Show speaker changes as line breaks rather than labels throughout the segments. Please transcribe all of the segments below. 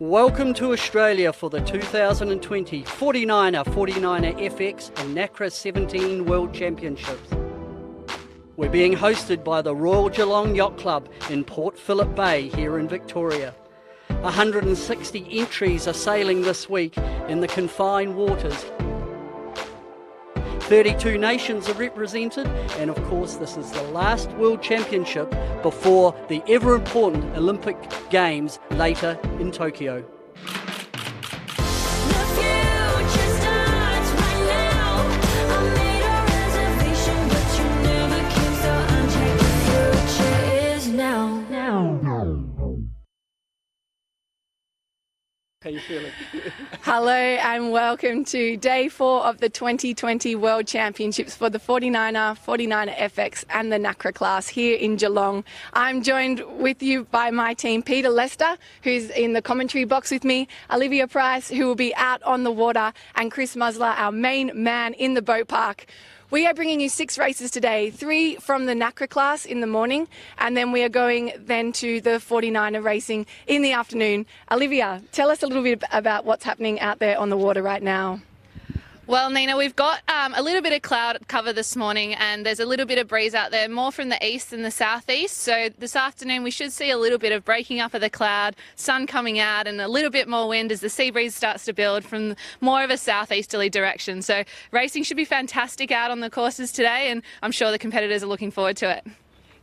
Welcome to Australia for the 2020 49er FX and Nacra 17 World Championships. We're being hosted by the Royal Geelong Yacht Club in Port Phillip Bay here in Victoria. 160 entries are sailing this week in the confined waters. 32 nations are represented, and of course this is the last World Championship before the ever important Olympic Games later in Tokyo. How are you feeling?
Hello and welcome to Day 4 of the 2020 World Championships for the 49er, 49er FX and the Nacra class here in Geelong. I'm joined with you by my team, Peter Lester, who's in the commentary box with me, Olivia Price, who will be out on the water, and Chris Musler, our main man in the boat park. We are bringing you 6 races today, 3 from the Nacra class in the morning, and then we are going then to the 49er racing in the afternoon. Olivia, tell us a little bit about what's happening out there on the water right now.
Well, Nina, we've got a little bit of cloud cover this morning, and there's a little bit of breeze out there, more from the east than the southeast. So this afternoon we should see a little bit of breaking up of the cloud, sun coming out, and a little bit more wind as the sea breeze starts to build from more of a southeasterly direction. So racing should be fantastic out on the courses today, and I'm sure the competitors are looking forward to it.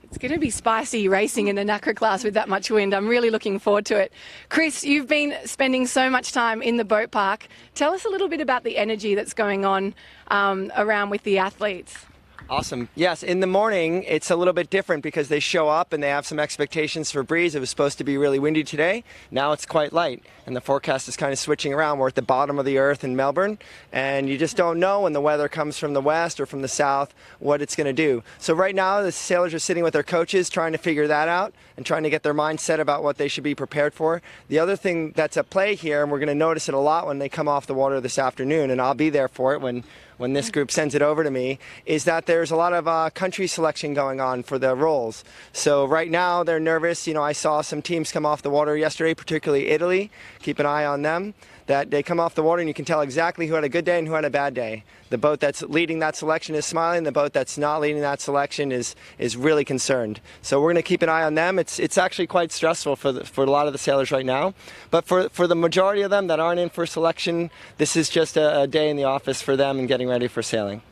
It's going to be spicy racing in the Nacra class with that much wind. I'm really looking forward to it. Chris, you've been spending so much time in the boat park. Tell us a little bit about the energy that's going on around with the athletes.
Awesome. Yes, in the morning it's a little bit different because they show up and they have some expectations for breeze. It was supposed to be really windy today. Now it's quite light and the forecast is kind of switching around. We're at the bottom of the earth in Melbourne and you just don't know when the weather comes from the west or from the south what it's going to do. So right now the sailors are sitting with their coaches trying to figure that out and trying to get their mindset about what they should be prepared for. The other thing that's at play here, and we're going to notice it a lot when they come off the water this afternoon, and I'll be there for it when this group sends it over to me, is that there's a lot of country selection going on for the roles. So right now they're nervous. You know, I saw some teams come off the water yesterday, particularly Italy. Keep an eye on them. That they come off the water and you can tell exactly who had a good day and who had a bad day. The boat that's leading that selection is smiling. The boat that's not leading that selection is really concerned. So we're going to keep an eye on them. It's actually quite stressful for a lot of the sailors right now. But for the majority of them that aren't in for selection, this is just a day in the office for them and getting ready for sailing.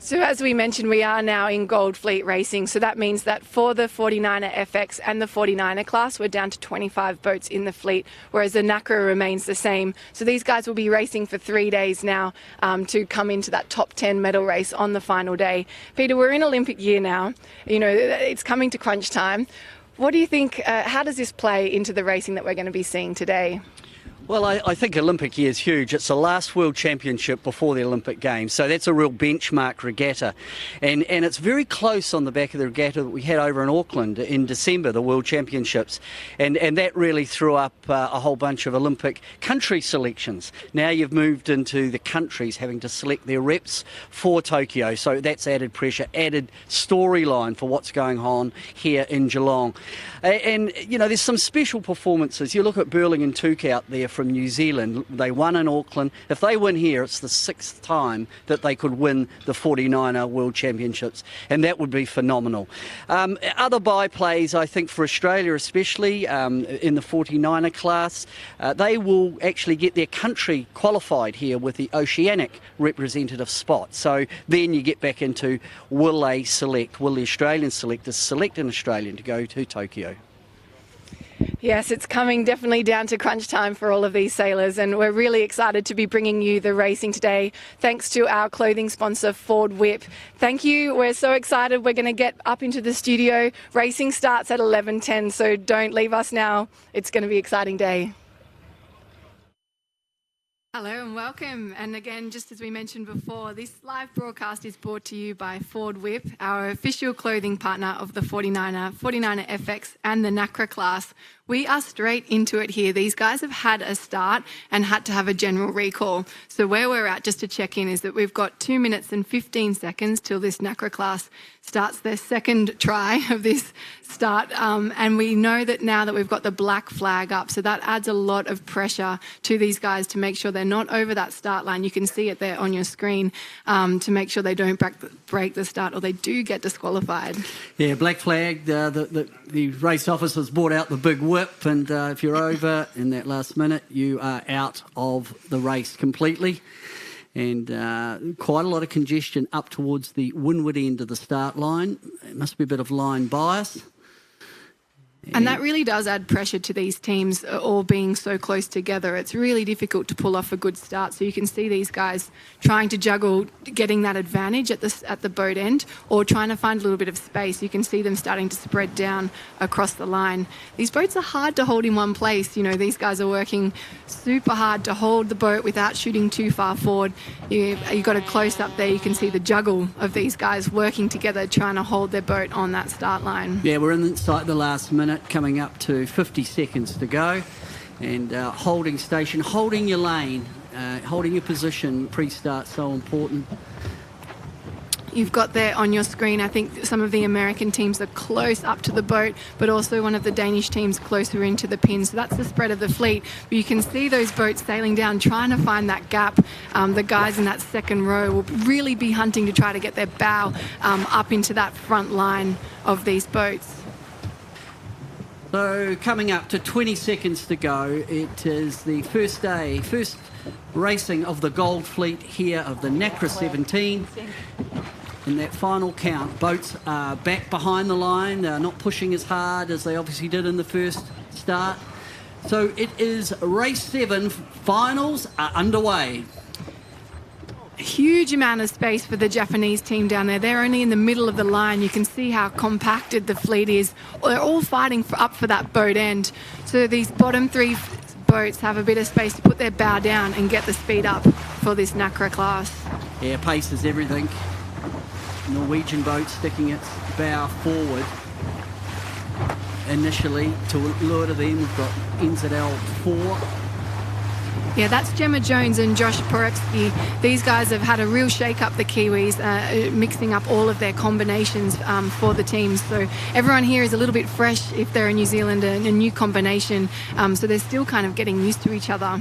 So as we mentioned, we are now in Gold Fleet racing. So that means that for the 49er FX and the 49er class, we're down to 25 boats in the fleet, whereas the Nacra remains the same. So these guys will be racing for 3 days now to come into that top 10 medal race on the final day. Peter, we're in Olympic year now. You know, it's coming to crunch time. What do you think, how does this play into the racing that we're going to be seeing today?
Well, I think Olympic year is huge. It's the last World Championship before the Olympic Games, so that's a real benchmark regatta. And it's very close on the back of the regatta that we had over in Auckland in December, the World Championships. And that really threw up a whole bunch of Olympic country selections. Now you've moved into the countries having to select their reps for Tokyo, so that's added pressure, added storyline for what's going on here in Geelong. And, you know, there's some special performances. You look at Burling and Took out there from New Zealand. They won in Auckland. If they win here, it's the 6th time that they could win the 49er World Championships, and that would be phenomenal. Other byplays, I think, for Australia especially, in the 49er class, they will actually get their country qualified here with the Oceanic representative spot. So then you get back into will the Australian selectors select an Australian to go to Tokyo?
Yes, it's coming definitely down to crunch time for all of these sailors, and we're really excited to be bringing you the racing today, thanks to our clothing sponsor, Ford Whip. Thank you. We're so excited. We're going to get up into the studio. Racing starts at 11:10, so don't leave us now. It's going to be an exciting day. Hello and welcome. And again, just as we mentioned before, this live broadcast is brought to you by Ford Whip, our official clothing partner of the 49er FX and the Nacra class. We are straight into it here. These guys have had a start and had to have a general recall. So where we're at, just to check in, is that we've got 2 minutes and 15 seconds till this Nacra class starts their second try of this start. And we know that now that we've got the black flag up, so that adds a lot of pressure to these guys to make sure they're not over that start line. You can see it there on your screen to make sure they don't break the start or they do get disqualified.
Yeah, black flag. The race officers brought out the big whip, and if you're over in that last minute, you are out of the race completely. And quite a lot of congestion up towards the windward end of the start line. It must be a bit of line bias.
And that really does add pressure to these teams all being so close together. It's really difficult to pull off a good start. So you can see these guys trying to juggle getting that advantage at the boat end or trying to find a little bit of space. You can see them starting to spread down across the line. These boats are hard to hold in one place. You know, these guys are working super hard to hold the boat without shooting too far forward. You've got a close-up there. You can see the juggle of these guys working together trying to hold their boat on that start line.
Yeah, we're inside the last minute, coming up to 50 seconds to go, and holding station, holding your lane, holding your position pre-start, so important.
You've got there on your screen, I think some of the American teams are close up to the boat, but also one of the Danish teams closer into the pin. So that's the spread of the fleet. But you can see those boats sailing down, trying to find that gap. The guys in that second row will really be hunting to try to get their bow up into that front line of these boats.
So coming up to 20 seconds to go, it is the first racing of the Gold Fleet here of the Nacra 17. In that final count, boats are back behind the line, not pushing as hard as they obviously did in the first start. So it is race 7, finals are underway.
Huge amount of space for the Japanese team down there. They're only in the middle of the line. You can see how compacted the fleet is. They're all fighting up for that boat end. So these bottom 3 boats have a bit of space to put their bow down and get the speed up for this Nacra class.
Yeah, pace is everything. Norwegian boat sticking its bow forward initially to lure to them. We've got NZL 4.
Yeah, that's Gemma Jones and Josh Poretsky. These guys have had a real shake up the Kiwis, mixing up all of their combinations for the teams. So everyone here is a little bit fresh if they're in New Zealand, a new combination. So they're still kind of getting used to each other.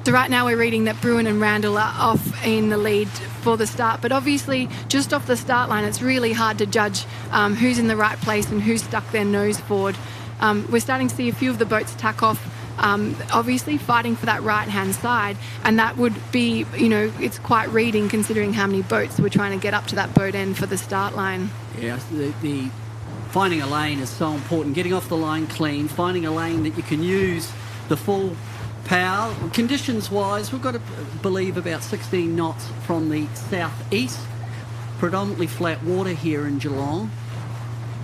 So right now we're reading that Bruin and Randall are off in the lead for the start, but obviously just off the start line it's really hard to judge who's in the right place and who's stuck their nose forward. We're starting to see a few of the boats tack off, obviously fighting for that right-hand side, and that would be, you know, it's quite reading considering how many boats we're trying to get up to that boat end for the start line.
Yeah, the finding a lane is so important, getting off the line clean, finding a lane that you can use the full power. Conditions-wise, we've got to believe about 16 knots from the southeast, predominantly flat water here in Geelong,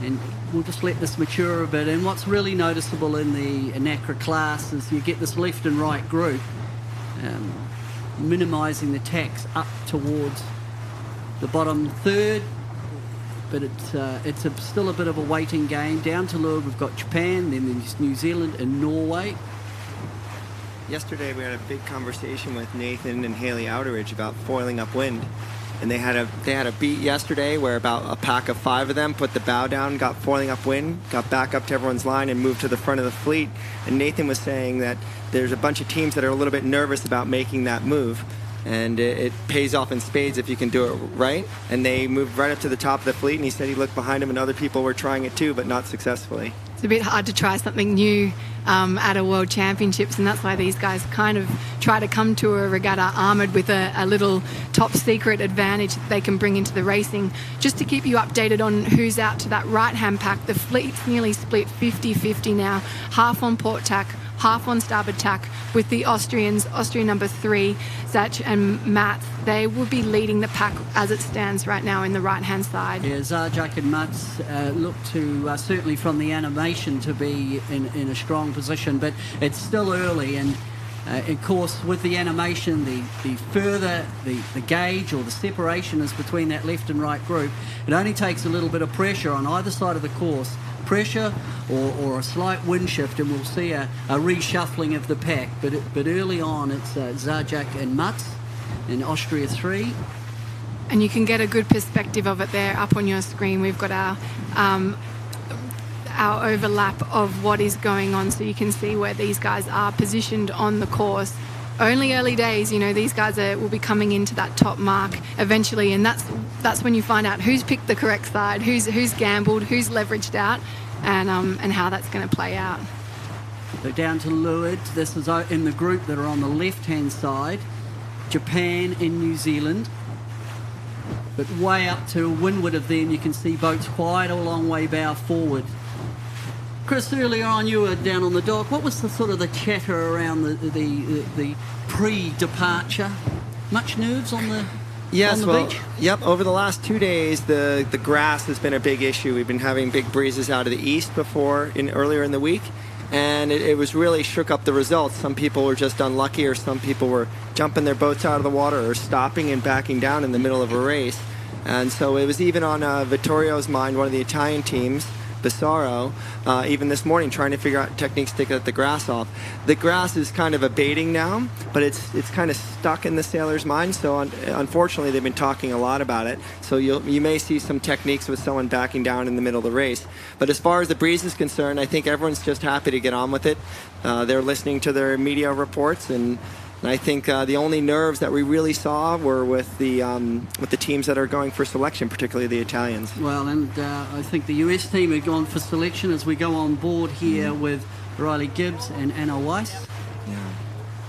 and we'll just let this mature a bit. And what's really noticeable in the Nacra class is you get this left and right group minimising the tacks up towards the bottom third, but it's still a bit of a waiting game. Down to leeward we've got Japan, then there's New Zealand and Norway.
Yesterday we had a big conversation with Nathan and Haley Outeridge about foiling upwind. And they had a beat yesterday where about a pack of 5 of them put the bow down, got foiling upwind, got back up to everyone's line and moved to the front of the fleet. And Nathan was saying that there's a bunch of teams that are a little bit nervous about making that move. And it pays off in spades if you can do it right. And they moved right up to the top of the fleet, and he said he looked behind him and other people were trying it too, but not successfully.
It's a bit hard to try something new at a World Championships, and that's why these guys kind of try to come to a regatta armoured with a little top secret advantage that they can bring into the racing. Just to keep you updated on who's out to that right-hand pack, the fleet's nearly split 50-50 now, half on port tack, half on starboard tack, with the Austrians, Austrian number 3, Zach and Mats. They will be leading the pack as it stands right now in the right-hand side.
Yeah, Zajac and Mats look to, certainly from the animation, to be in a strong position, but it's still early, and of course with the animation, the further the gauge or the separation is between that left and right group, it only takes a little bit of pressure on either side of the course, pressure or a slight wind shift, and we'll see a reshuffling of the pack. But early on, it's Zajac and Mutz in Austria 3.
And you can get a good perspective of it there up on your screen. We've got our overlap of what is going on, so you can see where these guys are positioned on the course. Only early days, these guys will be coming into that top mark eventually, and that's when you find out who's picked the correct side, who's gambled, who's leveraged out, and how that's going to play out.
So down to leeward. This is in the group that are on the left-hand side. Japan and New Zealand. But way up to windward of them, you can see boats quite a long way bow forward. Chris, earlier on you were down on the dock. What was the sort of the chatter around the pre-departure? Much nerves on the beach?
Yep. Over the last 2 days, the grass has been a big issue. We've been having big breezes out of the east earlier in the week, and it was really shook up the results. Some people were just unlucky, or some people were jumping their boats out of the water or stopping and backing down in the middle of a race. And so it was even on Vittorio's mind, one of the Italian teams, Bissaro, even this morning, trying to figure out techniques to get the grass off. The grass is kind of abating now, but it's kind of stuck in the sailors' mind. So unfortunately, they've been talking a lot about it. So you may see some techniques with someone backing down in the middle of the race. But as far as the breeze is concerned, I think everyone's just happy to get on with it. They're listening to their media reports, and I think the only nerves that we really saw were with the teams that are going for selection, particularly the Italians.
Well, and I think the US team have gone for selection as we go on board here with Riley Gibbs and Anna Weiss.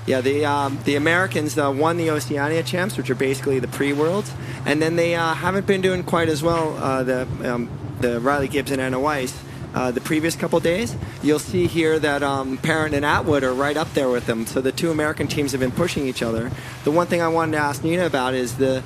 Yeah, the Americans won the Oceania champs, which are basically the pre-worlds, and then they haven't been doing quite as well. The Riley Gibbs and Anna Weiss. The previous couple days, you'll see here that Parent and Atwood are right up there with them. So the two American teams have been pushing each other. The one thing I wanted to ask Nina about is the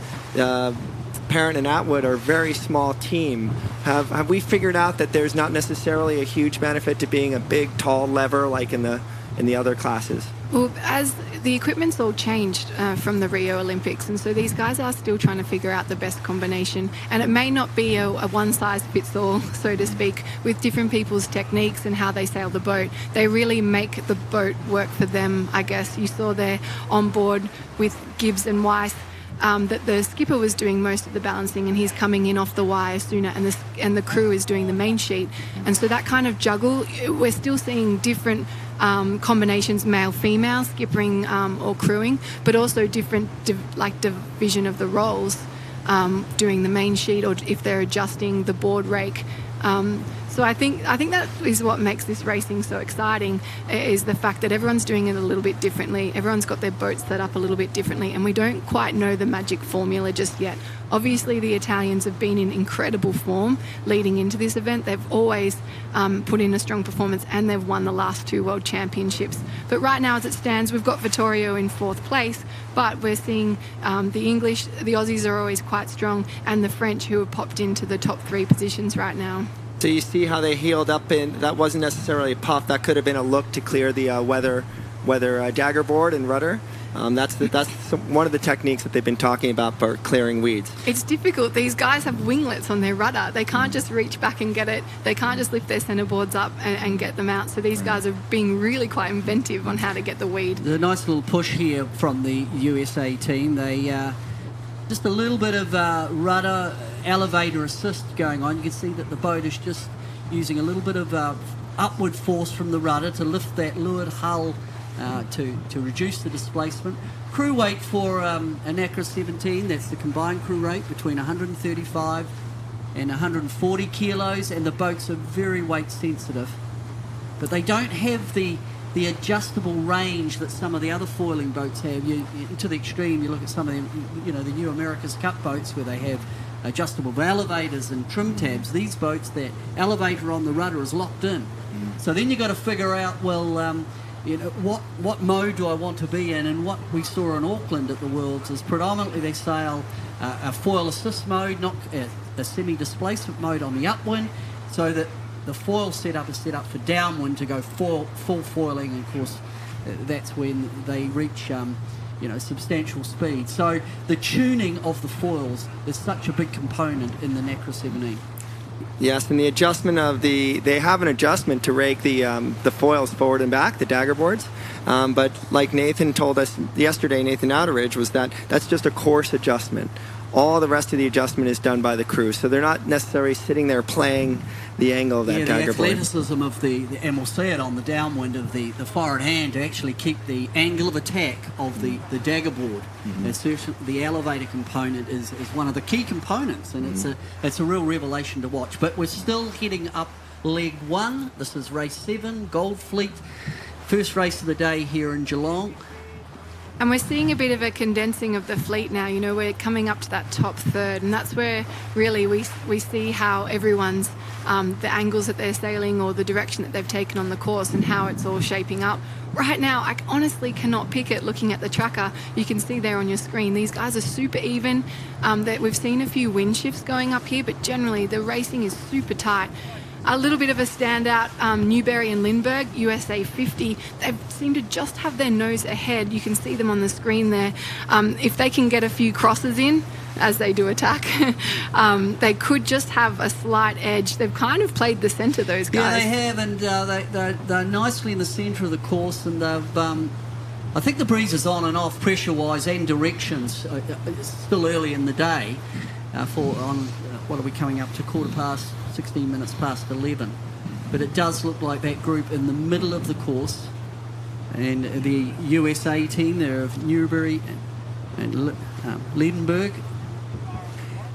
Parent and Atwood are a very small team. Have we figured out that there's not necessarily a huge benefit to being a big, tall lever like in the other classes?
Well, as the equipment's all changed from the Rio Olympics, and so these guys are still trying to figure out the best combination, and it may not be a one-size-fits-all, so to speak, with different people's techniques and how they sail the boat. They really make the boat work for them, I guess. You saw there on board with Gibbs and Weiss that the skipper was doing most of the balancing, and he's coming in off the wire sooner, and the crew is doing the main sheet. And so that kind of juggle, we're still seeing different combinations, male-female, skippering or crewing, but also different division of the roles, doing the main sheet, or if they're adjusting the board rake. So I think that is what makes this racing so exciting, is the fact that everyone's doing it a little bit differently. Everyone's got their boats set up a little bit differently, and we don't quite know the magic formula just yet. Obviously, the Italians have been in incredible form leading into this event. They've always put in a strong performance, and they've won the last 2 World Championships. But right now, as it stands, we've got Vittorio in 4th place, but we're seeing the English, the Aussies are always quite strong, and the French, who have popped into the top 3 positions right now.
So you see how they heeled up, and that wasn't necessarily a puff. That could have been a look to clear the weather dagger board and rudder. That's one of the techniques that they've been talking about for clearing weeds.
It's difficult. These guys have winglets on their rudder. They can't just reach back and get it. They can't just lift their centerboards up and get them out. So these guys are being really quite inventive on how to get the weed.
The nice little push here from the USA team. They just a little bit of rudder elevator assist going on. You can see that the boat is just using a little bit of upward force from the rudder to lift that leeward hull to reduce the displacement. Crew weight for a Nacra 17, that's the combined crew rate, between 135 and 140 kilos, and the boats are very weight sensitive. But they don't have the adjustable range that some of the other foiling boats have. To the extreme, you look at some of the new America's Cup boats where they have adjustable elevators and trim tabs. These boats, that elevator on the rudder is locked in. So then you've got to figure out, what mode do I want to be in? And what we saw in Auckland at the Worlds is predominantly they sail a foil assist mode, not a semi-displacement mode on the upwind, so that the foil setup is set up for downwind to go full foiling, and of course that's when they reach substantial speed. So the tuning of the foils is such a big component in the Nacra 17.
Yes, and the adjustment of they have an adjustment to rake the foils forward and back, the dagger boards. But like Nathan told us yesterday, Nathan Outeridge, was that that's just a course adjustment. All the rest of the adjustment is done by the crew, so they're not necessarily sitting there playing the angle of that dagger board.
The athleticism of and we'll see it on the downwind of the forward hand to actually keep the angle of attack of the dagger board. The elevator component is one of the key components, and it's a real revelation to watch. But we're still heading up leg 1. This is race 7, Gold Fleet. First race of the day here in Geelong.
And we're seeing a bit of a condensing of the fleet now. You know, we're coming up to that top third, and that's where really we see how everyone's, the angles that they're sailing or the direction that they've taken on the course and how it's all shaping up. Right now, I honestly cannot pick it looking at the tracker. You can see there on your screen, these guys are super even. That we've seen a few wind shifts going up here, but generally the racing is super tight. A little bit of a standout, Newberry and Lindbergh, USA 50. They seem to just have their nose ahead. You can see them on the screen there. If they can get a few crosses in, as they do attack, they could just have a slight edge. They've kind of played the centre, those guys.
Yeah, they have, and they're nicely in the centre of the course, and they've... I think the breeze is on and off pressure-wise and directions. It's still early in the day. What are we coming up to? 16 minutes past 11. But it does look like that group in the middle of the course, and the USA team there of Newberry and Liedenberg.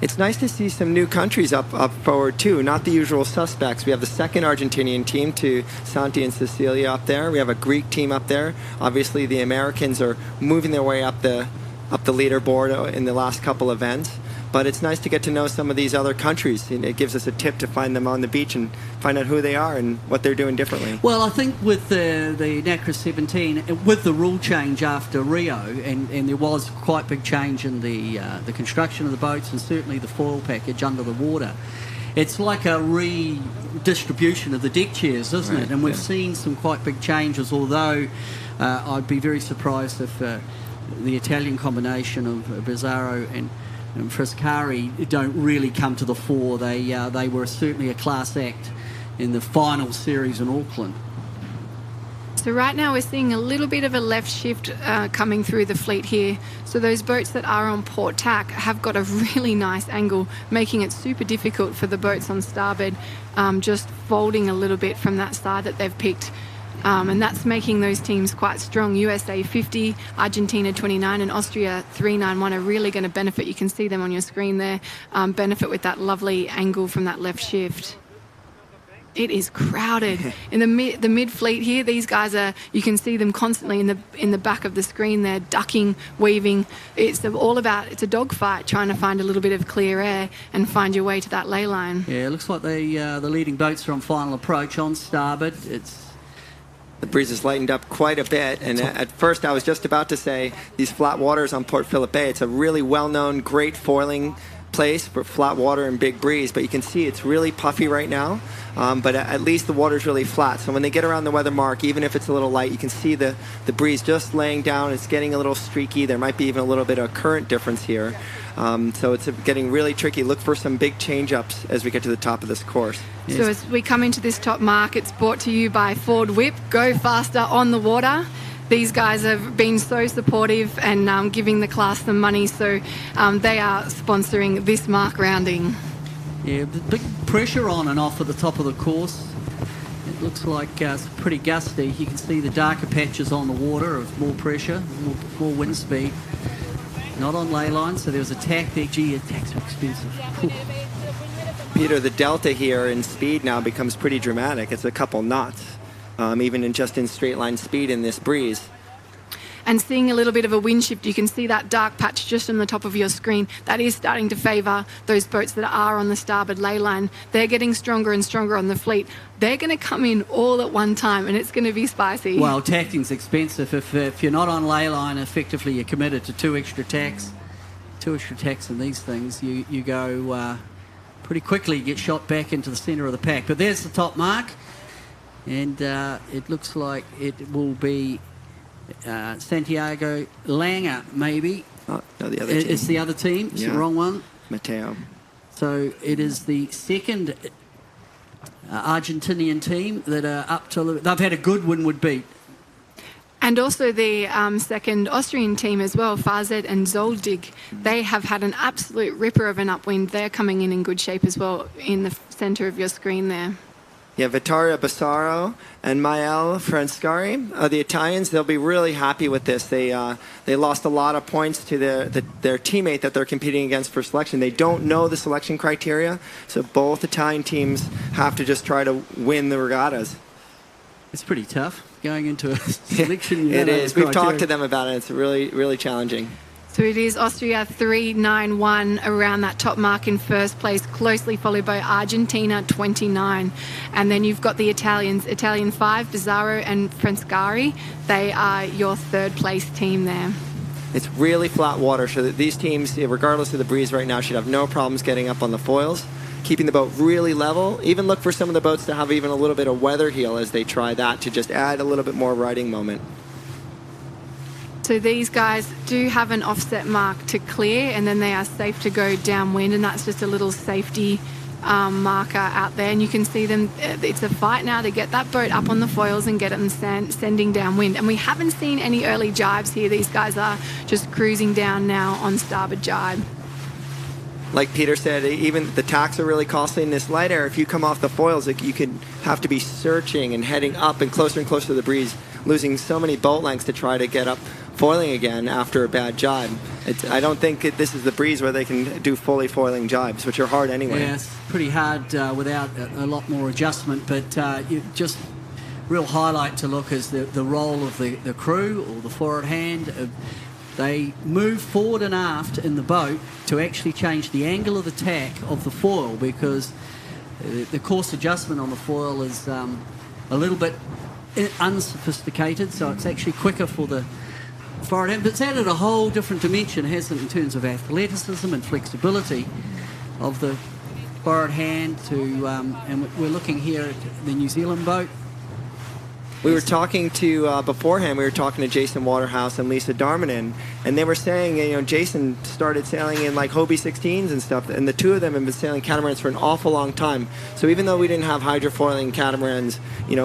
It's nice to see some new countries up forward too, not the usual suspects. We have the second Argentinian team to Santi and Cecilia up there. We have a Greek team up there. Obviously the Americans are moving their way up the leaderboard in the last couple events. But it's nice to get to know some of these other countries. It gives us a tip to find them on the beach and find out who they are and what they're doing differently.
Well, I think with the Nacra 17, with the rule change after Rio, and there was quite big change in the construction of the boats and certainly the foil package under the water, it's like a redistribution of the deck chairs, isn't it? And we've seen some quite big changes, although I'd be very surprised if the Italian combination of Bizzarro and Frescari don't really come to the fore. They were certainly a class act in the final series in Auckland.
So right now we're seeing a little bit of a left shift coming through the fleet here. So those boats that are on port tack have got a really nice angle, making it super difficult for the boats on starboard, just folding a little bit from that side that they've picked. And that's making those teams quite strong. USA 50, Argentina 29 and Austria 391 are really going to benefit. You can see them on your screen there, benefit with that lovely angle from that left shift. It is crowded. In the mid fleet here, these guys are, you can see them constantly in the back of the screen there, ducking, weaving. It's a dogfight trying to find a little bit of clear air and find your way to that ley line.
Yeah, it looks like the leading boats are on final approach on starboard.
The breeze has lightened up quite a bit, and at first I was just about to say these flat waters on Port Phillip Bay, it's a really well-known, great foiling place for flat water and big breeze, but you can see it's really puffy right now, but at least the water's really flat. So when they get around the weather mark, even if it's a little light, you can see the breeze just laying down. It's getting a little streaky. There might be even a little bit of current difference here. So it's getting really tricky. Look for some big change-ups as we get to the top of this course.
Yes. So as we come into this top mark, it's brought to you by Ford Whip. Go faster on the water. These guys have been so supportive and giving the class some money, so they are sponsoring this mark rounding.
Yeah, big pressure on and off at the top of the course. It looks like it's pretty gusty. You can see the darker patches on the water of more pressure, more wind speed. Not on ley line, so there was a tack there. Gee, a tack's expensive. Whew.
Peter, the delta here in speed now becomes pretty dramatic. It's a couple knots, even in straight line speed in this breeze.
And seeing a little bit of a wind shift, you can see that dark patch just on the top of your screen. That is starting to favour those boats that are on the starboard ley line. They're getting stronger and stronger on the fleet. They're going to come in all at one time, and it's going to be spicy.
Well, tacking's expensive. If you're not on ley line, effectively you're committed to two extra tacks. Two extra tacks in these things, you go pretty quickly. You get shot back into the centre of the pack. But there's the top mark, and it looks like it will be Santiago Langer, maybe.
Oh, no, the other team.
It's the other team. It's the wrong one.
Mateo.
So it is the second Argentinian team that are up to... They've had a good windward beat.
And also the second Austrian team as well, Farzet and Zoldig. They have had an absolute ripper of an upwind. They're coming in good shape as well in the centre of your screen there.
Yeah, Vittorio Bassaro and Mael Franscari, the Italians, they'll be really happy with this. They lost a lot of points to their teammate that they're competing against for selection. They don't know the selection criteria, so both Italian teams have to just try to win the regattas.
It's pretty tough going into a selection.
It is. We've talked to them about it. It's really, really challenging.
So it is Austria 391 around that top mark in first place, closely followed by Argentina 29. And then you've got the Italians, Italian 5, Bizzarro and Franscari. They are your third place team there.
It's really flat water, so that these teams, regardless of the breeze right now, should have no problems getting up on the foils, keeping the boat really level. Even look for some of the boats to have even a little bit of weather heel as they try that to just add a little bit more riding moment.
So these guys do have an offset mark to clear, and then they are safe to go downwind, and that's just a little safety marker out there. And you can see them, it's a fight now to get that boat up on the foils and get them sending downwind. And we haven't seen any early jibes here. These guys are just cruising down now on starboard jibe.
Like Peter said, even the tacks are really costly in this light air. If you come off the foils, you could have to be searching and heading up and closer to the breeze, losing so many boat lengths to try to get up foiling again after a bad jibe. I don't think this is the breeze where they can do fully foiling jibes, which are hard anyway.
Yeah, it's pretty hard without a lot more adjustment, but just real highlight to look is the role of the crew or the forward hand. They move forward and aft in the boat to actually change the angle of the tack of the foil, because the course adjustment on the foil is a little bit unsophisticated, so it's actually quicker for the forward hand. But it's added a whole different dimension, hasn't it, in terms of athleticism and flexibility of the forward hand to, and we're looking here at the New Zealand boat.
We were talking to, beforehand, we were talking to Jason Waterhouse and Lisa Darmanin, and they were saying, Jason started sailing in like Hobie 16s and stuff, and the two of them have been sailing catamarans for an awful long time. So even though we didn't have hydrofoiling catamarans,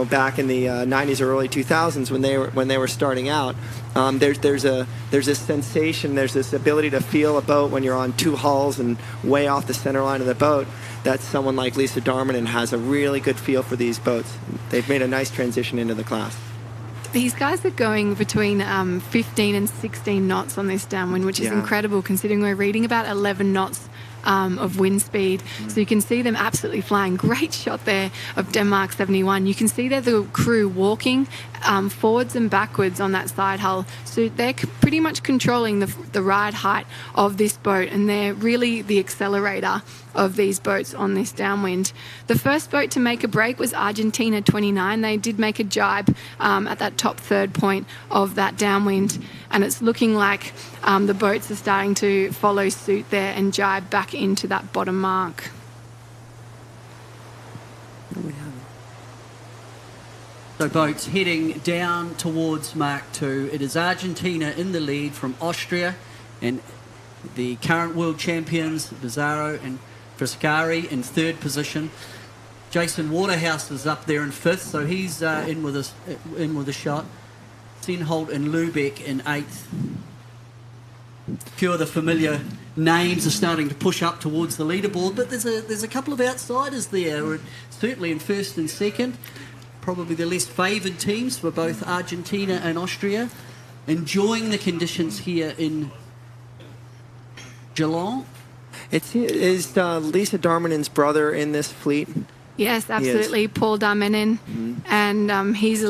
back in the 90s or early 2000s when they were starting out, there's this sensation, there's this ability to feel a boat when you're on two hulls and way off the center line of the boat, that someone like Lisa Darmanin has a really good feel for these boats. They've made a nice transition into the class.
These guys are going between 15 and 16 knots on this downwind, which is incredible considering we're reading about 11 knots of wind speed. So you can see them absolutely flying. Great shot there of Denmark 71. You can see there the crew walking forwards and backwards on that side hull. So they're pretty much controlling the ride height of this boat, and they're really the accelerator of these boats on this downwind. The first boat to make a break was Argentina 29. They did make a jibe at that top third point of that downwind, and it's looking like the boats are starting to follow suit there and jibe back into that bottom mark.
So boats heading down towards Mark 2. It is Argentina in the lead from Austria, and the current world champions Bizzarro and Franscari in third position. Jason Waterhouse is up there in fifth, so he's in with a shot. Senholt and Lubeck in eighth. A few of the familiar names are starting to push up towards the leaderboard, but there's a couple of outsiders there, certainly in first and second. Probably the less favoured teams for both Argentina and Austria, enjoying the conditions here in Geelong.
Is Lisa Darmanin's brother in this fleet?
Yes, absolutely. Paul Darmanin. And he's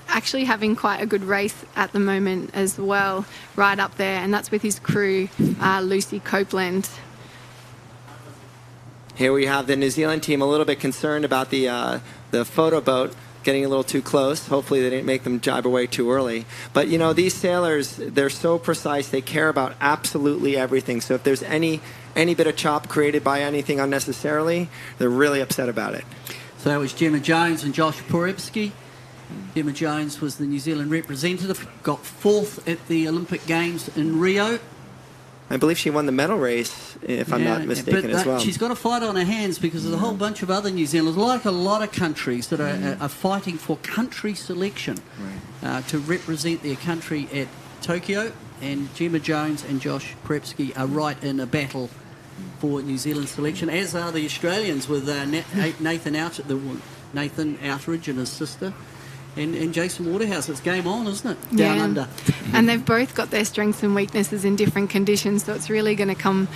actually having quite a good race at the moment as well, right up there. And that's with his crew, Lucy Copeland.
Here we have the New Zealand team a little bit concerned about the photo boat getting a little too close. Hopefully they didn't make them jibe away too early. But, these sailors, they're so precise. They care about absolutely everything. So if there's any bit of chop created by anything unnecessarily, they're really upset about it.
So that was Gemma Jones and Josh Porebski. Gemma Jones was the New Zealand representative, got fourth at the Olympic Games in Rio.
I believe she won the medal race, if I'm not mistaken, as well.
She's got a fight on her hands because there's a whole bunch of other New Zealanders, like a lot of countries, that are fighting for country selection to represent their country at Tokyo. And Gemma Jones and Josh Prepsky are right in a battle for New Zealand selection, as are the Australians with Nathan Outridge and his sister. And Jason Waterhouse. It's game on, isn't it? Down under.
And they've both got their strengths and weaknesses in different conditions, so it's really going to come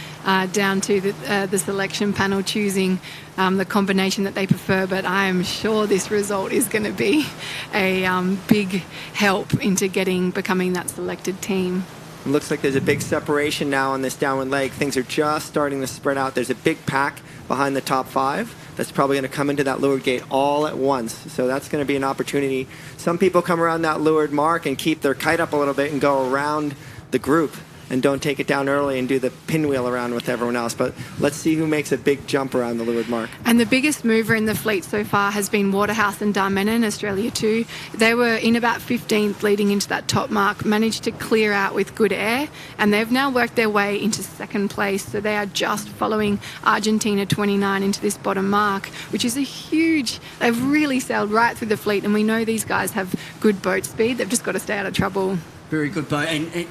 down to the selection panel choosing the combination that they prefer. But I am sure this result is going to be a big help into becoming that selected team.
It looks like there's a big separation now on this downwind leg. Things are just starting to spread out. There's a big pack behind the top 5 that's probably going to come into that leeward gate all at once. So that's going to be an opportunity. Some people come around that leeward mark and keep their kite up a little bit and go around the group and don't take it down early and do the pinwheel around with everyone else. But let's see who makes a big jump around the leeward mark.
And the biggest mover in the fleet so far has been Waterhouse and Darmenin, Australia too. They were in about 15th leading into that top mark, managed to clear out with good air, and they've now worked their way into second place. So they are just following Argentina 29 into this bottom mark, which is a huge... They've really sailed right through the fleet, and we know these guys have good boat speed. They've just got to stay out of trouble.
Very good boat. And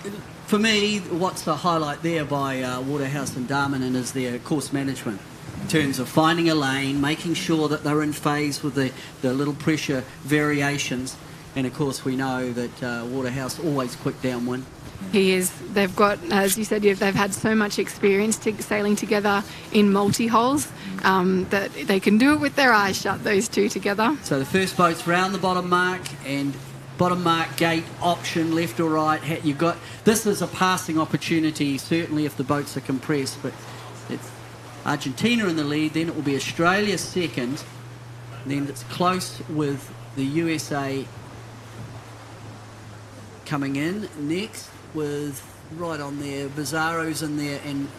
for me, what's the highlight there by Waterhouse and Darmenin is their course management in terms of finding a lane, making sure that they're in phase with the little pressure variations. And of course, we know that Waterhouse always quick downwind.
He is. They've got, as you said, they've had so much experience sailing together in multi-holes that they can do it with their eyes shut, those two together.
So the first boat's round the bottom mark, and bottom mark gate option, left or right. This is a passing opportunity, certainly if the boats are compressed, but it's Argentina in the lead, then it will be Australia second, then it's close with the USA coming in next with right on there, Bizarro's in there, and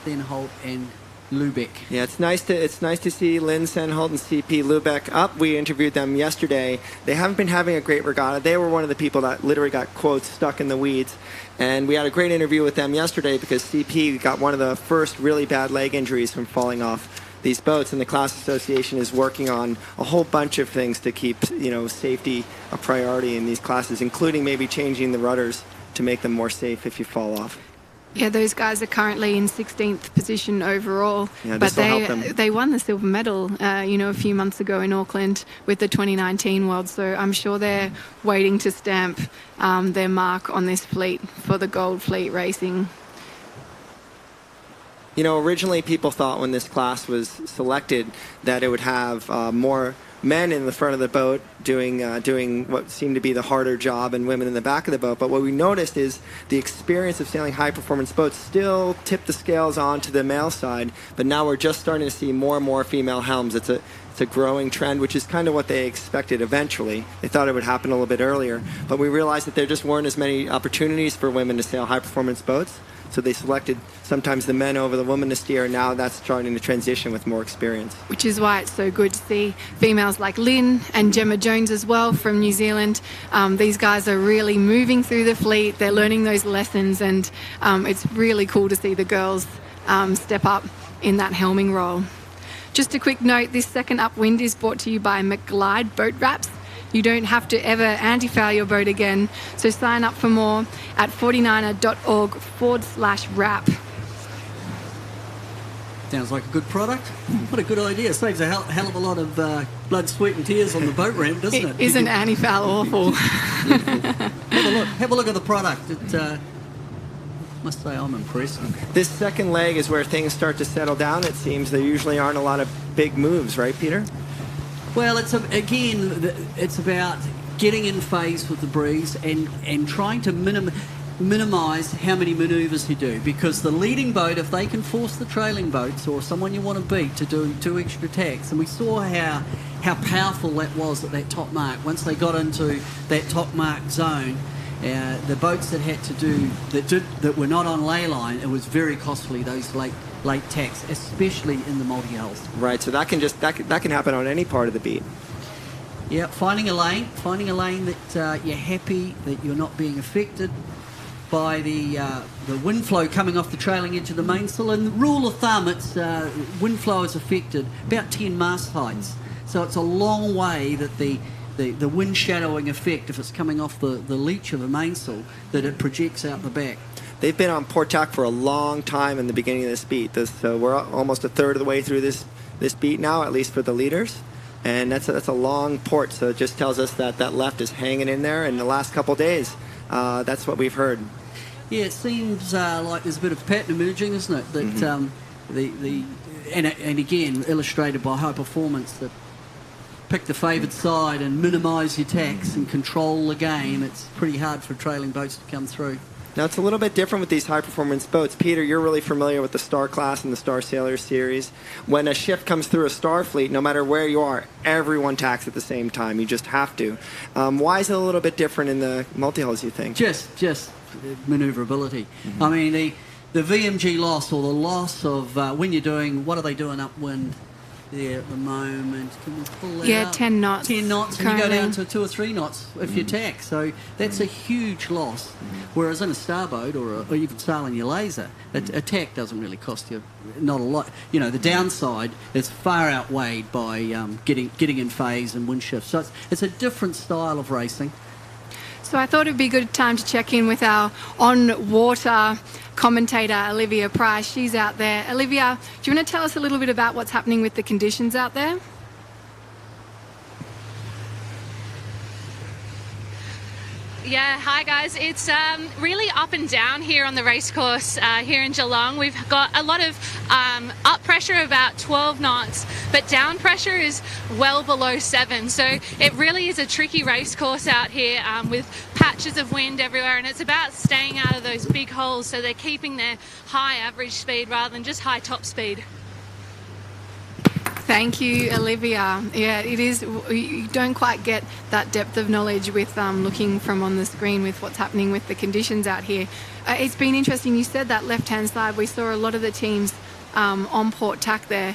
Senholt and Lubeck.
Yeah, it's nice to see Lynn Senholt and CP Lubeck up. We interviewed them yesterday. They haven't been having a great regatta. They were one of the people that literally got, quotes, stuck in the weeds. And we had a great interview with them yesterday because CP got one of the first really bad leg injuries from falling off these boats, and the Class Association is working on a whole bunch of things to keep safety a priority in these classes, including maybe changing the rudders to make them more safe if you fall off.
Yeah, those guys are currently in 16th position overall,
yeah,
but
they
won the silver medal, a few months ago in Auckland with the 2019 World. So I'm sure they're waiting to stamp their mark on this fleet for the Gold Fleet Racing.
Originally people thought when this class was selected that it would have more men in the front of the boat doing what seemed to be the harder job and women in the back of the boat. But what we noticed is the experience of sailing high-performance boats still tipped the scales onto the male side, but now we're just starting to see more and more female helms. It's a growing trend, which is kind of what they expected eventually. They thought it would happen a little bit earlier, but we realized that there just weren't as many opportunities for women to sail high-performance boats. So they selected sometimes the men over the women to steer. Now that's starting to transition with more experience.
Which is why it's so good to see females like Lynn and Gemma Jones as well from New Zealand. These guys are really moving through the fleet. They're learning those lessons, and it's really cool to see the girls step up in that helming role. Just a quick note, this second upwind is brought to you by McGlide Boat Wraps. You don't have to ever anti-foul your boat again. So sign up for more at 49er.org/wrap.
Sounds like a good product. What a good idea. Saves a hell of a lot of blood, sweat and tears on the boat ramp, doesn't it?
Isn't anti-foul awful?
Have a look at the product. It must say I'm impressed.
This second leg is where things start to settle down. It seems there usually aren't a lot of big moves, right, Peter?
Well, it's about getting in phase with the breeze and trying to minimise how many manoeuvres you do, because the leading boat, if they can force the trailing boats or someone you want to beat to do 2 extra tacks, and we saw how powerful that was at that top mark. Once they got into that top mark zone, the boats that had to do that were not on ley line, it was very costly, those late tacks, especially in the multi-hulls.
Right, so that can happen on any part of the beat.
Yeah, finding a lane that you're happy that you're not being affected, by the wind flow coming off the trailing edge of the mainsail. And rule of thumb, it's wind flow is affected about 10 mast heights. So it's a long way that the wind shadowing effect, if it's coming off the leach of the mainsail, that it projects out the back.
They've been on port tack for a long time in the beginning of this beat. So we're almost a third of the way through this beat now, at least for the leaders. And that's a long port, so it just tells us that that left is hanging in there. In the last couple of days, that's what we've heard.
Yeah, it seems like there's a bit of pattern emerging, isn't it? That and again illustrated by high performance, that pick the favoured side and minimise your tacks and control the game. It's pretty hard for trailing boats to come through.
Now, it's a little bit different with these high-performance boats. Peter, you're really familiar with the Star Class and the Star Sailor series. When a ship comes through a Star fleet, no matter where you are, everyone tacks at the same time. You just have to. Why is it a little bit different in the multi-hulls, you think?
Just manoeuvrability. I mean, the VMG loss, or the loss of when you're doing, what are they doing upwind there at the moment? Can we pull that
Yeah,
up?
10 knots.
10 knots, and you go down to 2 or 3 knots if you tack. So that's a huge loss. Whereas in a starboat or even sailing your laser, a tack doesn't really cost you not a lot. You know, the downside is far outweighed by getting in phase and wind shift. So it's a different style of racing.
So I thought it'd be a good time to check in with our on-water commentator, Olivia Price. She's out there. Olivia, do you want to tell us a little bit about what's happening with the conditions out there?
Yeah, hi guys. It's really up and down here on the racecourse here in Geelong. We've got a lot of up pressure, about 12 knots, but down pressure is well below 7. So it really is a tricky racecourse out here with patches of wind everywhere, and it's about staying out of those big holes so they're keeping their high average speed rather than just high top speed.
Thank you, Olivia. Yeah, it is. You don't quite get that depth of knowledge with looking from on the screen with what's happening with the conditions out here. It's been interesting. You said that left-hand side. We saw a lot of the teams on port tack there,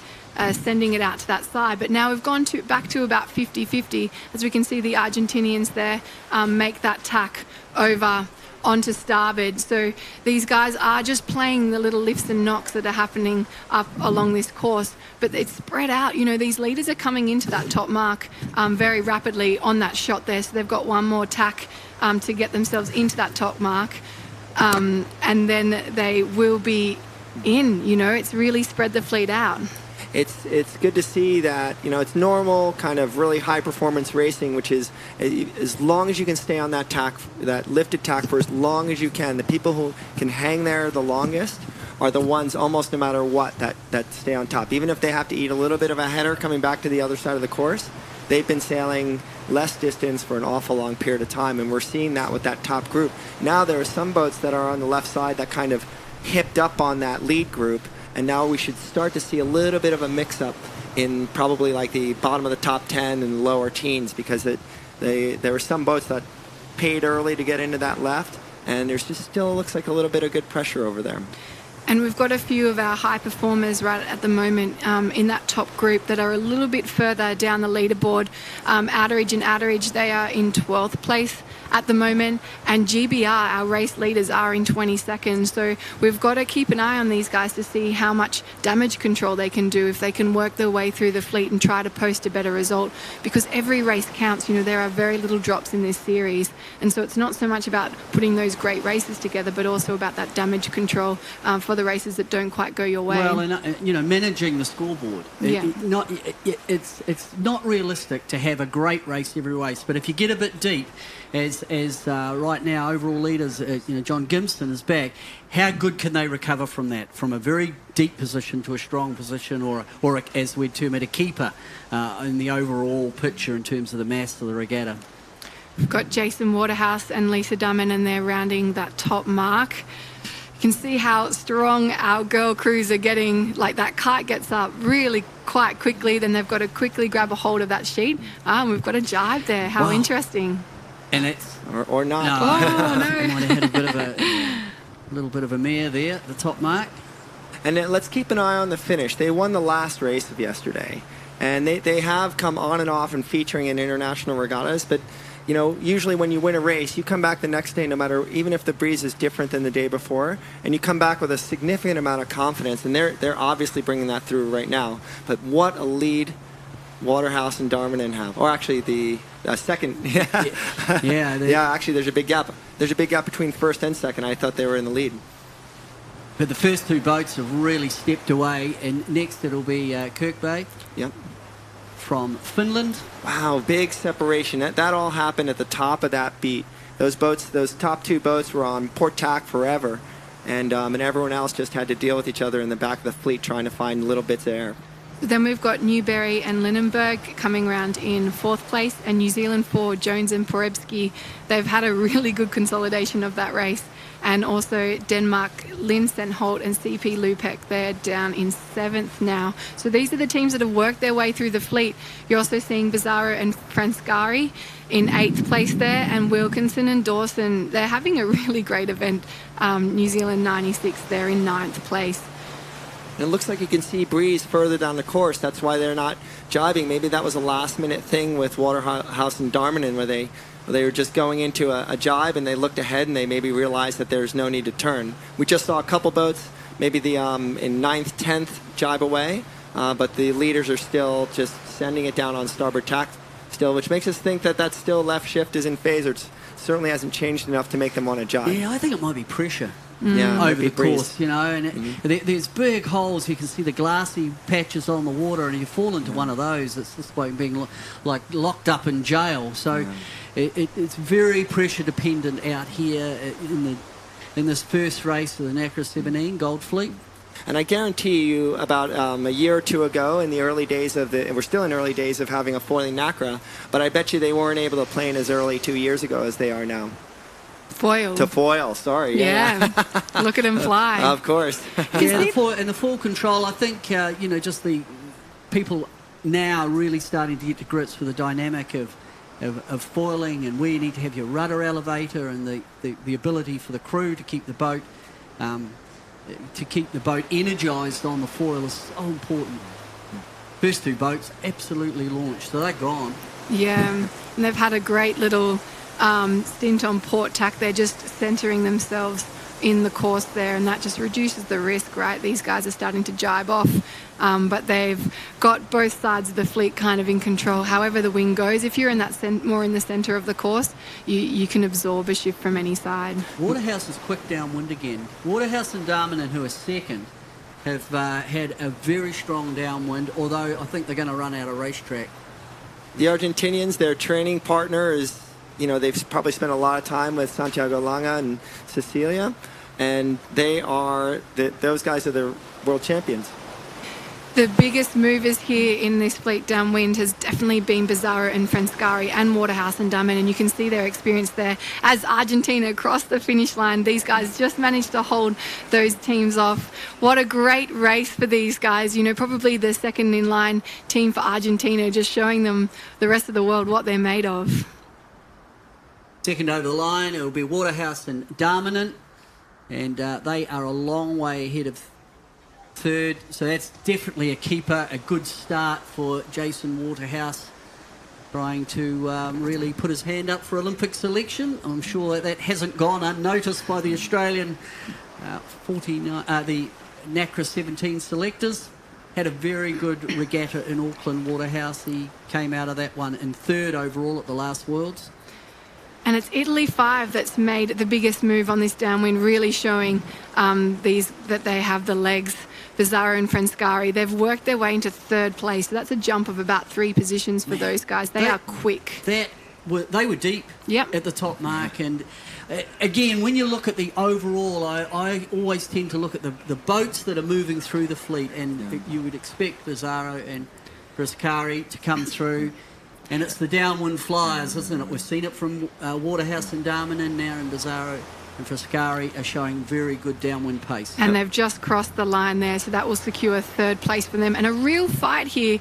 sending it out to that side. But now we've gone back to about 50-50, as we can see the Argentinians there make that tack over onto starboard. So these guys are just playing the little lifts and knocks that are happening up along this course, but it's spread out. You know, these leaders are coming into that top mark very rapidly on that shot there, so they've got one more tack to get themselves into that top mark, and then they will be in. You know, it's really spread the fleet out.
It's good to see that, you know, it's normal kind of really high performance racing, which is as long as you can stay on that tack, that lifted tack for as long as you can. The people who can hang there the longest are the ones, almost no matter what, that stay on top. Even if they have to eat a little bit of a header coming back to the other side of the course, they've been sailing less distance for an awful long period of time, and we're seeing that with that top group. Now there are some boats that are on the left side that kind of hipped up on that lead group, and now we should start to see a little bit of a mix-up in probably like the bottom of the top 10 and lower teens, because there were some boats that paid early to get into that left, and there's just still looks like a little bit of good pressure over there.
And we've got a few of our high performers right at the moment in that top group that are a little bit further down the leaderboard. Outeridge and Outeridge, they are in 12th place at the moment, and GBR, our race leaders, are in 22nd. So we've got to keep an eye on these guys to see how much damage control they can do, if they can work their way through the fleet and try to post a better result, because every race counts. You know, there are very little drops in this series, and so it's not so much about putting those great races together, but also about that damage control for the races that don't quite go your way.
Well, and you know, managing the scoreboard. It's not realistic to have a great race every race, but if you get a bit deep, as right now overall leaders, you know, John Gimston is back. How good can they recover from that, from a very deep position to a strong position, or as we term it, a keeper in the overall picture in terms of the mass of the regatta?
We've got Jason Waterhouse and Lisa Dummin, and they're rounding that top mark. You can see how strong our girl crews are getting. Like, that kite gets up really quite quickly, then they've got to quickly grab a hold of that sheet. We've got a jibe there. How interesting.
And it's
or not.
No. Oh, no.
I might have had a little bit of a mare there at the top mark.
And then let's keep an eye on the finish. They won the last race of yesterday, and they have come on and off and featuring in international regattas, but you know, usually when you win a race, you come back the next day, no matter, even if the breeze is different than the day before, and you come back with a significant amount of confidence, and they're obviously bringing that through right now. But what a lead Waterhouse and Darmanin have. Or actually the second. Yeah, actually there's a big gap. There's a big gap between first and second. I thought they were in the lead.
But the first two boats have really stepped away, and next it'll be Kirk Bay.
Yep.
From Finland.
Wow, big separation. That all happened at the top of that beat. Those boats, those top two boats were on port tack forever, and everyone else just had to deal with each other in the back of the fleet trying to find little bits of air.
Then we've got Newberry and Lindenberg coming around in 4th place, and New Zealand for Jones and Porebski. They've had a really good consolidation of that race. And also Denmark, Lindsen Holt and CP Lupek, they're down in 7th now. So these are the teams that have worked their way through the fleet. You're also seeing Bizarro and Franskari in 8th place there, and Wilkinson and Dawson, they're having a really great event. New Zealand 96, they're in 9th place.
And it looks like you can see breeze further down the course. That's why they're not jibing. Maybe that was a last-minute thing with Waterhouse and Darmanin, where they were just going into a jibe and they looked ahead and they maybe realized that there's no need to turn. We just saw a couple boats, maybe the in 9th, 10th jibe away, but the leaders are still just sending it down on starboard tack still, which makes us think that still left shift is in phase, or it certainly hasn't changed enough to make them want to jibe.
Yeah, I think it might be pressure.
Yeah,
over the course, you know, and there's big holes. You can see the glassy patches on the water, and you fall into one of those, it's just like being like locked up in jail. So it's very pressure dependent out here in this first race of the Nacra 17 Gold Fleet.
And I guarantee you, about a year or two ago, in the early days of and we're still in early days of having a foiling Nacra, but I bet you they weren't able to plane as early 2 years ago as they are now.
To
foil, sorry.
Yeah. Look at him fly.
Of course.
Yeah, and the full control, I think, you know, just the people now really starting to get to grips with the dynamic of foiling, and where you need to have your rudder elevator, and the ability for the crew to keep the boat energized on the foil is so important. First two boats absolutely launched, so they're gone.
Yeah, and they've had a great little stint on port tack. They're just centering themselves in the course there, and that just reduces the risk, right? These guys are starting to jibe off, but they've got both sides of the fleet kind of in control. However the wind goes, if you're in that more in the centre of the course, you can absorb a shift from any side.
Waterhouse is quick downwind again. Waterhouse and Darmanin, who are second, have had a very strong downwind, although I think they're going to run out of racetrack.
The Argentinians, their training partner is, you know, they've probably spent a lot of time with Santiago Langa and Cecilia, and those guys are the world champions.
The biggest movers here in this fleet downwind has definitely been Bizarro and Franskari and Waterhouse and Darmanin, and you can see their experience there. As Argentina crossed the finish line, these guys just managed to hold those teams off. What a great race for these guys. You know, probably the second in line team for Argentina, just showing them the rest of the world what they're made of.
Second over the line, it will be Waterhouse and Darmanin, and they are a long way ahead of third, so that's definitely a keeper. A good start for Jason Waterhouse, trying to really put his hand up for Olympic selection. I'm sure that hasn't gone unnoticed by the Australian the Nacra 17 selectors. Had a very good regatta in Auckland, Waterhouse. He came out of that one in third overall at the last Worlds.
And it's Italy 5 that's made the biggest move on this downwind, really showing that they have the legs. Bizarro and Franskari, they've worked their way into third place, so that's a jump of about 3 positions for those guys. They are quick.
They were deep at the top mark, and again, when you look at the overall, I always tend to look at the boats that are moving through the fleet, and you would expect Bizarro and Franskari to come through. And it's the downwind flyers, isn't it? We've seen it from Waterhouse and Darmanin now, and Bizarro and Franskari are showing very good downwind pace.
And they've just crossed the line there, so that will secure third place for them. And a real fight here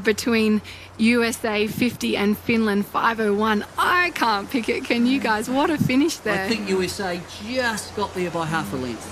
between USA 50 and Finland 501. I can't pick it. Can you guys? What a finish there.
I think USA just got there by half a length.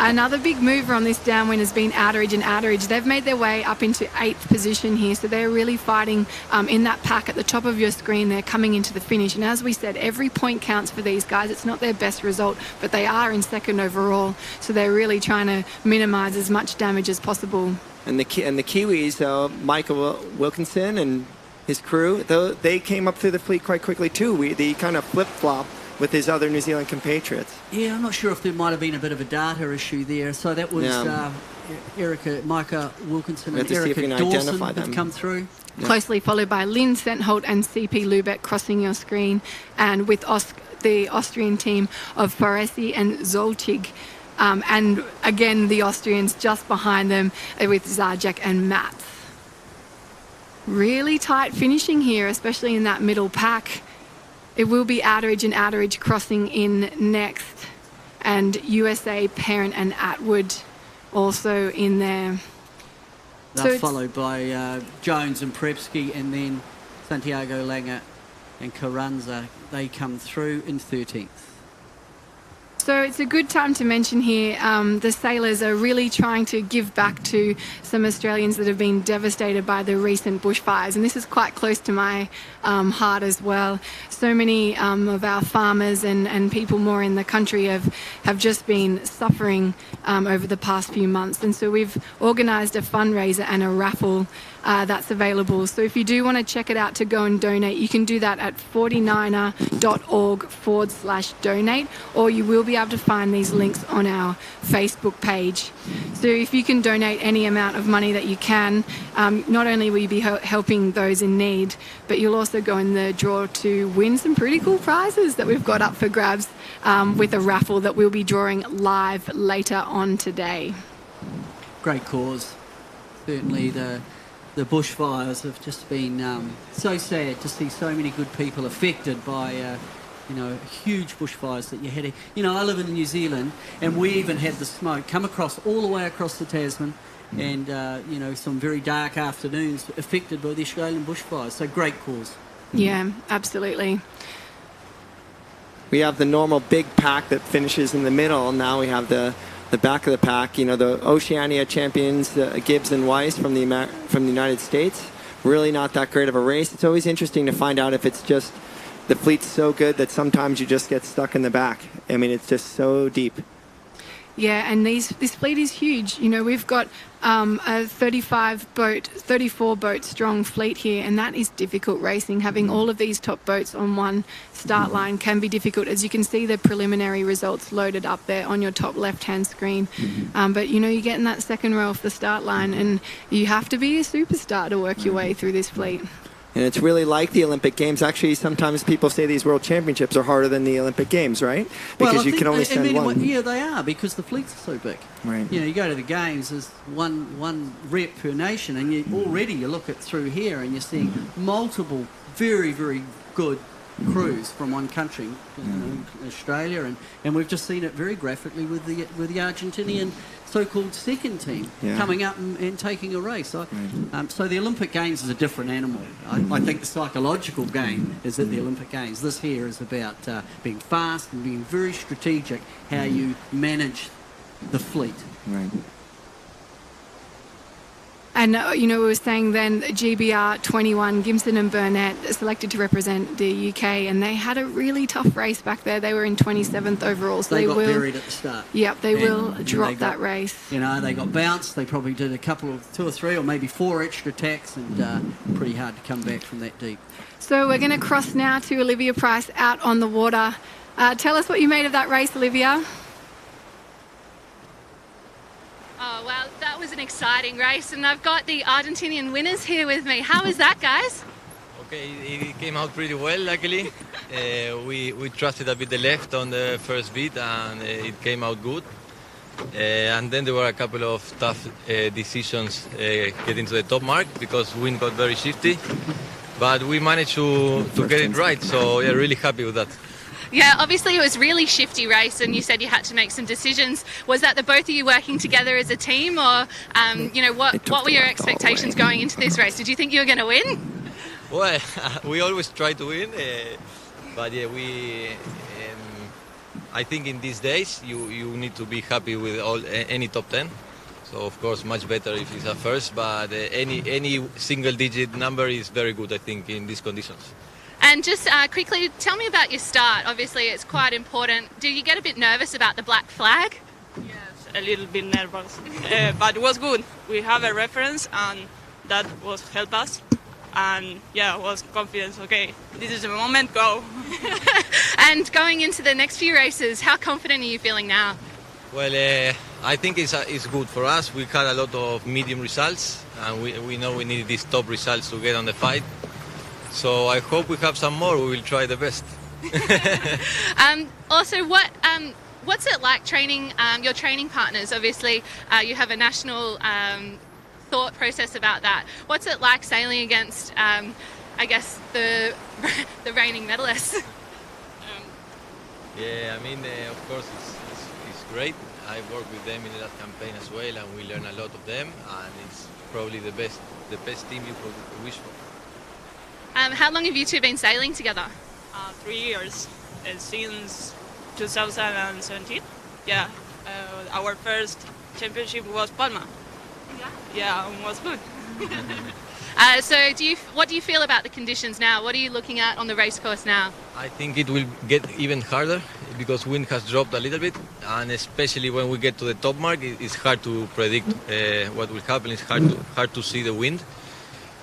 Another big mover on this downwind has been Outeridge, and Outeridge, they've made their way up into 8th position here, so they're really fighting in that pack at the top of your screen. They're coming into the finish, and as we said, every point counts for these guys. It's not their best result, but they are in 2nd overall, so they're really trying to minimise as much damage as possible.
And the Kiwis, Michael Wilkinson and his crew, they came up through the fleet quite quickly too. They kind of flip-flop with his other New Zealand compatriots.
Yeah, I'm not sure if there might have been a bit of a data issue there. So that was Micah Wilkinson and Erica Dawson have come through.
Yeah. Closely followed by Lynn Sentholt and CP Lubeck crossing your screen, and with the Austrian team of Faresi and Zoltig. And again, the Austrians just behind them with Zajac and Mats. Really tight finishing here, especially in that middle pack. It will be Outeridge and Outeridge crossing in next, and USA, Parent and Atwood also in there.
They're followed by Jones and Prepsky, and then Santiago Langer and Carranza. They come through in 13th.
So it's a good time to mention here, the sailors are really trying to give back to some Australians that have been devastated by the recent bushfires, and this is quite close to my heart as well. So many of our farmers and people more in the country have just been suffering over the past few months, and so we've organised a fundraiser and a raffle that's available. So if you do want to check it out to go and donate, you can do that at 49er.org/donate, or you will be able to find these links on our Facebook page. So if you can donate any amount of money that you can, not only will you be helping those in need, but you'll also go in the draw to win some pretty cool prizes that we've got up for grabs with a raffle that we'll be drawing live later on today.
Great cause. Certainly the bushfires have just been so sad to see so many good people affected by huge bushfires that you had. I live in New Zealand, and we even had the smoke come across all the way across the Tasman, and some very dark afternoons affected by the Australian bushfires. So great cause.
Yeah, absolutely.
We have the normal big pack that finishes in the middle. Now we have the back of the pack, the Oceania champions, Gibbs and Weiss from the United States. Really not that great of a race. It's always interesting to find out if it's just the fleet's so good that sometimes you just get stuck in the back. I mean, it's just so deep.
Yeah, and this fleet is huge. We've got a 34 boat strong fleet here, and that is difficult racing. Having all of these top boats on one start line can be difficult. As you can see, the preliminary results loaded up there on your top left-hand screen. But you get in that second row off the start line, and you have to be a superstar to work your way through this fleet.
And it's really like the Olympic Games. Actually, sometimes people say these World Championships are harder than the Olympic Games, right? Because you can only send one.
Yeah, they are, because the fleets are so big.
Right.
You go to the Games, there's one rep per nation, and you look at through here, and you're seeing multiple very, very good crews from one country, Australia, and we've just seen it very graphically with the Argentinian so-called second team coming up and taking a race. So the Olympic Games is a different animal. I think the psychological game is at the Olympic Games. This here is about being fast and being very strategic, how you manage the fleet.
Right.
And, we were saying then GBR 21, Gimson and Burnett selected to represent the UK, and they had a really tough race back there. They were in 27th overall. So
they got buried at the start.
Yep, they will drop that race.
They got bounced. They probably did a couple of 2 or 3 or maybe 4 extra tacks, and pretty hard to come back from that deep.
So we're going to cross now to Olivia Price out on the water. Tell us what you made of that race, Olivia.
Oh, wow, that was an exciting race, and I've got the Argentinian winners here with me. How was that, guys?
Okay, it came out pretty well, luckily. We trusted a bit the left on the first beat, and it came out good. And then there were a couple of tough decisions getting to the top mark, because wind got very shifty. But we managed to get it right, so yeah, really happy with that.
Yeah, obviously it was a really shifty race, and you said you had to make some decisions. Was that the both of you working together as a team, or what were your expectations going into this race? Did you think you were going to win?
Well, we always try to win, but yeah, I think in these days you need to be happy with any top 10. So of course much better if it's a first, but any single digit number is very good, I think, in these conditions.
And just quickly, tell me about your start. Obviously, it's quite important. Did you get a bit nervous about the black flag?
Yes, a little bit nervous, but it was good. We have a reference, and that was help us. And yeah, I was confident. Okay, this is the moment. Go.
And going into the next few races, how confident are you feeling now?
Well, I think it's good for us. We had a lot of medium results, and we know we need these top results to get on the fight. So I hope we have some more. We will try the best.
Also, what's it like training your training partners? Obviously, you have a national thought process about that. What's it like sailing against, I guess, the reigning medalists?
Yeah, I mean, of course, it's great. I worked with them in that campaign as well, and we learn a lot of them. And it's probably the best team you could wish for.
How long have you two been sailing together?
3 years, since 2017. Yeah, our first championship was Palma. Yeah, it was good.
So what do you feel about the conditions now? What are you looking at on the race course now?
I think it will get even harder because wind has dropped a little bit, and especially when we get to the top mark, it's hard to predict what will happen. It's hard to see the wind.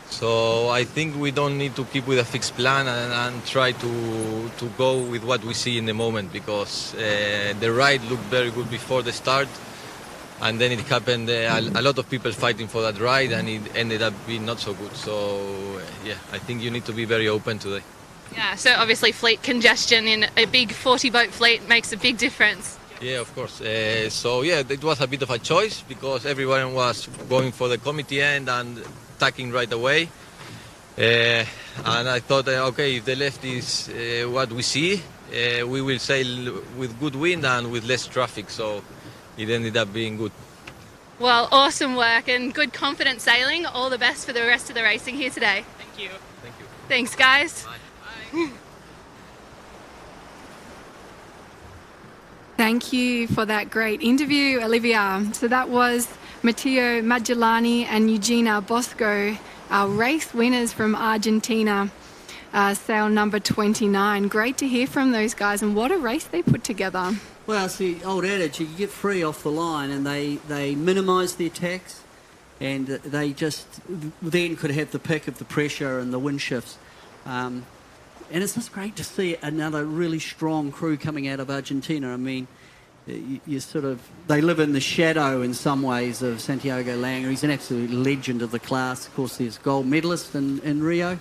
So I think we don't need to keep with a fixed plan and try to go with what we see in the moment, because the ride looked very good before the start, and then it happened a lot of people fighting for that ride, and it ended up being not so good. So yeah, I think you need to be very open today.
Yeah, so obviously fleet congestion in a big 40-boat fleet makes a big difference.
Yeah, of course. So yeah, it was a bit of a choice because everyone was going for the committee end and tacking right away. And I thought, okay, if the left is what we see, we will sail with good wind and with less traffic. So it ended up being good.
Well, awesome work and good confident sailing. All the best for the rest of the racing here today.
Thank you.
Thank you.
Thanks, guys.
Bye.
Thank you for that great interview, Olivia. So that was Matteo Magellani and Eugenia Bosco, our race winners from Argentina, sail number 29. Great to hear from those guys, and what a race they put together.
Well, it's the old adage, you get free off the line, and they minimise the attacks, and they just then could have the pick of the pressure and the wind shifts. And it's just great to see another really strong crew coming out of Argentina. I mean, they live in the shadow in some ways of Santiago Langer. He's an absolute legend of the class. Of course, there's gold medalist in Rio,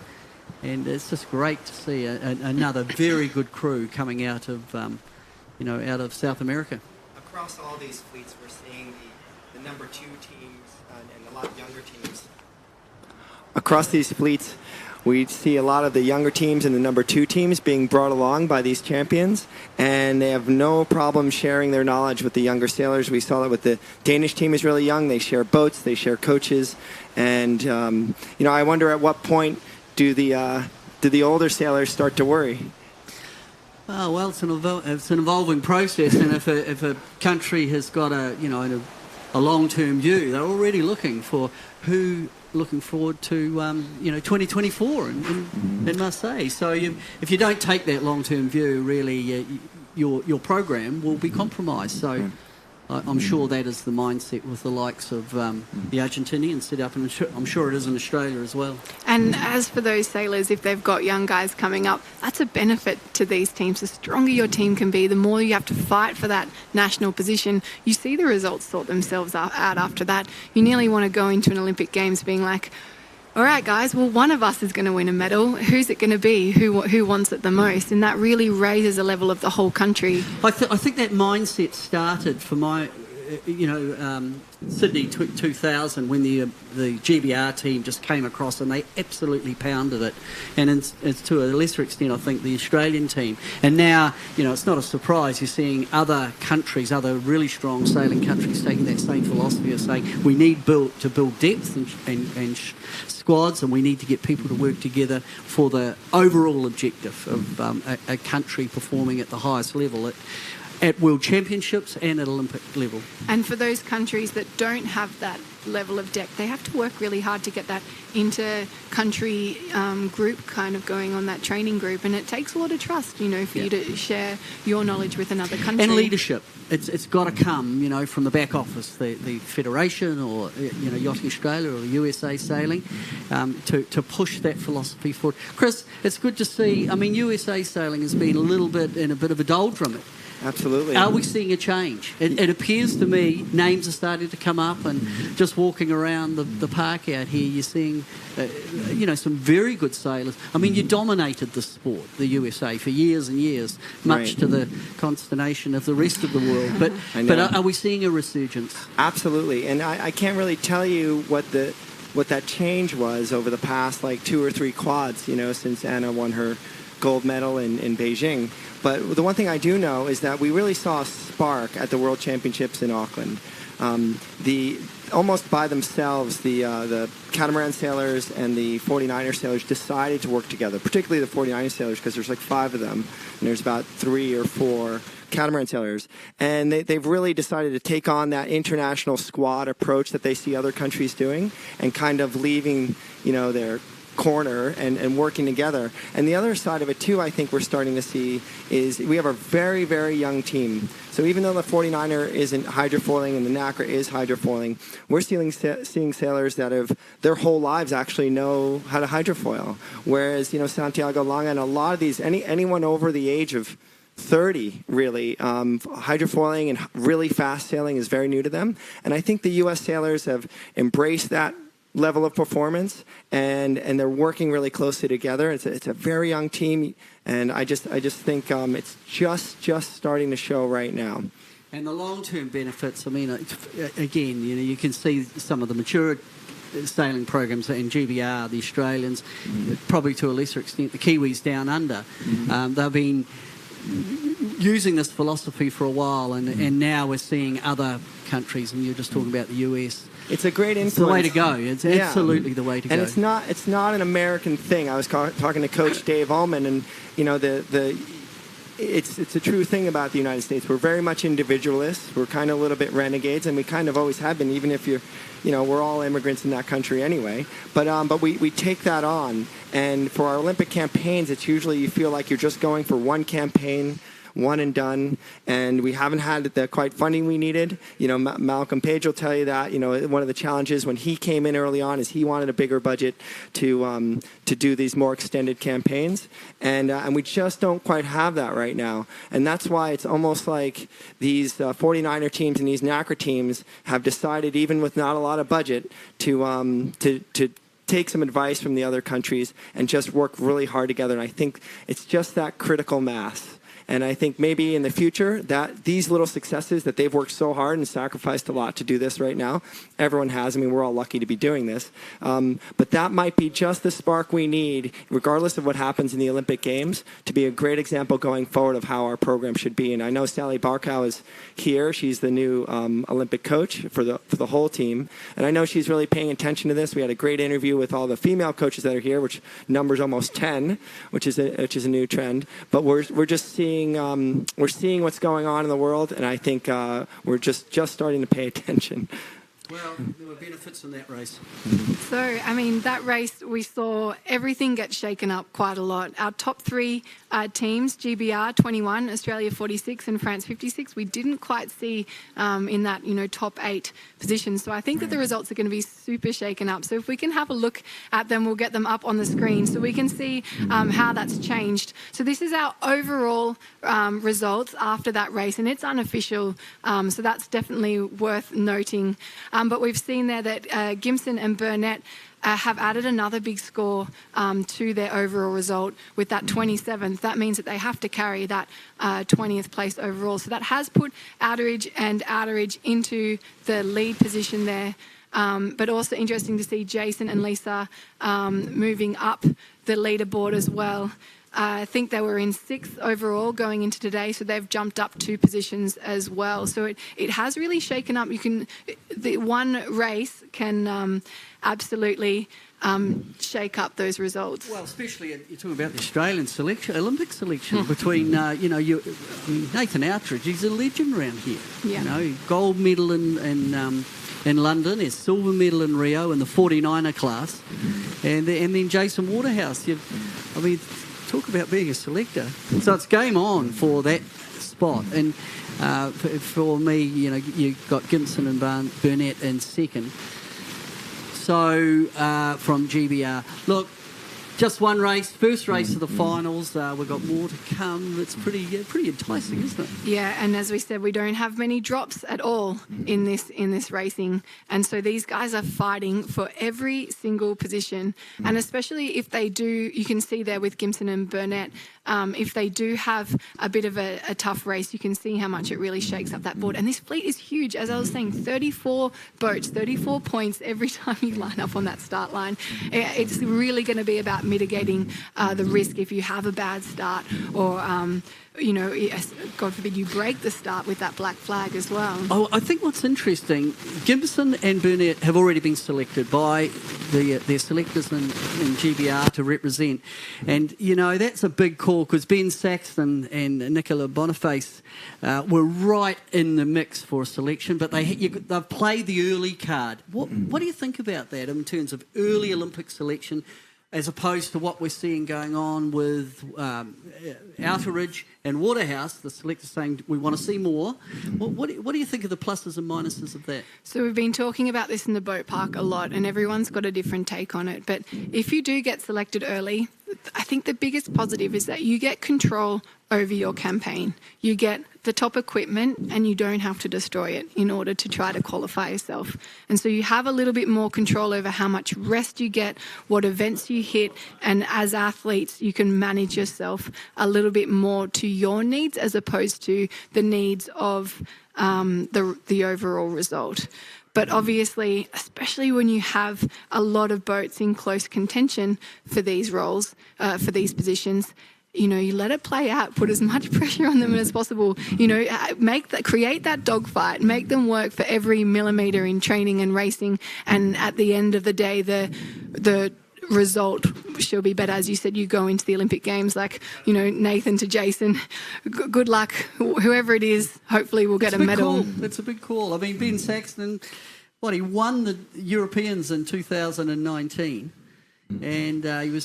and it's just great to see another very good crew coming out of, out of South America.
Across all these fleets, we're seeing the number 2 teams and a lot of younger teams. Across these fleets, we see a lot of the younger teams and the number 2 teams being brought along by these champions, and they have no problem sharing their knowledge with the younger sailors. We saw that with the Danish team is really young. They share boats, they share coaches, and I wonder at what point do the older sailors start to worry?
Oh, well, it's an evolving process, and if a country has got a long-term view, they're already looking forward to 2024 in Marseille. So if you don't take that long-term view, really your program will be compromised. So I'm sure that is the mindset with the likes of the Argentinians set up, and I'm sure it is in Australia as well.
And as for those sailors, if they've got young guys coming up, that's a benefit to these teams. The stronger your team can be, the more you have to fight for that national position. You see the results sort themselves out after that. You nearly want to go into an Olympic Games being like, all right, guys, well, one of us is going to win a medal. Who's it going to be? Who wants it the most? And that really raises the level of the whole country.
I think that mindset started for my, Sydney 2000 when the GBR team just came across and they absolutely pounded it. And it's to a lesser extent, I think, the Australian team. And now, it's not a surprise. You're seeing other countries, other really strong sailing countries taking that same philosophy of saying we need to build depth and squads, and we need to get people to work together for the overall objective of a country performing at the highest level. at World Championships and at Olympic level.
And for those countries that don't have that level of depth, they have to work really hard to get that inter-country group kind of going on, that training group, and it takes a lot of trust, for you to share your knowledge with another country.
And leadership. It's got to come, from the back office, the Federation or, Yachting Australia or the USA Sailing, to push that philosophy forward. Chris, it's good to see. I mean, USA Sailing has been a little bit in a bit of a doldrum.
Absolutely.
Are we seeing a change? It appears to me names are starting to come up, and just walking around the park out here, you're seeing, some very good sailors. I mean, you dominated the sport, the USA, for years and years, much to the consternation of the rest of the world. But are we seeing a resurgence?
Absolutely. And I can't really tell you what that change was over the past 2 or 3 quads, since Anna won her gold medal in Beijing. But the one thing I do know is that we really saw a spark at the World Championships in Auckland. Almost by themselves, the catamaran sailors and the 49er sailors decided to work together, particularly the 49er sailors, because there's 5 of them, and there's about 3 or 4 catamaran sailors. And they've really decided to take on that international squad approach that they see other countries doing, and kind of leaving, their corner and working together. And the other side of it too, I think we're starting to see, is we have a very, very young team. So even though the 49er isn't hydrofoiling and the Nacra is hydrofoiling, we're seeing sailors that have their whole lives actually know how to hydrofoil. Whereas, Santiago Longa and a lot of these, anyone over the age of 30, really, hydrofoiling and really fast sailing is very new to them. And I think the U.S. sailors have embraced that level of performance, and they're working really closely together. It's a very young team, and I just think it's just starting to show right now.
And the long-term benefits, I mean, again, you can see some of the mature sailing programs in GBR, the Australians, probably to a lesser extent the Kiwis down under. They've been using this philosophy for a while, and now we're seeing other countries, and you're just talking about the US.
It's a great influence.
It's the way to go. It's absolutely the way to go.
And it's not an American thing. I was talking to Coach Dave Ullman, and it's a true thing about the United States. We're very much individualists. We're kind of a little bit renegades, and we kind of always have been, even if we're all immigrants in that country anyway. But we take that on, and for our Olympic campaigns, it's usually you feel like you're just going for one campaign, one and done, and we haven't had the quite funding we needed. Malcolm Page will tell you that. One of the challenges when he came in early on is he wanted a bigger budget to do these more extended campaigns, and we just don't quite have that right now. And that's why it's almost like these 49er teams and these Nacra teams have decided, even with not a lot of budget, to take some advice from the other countries and just work really hard together. And I think it's just that critical mass. And I think maybe in the future that these little successes that they've worked so hard and sacrificed a lot to do this right now, everyone has. I mean, we're all lucky to be doing this. But that might be just the spark we need, regardless of what happens in the Olympic Games, to be a great example going forward of how our program should be. And I know Sally Barkow is here. She's the new Olympic coach for the whole team. And I know she's really paying attention to this. We had a great interview with all the female coaches that are here, which numbers almost 10, which is a new trend. But we're just seeing what's going on in the world, and I think we're just starting to pay attention.
Well, there were benefits in that race.
So, I mean, that race, we saw everything get shaken up quite a lot. Our top 3 teams, GBR 21, Australia 46, and France 56, we didn't quite see in that, top 8 positions. So I think that the results are going to be super shaken up. So if we can have a look at them, we'll get them up on the screen so we can see how that's changed. So this is our overall results after that race, and it's unofficial, so that's definitely worth noting. But we've seen there that Gibson and Burnett have added another big score to their overall result with that 27th. That means that they have to carry that 20th place overall. So that has put Outeridge and Outeridge into the lead position there. But also interesting to see Jason and Lisa moving up the leaderboard as well. I think they were in 6th overall going into today, so they've jumped up 2 positions as well. So it has really shaken up. The one race can absolutely shake up those results?
Well, especially you're talking about the Australian selection, Olympic selection between Nathan Outridge. He's a legend around here.
Yeah.
You know, gold medal in London, his silver medal in Rio in the 49er class, and then Jason Waterhouse. Talk about being a selector. So it's game on for that spot. And for me, you've got Gibson and Burnett in second. So from GBR, look, just one race, first race of the finals. We've got more to come. It's pretty enticing, isn't it?
Yeah, and as we said, we don't have many drops at all in this racing, and so these guys are fighting for every single position. And especially if they do, you can see there with Gibson and Burnett, if they do have a bit of a tough race, you can see how much it really shakes up that board. And this fleet is huge, as I was saying, 34 boats, 34 points every time you line up on that start line. It's really going to be about mitigating the risk if you have a bad start, or God forbid you break the start with that black flag as well.
Oh, I think what's interesting, Gibson and Burnett have already been selected by their selectors in GBR to represent, and that's a big call because Ben Saxton and Nicola Boniface were right in the mix for a selection, but they've played the early card. What do you think about that in terms of early Olympic selection, as opposed to what we're seeing going on with Outeridge and Waterhouse, the selectors saying we want to see more? What do you think of the pluses and minuses of that?
So we've been talking about this in the boat park a lot, and everyone's got a different take on it. But if you do get selected early, I think the biggest positive is that you get control over your campaign. You get the top equipment and you don't have to destroy it in order to try to qualify yourself. And so you have a little bit more control over how much rest you get, what events you hit, and as athletes you can manage yourself a little bit more to your needs as opposed to the needs of the overall result. But obviously, especially when you have a lot of boats in close contention for these roles, for these positions, you let it play out, put as much pressure on them as possible, create that dogfight, make them work for every millimetre in training and racing, and at the end of the day, the result shall be better. As you said, you go into the Olympic Games like, Nathan to Jason, good luck, whoever it is, hopefully we'll get a medal.
It's a big call. I mean, Ben Saxton, he won the Europeans in 2019, and he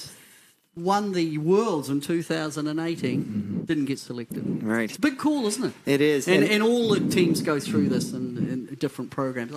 won the Worlds in 2018, didn't get selected.
Right.
It's a big call, isn't it?
It is.
And all the teams go through this in different programs.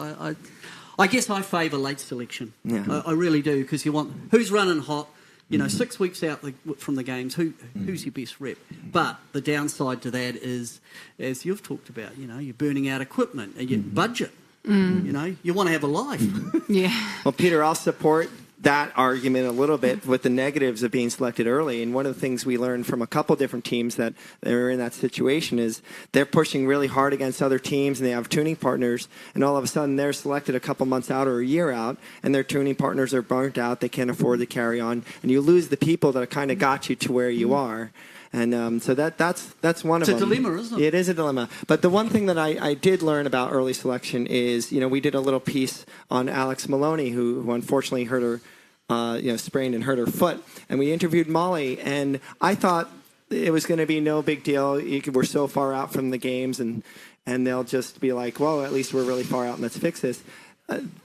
I guess I favour late selection.
Yeah.
I really do, because you want who's running hot. 6 weeks out from the games, who's your best rep? But the downside to that is, as you've talked about, you're burning out equipment and your budget. You want to have a life.
Yeah.
Well, Peter, I'll support that argument a little bit with the negatives of being selected early. And one of the things we learned from a couple different teams that are in that situation is they're pushing really hard against other teams, and they have tuning partners, and all of a sudden they're selected a couple months out or a year out, and their tuning partners are burnt out, they can't afford to carry on, and you lose the people that kind of got you to where you are. And so that's one of them.
It's a dilemma, isn't it?
It is a dilemma. But the one thing that I did learn about early selection is, we did a little piece on Alex Maloney, who unfortunately hurt her, sprained and hurt her foot. And we interviewed Molly, and I thought it was going to be no big deal. We're so far out from the games, and they'll just be like, well, at least we're really far out, and let's fix this.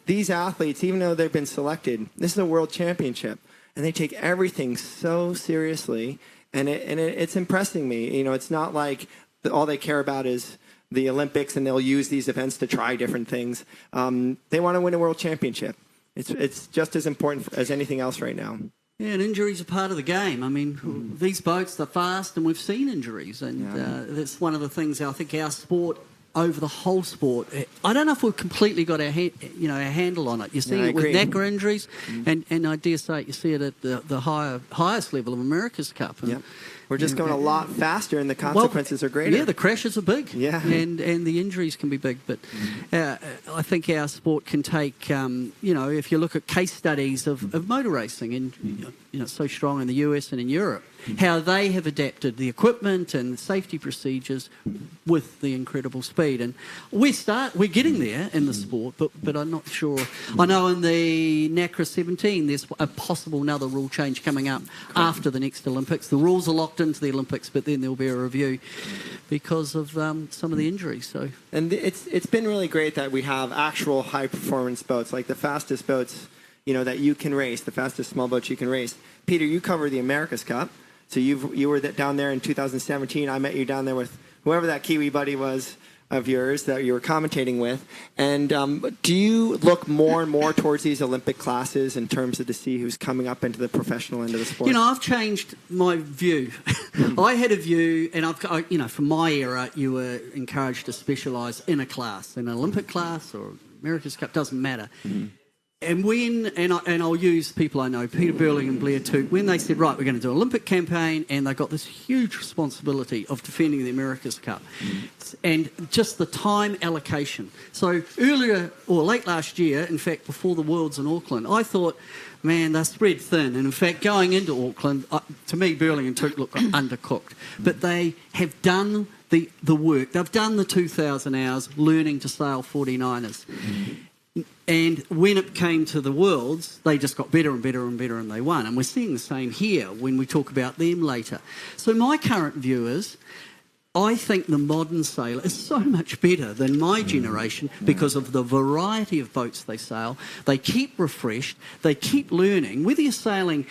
These athletes, even though they've been selected, this is a world championship, and they take everything so seriously. And it's impressing me. It's not like all they care about is the Olympics and they'll use these events to try different things. They want to win a world championship. It's just as important as anything else right now.
Yeah, and injuries are part of the game. I mean, these boats, they're fast, and we've seen injuries. And that's one of the things I think our sport, over the whole sport, I don't know if we've completely got our handle on it. You see it with Nacra injuries, and I dare say you see it at the highest level of America's Cup. And,
we're just going a lot faster, and the consequences are greater.
Yeah, the crashes are big, and the injuries can be big. But I think our sport can take, if you look at case studies of motor racing, and it's so strong in the US and in Europe. how they have adapted the equipment and safety procedures with the incredible speed. And we're getting there in the sport, but I'm not sure. I know in the Nacra 17 there's a possible another rule change coming up after the next Olympics. The rules are locked into the Olympics, but then there'll be a review because of some of the injuries. So,
and it's been really great that we have actual high performance boats, like the fastest boats, you know, that you can race, the fastest small boats you can race. Peter, you cover the America's Cup, so you were down there in 2017. I met you down there with whoever that Kiwi buddy was of yours that you were commentating with. And do you look more and more towards these Olympic classes in terms of to see who's coming up into the professional end of the sport?
You know, I've changed my view. I had a view, and from my era, you were encouraged to specialise in a class, in an Olympic class or America's Cup, doesn't matter. And I'll use people I know, Peter Burling and Blair Tuke, when they said, right, we're going to do an Olympic campaign, and they got this huge responsibility of defending the America's Cup. And just the time allocation. So earlier, or late last year, in fact, before the Worlds in Auckland, I thought, man, they're spread thin. And in fact, going into Auckland, to me, Burling and Tuke look undercooked. But they have done the work. They've done the 2,000 hours learning to sail 49ers. And when it came to the Worlds, they just got better and better and better, and they won. And we're seeing the same here when we talk about them later. So my current view is, I think the modern sailor is so much better than my generation because of the variety of boats they sail. They keep refreshed. They keep learning. Whether you're sailing,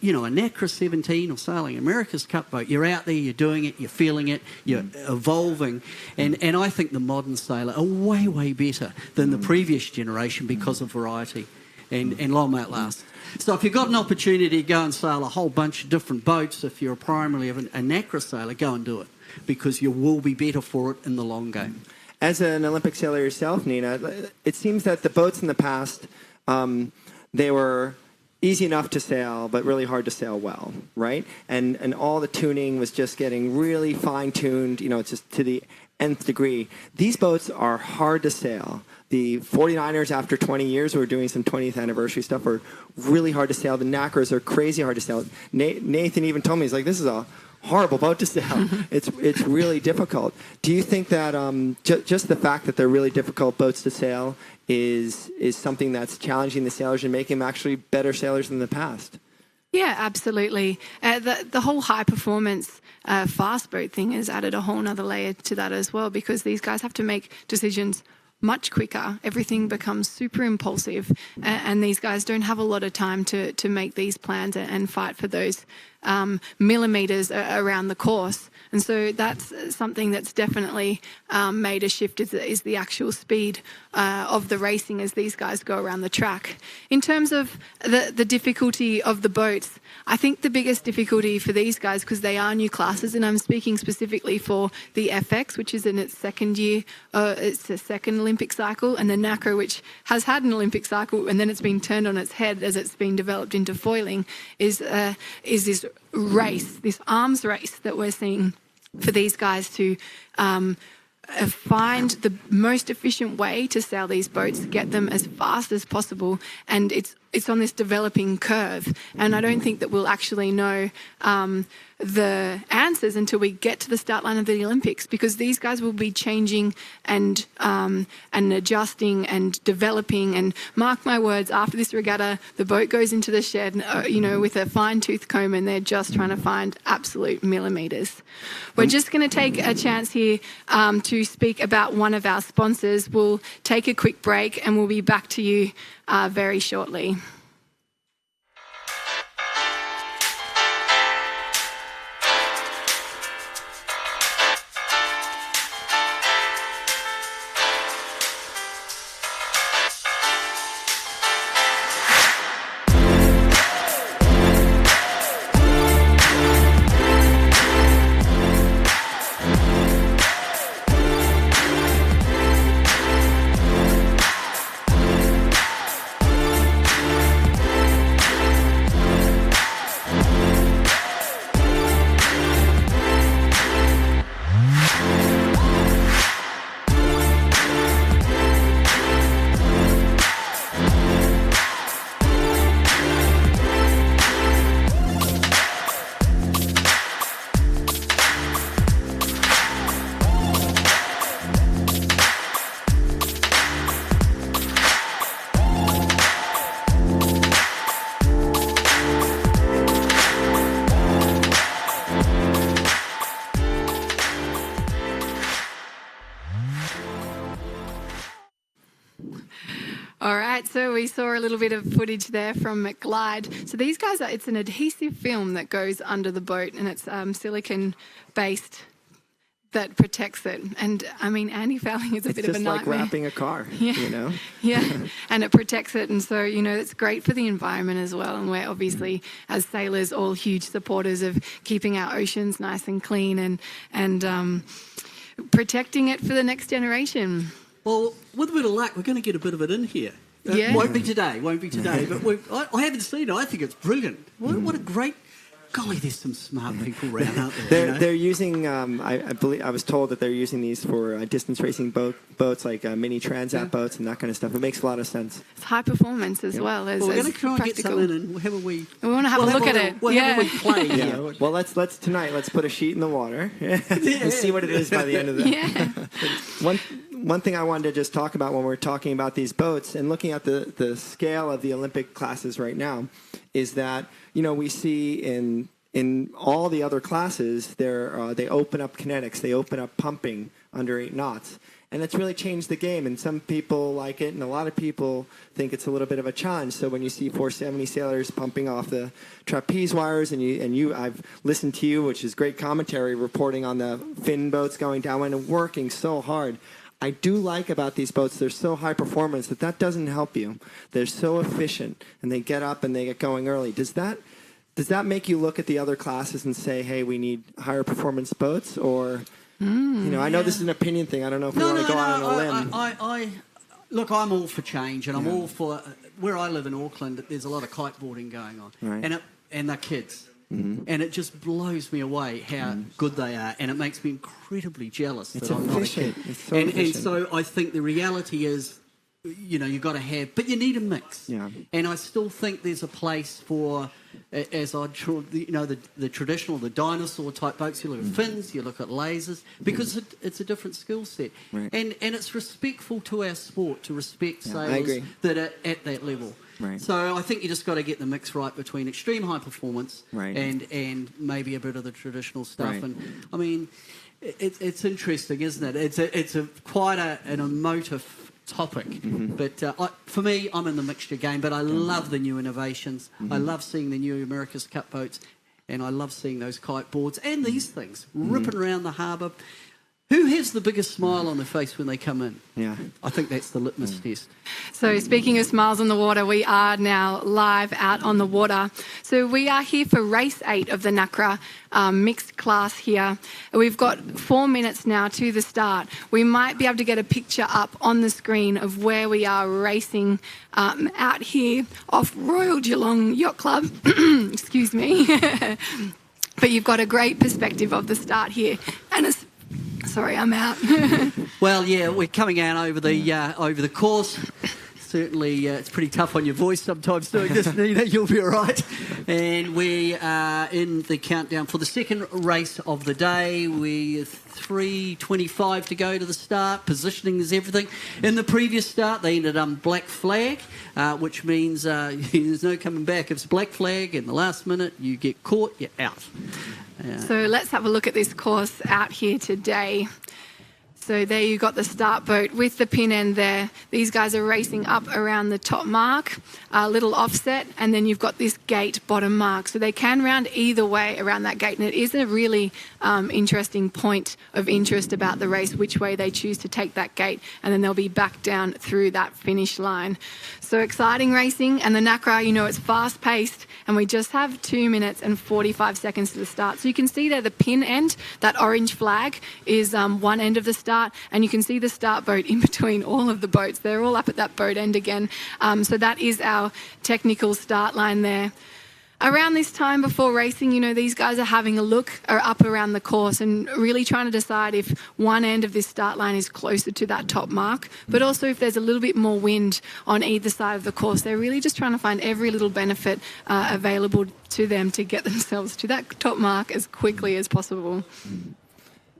you know, a Nacra 17 or sailing America's Cup boat, you're out there, you're doing it, you're feeling it, you're evolving. And I think the modern sailor are way, way better than the previous generation because of variety. And long may it last. So if you've got an opportunity to go and sail a whole bunch of different boats, if you're primarily a Nacra sailor, go and do it, because you will be better for it in the long game.
As an Olympic sailor yourself, Nina, it seems that the boats in the past, they were easy enough to sail, but really hard to sail well, right? And all the tuning was just getting really fine-tuned, you know, just to the nth degree. These boats are hard to sail. The 49ers, after 20 years, who are doing some 20th anniversary stuff, are really hard to sail. The Nacras are crazy hard to sail. Nathan even told me, he's like, this is a horrible boat to sail. It's really difficult. Do you think that just the fact that they're really difficult boats to sail is something that's challenging the sailors and making them actually better sailors than the past?
Yeah, absolutely. The whole high performance fast boat thing has added a whole nother layer to that as well, because these guys have to make decisions much quicker. Everything becomes super impulsive, and these guys don't have a lot of time to make these plans and fight for those millimeters around the course. And so that's something that's definitely made a shift, is the actual speed of the racing as these guys go around the track. In terms of the difficulty of the boats, I think the biggest difficulty for these guys, because they are new classes, and I'm speaking specifically for the FX, which is in its second year, it's a second Olympic cycle, and the Nacra, which has had an Olympic cycle and then it's been turned on its head as it's been developed into foiling, is this race, this arms race that we're seeing for these guys to find the most efficient way to sail these boats, get them as fast as possible, and it's on this developing curve. And I don't think that we'll actually know the answers until we get to the start line of the Olympics, because these guys will be changing and adjusting and developing. And mark my words, after this regatta, the boat goes into the shed, with a fine-tooth comb, and they're just trying to find absolute millimeters. We're just going to take a chance here to speak about one of our sponsors. We'll take a quick break, and we'll be back to you very shortly. right, so we saw a little bit of footage there from McGlide. So these guys, it's an adhesive film that goes under the boat, and it's silicon-based that protects it. And, I mean, anti-fouling is a bit of a nightmare.
It's just like wrapping a car, you know?
Yeah, and it protects it. And so, you know, it's great for the environment as well. And we're obviously, as sailors, all huge supporters of keeping our oceans nice and clean and protecting it for the next generation.
Well, with a bit of luck, we're going to get a bit of it in here.
Yeah.
Won't be today, but I haven't seen it. I think it's brilliant. What a great... Golly, there's some smart people around out there.
They're using, I believe, I was told that they're using these for distance racing boats, like mini transat boats and that kind of stuff. It makes a lot of sense.
It's high performance as well as
we're going to try and
practical.
get some in and have a wee...
We want to have a look at it.
We'll have a wee play.
Yeah. Well, let's put a sheet in the water and see what it is by the end of the...
Yeah.
One thing I wanted to just talk about when we're talking about these boats and looking at the scale of the Olympic classes right now is that, you know, we see in all the other classes, they open up kinetics, they open up pumping under 8 knots. And it's really changed the game, and some people like it, and a lot of people think it's a little bit of a challenge. So when you see 470 sailors pumping off the trapeze wires, I've listened to you, which is great commentary, reporting on the fin boats going down and working so hard. I do like about these boats, they're so high performance that doesn't help you. They're so efficient, and they get up and they get going early. Does that make you look at the other classes and say, hey, we need higher performance boats? Or, you know, I know this is an opinion thing. I don't know if we want to go out on a limb.
Look, I'm all for change, and I'm all for... Where I live in Auckland, there's a lot of kiteboarding going on.
Right.
And they're kids. Mm-hmm. And it just blows me away how good they are, and it makes me incredibly jealous that I'm not a kid.
It's so efficient.
And so I think the reality is, you know, you've got to have... But you need a mix. Yeah. And I still think there's a place for... As the traditional, the dinosaur type boats, you look at fins, you look at lasers, because it's a different skill set, and it's respectful to our sport to respect sailors that are at that level. Right. So I think you just got to get the mix right between extreme high performance and maybe a bit of the traditional stuff. Right. And I mean, it's interesting, isn't it? It's quite an emotive topic, but for me, I'm in the mixture game, but I love the new innovations. I love seeing the new America's Cup boats, and I love seeing those kite boards and these things ripping around the harbour. Who has the biggest smile on their face when they come in? Yeah, I think that's the litmus test.
So speaking of smiles on the water, we are now live out on the water. So we are here for race 8 of the Nacra mixed class here. We've got 4 minutes now to the start. We might be able to get a picture up on the screen of where we are racing out here off Royal Geelong Yacht Club. Excuse me. But you've got a great perspective of the start here. And sorry, I'm out.
Well, yeah, we're coming out over the course. Certainly, it's pretty tough on your voice sometimes doing this, Nina. You'll be all right. And we are in the countdown for the second race of the day. We're 3:25 to go to the start. Positioning is everything. In the previous start, they ended on black flag, which means there's no coming back. If it's black flag in the last minute, you get caught, you're out.
So let's have a look at this course out here today. So there you got the start boat with the pin end there. These guys are racing up around the top mark, a little offset, and then you've got this gate bottom mark. So they can round either way around that gate, and it is a really interesting point of interest about the race, which way they choose to take that gate, and then they'll be back down through that finish line. So exciting racing, and the Nacra, you know, it's fast-paced, and we just have 2 minutes and 45 seconds to the start. So you can see there the pin end, that orange flag, is one end of the start, and you can see the start boat in between all of the boats. They're all up at that boat end again. So that is our technical start line there. Around this time before racing, you know, these guys are having a look up around the course and really trying to decide if one end of this start line is closer to that top mark, but also if there's a little bit more wind on either side of the course. They're really just trying to find every little benefit available to them to get themselves to that top mark as quickly as possible.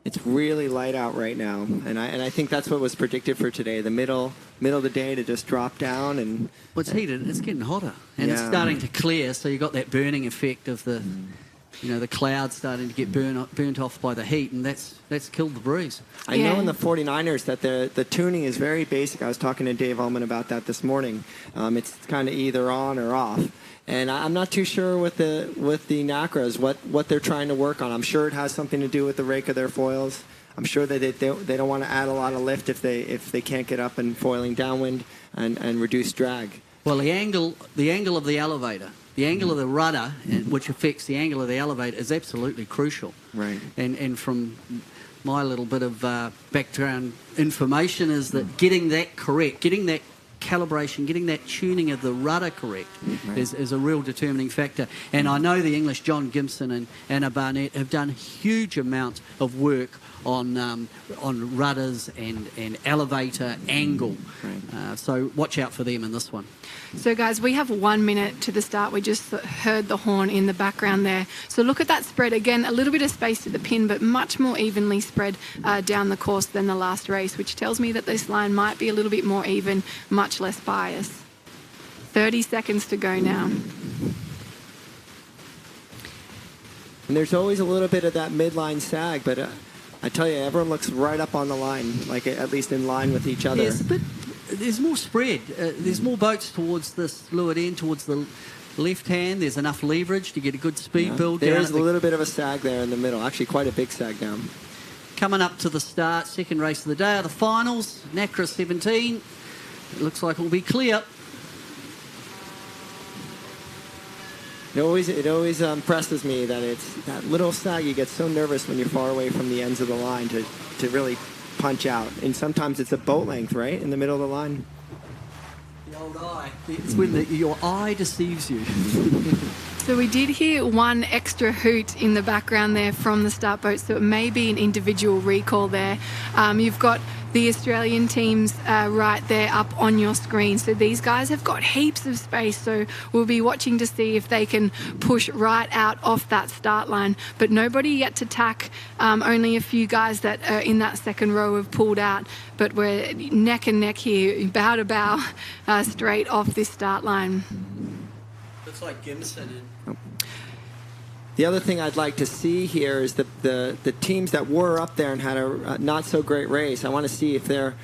It's really light out right now, and I think that's what was predicted for today. The middle of the day to just drop down, and
well, it's heated. It's getting hotter, and it's starting to clear. So you got that burning effect of the you know, the clouds starting to get burnt off by the heat, and that's killed the breeze.
I know in the 49ers that the tuning is very basic. I was talking to Dave Ullman about that this morning. It's kind of either on or off. And I'm not too sure with the Nacras what they're trying to work on. I'm sure it has something to do with the rake of their foils. I'm sure that they don't want to add a lot of lift if they can't get up and foiling downwind and reduce drag.
Well, the angle of the elevator, the angle of the rudder, which affects the angle of the elevator, is absolutely crucial.
Right.
And from my little bit of background information is that getting that correct, getting that calibration, getting that tuning of the rudder correct is a real determining factor. And I know the English John Gibson and Anna Barnett have done huge amounts of work on rudders and elevator angle. So watch out for them in this one.
So guys, we have 1 minute to the start. We just heard the horn in the background there. So look at that spread. Again, a little bit of space to the pin, but much more evenly spread down the course than the last race, which tells me that this line might be a little bit more even, much less bias. 30 seconds to go now.
And there's always a little bit of that midline sag, but I tell you, everyone looks right up on the line, like at least in line with each other.
Yes, but there's more spread. There's more boats towards this leeward end, towards the left hand. There's enough leverage to get a good speed build.
There's a little bit of a sag there in the middle. Actually, quite a big sag down.
Coming up to the start, second race of the day are the finals. Nacra 17. It looks like it'll be clear.
It always impresses me that it's that little sag. You get so nervous when you're far away from the ends of the line to really punch out. And sometimes it's a boat length, right, in the middle of the line.
The old eye. It's when your eye deceives you.
So we did hear one extra hoot in the background there from the start boat, so it may be an individual recall there. You've got the Australian teams right there up on your screen. So these guys have got heaps of space, so we'll be watching to see if they can push right out off that start line. But nobody yet to tack. Only a few guys that are in that second row have pulled out. But we're neck and neck here, bow to bow, straight off this start line.
Looks like Gimson and
The other thing I'd like to see here is the teams that were up there and had a not so great race. I want to see if they're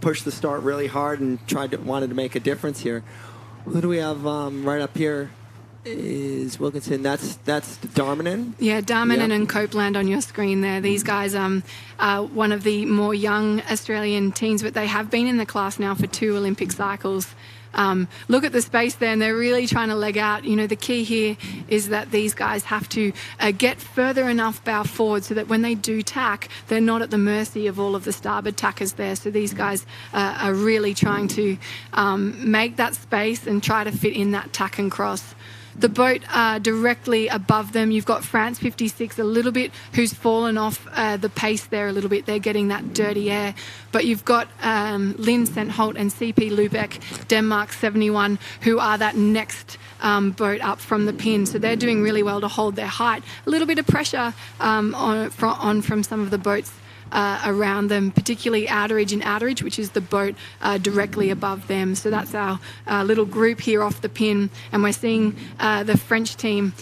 pushed the start really hard and wanted to make a difference here. Who do we have right up here? Is Wilkinson? That's Darmanin.
Yeah, Darmanin and Copeland on your screen there. These guys are one of the more young Australian teams, but they have been in the class now for 2 Olympic cycles. Look at the space there, and they're really trying to leg out. You know, the key here is that these guys have to get further enough bow forward so that when they do tack, they're not at the mercy of all of the starboard tackers there. So these guys are really trying to make that space and try to fit in that tack and cross. The boat directly above them, you've got France 56 a little bit, who's fallen off the pace there a little bit. They're getting that dirty air. But you've got Lynn Sentholt and CP Lubeck, Denmark 71, who are that next boat up from the pin. So they're doing really well to hold their height. A little bit of pressure on from some of the boats around them, particularly Outeridge and Outeridge, which is the boat directly above them. So that's our little group here off the pin, and we're seeing the French team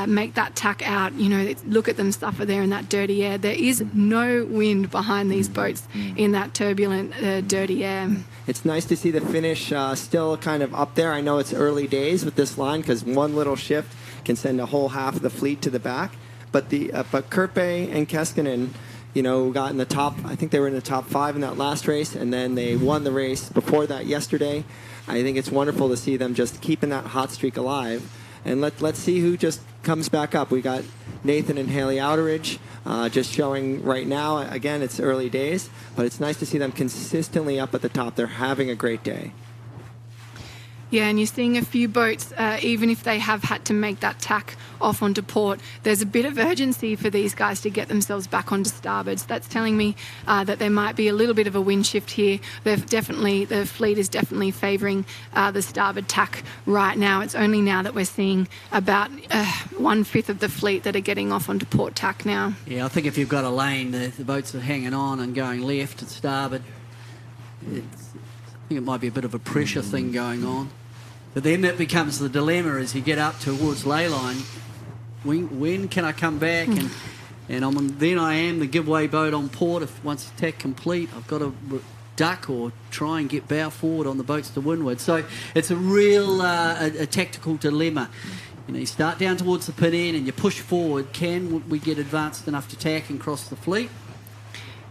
make that tack out. You know, look at them suffer there in that dirty air. There is no wind behind these boats in that turbulent, dirty air.
It's nice to see the finish still kind of up there. I know it's early days with this line because one little shift can send a whole half of the fleet to the back. But Kerpe and Keskinen, got in the top. I think they were in the top 5 in that last race, and then they won the race before that yesterday. I think it's wonderful to see them just keeping that hot streak alive. And let's see who just comes back up. We got Nathan and Haley Outeridge just showing right now. Again, it's early days, but it's nice to see them consistently up at the top. They're having a great day.
Yeah, and you're seeing a few boats, even if they have had to make that tack off onto port, there's a bit of urgency for these guys to get themselves back onto starboard. So that's telling me that there might be a little bit of a wind shift here. The fleet is definitely favouring the starboard tack right now. It's only now that we're seeing about 1/5 of the fleet that are getting off onto port tack now.
Yeah, I think if you've got a lane, the boats are hanging on and going left and starboard. I think it might be a bit of a pressure thing going on. But then that becomes the dilemma as you get up towards ley line. when can I come back? And then I am the giveaway boat on port. If once attack complete, I've got to duck or try and get bow forward on the boats to windward. So it's a real a tactical dilemma. You start down towards the pin end and you push forward. Can we get advanced enough to tack and cross the fleet?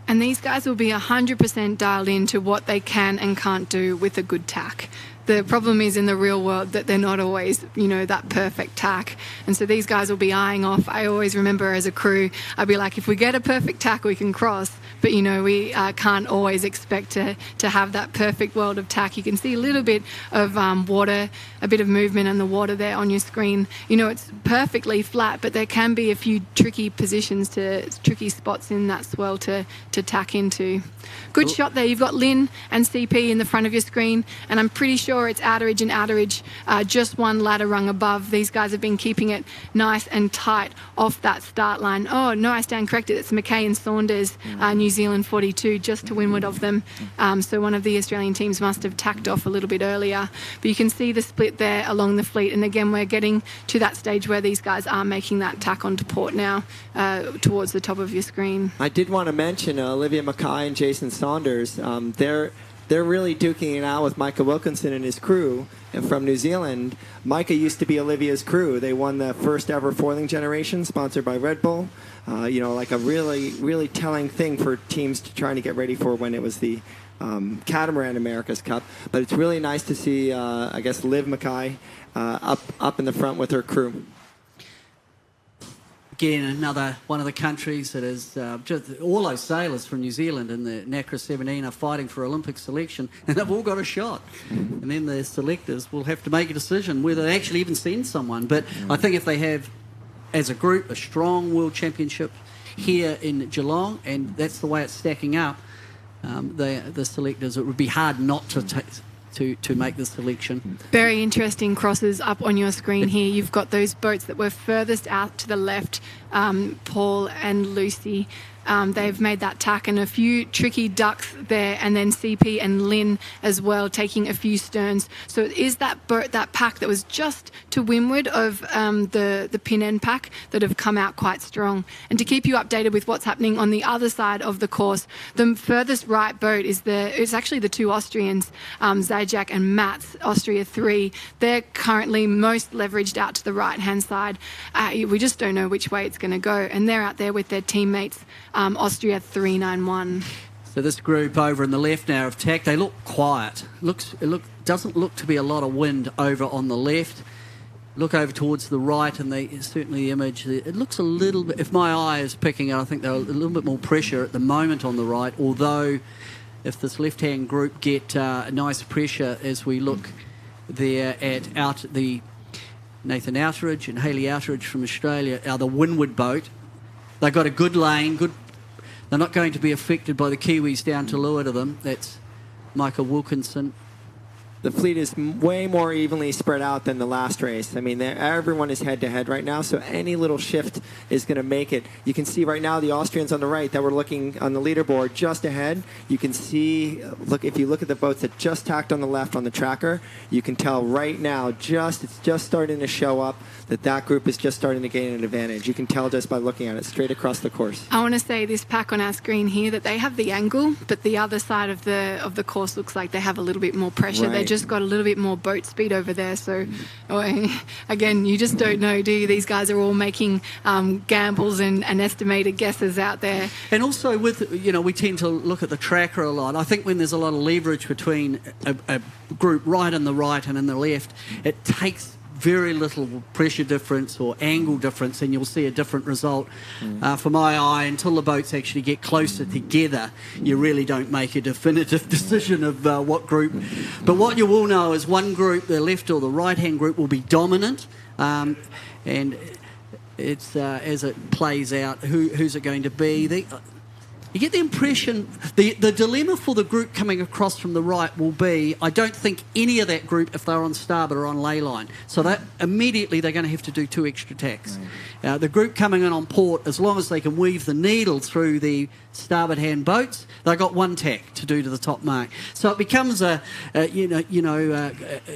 And these guys will be 100% dialed into what they can and can't do with a good tack. The problem is in the real world that they're not always, that perfect tack. And so these guys will be eyeing off. I always remember as a crew, I'd be like, if we get a perfect tack, we can cross. But, we can't always expect to have that perfect world of tack. You can see a little bit of water, a bit of movement in the water there on your screen. It's perfectly flat, but there can be a few tricky tricky spots in that swell to tack into. Good shot there. You've got Lynn and CP in the front of your screen, and I'm pretty sure it's outerage and outerage, just one ladder rung above. These guys have been keeping it nice and tight off that start line. Oh, no, I stand corrected. It's McKay and Saunders, New Zealand 42, just to windward of them. So one of the Australian teams must have tacked off a little bit earlier. But you can see the split there along the fleet. And again, we're getting to that stage where these guys are making that tack onto port now towards the top of your screen.
I did want to mention Olivia Mackay and Jason Saunders. They're really duking it out with Micah Wilkinson and his crew from New Zealand. Micah used to be Olivia's crew. They won the first ever foiling generation, sponsored by Red Bull. Like a really, really telling thing for teams trying to get ready for when it was the Catamaran America's Cup. But it's really nice to see, Liv Mackay up in the front with her crew.
Again, another one of the countries that is just all those sailors from New Zealand in the Nacra 17 are fighting for Olympic selection, and they've all got a shot. And then the selectors will have to make a decision whether they actually even send someone. But I think if they have, as a group, a strong World Championship here in Geelong, and that's the way it's stacking up, the selectors, it would be hard not to make the selection.
Very interesting crosses up on your screen here. You've got those boats that were furthest out to the left, Paul and Lucy. They've made that tack and a few tricky ducks there, and then CP and Lynn as well taking a few sterns. So it is that boat, that pack that was just to windward of the pin end pack that have come out quite strong. And to keep you updated with what's happening on the other side of the course, the furthest right boat is it's actually the two Austrians, Zajac and Mats, Austria 3. They're currently most leveraged out to the right hand side. We just don't know which way it's going to go, and they're out there with their teammates. Austria 391.
So this group over on the left now have tacked. They look quiet. Doesn't look to be a lot of wind over on the left. Look over towards the right, and certainly the image. It looks a little bit. If my eye is picking it, I think they're a little bit more pressure at the moment on the right. Although, if this left-hand group get nice pressure as we look there at the Nathan Outeridge and Hayley Outeridge from Australia, the windward boat. They've got a good lane, they're not going to be affected by the Kiwis down to leeward of them. That's Michael Wilkinson.
The fleet is way more evenly spread out than the last race. I mean, everyone is head-to-head right now, so any little shift is going to make it. You can see right now the Austrians on the right that were looking on the leaderboard just ahead. You can see, if you look at the boats that just tacked on the left on the tracker, you can tell right now it's just starting to show up that group is just starting to gain an advantage. You can tell just by looking at it straight across the course.
I want to say this pack on our screen here that they have the angle, but the other side of the course looks like they have a little bit more pressure.
Right.
They just got a little bit more boat speed over there. So, again, you just don't know, do you? These guys are all making gambles and estimated guesses out there.
And also with, we tend to look at the tracker a lot. I think when there's a lot of leverage between a group right in the right and in the left, it takes very little pressure difference or angle difference, and you'll see a different result. For my eye, until the boats actually get closer together, you really don't make a definitive decision of what group. But what you will know is one group, the left or the right-hand group, will be dominant, and it's as it plays out, who's it going to be? You get the impression, the dilemma for the group coming across from the right will be, I don't think any of that group, if they're on starboard, are on ley line. So that immediately they're going to have to do 2 extra tacks. The group coming in on port, as long as they can weave the needle through the starboard hand boats, they've got 1 tack to do to the top mark. So it becomes a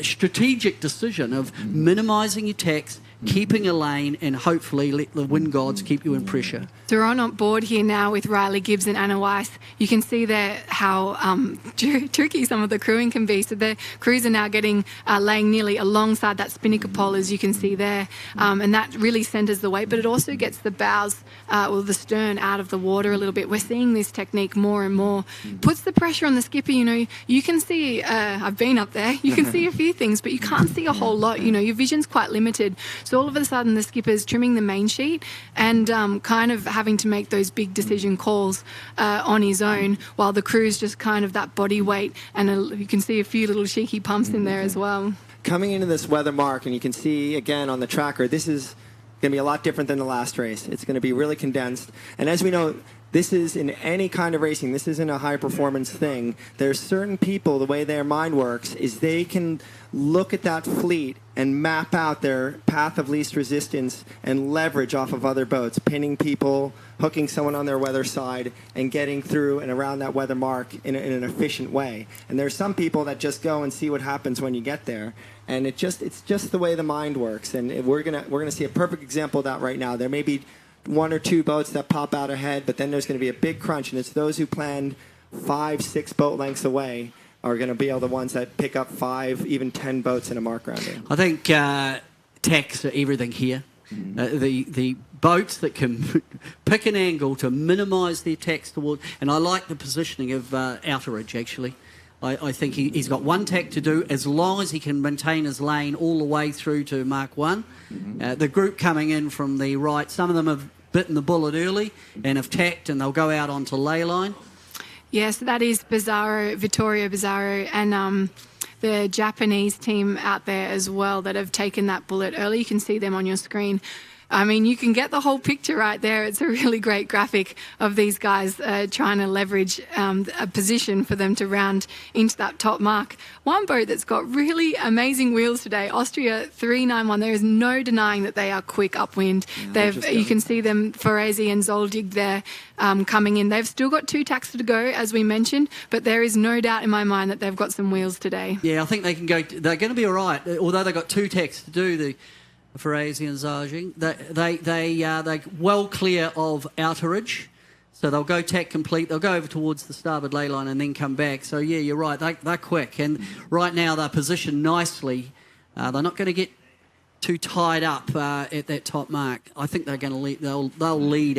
strategic decision of minimising your tacks, keeping a lane, and hopefully let the wind gods keep you in pressure.
So we're on board here now with Riley Gibbs and Anna Weiss. You can see there how tricky some of the crewing can be. So the crews are now laying nearly alongside that spinnaker pole, as you can see there, and that really centres the weight, but it also gets the bows or the stern out of the water a little bit. We're seeing this technique more and more. Puts the pressure on the skipper. You can see, I've been up there, you can see a few things, but you can't see a whole lot. Your vision's quite limited. So all of a sudden the skipper's trimming the main sheet and kind of having to make those big decision calls on his own, while the crew's just kind of that body weight, and you can see a few little cheeky pumps in there as well.
Coming into this weather mark, and you can see again on the tracker, this is going to be a lot different than the last race. It's going to be really condensed. And as we know, this is in any kind of racing. This isn't a high-performance thing. There's certain people, the way their mind works, is they can look at that fleet and map out their path of least resistance and leverage off of other boats, pinning people, hooking someone on their weather side, and getting through and around that weather mark in an efficient way. And there's some people that just go and see what happens when you get there. And it's just the way the mind works. And we're gonna see a perfect example of that right now. There may be one or two boats that pop out ahead, but then there's going to be a big crunch, and it's those who planned 5-6 boat lengths away are going to be the ones that pick up 5, even 10 boats in a mark rounding.
I think tacks are everything here. The boats that can pick an angle to minimise their tacks toward, and I like the positioning of Outeridge actually. I think he's got one tack to do as long as he can maintain his lane all the way through to Mark 1. The group coming in from the right, some of them have bitten the bullet early and have tacked, and they'll go out onto ley line.
Yes, that is Vittorio Bizzarro, and the Japanese team out there as well that have taken that bullet early. You can see them on your screen. I mean, you can get the whole picture right there. It's a really great graphic of these guys trying to leverage a position for them to round into that top mark. One boat that's got really amazing wheels today, Austria 391. There is no denying that they are quick upwind. You can see them, Ferrezi and Zoldig there coming in. They've still got 2 tacks to go, as we mentioned, but there is no doubt in my mind that they've got some wheels today.
Yeah, I think they can go. They're going to be all right, although they've got 2 tacks to do. Ferrezi and Zarging, they're well clear of Outeridge, so they'll go tack complete. They'll go over towards the starboard ley line and then come back. So yeah, you're right. They're quick, and right now they're positioned nicely. They're not going to get too tied up at that top mark. I think they're going to lead. They'll lead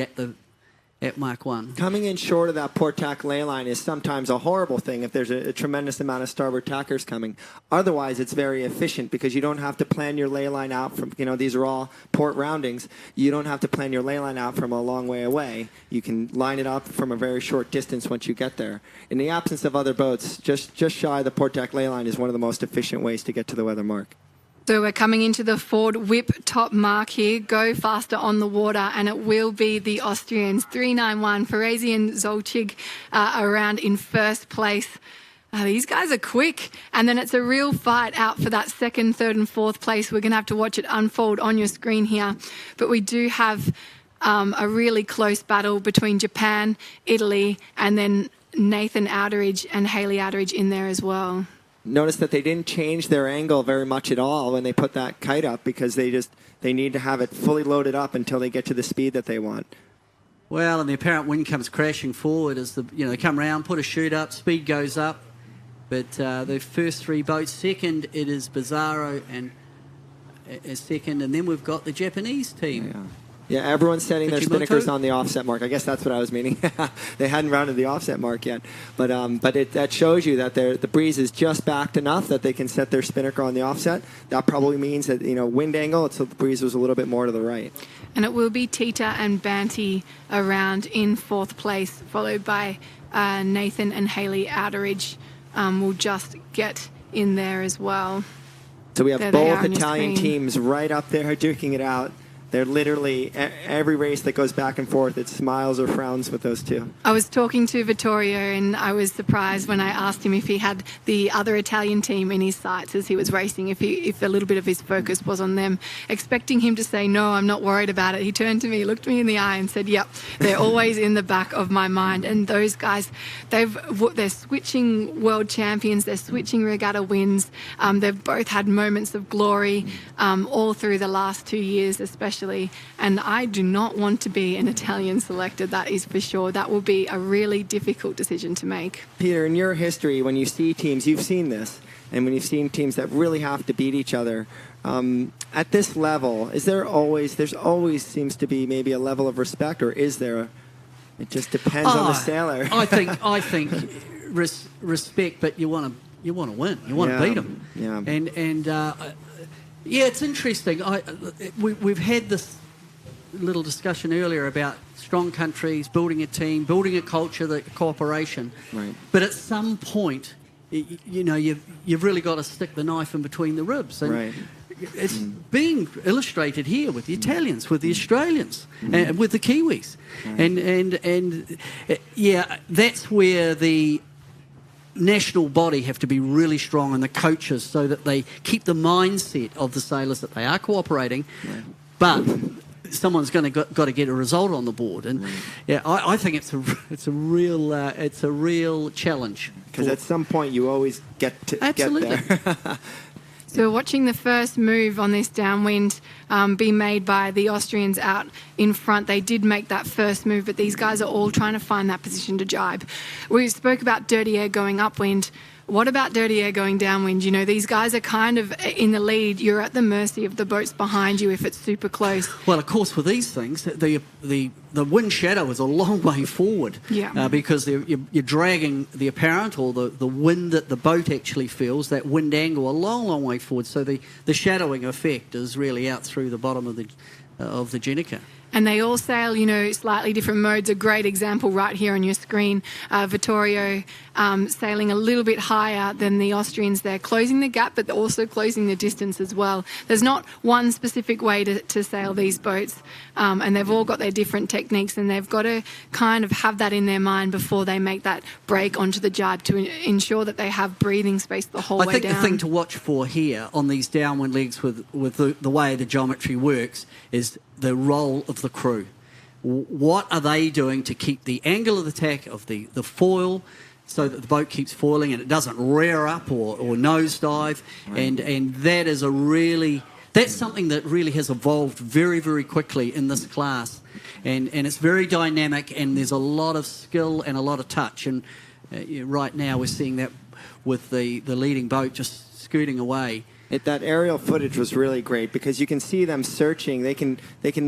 at Mark 1.
Coming in short of that port tack ley line is sometimes a horrible thing if there's a tremendous amount of starboard tackers coming. Otherwise, it's very efficient because you don't have to plan your ley line out from, these are all port roundings. You don't have to plan your ley line out from a long way away. You can line it up from a very short distance once you get there. In the absence of other boats, just shy of the port tack ley line is one of the most efficient ways to get to the weather mark.
So we're coming into the Ford Whip top mark here. Go faster on the water, and it will be the Austrians. 391, Ferrezi and Zolchig around in first place. These guys are quick, and then it's a real fight out for that 2nd, 3rd and 4th place. We're going to have to watch it unfold on your screen here. But we do have a really close battle between Japan, Italy, and then Nathan Outeridge and Hayley Outeridge in there as well.
Notice that they didn't change their angle very much at all when they put that kite up because they need to have it fully loaded up until they get to the speed that they want.
Well, and the apparent wind comes crashing forward as they come round, put a chute up, speed goes up. But the first 3 boats, second it is Bizzarro and second, and then we've got the Japanese team.
Yeah, everyone's setting their spinnakers on the offset mark. I guess that's what I was meaning. They hadn't rounded the offset mark yet. But that shows you that the breeze is just backed enough that they can set their spinnaker on the offset. That probably means that, wind angle, the breeze was a little bit more to the right.
And it will be Tita and Banty around in 4th place, followed by Nathan and Hayley Outeridge will just get in there as well.
So we have both Italian teams right up there duking it out. They're literally, every race that goes back and forth, it's smiles or frowns with those two.
I was talking to Vittorio and I was surprised when I asked him if he had the other Italian team in his sights as he was racing, if a little bit of his focus was on them, expecting him to say, no, I'm not worried about it. He turned to me, looked me in the eye and said, yep, they're always in the back of my mind. And those guys, they're switching world champions, they're switching regatta wins. They've both had moments of glory all through the last 2 years especially. And I do not want to be an Italian selector, that is for sure. That will be a really difficult decision to make.
Peter, in your history, when you see teams, you've seen this, and when you've seen teams that really have to beat each other, at this level, there's always seems to be maybe a level of respect, or is there? It just depends on the sailor.
I think respect, but you want to win. You want to beat them.
Yeah.
Yeah, it's interesting. We've had this little discussion earlier about strong countries, building a team, building a culture, the cooperation.
Right.
But at some point, you've really got to stick the knife in between the ribs. And
right.
It's being illustrated here with the Italians, with the Australians, and with the Kiwis. Right. And that's where the national body have to be really strong, and the coaches, so that they keep the mindset of the sailors that they are cooperating, but someone's got to get a result on the board. And I think it's a real challenge,
because at some point you always get there.
So watching the first move on this downwind be made by the Austrians out in front, they did make that first move, but these guys are all trying to find that position to jibe. We spoke about dirty air going upwind. What about dirty air going downwind? You know, these guys are kind of in the lead. You're at the mercy of the boats behind you if it's super close.
Well, of course, with these things, the wind shadow is a long way forward.
Yeah.
Because you're dragging the apparent, or the wind that the boat actually feels, that wind angle, a long way forward. So the shadowing effect is really out through the bottom of the Jenica.
And they all sail, slightly different modes. A great example right here on your screen. Vittorio sailing a little bit higher than the Austrians. They're closing the gap, but they're also closing the distance as well. There's not one specific way to sail these boats, and they've all got their different techniques, and they've got to kind of have that in their mind before they make that break onto the jibe to ensure that they have breathing space the whole way down.
I think the thing to watch for here on these downwind legs with the way the geometry works is the role of the crew. What are they doing to keep the angle of attack of the foil, so that the boat keeps foiling and it doesn't rear up or nosedive? Right. And that is that's something that really has evolved very, very quickly in this class. And it's very dynamic, and there's a lot of skill and a lot of touch. And right now we're seeing that with the leading boat just scooting away.
That aerial footage was really great, because you can see them searching. They can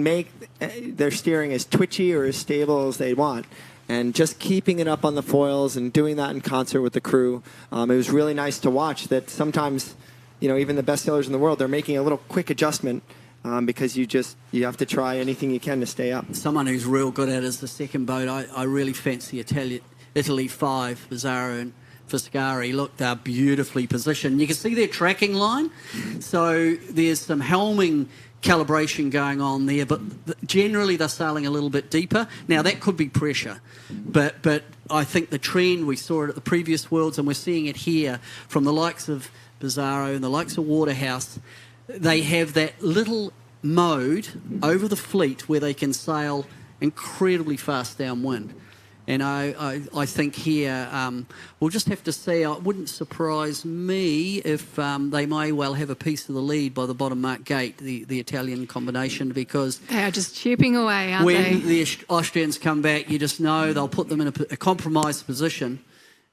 make their steering as twitchy or as stable as they want, and just keeping it up on the foils and doing that in concert with the crew. It was really nice to watch that. Sometimes, even the best sailors in the world, they're making a little quick adjustment, because you have to try anything you can to stay up.
Someone who's real good at it is the second boat. I really fancy Italy 5, Bizzarro and Fiscari. Look, they're beautifully positioned. You can see their tracking line. So there's some helming calibration going on there, but generally they're sailing a little bit deeper. Now, that could be pressure, but I think the trend, we saw it at the previous Worlds, and we're seeing it here from the likes of Bizzarro and the likes of Waterhouse. They have that little mode over the fleet where they can sail incredibly fast downwind. And I think here we'll just have to see. It wouldn't surprise me if they may well have a piece of the lead by the bottom mark gate, the Italian combination, because
they are just chipping away, aren't they?
When the Austrians come back, you just know they'll put them in a compromised position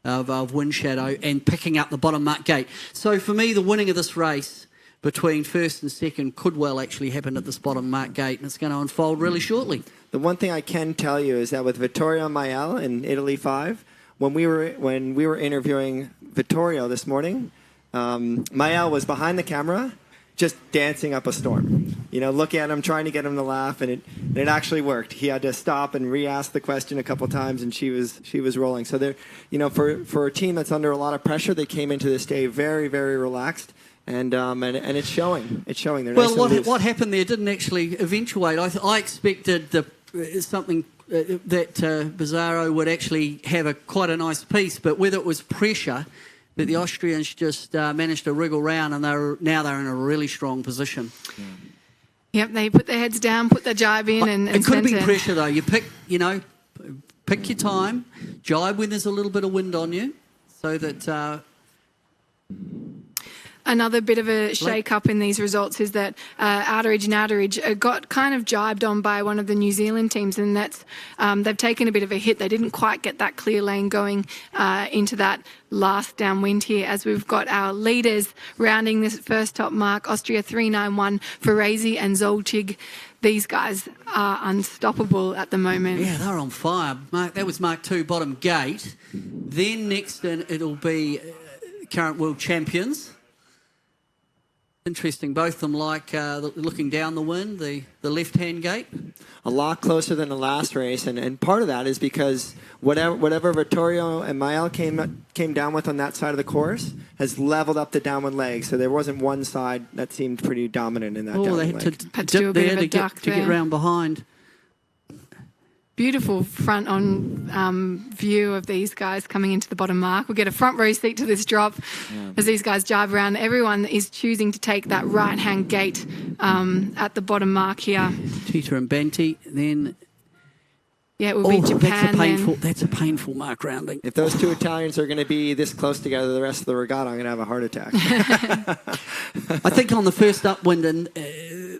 of wind shadow and picking up the bottom mark gate. So for me, the winning of this race between first and second could well actually happen at this bottom mark gate, and it's going to unfold really shortly.
The one thing I can tell you is that with Vittorio Mael in Italy 5, when we were interviewing Vittorio this morning, Mael was behind the camera, just dancing up a storm. Look at him, trying to get him to laugh, and it actually worked. He had to stop and re-ask the question a couple times, and she was rolling. So for a team that's under a lot of pressure, they came into this day very, very relaxed. And it's showing. It's showing. They're
Well,
nice and loose.
what happened there didn't actually eventuate. I expected something that Bizarro would actually have quite a nice piece, but whether it was pressure, but the Austrians just managed to wriggle round, and they're in a really strong position.
Yep, they put their heads down, put their jibe in, and
it could have been
sent it.
pressure though. You pick your time, jibe when there's a little bit of wind on you, so that.
Another bit of a shake-up in these results is that Outeridge and Outeridge got kind of jibed on by one of the New Zealand teams, and that's they've taken a bit of a hit. They didn't quite get that clear lane going into that last downwind here, as we've got our leaders rounding this first top mark. Austria 391, Ferrezi and Zolchig. These guys are unstoppable at the moment.
Yeah, they're on fire. That was Mark 2, bottom gate. Then next it'll be current world champions. Interesting. Both of them like looking down the wind, the left-hand gate.
A lot closer than the last race, and part of that is because whatever Vittorio and Mael came down with on that side of the course has leveled up the downwind leg, so there wasn't one side that seemed pretty dominant in that downwind leg.
Had to do a bit of a duck
to get round behind.
Beautiful front-on view of these guys coming into the bottom mark. We'll get a front row seat to this drop as these guys jibe around. Everyone is choosing to take that right-hand gate at the bottom mark here.
Tita and Banti, then...
Yeah, it will be Japan
That's a painful mark rounding.
If those two Italians are going to be this close together the rest of the regatta, I'm going to have a heart attack.
I think on the first upwind, and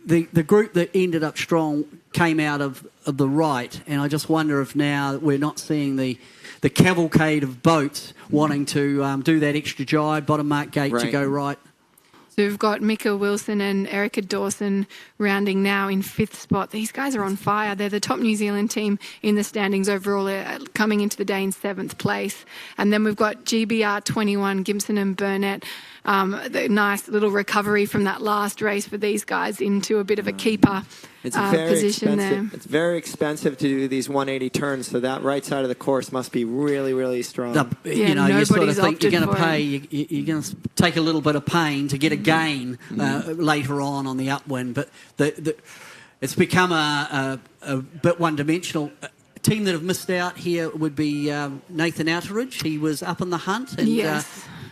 the group that ended up strong came out of the right, and I just wonder if now we're not seeing the cavalcade of boats wanting to do that extra jibe, bottom mark gate to go right.
So we've got Mika Wilson and Erica Dawson rounding now in 5th spot. These guys are on fire. They're the top New Zealand team in the standings overall. They're coming into the day in 7th place. And then we've got GBR 21, Gibson and Burnett. The nice little recovery from that last race for these guys into a bit of a keeper position there.
It's very expensive to do these 180 turns, so that right side of the course must be really, really strong.
You sort of think you're going to pay, you're going to take a little bit of pain to get a gain later on the upwind, but it's become a bit one-dimensional. A team that have missed out here would be Nathan Outeridge. He was up in the hunt, and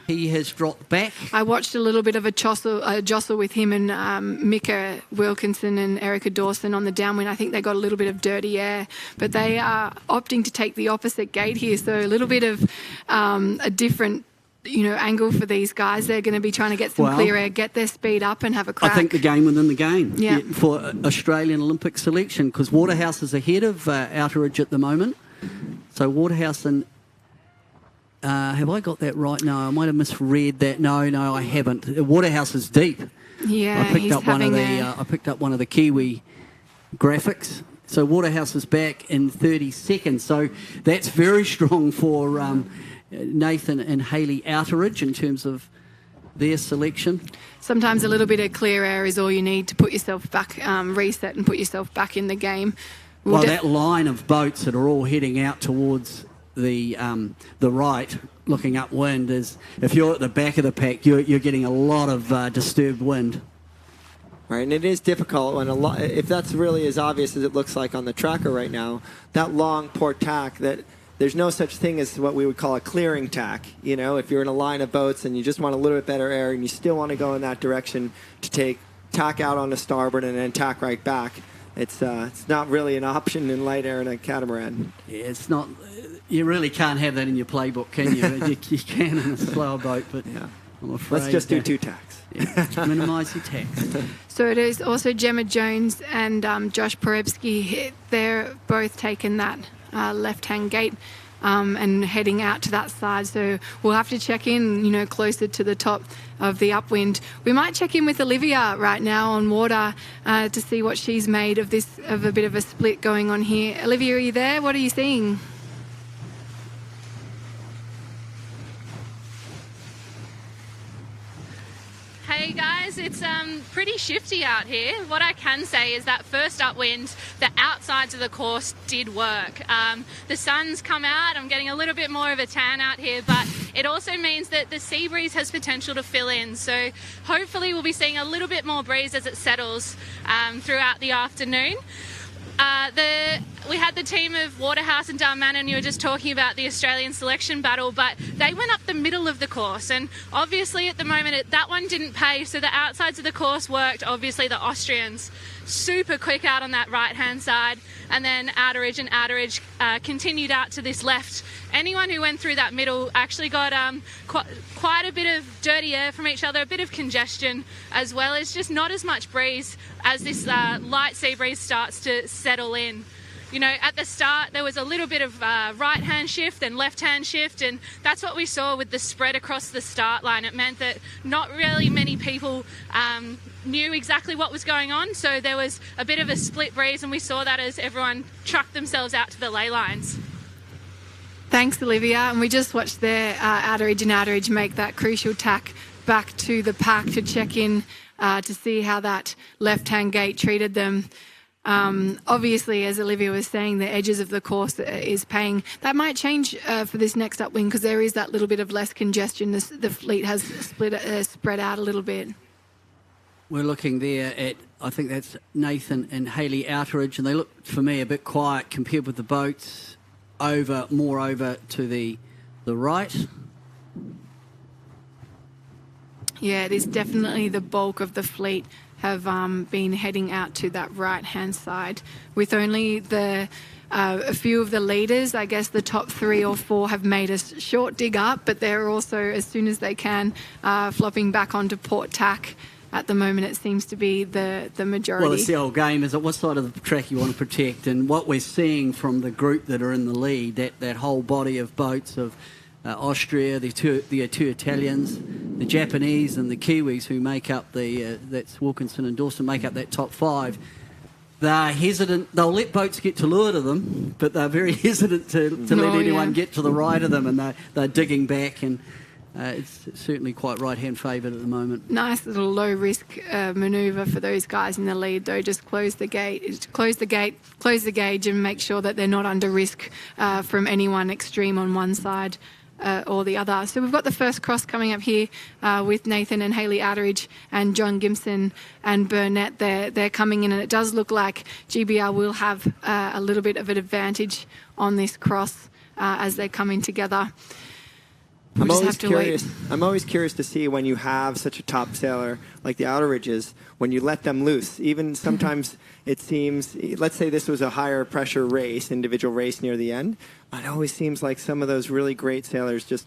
he has dropped back.
I watched a little bit of a jostle with him and Mika Wilkinson and Erica Dawson on the downwind. I think they got a little bit of dirty air, but they are opting to take the opposite gate here. So a little bit of a different angle for these guys. They're going to be trying to get some clear air, get their speed up and have a crack.
I think the game within the game for Australian Olympic selection, because Waterhouse is ahead of Outeridge at the moment. So Waterhouse and... have I got that right? No, I might have misread that. No, I haven't. Waterhouse is deep.
Yeah,
I picked up one of the Kiwi graphics. So Waterhouse is back in 30 seconds. So that's very strong for Nathan and Hayley Outeridge in terms of their selection.
Sometimes a little bit of clear air is all you need to put yourself back, reset and put yourself back in the game.
That line of boats that are all heading out towards the right, looking upwind, is if you're at the back of the pack, you're getting a lot of disturbed wind.
Right, and it is difficult when if that's really as obvious as it looks like on the tracker right now. That long port tack, that there's no such thing as what we would call a clearing tack. If you're in a line of boats and you just want a little bit better air and you still want to go in that direction to take tack out on the starboard and then tack right back. It's not really an option in light air in a catamaran.
Yeah, it's not. You really can't have that in your playbook, can you? You can in a slower boat, but I'm afraid...
Let's just do 2 tacks.
Minimise your tacks.
So it is also Gemma Jones and Josh Porebski. They're both taken that left-hand gate and heading out to that side. So we'll have to check in, closer to the top of the upwind. We might check in with Olivia right now on water to see what she's made of a bit of a split going on here. Olivia, are you there? What are you seeing?
Hey guys, it's pretty shifty out here. What I can say is that first upwind, the outsides of the course did work. The sun's come out, I'm getting a little bit more of a tan out here, but it also means that the sea breeze has potential to fill in. So hopefully we'll be seeing a little bit more breeze as it settles throughout the afternoon. We had the team of Waterhouse and Darmanin, you were just talking about the Australian selection battle, but they went up the middle of the course, and obviously at the moment that one didn't pay, so the outsides of the course worked. Obviously the Austrians super quick out on that right hand side, and then Outeridge and Outeridge continued out to this left. Anyone who went through that middle actually got quite a bit of dirty air from each other, a bit of congestion, as well as just not as much breeze as this light sea breeze starts to settle in. You know, at the start there was a little bit of right hand shift and left hand shift, and that's what we saw with the spread across the start line. It meant that not really many people knew exactly what was going on, so there was a bit of a split breeze, and we saw that as everyone trucked themselves out to the ley lines.
Thanks, Olivia. And we just watched their Outeridge and Outeridge make that crucial tack back to the pack to check in to see how that left-hand gate treated them. Obviously, as Olivia was saying, the edges of the course is paying. That might change for this next upwind because there is that little bit of less congestion. The fleet has spread out a little bit.
We're looking there at, I think that's Nathan and Hayley Outeridge, and they look, for me, a bit quiet compared with the boats more over to the right.
Yeah, it is definitely the bulk of the fleet have been heading out to that right-hand side, with only a few of the leaders. I guess the top 3 or 4 have made a short dig up, but they're also, as soon as they can, flopping back onto port tack. At the moment, it seems to be the majority.
Well, it's the old game, is it? What side of the track you want to protect? And what we're seeing from the group that are in the lead, that whole body of boats of Austria, the two Italians, the Japanese and the Kiwis who make up that's Wilkinson and Dawson, make up that top 5. They're hesitant. They'll let boats get to leeward of them, but they're very hesitant to let anyone get to the right of them, and they're digging back, and it's certainly quite right-hand favoured at the moment.
Nice little low-risk manoeuvre for those guys in the lead, though. Just close the gauge, and make sure that they're not under risk from anyone extreme on one side or the other. So we've got the first cross coming up here with Nathan and Hayley Outeridge and John Gimson and Burnett. They're coming in, and it does look like GBR will have a little bit of an advantage on this cross as they're coming together.
I'm always curious to see when you have such a top sailor like the Outeridges, when you let them loose. Even sometimes it seems, let's say this was a higher pressure race, individual race near the end, it always seems like some of those really great sailors just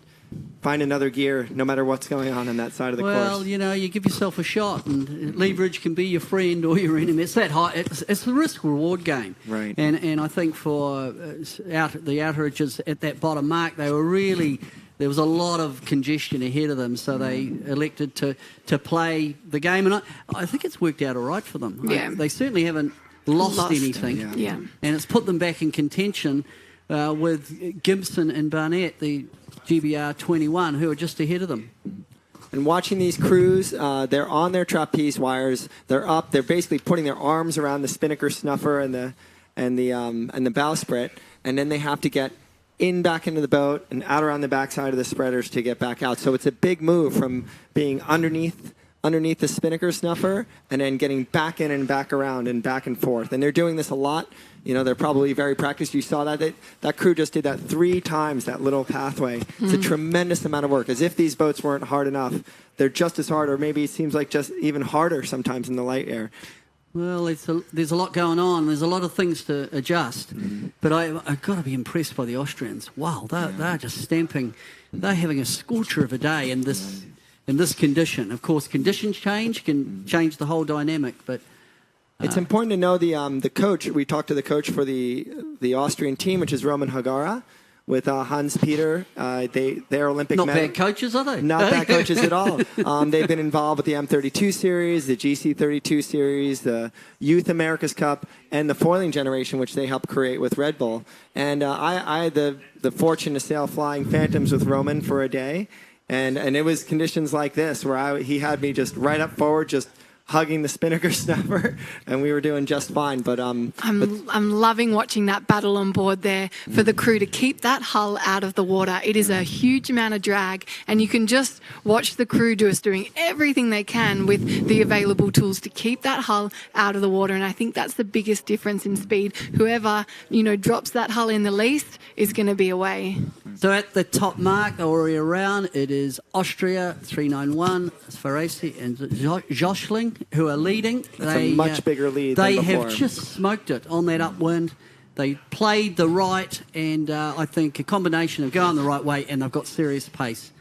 find another gear no matter what's going on that side of the course.
Well, you know, you give yourself a shot, and leverage can be your friend or your enemy. It's that high. It's the risk-reward game.
Right.
And I think for the Outeridges at that bottom mark, they were really... There was a lot of congestion ahead of them, so they elected to play the game, and I think it's worked out all right for them.
Yeah.
They certainly haven't lost anything,
Yeah.
And it's put them back in contention with Gibson and Barnett, the GBR 21, who are just ahead of them.
And watching these crews, they're on their trapeze wires. They're up. They're basically putting their arms around the spinnaker snuffer and the bowsprit, and then they have to get back into the boat and out around the backside of the spreaders to get back out. So it's a big move from being underneath the spinnaker snuffer and then getting back in and back around and back and forth. And they're doing this a lot. You know, they're probably very practiced. You saw that crew just did that 3 times, that little pathway. It's a tremendous amount of work. As if these boats weren't hard enough, they're just as hard, or maybe it seems like just even harder sometimes in the light air.
Well, there's a lot going on. There's a lot of things to adjust. But I've got to be impressed by the Austrians. Wow, they're just stamping. They're having a scorcher of a day in this condition. Of course, conditions can change the whole dynamic. But
it's important to know the coach. We talked to the coach for the Austrian team, which is Roman Hagara, with Hans Peter. They're Olympic
Not bad coaches, are they?
Not bad coaches at all. They've been involved with the M32 series, the GC32 series, the Youth America's Cup, and the foiling generation, which they helped create with Red Bull. And I had the fortune to sail Flying Phantoms with Roman for a day, and it was conditions like this where he had me just right up forward, just hugging the spinnaker snapper, and we were doing just fine. But
I'm loving watching that battle on board there for the crew to keep that hull out of the water. It is a huge amount of drag, and you can just watch the crew doing everything they can with the available tools to keep that hull out of the water. And I think that's the biggest difference in speed. Whoever, drops that hull in the least is going to be away.
So at the top mark, already around, it is Austria 391, Sfarasi and Joschling who are leading.
It's a much bigger lead than before.
They have just smoked it on that upwind. They played the right, and I think a combination of going the right way, and they've got serious pace.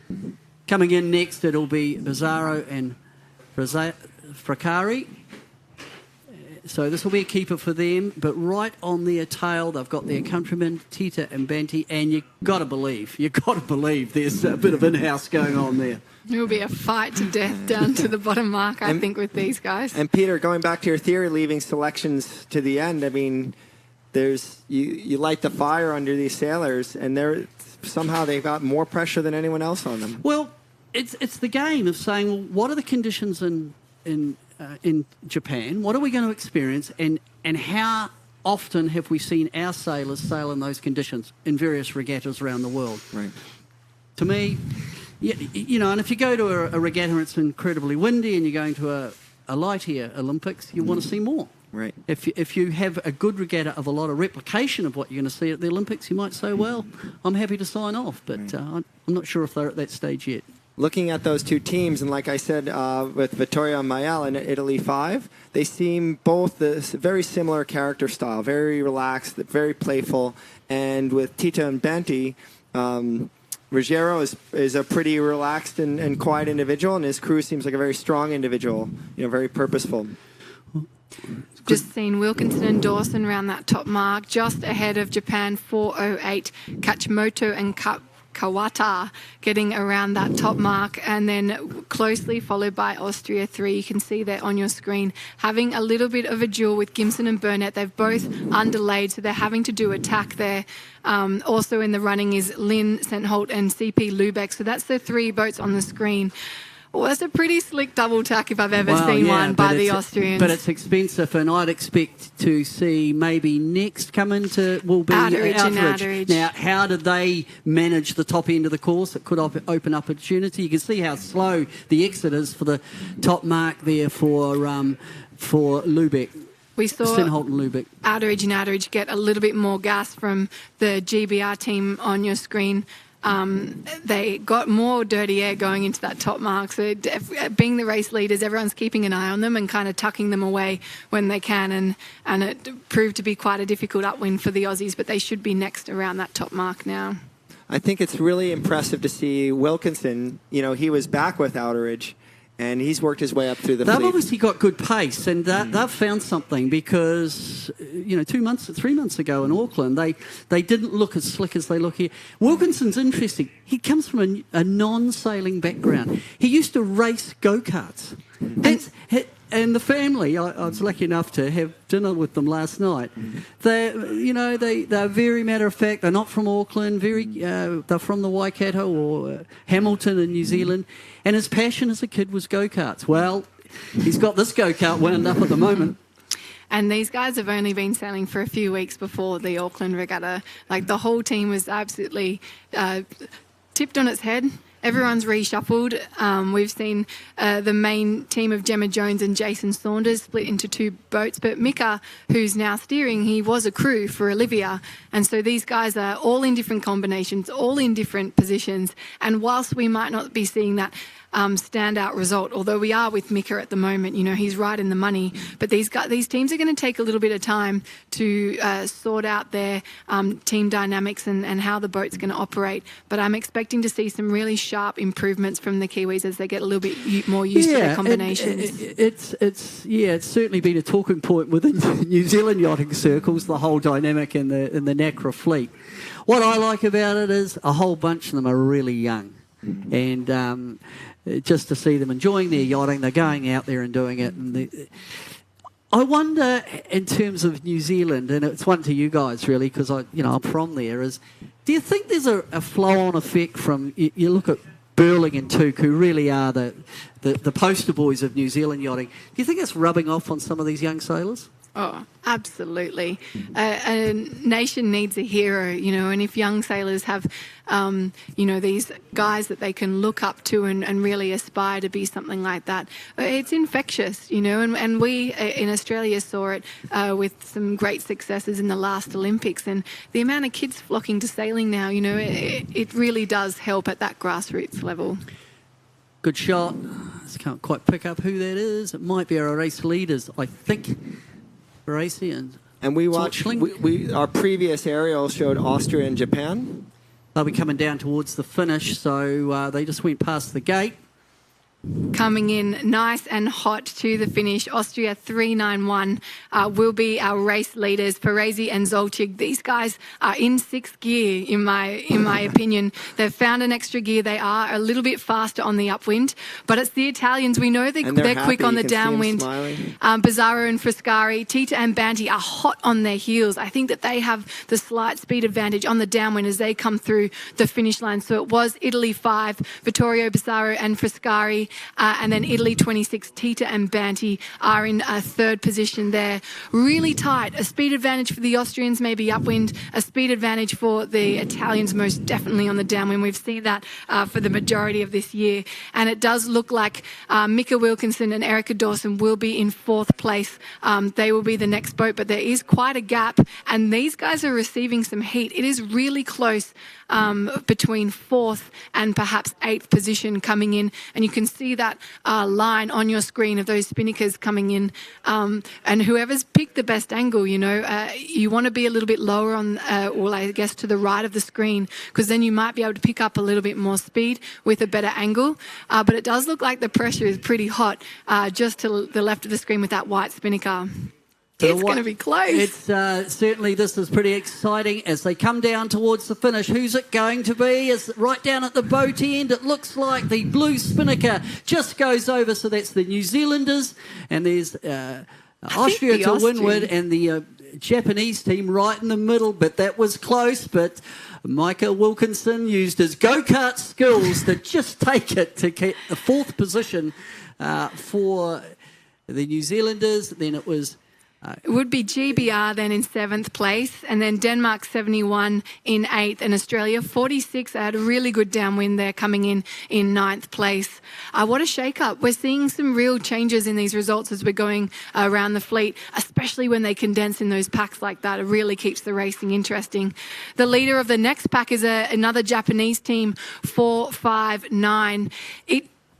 Coming in next, it'll be Bizzarro and Fracari. So this will be a keeper for them, but right on their tail, they've got their countrymen, Tita and Banty, and you've got to believe there's a bit of in-house going on there.
It will be a fight to death down to the bottom mark, I think, with these guys.
And Peter, going back to your theory, leaving selections to the end, I mean, you light the fire under these sailors, and somehow they've got more pressure than anyone else on them.
Well, it's the game of saying, well, what are the conditions in Japan? What are we going to experience, and how often have we seen our sailors sail in those conditions in various regattas around the world?
Right.
To me, and if you go to a regatta and it's incredibly windy, and you're going to a lighter Olympics, you want to see more.
Right.
If you have a good regatta of a lot of replication of what you're going to see at the Olympics, you might say, well, I'm happy to sign off, but I'm not sure if they're at that stage yet.
Looking at those two teams, and like I said, with Vittorio and Mayel in Italy 5, they seem both this very similar character style, very relaxed, very playful. And with Tita and Banty, Ruggiero is a pretty relaxed and quiet individual, and his crew seems like a very strong individual, very purposeful.
Just seen Wilkinson and Dawson around that top mark, just ahead of Japan 408, Kachimoto and Kawata getting around that top mark, and then closely followed by Austria 3. You can see there on your screen having a little bit of a duel with Gimson and Burnett. They've both underlaid, so they're having to do attack there. Also in the running is Lynn Sentholt and CP Lubeck. So that's the three boats on the screen. Well, that's a pretty slick double tack if I've ever seen one by the Austrians.
But it's expensive, and I'd expect to see maybe next come into will be Outeridge. Now, how did they manage the top end of the course? It could open up opportunity. You can see how slow the exit is for the top mark there for Lubeck.
We saw Outeridge get a little bit more gas from the GBR team on your screen. They got more dirty air going into that top mark. So being the race leaders, everyone's keeping an eye on them and kind of tucking them away when they can. And it proved to be quite a difficult upwind for the Aussies, but they should be next around that top mark now.
I think it's really impressive to see Wilkinson. He was back with Outeridge, and he's worked his way up through the fleet.
They've obviously got good pace, and they've found something because, 3 months ago in Auckland, they didn't look as slick as they look here. Wilkinson's interesting. He comes from a non-sailing background. He used to race go-karts. And the family, I was lucky enough to have dinner with them last night. They're very matter of fact. They're not from Auckland. They're from the Waikato or Hamilton in New Zealand. And his passion as a kid was go-karts. Well, he's got this go-kart wound up at the moment.
And these guys have only been sailing for a few weeks before the Auckland regatta. Like, the whole team was absolutely tipped on its head. Everyone's reshuffled. We've seen the main team of Gemma Jones and Jason Saunders split into two boats. But Mika, who's now steering, he was a crew for Olivia. And so these guys are all in different combinations, all in different positions. And whilst we might not be seeing that standout result, although we are with Mika at the moment, he's right in the money. But these teams are going to take a little bit of time to sort out their team dynamics and how the boat's going to operate. But I'm expecting to see some really sharp improvements from the Kiwis as they get a little bit more used to their combinations.
It's certainly been a talking point within New Zealand yachting circles, the whole dynamic in the Nacra fleet. What I like about it is a whole bunch of them are really young. And just to see them enjoying their yachting, they're going out there and doing it. And I wonder, in terms of New Zealand, and it's one to you guys really, because I'm from there. Do you think there's a flow-on effect from you look at Burling and Tuke, who really are the poster boys of New Zealand yachting. Do you think it's rubbing off on some of these young sailors?
Oh, absolutely. A nation needs a hero, and if young sailors have, these guys that they can look up to and really aspire to be something like that, it's infectious, and we in Australia saw it with some great successes in the last Olympics, and the amount of kids flocking to sailing now, it really does help at that grassroots level.
Good shot. Just can't quite pick up who that is. It might be our race leaders, I think. Racy
and we watched. Our previous aerial showed Austria and Japan.
They'll be coming down towards the finish, so they just went past the gate.
Coming in nice and hot to the finish, Austria 391 will be our race leaders, Parisi and Zolcic. These guys are in sixth gear, in my opinion. They've found an extra gear. They are a little bit faster on the upwind, but it's the Italians. We know they're quick on the downwind. Bizzarro and Friscari, Tita and Banti are hot on their heels. I think that they have the slight speed advantage on the downwind as they come through the finish line. So it was Italy 5, Vittorio Bizzarro and Friscari. And then Italy 26, Tita and Banti are in third position there. Really tight. A speed advantage for the Austrians, maybe upwind. A speed advantage for the Italians, most definitely on the downwind. We've seen that for the majority of this year. And it does look like Mika Wilkinson and Erica Dawson will be in fourth place. They will be the next boat, but there is quite a gap. And these guys are receiving some heat. It is really close between fourth and perhaps eighth position coming in. And you can see that line on your screen of those spinnakers coming in. And whoever's picked the best angle, you want to be a little bit lower on, I guess to the right of the screen, because then you might be able to pick up a little bit more speed with a better angle. But it does look like the pressure is pretty hot just to the left of the screen with that white spinnaker. It's going to be close.
It's certainly, this is pretty exciting as they come down towards the finish. Who's it going to be? It's right down at the boat end. It looks like the blue spinnaker just goes over. So that's the New Zealanders, and there's Austria to windward, and the Japanese team right in the middle. But that was close. But Micah Wilkinson used his go-kart skills to just take it to get the fourth position for the New Zealanders. Then it was...
it would be GBR then in seventh place, and then Denmark 71 in eighth, and Australia 46. They had a really good downwind there coming in ninth place. What a shake-up. We're seeing some real changes in these results as we're going around the fleet, especially when they condense in those packs like that. It really keeps the racing interesting. The leader of the next pack is another Japanese team, 459.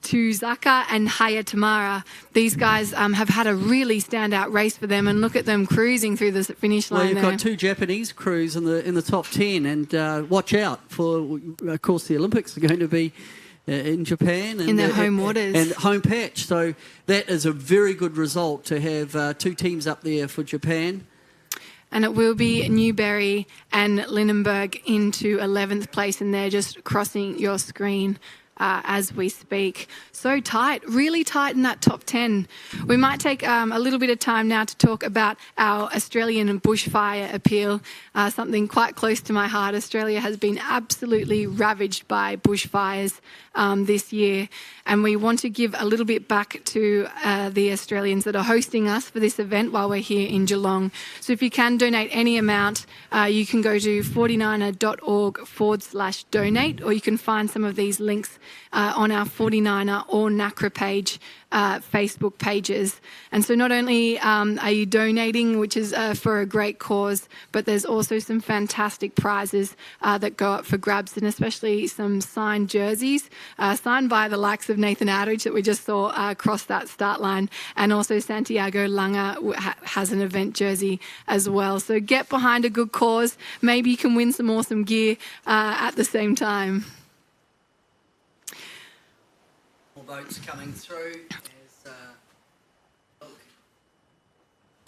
Tuzaka and Hayatamara. These guys have had a really standout race for them, and look at them cruising through the finish line.
Well, you've got two Japanese crews in the top 10, and watch out for, of course, the Olympics are going to be in Japan. And,
in their home waters.
And home patch. So that is a very good result to have two teams up there for Japan.
And it will be Newberry and Lindenberg into 11th place, and they're just crossing your screen as we speak. So tight, really tight in that top 10. We might take a little bit of time now to talk about our Australian bushfire appeal, something quite close to my heart. Australia has been absolutely ravaged by bushfires this year, and we want to give a little bit back to the Australians that are hosting us for this event while we're here in Geelong. So if you can donate any amount, you can go to 49er.org/donate, or you can find some of these links on our 49er or Nacra page, Facebook pages. And so not only are you donating, which is for a great cause, but there's also some fantastic prizes that go up for grabs, and especially some signed jerseys, signed by the likes of Nathan Outridge that we just saw cross that start line, and also Santiago Langa has an event jersey as well. So get behind a good cause. Maybe you can win some awesome gear at the same time.
Boats coming through.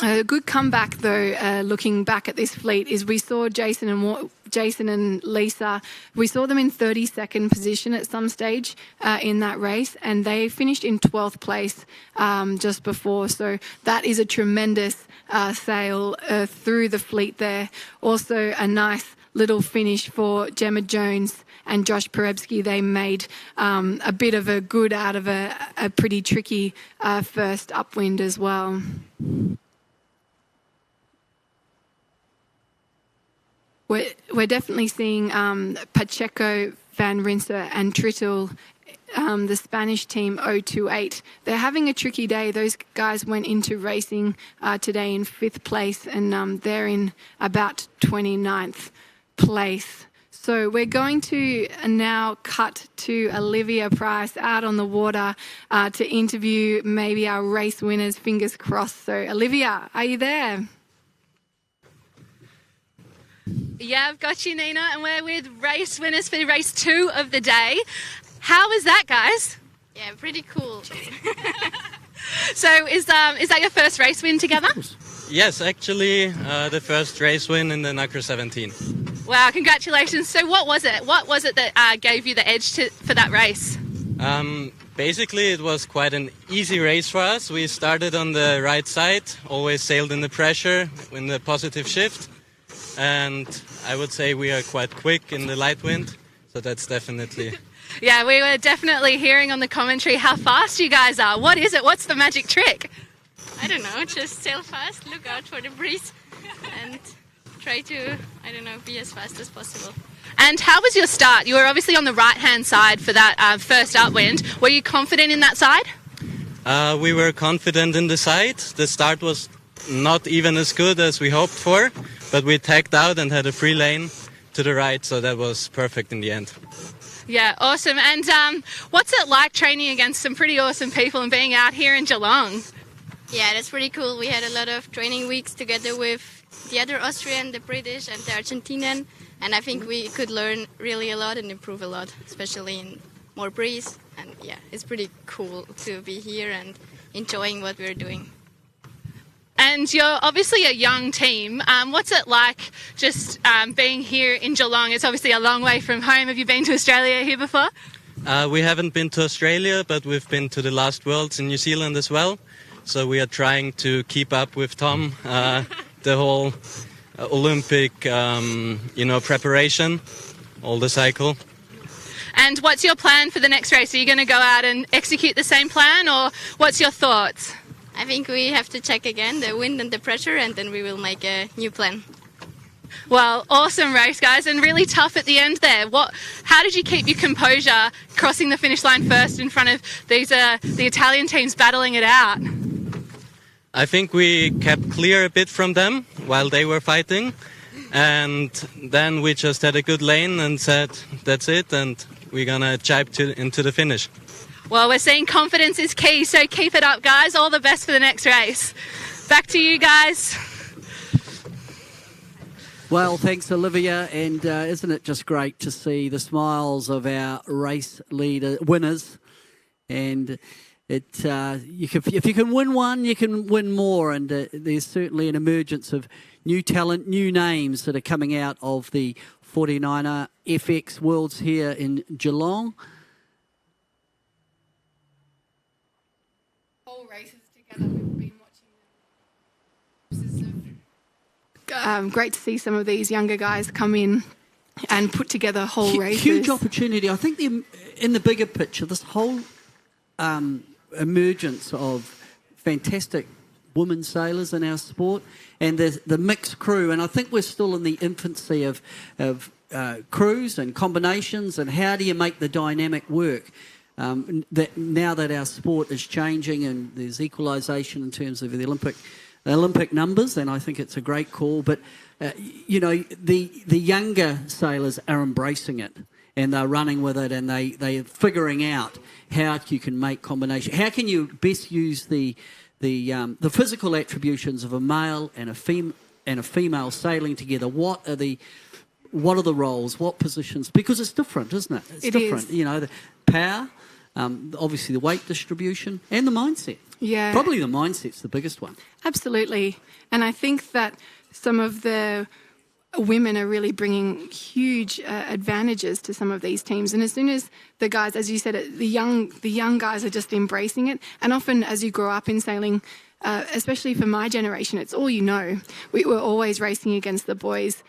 A good comeback, though, looking back at this fleet, is we saw Jason and Lisa. We saw them in 32nd position at some stage in that race, and they finished in 12th place just before. So that is a tremendous sail through the fleet there. Also a nice little finish for Gemma Jones and Josh Perebski. They made a bit of a good out of a pretty tricky first upwind as well. We're definitely seeing Pacheco, Van Rinser and Trittel, the Spanish team 028. They're having a tricky day. Those guys went into racing today in 5th place, and they're in about 29th place. So we're going to now cut to Olivia Price out on the water to interview maybe our race winners, fingers crossed. So Olivia, are you there?
Yeah, I've got you, Nina, and we're with race winners for race 2 of the day. How was that, guys?
Yeah, pretty cool.
So is that your first race win together?
Yes, actually, the first race win in the Nacra 17.
Wow, congratulations. So what was it? What was it that gave you the edge for that race?
Basically, it was quite an easy race for us. We started on the right side, always sailed in the pressure, in the positive shift. And I would say we are quite quick in the light wind, so that's definitely...
Yeah, we were definitely hearing on the commentary how fast you guys are. What is it? What's the magic trick?
I don't know, just sail fast, look out for the breeze, and try to, I don't know, be as fast as possible.
And how was your start? You were obviously on the right-hand side for that first upwind. Were you confident in that side?
We were confident in the side. The start was not even as good as we hoped for, but we tagged out and had a free lane to the right, so that was perfect in the end.
Yeah, awesome. And what's it like training against some pretty awesome people and being out here in Geelong?
Yeah, that's pretty cool. We had a lot of training weeks together with the other Austrian, the British and the Argentinian, and I think we could learn really a lot and improve a lot, especially in more breeze. And yeah, it's pretty cool to be here and enjoying what we're doing.
And you're obviously a young team. What's it like just being here in Geelong? It's obviously a long way from home. Have you been to Australia here before?
We haven't been to Australia, but we've been to the last Worlds in New Zealand as well. So we are trying to keep up with Tom, the whole Olympic, preparation, all the cycle.
And what's your plan for the next race? Are you going to go out and execute the same plan, or what's your thoughts?
I think we have to check again the wind and the pressure, and then we will make a new plan.
Well, awesome race, guys, and really tough at the end there. How did you keep your composure crossing the finish line first in front of these the Italian teams battling it out?
I think we kept clear a bit from them while they were fighting, and then we just had a good lane and said, that's it, and we're going to jibe into the finish.
Well, we're seeing confidence is key, so keep it up, guys. All the best for the next race. Back to you guys.
Well, thanks, Olivia. And isn't it just great to see the smiles of our race winners? And if you can win one, you can win more. And there's certainly an emergence of new talent, new names that are coming out of the 49er FX Worlds here in Geelong.
Races together. We've been watching. Great to see some of these younger guys come in and put together whole races.
Huge opportunity. I think in the bigger picture, this whole emergence of fantastic women sailors in our sport and the mixed crew, and I think we're still in the infancy of crews and combinations, and how do you make the dynamic work? That now that our sport is changing and there's equalisation in terms of the Olympic numbers, and I think it's a great call. But the younger sailors are embracing it and they're running with it, and they're figuring out how you can make combination. How can you best use the physical attributions of a male and a female sailing together? What are the roles? What positions? Because it's different, isn't it? It's different.
Is.
The power. Obviously the weight distribution and the mindset.
Yeah.
Probably the mindset's the biggest one.
Absolutely. And I think that some of the women are really bringing huge advantages to some of these teams. And as soon as the guys, as you said, the young guys are just embracing it. And often as you grow up in sailing, especially for my generation, it's all you know. We were always racing against the boys,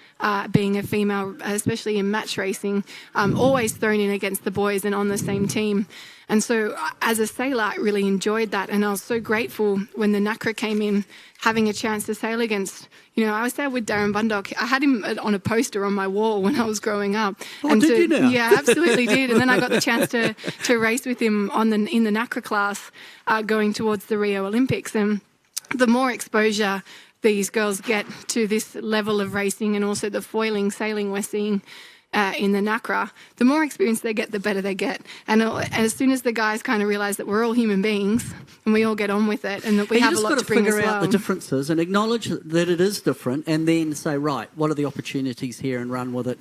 being a female, especially in match racing, always thrown in against the boys and on the same team. And so as a sailor, I really enjoyed that. And I was so grateful when the Nacra came in, having a chance to sail against, I was there with Darren Bundock. I had him on a poster on my wall when I was growing up.
Oh, did you now?
Yeah, absolutely did. And then I got the chance to race with him in the Nacra class going towards the Rio Olympics. And the more exposure these girls get to this level of racing and also the foiling sailing we're seeing in the Nacra, the more experience they get, the better they get. And as soon as the guys kind of realise that we're all human beings and we all get on with it and that we have a lot to bring as well.
You just got to figure out the differences and acknowledge that it is different, and then say, right, what are the opportunities here, and run with it.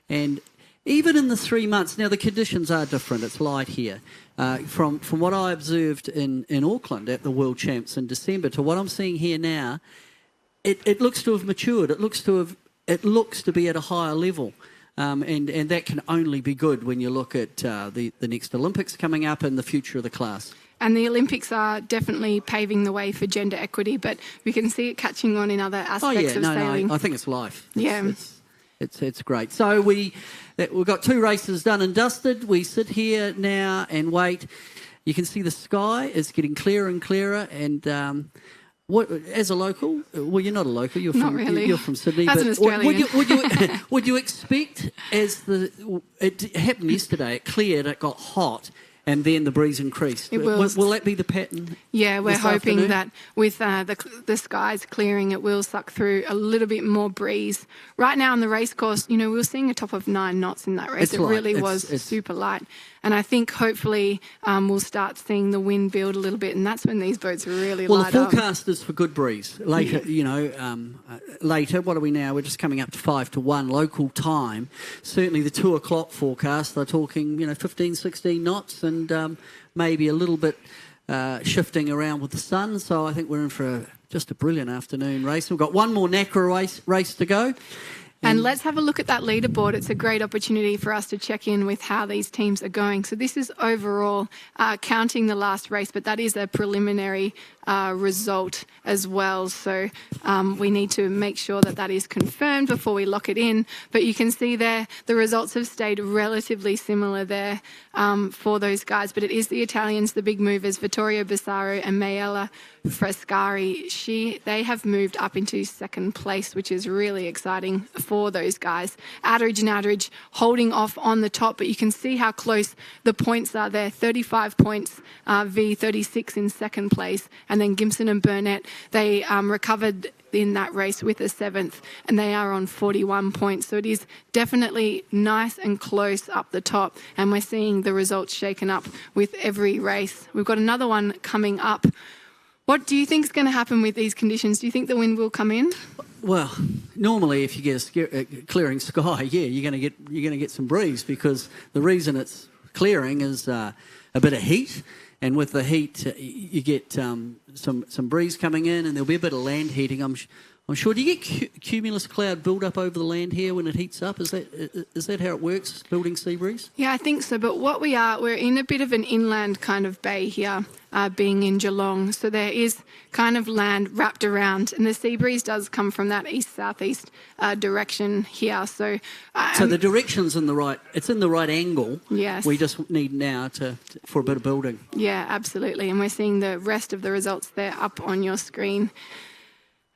And even in the 3 months, now the conditions are different. It's light here. From what I observed in Auckland at the World Champs in December to what I'm seeing here now, it looks to have matured. It looks to be at a higher level. And that can only be good when you look at the next Olympics coming up and the future of the class.
And the Olympics are definitely paving the way for gender equity, but we can see it catching on in other aspects of sailing.
No, I think it's life.
Yeah.
It's great. So we've got 2 races done and dusted. We sit here now and wait. You can see the sky is getting clearer and clearer, and as a local, well, you're not a local. You're from Sydney.
As an Australian.
Would you expect, it happened yesterday? It cleared. It got hot. And then the breeze increased. Will that be the pattern?
Yeah, we're hoping that with the skies clearing, it will suck through a little bit more breeze. Right now on the race course, we were seeing a top of 9 knots in that race. It really was super light. And I think hopefully we'll start seeing the wind build a little bit, and that's when these boats really light up.
Well, the forecast is for good breeze. Later, later, what are we now? We're just coming up to 5 to 1 local time. Certainly the 2 o'clock forecast, they're talking, 15, 16 knots, and maybe a little bit shifting around with the sun. So I think we're in for just a brilliant afternoon race. We've got one more Nacra race to go.
And let's have a look at that leaderboard. It's a great opportunity for us to check in with how these teams are going. So this is overall counting the last race, but that is a preliminary result as well. So we need to make sure that is confirmed before we lock it in. But you can see there the results have stayed relatively similar there for those guys. But it is the Italians, the big movers, Vittorio Bassaro and Mayella Frescari. They have moved up into 2nd place, which is really exciting for those guys. Outteridge and Outteridge holding off on the top, but you can see how close the points are there. 35 points v 36 in 2nd place. And then Gimson and Burnett, they recovered in that race with a 7th, and they are on 41 points. So it is definitely nice and close up the top, and we're seeing the results shaken up with every race. We've got another one coming up. What do you think is going to happen with these conditions? Do you think the wind will come in?
Well, normally if you get a clearing sky, you're going to get some breeze, because the reason it's clearing is a bit of heat. And with the heat, you get some breeze coming in, and there'll be a bit of land heating. I'm sure. Do you get cumulus cloud build up over the land here when it heats up? Is that how it works, building sea breeze?
Yeah, I think so. But we're in a bit of an inland kind of bay here, being in Geelong. So there is kind of land wrapped around, and the sea breeze does come from that east-southeast direction here. So
the direction's in the right. It's in the right angle.
Yes.
We just need now for a bit of building.
Yeah, absolutely. And we're seeing the rest of the results there up on your screen.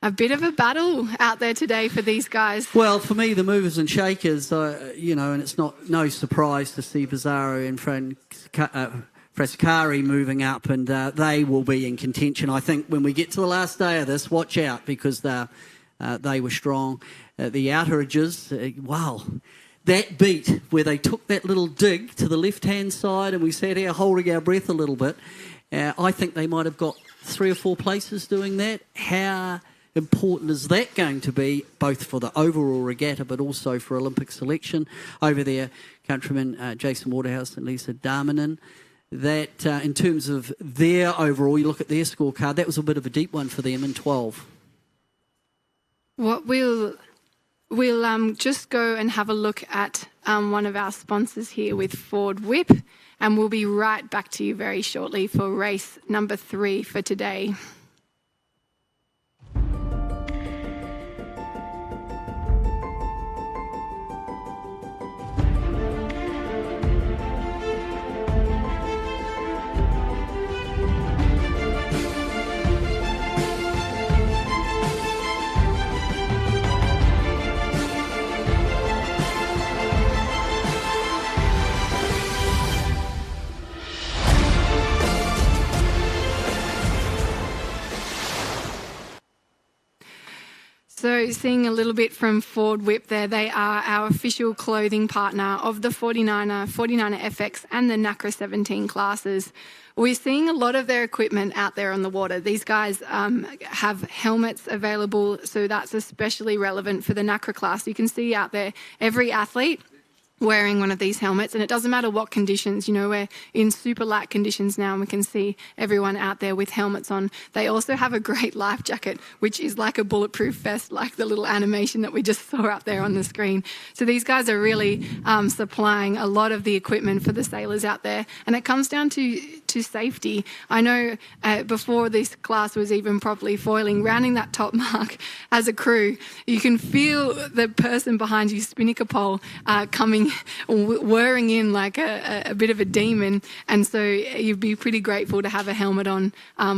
A bit of a battle out there today for these guys.
Well, for me, the movers and shakers, and it's no surprise to see Bazzaro and Frescari moving up, and they will be in contention. I think when we get to the last day of this, watch out, because they were strong. The Outteridges, wow. That beat where they took that little dig to the left-hand side, and we sat here holding our breath a little bit. I think they might have got 3 or 4 places doing that. How important is that going to be, both for the overall regatta but also for Olympic selection? Over there, countrymen Jason Waterhouse and Lisa Darmanin, that in terms of their overall, you look at their scorecard, that was a bit of a deep one for them in 12.
What we'll just go and have a look at one of our sponsors here with Ford Whip, and we'll be right back to you very shortly for race number 3 for today. So seeing a little bit from Ford Whip there, they are our official clothing partner of the 49er, 49er FX and the Nacra 17 classes. We're seeing a lot of their equipment out there on the water. These guys have helmets available, so that's especially relevant for the Nacra class. You can see out there every athlete wearing one of these helmets, and it doesn't matter what conditions. We're in super light conditions now, and we can see everyone out there with helmets on. They also have a great life jacket, which is like a bulletproof vest, like the little animation that we just saw up there on the screen. So these guys are really supplying a lot of the equipment for the sailors out there, and it comes down to safety. I know before this class was even properly foiling, rounding that top mark as a crew, you can feel the person behind you, spinnaker pole, coming, whirring in like a bit of a demon. And so you'd be pretty grateful to have a helmet on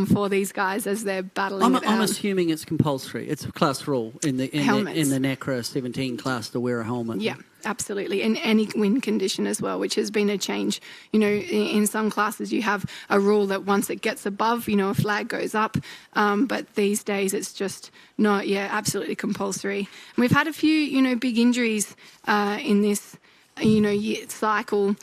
for these guys as they're battling
I'm assuming it's compulsory. It's a class rule in the Nacra 17 class to wear a helmet.
Yeah. Absolutely, in any wind condition as well, which has been a change. In some classes you have a rule that once it gets above, a flag goes up, but these days it's just not, absolutely compulsory. And we've had a few, big injuries in this cycle,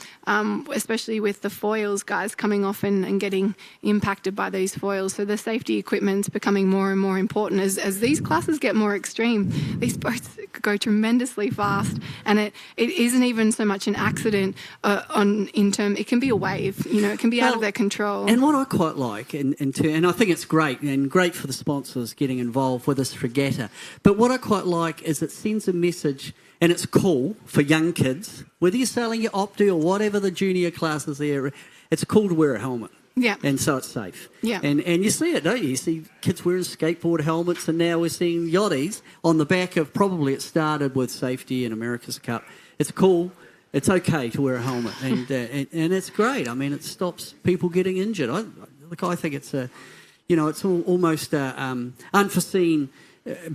especially with the foils, guys coming off and getting impacted by these foils. So the safety equipment's becoming more and more important as these classes get more extreme. These boats go tremendously fast, and it isn't even so much an accident it can be a wave, it can be out of their control.
And what I quite like, and I think it's great, and great for the sponsors getting involved with this regatta, but what I quite like is it sends a message. And it's cool for young kids, whether you're sailing your Opti or whatever the junior classes there, it's cool to wear a helmet.
Yeah.
And so it's safe.
Yeah.
And you see it, don't you? You see kids wearing skateboard helmets, and now we're seeing yachties on the back of, probably it started with safety in America's Cup. It's cool. It's okay to wear a helmet. And it's great. I mean, it stops people getting injured. I think it's it's almost an unforeseen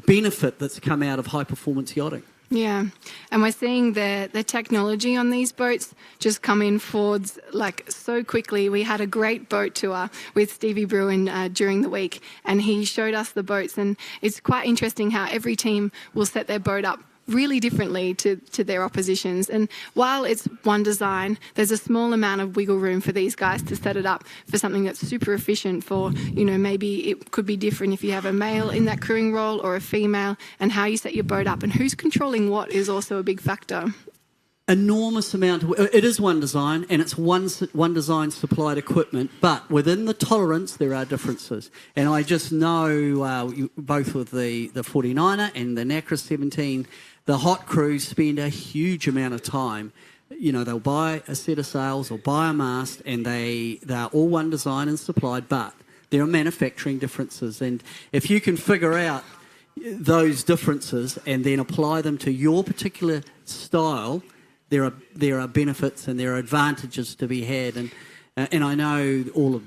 benefit that's come out of high-performance yachting.
Yeah, and we're seeing the technology on these boats just come in forwards like so quickly. We had a great boat tour with Stevie Bruin during the week, and he showed us the boats, and it's quite interesting how every team will set their boat up really differently to their oppositions. And while it's one design, there's a small amount of wiggle room for these guys to set it up for something that's super efficient for, maybe it could be different if you have a male in that crewing role or a female, and how you set your boat up and who's controlling what is also a big factor.
Enormous amount. It is one design, and it's one design supplied equipment, but within the tolerance there are differences. And I just know both with the 49er and the Nacra 17, the hot crews spend a huge amount of time. They'll buy a set of sails or buy a mast, and they're all one design and supplied, but there are manufacturing differences. And if you can figure out those differences and then apply them to your particular style, there are benefits and there are advantages to be had, and I know all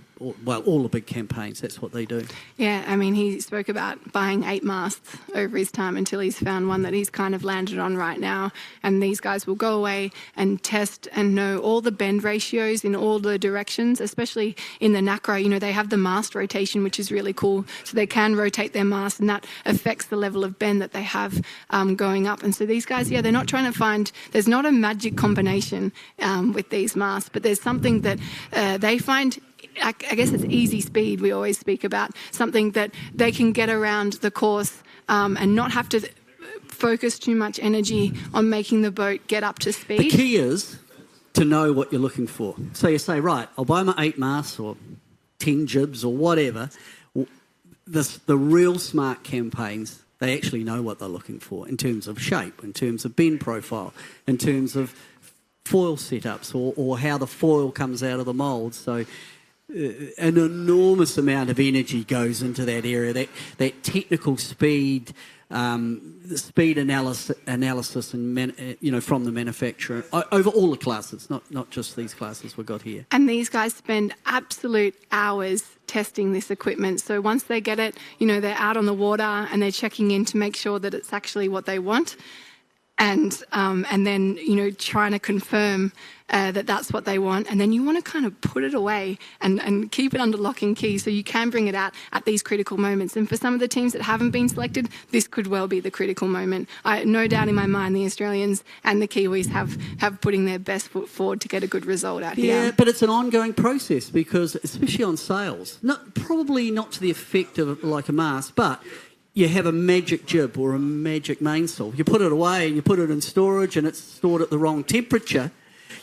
the big campaigns, that's what they do.
Yeah, I mean, he spoke about buying 8 masts over his time until he's found one that he's kind of landed on right now. And these guys will go away and test and know all the bend ratios in all the directions, especially in the Nacra. They have the mast rotation, which is really cool. So they can rotate their mast, and that affects the level of bend that they have going up. And so these guys, they're not trying to find, there's not a magic combination with these masts, but there's something that they find. I guess it's easy speed we always speak about, something that they can get around the course and not have to focus too much energy on making the boat get up to speed.
The key is to know what you're looking for. So you say, right, I'll buy my 8 masts or 10 jibs or whatever. The real smart campaigns, they actually know what they're looking for in terms of shape, in terms of bend profile, in terms of foil setups or how the foil comes out of the mould. So an enormous amount of energy goes into that area, that technical speed, the speed analysis and from the manufacturer over all the classes, not just these classes we've got here.
And these guys spend absolute hours testing this equipment. So once they get it, they're out on the water and they're checking in to make sure that it's actually what they want. and then, you know, trying to confirm that that's what they want. And then you want to kind of put it away and keep it under lock and key so you can bring it out at these critical moments. And for some of the teams that haven't been selected, this could well be the critical moment. No doubt in my mind the Australians and the Kiwis have putting their best foot forward to get a good result out here.
Yeah, but it's an ongoing process because, especially on sales, probably not to the effect of like a mask, but you have a magic jib or a magic mainsail. You put it away and you put it in storage and it's stored at the wrong temperature.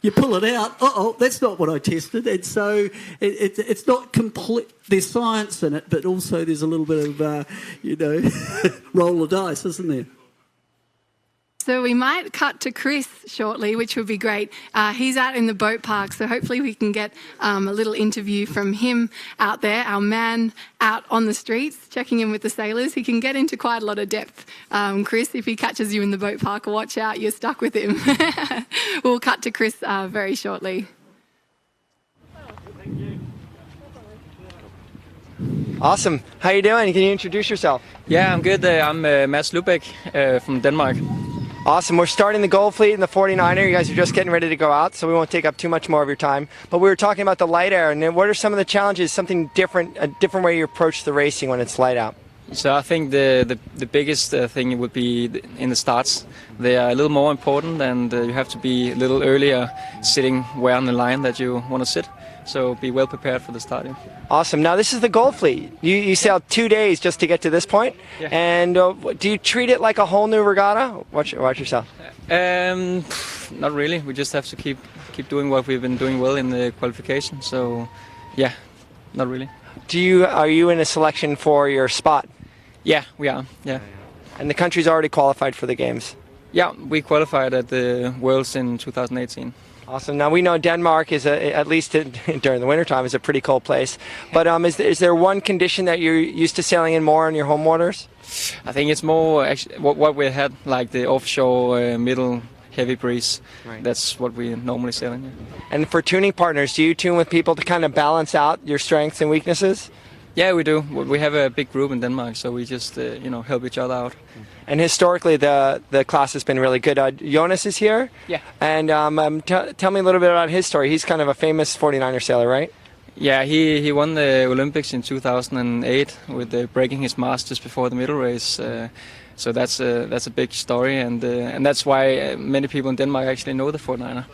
You pull it out, that's not what I tested. And so it's not complete. There's science in it, but also there's a little bit of, roll of dice, isn't there?
So we might cut to Chris shortly, which would be great. He's out in the boat park, so hopefully we can get a little interview from him out there, our man out on the streets, checking in with the sailors. He can get into quite a lot of depth. Chris, if he catches you in the boat park, watch out, you're stuck with him. We'll cut to Chris very shortly.
Awesome. How you doing? Can you introduce yourself?
Yeah, I'm good. I'm Mads Lubeck from Denmark.
Awesome. We're starting the gold fleet in the 49er. You guys are just getting ready to go out, so we won't take up too much more of your time. But we were talking about the light air, and what are some of the challenges, something different, a different way you approach the racing when it's light out?
So I think the biggest thing would be in the starts. They are a little more important, and you have to be a little earlier sitting where on the line that you want to sit. So be well prepared for the start. Yeah.
Awesome. Now this is the gold fleet. You sailed 2 days just to get to this point.
Yeah.
And do you treat it like a whole new regatta? Watch yourself.
Not really. We just have to keep doing what we've been doing well in the qualification. So yeah, not really.
Are you in a selection for your spot?
Yeah, we are. Yeah.
And the country's already qualified for the games.
Yeah, we qualified at the Worlds in 2018.
Awesome. Now we know Denmark is at least during the wintertime is a pretty cold place. But is there one condition that you're used to sailing in more in your home waters?
I think it's more actually what we had, like the offshore middle heavy breeze.
Right.
That's what we normally sail in. Yeah.
And for tuning partners, do you tune with people to kind of balance out your strengths and weaknesses?
Yeah, we do. We have a big group in Denmark, so we just help each other out.
And historically, the class has been really good. Jonas is here.
Yeah.
And tell me a little bit about his story. He's kind of a famous 49er sailor, right?
Yeah, he won the Olympics in 2008 with breaking his mast just before the middle race. So that's a big story, and that's why many people in Denmark actually know the 49er.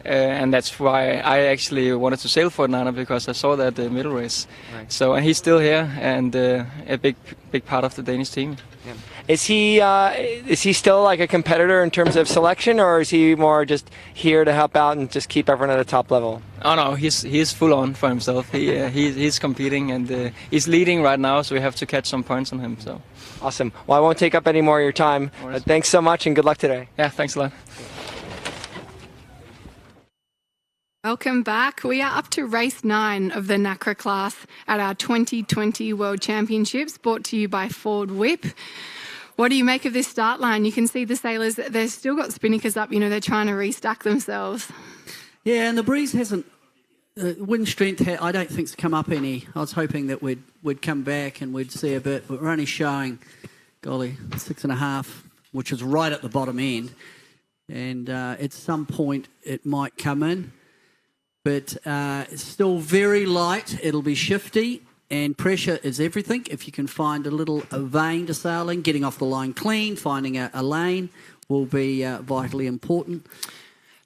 And that's why I actually wanted to sail 49er, because I saw that middle race.
Right.
So, and he's still here and a big part of the Danish team.
Yeah. Is he still like a competitor in terms of selection, or is he more just here to help out and just keep everyone at a top level?
Oh no, he's full on for himself. He's competing, and he's leading right now, so we have to catch some points on him. So
awesome. Well, I won't take up any more of your time. Thanks so much, and good luck today.
Yeah, thanks a lot.
Welcome back. We are up to race 9 of the Nacra class at our 2020 World Championships, brought to you by Ford Whip. What do you make of this start line? You can see the sailors, they've still got spinnakers up, they're trying to restack themselves.
Yeah, and the breeze hasn't, wind strength, I don't think it's come up any. I was hoping that we'd come back and we'd see a bit, but we're only showing, 6.5, which is right at the bottom end. And at some point it might come in. But it's still very light. It'll be shifty, and pressure is everything. If you can find a little vein to sail in, getting off the line clean, finding a lane will be vitally important.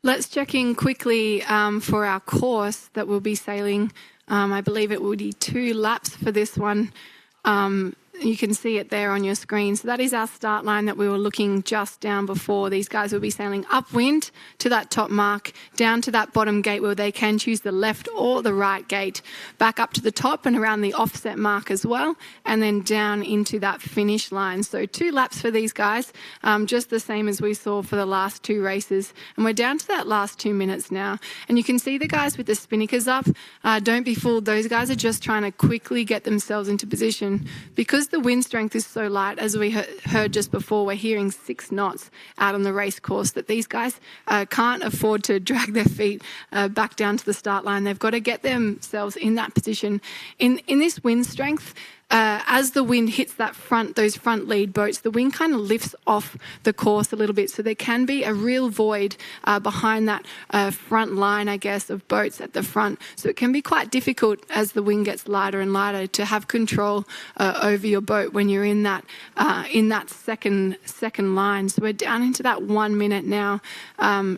Let's check in quickly for our course that we'll be sailing. I believe it will be 2 laps for this one. You can see it there on your screen. So that is our start line that we were looking just down before. These guys will be sailing upwind to that top mark, down to that bottom gate where they can choose the left or the right gate, back up to the top and around the offset mark as well, and then down into that finish line. So 2 laps for these guys, just the same as we saw for the last 2 races. And we're down to that last 2 minutes now. And you can see the guys with the spinnakers up. Don't be fooled. Those guys are just trying to quickly get themselves into position. Because the wind strength is so light, as we heard just before, we're hearing 6 knots out on the race course, that these guys can't afford to drag their feet back down to the start line. They've got to get themselves in that position. In this wind strength, as the wind hits those front lead boats, the wind kind of lifts off the course a little bit. So there can be a real void behind that front line, I guess, of boats at the front. So it can be quite difficult as the wind gets lighter and lighter to have control over your boat when you're in that second line. So we're down into that 1 minute now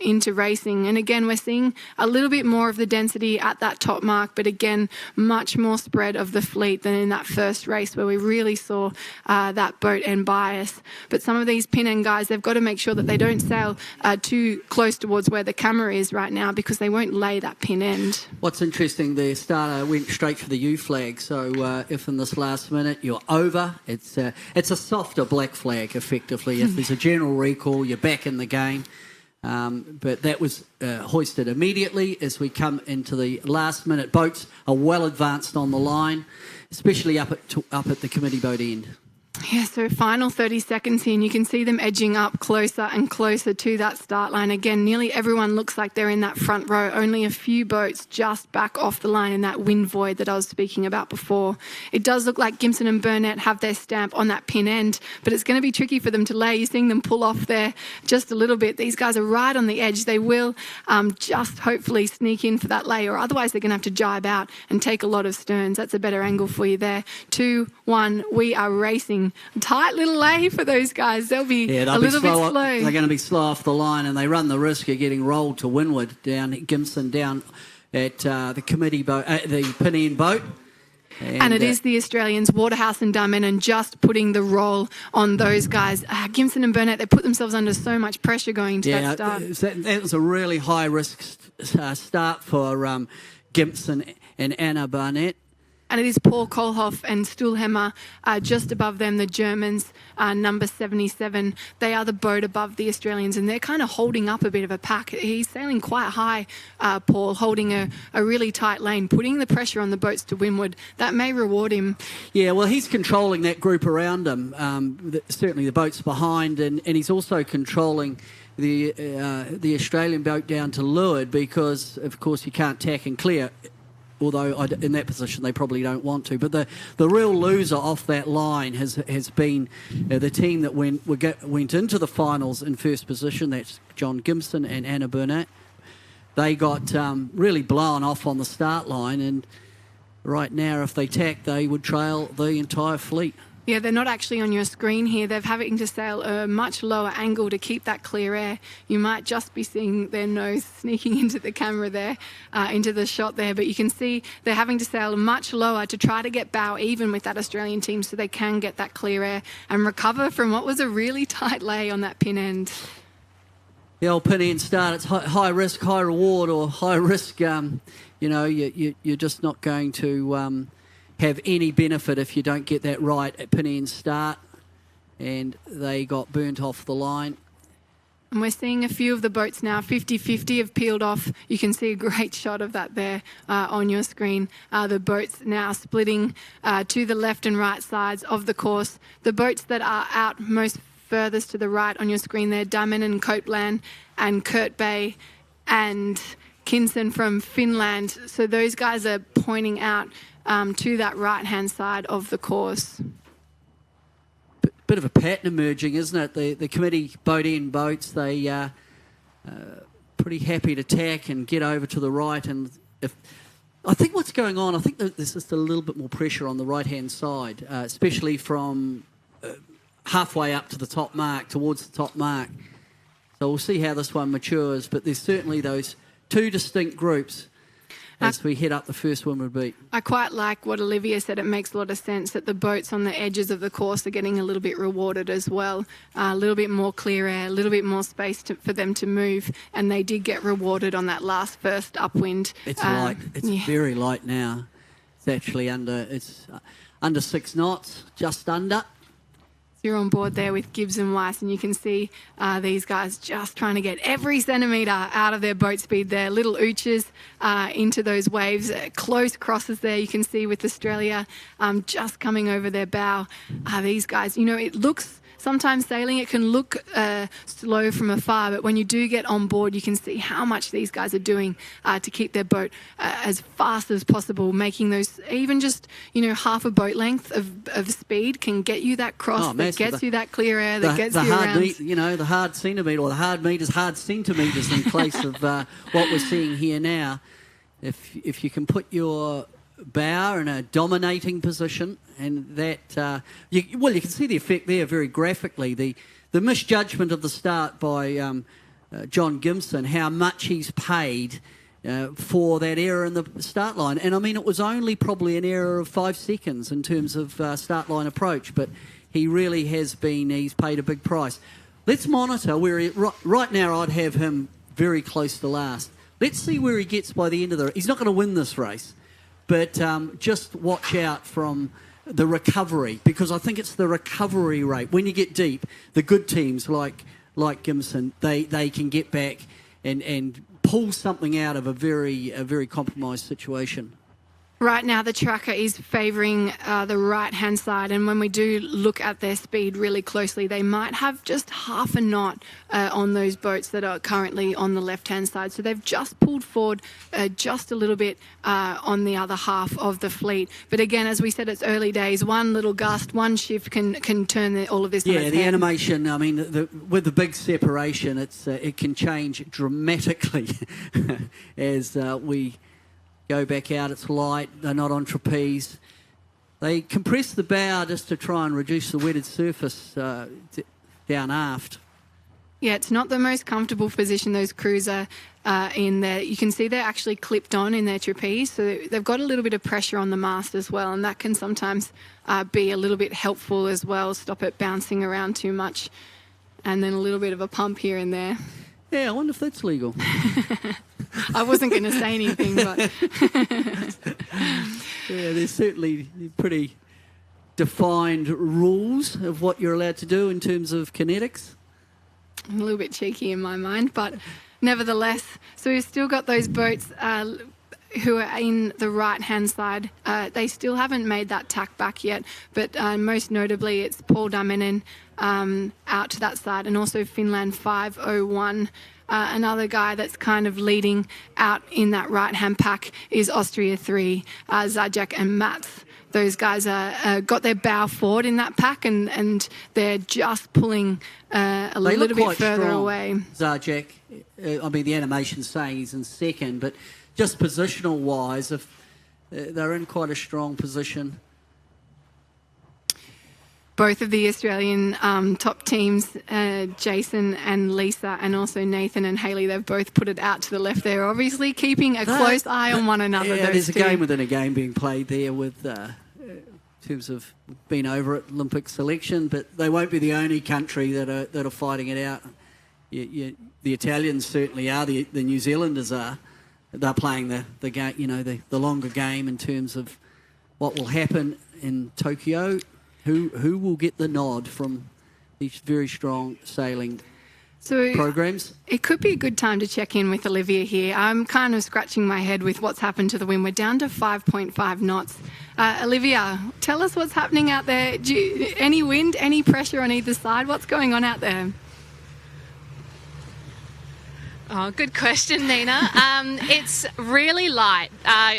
into racing. And again, we're seeing a little bit more of the density at that top mark, but again, much more spread of the fleet than in that first race where we really saw that boat end bias. But some of these pin end guys, they've got to make sure that they don't sail too close towards where the camera is right now, because they won't lay that pin end.
What's interesting, the starter went straight for the U flag. So if in this last minute you're over, it's a softer black flag, effectively. If there's a general recall, you're back in the game. But that was hoisted immediately as we come into the last minute. Boats are well advanced on the line, especially up at the committee boat end.
Yeah, so final 30 seconds here, and you can see them edging up closer and closer to that start line. Again, nearly everyone looks like they're in that front row. Only a few boats just back off the line in that wind void that I was speaking about before. It does look like Gimson and Burnett have their stamp on that pin end, but it's going to be tricky for them to lay. You're seeing them pull off there just a little bit. These guys are right on the edge. They will just hopefully sneak in for that lay, or otherwise they're going to have to jibe out and take a lot of sterns. That's a better angle for you there. 2, 1, we are racing. Tight little lay for those guys. They'll be a little bit slow.
They're going to be slow off the line, and they run the risk of getting rolled to windward down at Gimson, down at the committee boat, the pin end boat.
And it is the Australians, Waterhouse and Darmenon, just putting the roll on those guys. Gimson and Burnett, they put themselves under so much pressure going to that start.
That was a really high-risk start for Gimson and Anna Barnett.
And it is Paul Kohlhoff and Stuhlhemmer just above them, the Germans, number 77. They are the boat above the Australians, and they're kind of holding up a bit of a pack. He's sailing quite high, Paul, holding a really tight lane, putting the pressure on the boats to windward. That may reward him.
Yeah, well, he's controlling that group around him, certainly the boats behind, and he's also controlling the Australian boat down to leeward, because, of course, you can't tack and clear. Although in that position they probably don't want to. But the real loser off that line has been the team that went into the finals in first position. That's John Gimson and Anna Burnett. They got really blown off on the start line, and right now if they tack, they would trail the entire fleet.
Yeah, they're not actually on your screen here. They're having to sail a much lower angle to keep that clear air. You might just be seeing their nose sneaking into the camera there, into the shot there. But you can see they're having to sail much lower to try to get bow even with that Australian team, so they can get that clear air and recover from what was a really tight lay on that pin end.
The old pin end start, it's high risk, high reward, or high risk. You're just not going to have any benefit if you don't get that right at pin end start, and they got burnt off the line.
And we're seeing a few of the boats now 50-50 have peeled off. You can see a great shot of that there on your screen. The boats now splitting to the left and right sides of the course. The boats that are out most furthest to the right on your screen there, Darmenon and Copeland and Kurt Bay and Kinson from Finland. So those guys are pointing out to that right-hand side of the course.
Bit of a pattern emerging, isn't it? The committee boat end boats, they are pretty happy to tack and get over to the right. And I think what's going on, I think there's just a little bit more pressure on the right-hand side, especially from halfway up to the top mark, towards the top mark. So we'll see how this one matures, but there's certainly those two distinct groups as we head up the first windward beat.
I quite like what Olivia said. It makes a lot of sense that the boats on the edges of the course are getting a little bit rewarded as well. A little bit more clear air, a little bit more space for them to move, and they did get rewarded on that last first upwind.
It's light. It's very light now. It's actually under 6 knots, just under.
You're on board there with Gibbs and Weiss, and you can see these guys just trying to get every centimetre out of their boat speed there. Little ooches into those waves, close crosses there. You can see with Australia just coming over their bow. These guys, it looks sometimes sailing, it can look slow from afar, but when you do get on board, you can see how much these guys are doing to keep their boat as fast as possible, making those, even just, half a boat length of speed can get you that cross, that gets you that clear air, that gets you around.
The hard centimetre, or the hard metres, hard centimetres in place of what we're seeing here now. If you can put your bow in a dominating position, and that you can see the effect there very graphically. The misjudgment of the start by John Gimson, how much he's paid for that error in the start line. And I mean, it was only probably an error of 5 seconds in terms of start line approach, but he really he's paid a big price. Let's monitor where right now I'd have him very close to last. Let's see where he gets by the end of he's not going to win this race, but just watch out from the recovery, because I think it's the recovery rate. When you get deep, the good teams like Gimson, they can get back and pull something out of a very compromised situation.
Right now, the tracker is favouring the right-hand side, and when we do look at their speed really closely, they might have just half a knot on those boats that are currently on the left-hand side. So they've just pulled forward just a little bit on the other half of the fleet. But again, as we said, it's early days. One little gust, one shift can turn all of this on its head.
Yeah, the animation, I mean, with the big separation, it can change dramatically as we go back out. It's light, they're not on trapeze. They compress the bow just to try and reduce the wetted surface down aft.
Yeah, it's not the most comfortable position those crews are in there. You can see they're actually clipped on in their trapeze, so they've got a little bit of pressure on the mast as well, and that can sometimes be a little bit helpful as well, stop it bouncing around too much, and then a little bit of a pump here and there.
Yeah, I wonder if that's legal.
I wasn't going to say anything, but...
Yeah, there's certainly pretty defined rules of what you're allowed to do in terms of kinetics.
I'm a little bit cheeky in my mind, but nevertheless, so we've still got those boats who are in the right-hand side. They still haven't made that tack back yet, but most notably it's Paul Daminen out to that side, and also Finland 501. Another guy that's kind of leading out in that right-hand pack is Austria 3, Zajac and Mats. Those guys got their bow forward in that pack, and they're just pulling a little bit further away.
Zajac, I mean, the animation's saying he's in second, but just positional-wise, if they're in quite a strong position.
Both of the Australian top teams, Jason and Lisa, and also Nathan and Hayley, they've both put it out to the left. They're obviously keeping a close eye on one another.
Yeah, there's a game within a game being played there with in terms of being over at Olympic selection, but they won't be the only country that are fighting it out. The Italians certainly are. The New Zealanders are. They're playing the game, the longer game in terms of what will happen in Tokyo. Who will get the nod from these very strong sailing programs?
It could be a good time to check in with Olivia here. I'm kind of scratching my head with what's happened to the wind. We're down to 5.5 knots. Olivia, tell us what's happening out there. Any wind, any pressure on either side? What's going on out there?
Oh, good question, Nina. It's really light.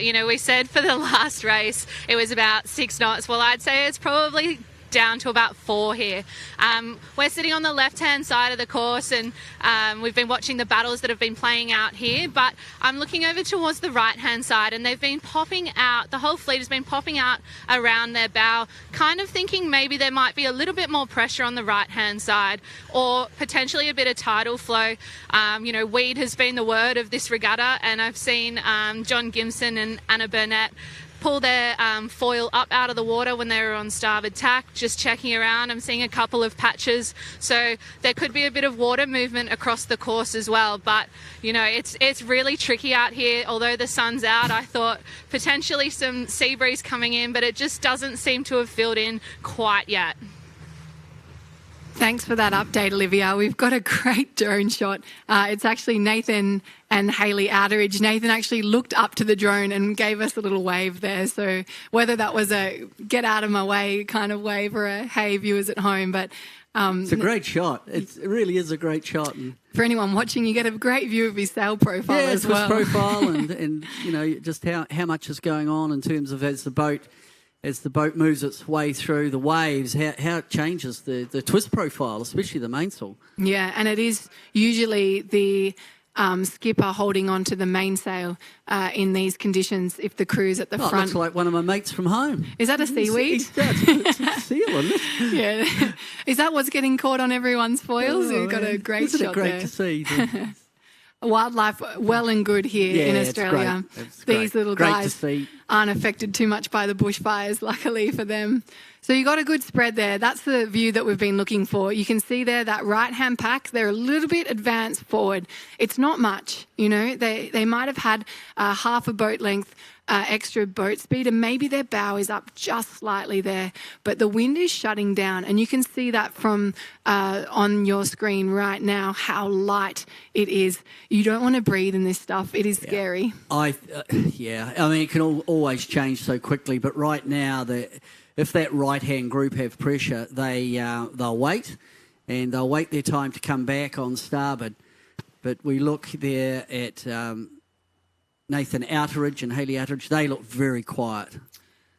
We said for the last race it was about 6 knots. Well, I'd say it's probably down to about 4 here. We're sitting on the left-hand side of the course, and we've been watching the battles that have been playing out here, but I'm looking over towards the right-hand side, and they've been popping out, the whole fleet has been popping out around their bow, kind of thinking maybe there might be a little bit more pressure on the right-hand side, or potentially a bit of tidal flow. Weed has been the word of this regatta, and I've seen John Gimson and Anna Burnett pull their foil up out of the water when they were on starboard tack, just checking around. I'm seeing a couple of patches, so there could be a bit of water movement across the course as well. But it's really tricky out here. Although the sun's out, I thought potentially some sea breeze coming in, but it just doesn't seem to have filled in quite yet.
Thanks for that update, Olivia. We've got a great drone shot. It's actually Nathan and Hayley Outeridge. Nathan actually looked up to the drone and gave us a little wave there. So whether that was a get out of my way kind of wave or a hey viewers at home, but
It's a great shot. It really is a great shot. And
for anyone watching, you get a great view of his sail profile as
his
well.
profile and you know, just how much is going on in terms of as the boat moves its way through the waves, how it changes the twist profile, especially the mainsail.
Yeah, and it is usually the skipper holding on to the mainsail in these conditions if the crew's at the front.
It looks like one of my mates from home.
Is that a seaweed?
It's a seal, isn't it?
Yeah. Is that what's getting caught on everyone's foils? You've got a great
Isn't
shot
it great
there.
to see?
Wildlife well and good here in Australia.
It's
These
great.
little
Great
guys
to see.
aren't affected too much by the bushfires, luckily for them. So you got a good spread there. That's the view that we've been looking for. You can see there that right-hand pack, they're a little bit advanced forward. It's not much, you know. They might have had half a boat length extra boat speed, and maybe their bow is up just slightly there, but the wind is shutting down, and you can see that from on your screen right now how light it is. You don't want to breathe in this stuff. It is scary.
I mean, it can always change so quickly, but right now, if that right-hand group have pressure, they'll wait, and they'll wait their time to come back on starboard. But we look there at Nathan Outeridge and Hayley Outeridge. They look very quiet.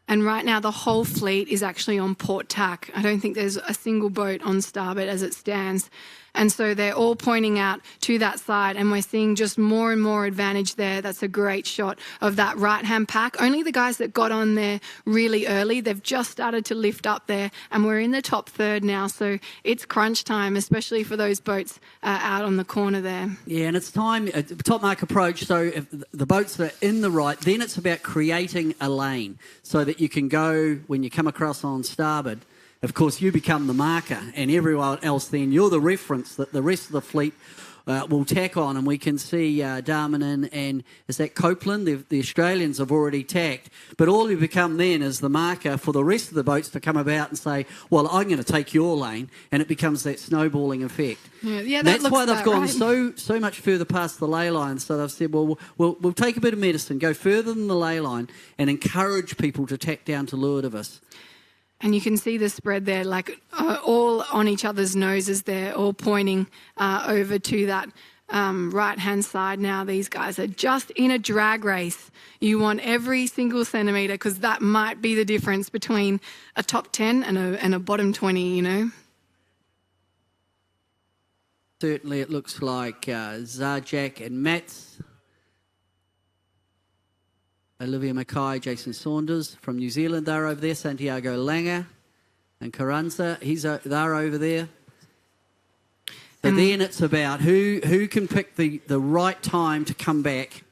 And right now, the whole fleet is actually on port tack. I don't think there's a single boat on starboard as it stands. And so they're all pointing out to that side, and we're seeing just more and more advantage there. That's a great shot of that right-hand pack. Only the guys that got on there really early, they've just started to lift up there, and we're in the top third now. So it's crunch time, especially for those boats out on the corner there.
Yeah, and it's time, top mark approach. So if the boats that are in the right, then it's about creating a lane so that you can go, when you come across on starboard, of course, you become the marker, and everyone else then, you're the reference that the rest of the fleet will tack on. And we can see Darmanin and, is that Copeland? The Australians have already tacked. But all you become then is the marker for the rest of the boats to come about and say, well, I'm going to take your lane, and it becomes that snowballing effect.
Yeah,
That's why they've gone so much further past the ley line. So they've said, well, we'll take a bit of medicine, go further than the ley line, and encourage people to tack down to leeward of us.
And you can see the spread there, like all on each other's noses there, all pointing over to that right-hand side now. These guys are just in a drag race. You want every single centimetre, because that might be the difference between a top 10 and a bottom 20, you know.
Certainly it looks like Zajac and Mats, Olivia Mackay, Jason Saunders from New Zealand, they're over there. Santiago Langer and Carranza, they're over there. So then it's about who can pick the right time to come back.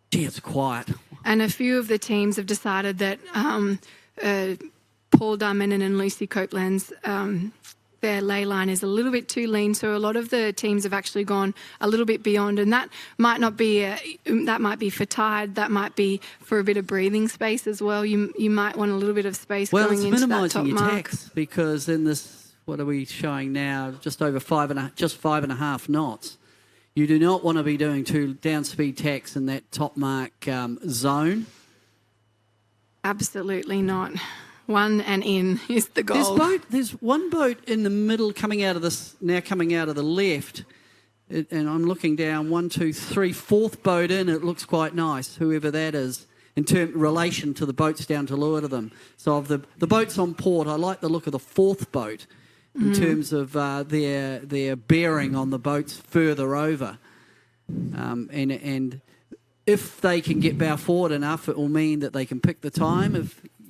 Gee, it's quiet.
And a few of the teams have decided that Paul Darmanin and Lucy Copeland's their ley line is a little bit too lean, so a lot of the teams have actually gone a little bit beyond, and that might not be that might be for tide, that might be for a bit of breathing space as well. You might want a little bit of space going into that top
your
mark.
tax, because in this, what are we showing now? Just over 5.5 knots. You do not want to be doing too down speed tax in that top mark zone.
Absolutely not. One and in is the goal.
There's one boat in the middle coming out of this, now coming out of the left. And I'm looking down, 1, 2, 3, fourth boat in. It looks quite nice, whoever that is, in relation to the boats down to leeward of them. So of the boats on port, I like the look of the fourth boat in terms of their bearing on the boats further over. And if they can get bow forward enough, it will mean that they can pick the time.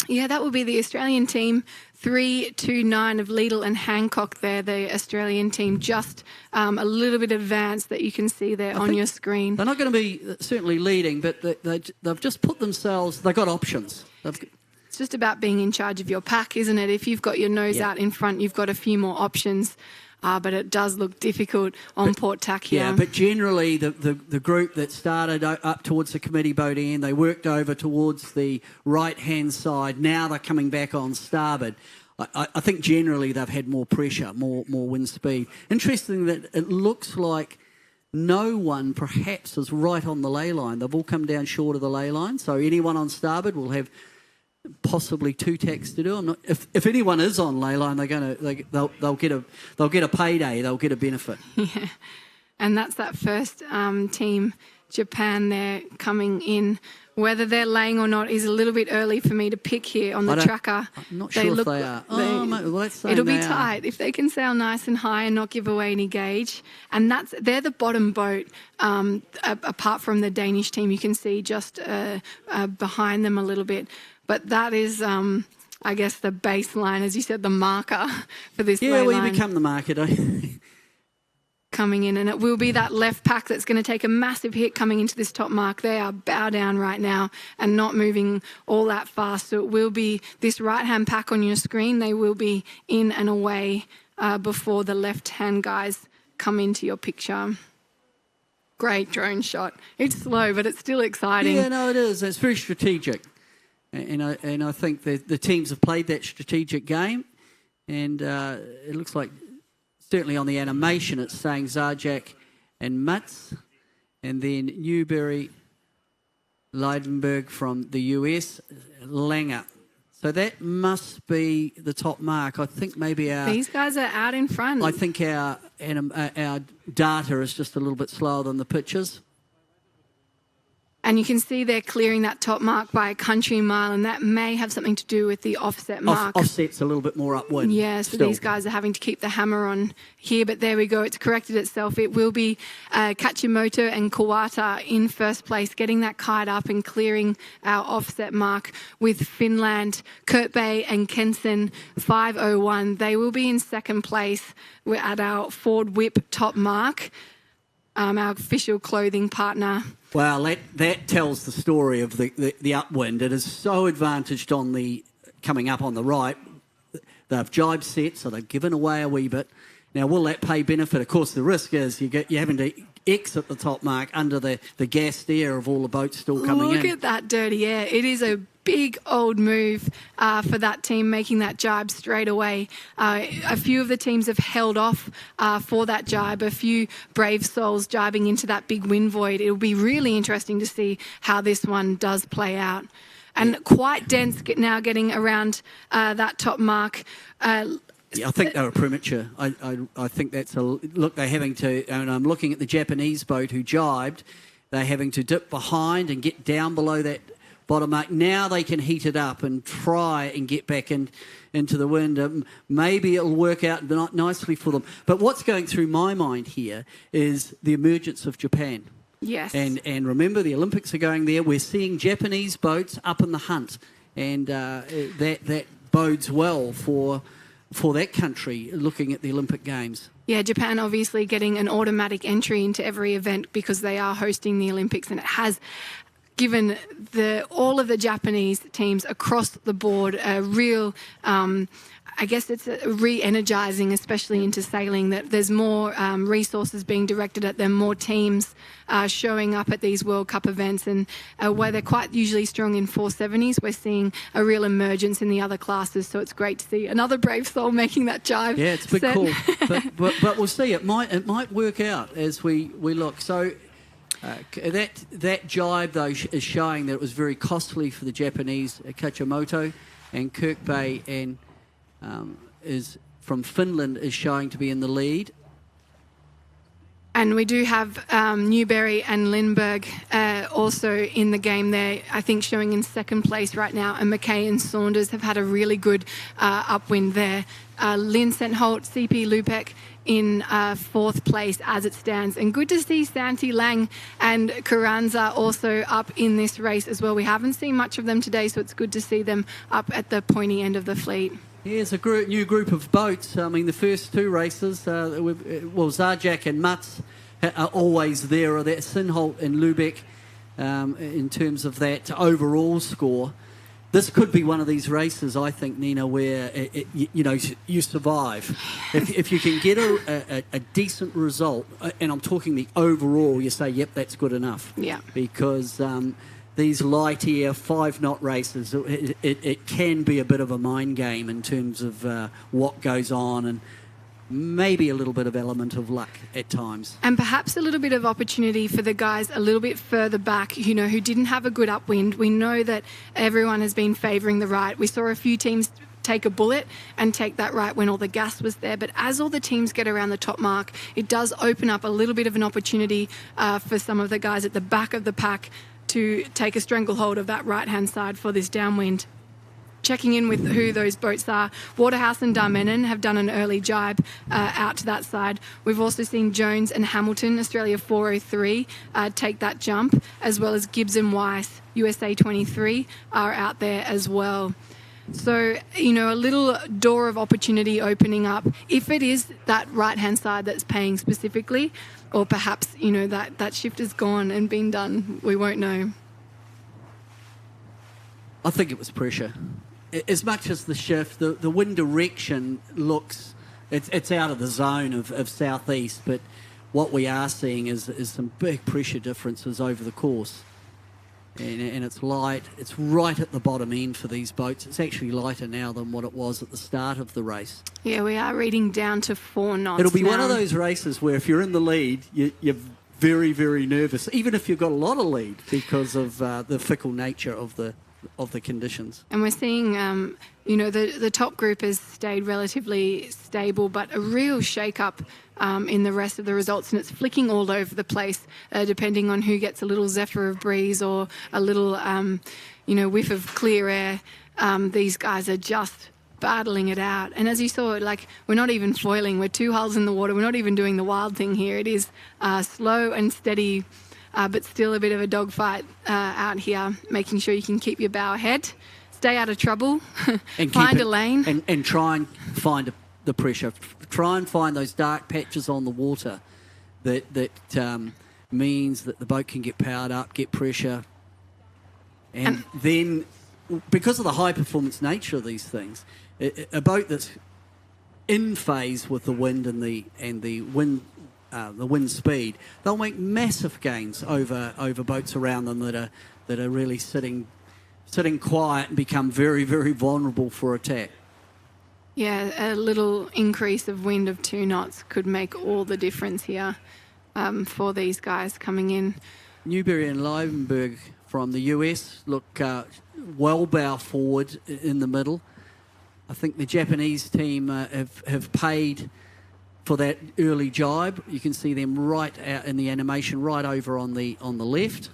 Yeah, that will be the Australian team, 3-2-9 of Liddell and Hancock there, the Australian team, just a little bit advanced that you can see there on your screen.
They're not going to be certainly leading, but they've just put themselves, they've got options.
It's just about being in charge of your pack, isn't it? If you've got your nose out in front, you've got a few more options. But it does look difficult on port tack here.
Yeah, but generally the group that started up towards the committee boat end, they worked over towards the right-hand side. Now they're coming back on starboard. I think generally they've had more pressure, more wind speed. Interesting that it looks like no one perhaps is right on the ley line. They've all come down short of the ley line. So anyone on starboard will have possibly two tacks to do. I'm not, if anyone is on ley line, they'll get a payday. They'll get a benefit.
Yeah, and that's that first team, Japan. They're coming in. Whether they're laying or not is a little bit early for me to pick here on the tracker.
I'm not sure if they are.
It'll be tight if they can sail nice and high and not give away any gauge. And they're the bottom boat. Apart from the Danish team, you can see just behind them a little bit. But that is, I guess, the baseline, as you said, the marker for this ley line.
Yeah, we become the marker, don't you?
Coming in, and it will be that left pack that's going to take a massive hit coming into this top mark. They are bow down right now and not moving all that fast. So it will be this right-hand pack on your screen. They will be in and away before the left-hand guys come into your picture. Great drone shot. It's slow, but it's still exciting.
Yeah, no, it is. It's very strategic. And I think the teams have played that strategic game, and it looks like certainly on the animation it's saying Zajac and Mutz, and then Newberry, Leidenberg from the US, Langer. So that must be the top mark. I think maybe
these guys are out in front.
I think our data is just a little bit slower than the pictures.
And you can see they're clearing that top mark by a country mile, and that may have something to do with the offset mark.
Offset's a little bit more upwind.
Yeah, so these guys are having to keep the hammer on here, but there we go. It's corrected itself. It will be Kachimoto and Kawata in first place, getting that kite up and clearing our offset mark with Finland, Kurt Bay and Kensen 501. They will be in second place. We're at our Ford Whip top mark, our official clothing partner.
Well, that tells the story of the upwind. It is so advantaged on the coming up on the right. They've jibe set, so they've given away a wee bit. Now, will that pay benefit? Of course, the risk is you're having to exit the top mark under the gassed air of all the boats still coming in.
Look at that dirty air. It is a big old move for that team, making that jibe straight away. A few of the teams have held off for that jibe, a few brave souls jibing into that big wind void. It'll be really interesting to see how this one does play out. And quite dense now getting around that top mark.
Yeah, I think they were premature. I think that's look, they're having to, and I'm looking at the Japanese boat who jibed, they're having to dip behind and get down below that bottom mark. Now they can heat it up and try and get back into the wind. Maybe it'll work out nicely for them. But what's going through my mind here is the emergence of Japan.
Yes.
And remember, the Olympics are going there. We're seeing Japanese boats up in the hunt, and that bodes well for that country looking at the Olympic Games.
Yeah, Japan obviously getting an automatic entry into every event because they are hosting the Olympics, and it has given all of the Japanese teams across the board a real, I guess it's re-energizing, especially into sailing, that there's more resources being directed at them, more teams showing up at these World Cup events, and where they're quite usually strong in 470s, we're seeing a real emergence in the other classes, so it's great to see another brave soul making that jibe.
Yeah, it's a bit cool, but we'll see. It might work out as we look. So that jibe, though, is showing that it was very costly for the Japanese. Kachimoto and Kirk Bay and is from Finland is showing to be in the lead.
And we do have Newberry and Lindberg also in the game there, I think showing in second place right now. And McKay and Saunders have had a really good upwind there. Lynn Sentholt, CP Lupek in fourth place as it stands. And good to see Santi Lang and Carranza also up in this race as well. We haven't seen much of them today, so it's good to see them up at the pointy end of the fleet.
Yeah, it's a new group of boats. I mean, the first two races, Zajac and Mutz are always there, or that Sintholt and Lubeck in terms of that overall score. This could be one of these races, I think, Nina, where you survive. If you can get a decent result, and I'm talking the overall, you say, yep, that's good enough.
Yeah.
Because these light air 5-knot races, it can be a bit of a mind game in terms of what goes on. And maybe a little bit of element of luck at times.
And perhaps a little bit of opportunity for the guys a little bit further back, you know, who didn't have a good upwind. We know that everyone has been favouring the right. We saw a few teams take a bullet and take that right when all the gas was there. But as all the teams get around the top mark, it does open up a little bit of an opportunity for some of the guys at the back of the pack to take a stranglehold of that right-hand side for this downwind. Checking in with who those boats are, Waterhouse and Darmenin have done an early jibe out to that side. We've also seen Jones and Hamilton, Australia 403, take that jump, as well as Gibbs and Weiss, USA 23, are out there as well. So, you know, a little door of opportunity opening up. If it is that right-hand side that's paying specifically, or perhaps, you know, that shift is gone and been done, we won't know.
I think it was pressure. As much as the shift, the wind direction looks, it's out of the zone of southeast, but what we are seeing is some big pressure differences over the course. And it's light. It's right at the bottom end for these boats. It's actually lighter now than what it was at the start of the race.
Yeah, we are reading down to 4 knots.
It'll be
now.
one of those races where if you're in the lead, you're very, very nervous, even if you've got a lot of lead, because of the fickle nature of the conditions.
And we're seeing, you know, the top group has stayed relatively stable, but a real shake-up in the rest of the results, and it's flicking all over the place, depending on who gets a little zephyr of breeze or a little, you know, whiff of clear air. These guys are just battling it out. And as you saw, like, we're not even foiling. We're 2 hulls in the water. We're not even doing the wild thing here. It is slow and steady, but still a bit of a dogfight out here, making sure you can keep your bow ahead, stay out of trouble,
and
find a lane.
And try and find the pressure. Try and find those dark patches on the water that means that the boat can get powered up, get pressure. And then, because of the high-performance nature of these things, a boat that's in phase with the wind and the wind speed, they'll make massive gains over boats around them that are really sitting quiet and become very, very vulnerable for attack.
Yeah, a little increase of wind of 2 knots could make all the difference here for these guys coming in.
Newberry and Liebenberg from the US look well bow forward in the middle. I think the Japanese team have paid for that early jibe. You can see them right out in the animation, right over on the left.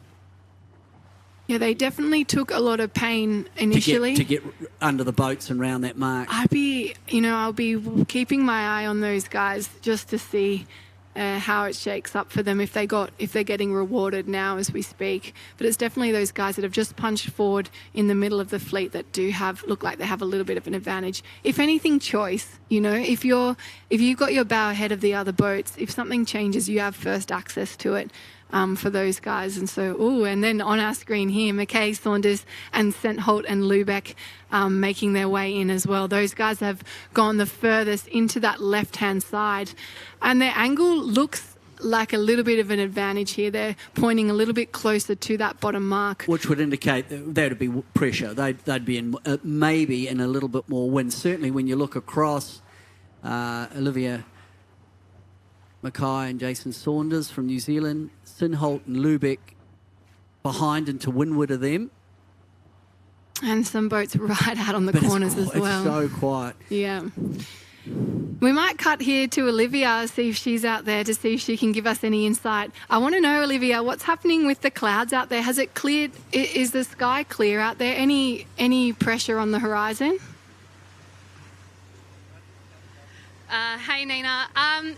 Yeah, they definitely took a lot of pain initially.
To get under the boats and round that mark.
I'll be keeping my eye on those guys just to see how it shakes up for them if they're getting rewarded now as we speak. But it's definitely those guys that have just punched forward in the middle of the fleet that look like they have a little bit of an advantage. If anything, choice. You know, if you've got your bow ahead of the other boats, if something changes, you have first access to it. For those guys. And so, and then on our screen here, McKay, Saunders and Sentholt and Lubeck making their way in as well. Those guys have gone the furthest into that left-hand side. And their angle looks like a little bit of an advantage here. They're pointing a little bit closer to that bottom mark.
Which would indicate that would be pressure. They'd be in maybe in a little bit more wind. Certainly when you look across, Olivia Mackay and Jason Saunders from New Zealand, Sentholt and Lubeck behind and to windward of them.
And some boats right out on the corners as well.
It's so quiet.
Yeah. We might cut here to Olivia, see if she's out there, to see if she can give us any insight. I want to know, Olivia, what's happening with the clouds out there? Has it cleared? Is the sky clear out there? Any pressure on the horizon?
Hey, Nina.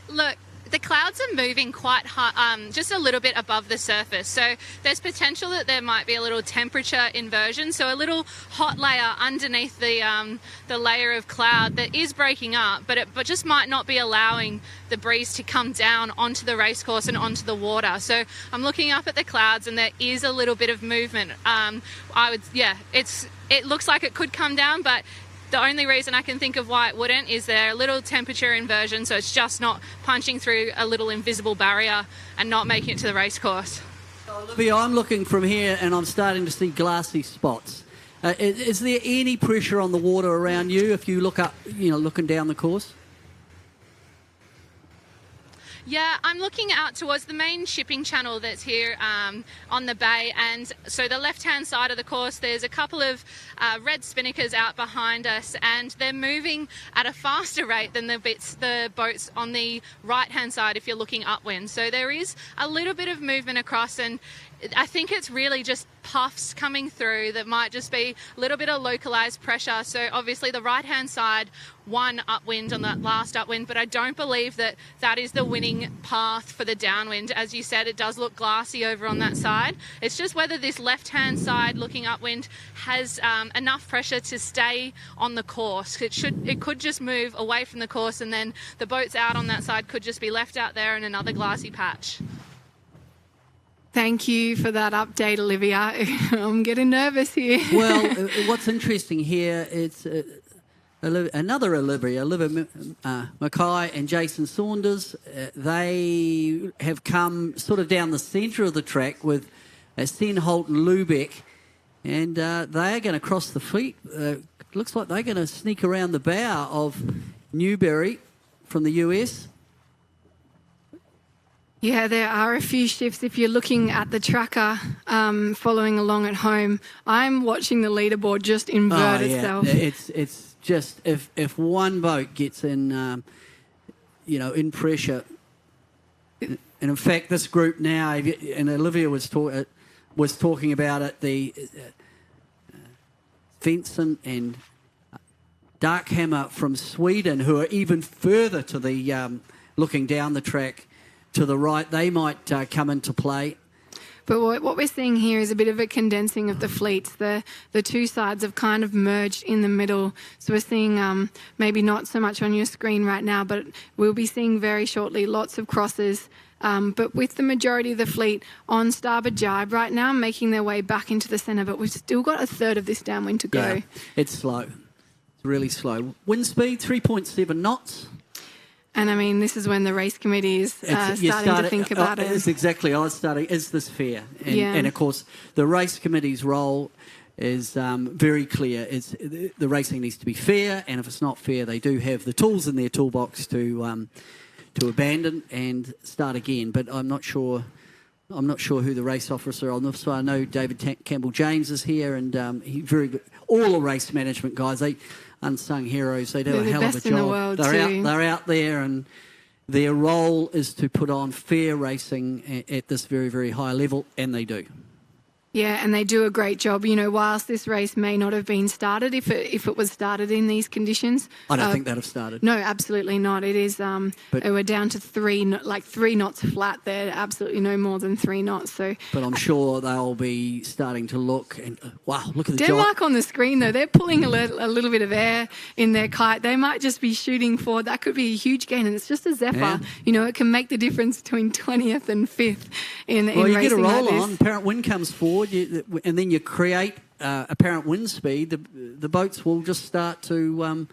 Look, the clouds are moving quite high, just a little bit above the surface. So there's potential that there might be a little temperature inversion. So a little hot layer underneath the layer of cloud that is breaking up, but just might not be allowing the breeze to come down onto the racecourse and onto the water. So I'm looking up at the clouds and there is a little bit of movement. It looks like it could come down, but the only reason I can think of why it wouldn't is there a little temperature inversion, so it's just not punching through a little invisible barrier and not making it to the racecourse.
Olivia, I'm looking from here and I'm starting to see glassy spots. Is there any pressure on the water around you if you look up, looking down the course?
Yeah, I'm looking out towards the main shipping channel that's here on the bay, and so the left-hand side of the course, there's a couple of red spinnakers out behind us, and they're moving at a faster rate than the boats on the right-hand side if you're looking upwind. So there is a little bit of movement across, and I think it's really just puffs coming through that might just be a little bit of localized pressure. So obviously the right-hand side won upwind on that last upwind, but I don't believe that that is the winning path for the downwind. As you said, it does look glassy over on that side. It's just whether this left-hand side looking upwind has enough pressure to stay on the course. It could just move away from the course, and then the boats out on that side could just be left out there in another glassy patch.
Thank you for that update, Olivia. I'm getting nervous here.
Well, what's interesting here is another Olivia Mackay and Jason Saunders. They have come sort of down the centre of the track with Stenholt and Lubeck, and they are going to cross the fleet. Looks like they're going to sneak around the bow of Newberry from the US.
Yeah, there are a few shifts. If you're looking at the tracker, following along at home, I'm watching the leaderboard just invert itself.
It's just if one boat gets in, in pressure, and in fact, this group now, and Olivia was talking about it, the Svensson and Darkhammer from Sweden, who are even further to the looking down the track. To the right, they might come into play.
But what we're seeing here is a bit of a condensing of the fleets. The two sides have kind of merged in the middle. So we're seeing, maybe not so much on your screen right now, but we'll be seeing very shortly lots of crosses. But with the majority of the fleet on starboard jibe right now, making their way back into the centre, but we've still got a third of this downwind to go.
Yeah, it's slow. It's really slow. Wind speed, 3.7 knots.
And I mean, this is when the race committee is starting to think about it.
It's exactly. I was starting. Is this fair? And of course, the race committee's role is very clear. The racing needs to be fair, and if it's not fair, they do have the tools in their toolbox to abandon and start again. But I'm not sure. I'm not sure who the race officer on this. So I know David Campbell James is here, and he's very good. All the race management guys, they unsung heroes. They do a hell of a job.
In the world
they're out there, and their role is to put on fair racing at this very, very high level, and they do.
Yeah, and they do a great job. You know, whilst this race may not have been started, if it was started in these conditions,
I don't think they'd have started.
No, absolutely not. It is. We're down to 3 knots flat there. Absolutely no more than 3 knots. So,
but I'm sure they'll be starting to look and wow, look at the
Denmark on the screen though. They're pulling a little bit of air in their kite. They might just be shooting for that. Could be a huge gain, and it's just a Zephyr. Yeah. You know, it can make the difference between 20th and 5th in racing.
Well, you get a roll
like
on. Apparent wind comes forward. And then you create apparent wind speed, the boats will just start to...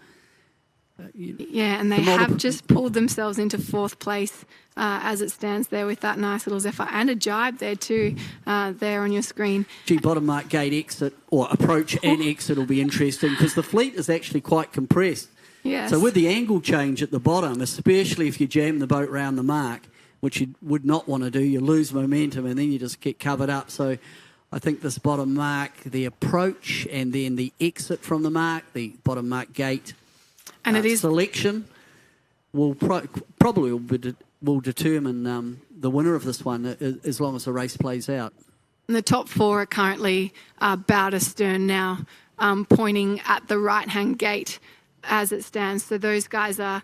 yeah, and they have just pulled themselves into 4th place as it stands there with that nice little Zephyr and a jibe there too, there on your screen.
Gee, bottom mark gate exit, or approach and exit will be interesting because the fleet is actually quite compressed.
Yes.
So with the angle change at the bottom, especially if you jam the boat round the mark, which you would not want to do, you lose momentum and then you just get covered up. So I think this bottom mark, the approach and then the exit from the mark, the bottom mark gate
and it is
selection will probably will determine the winner of this one as long as the race plays out.
And the top 4 are currently bow to stern now, pointing at the right-hand gate as it stands. So those guys are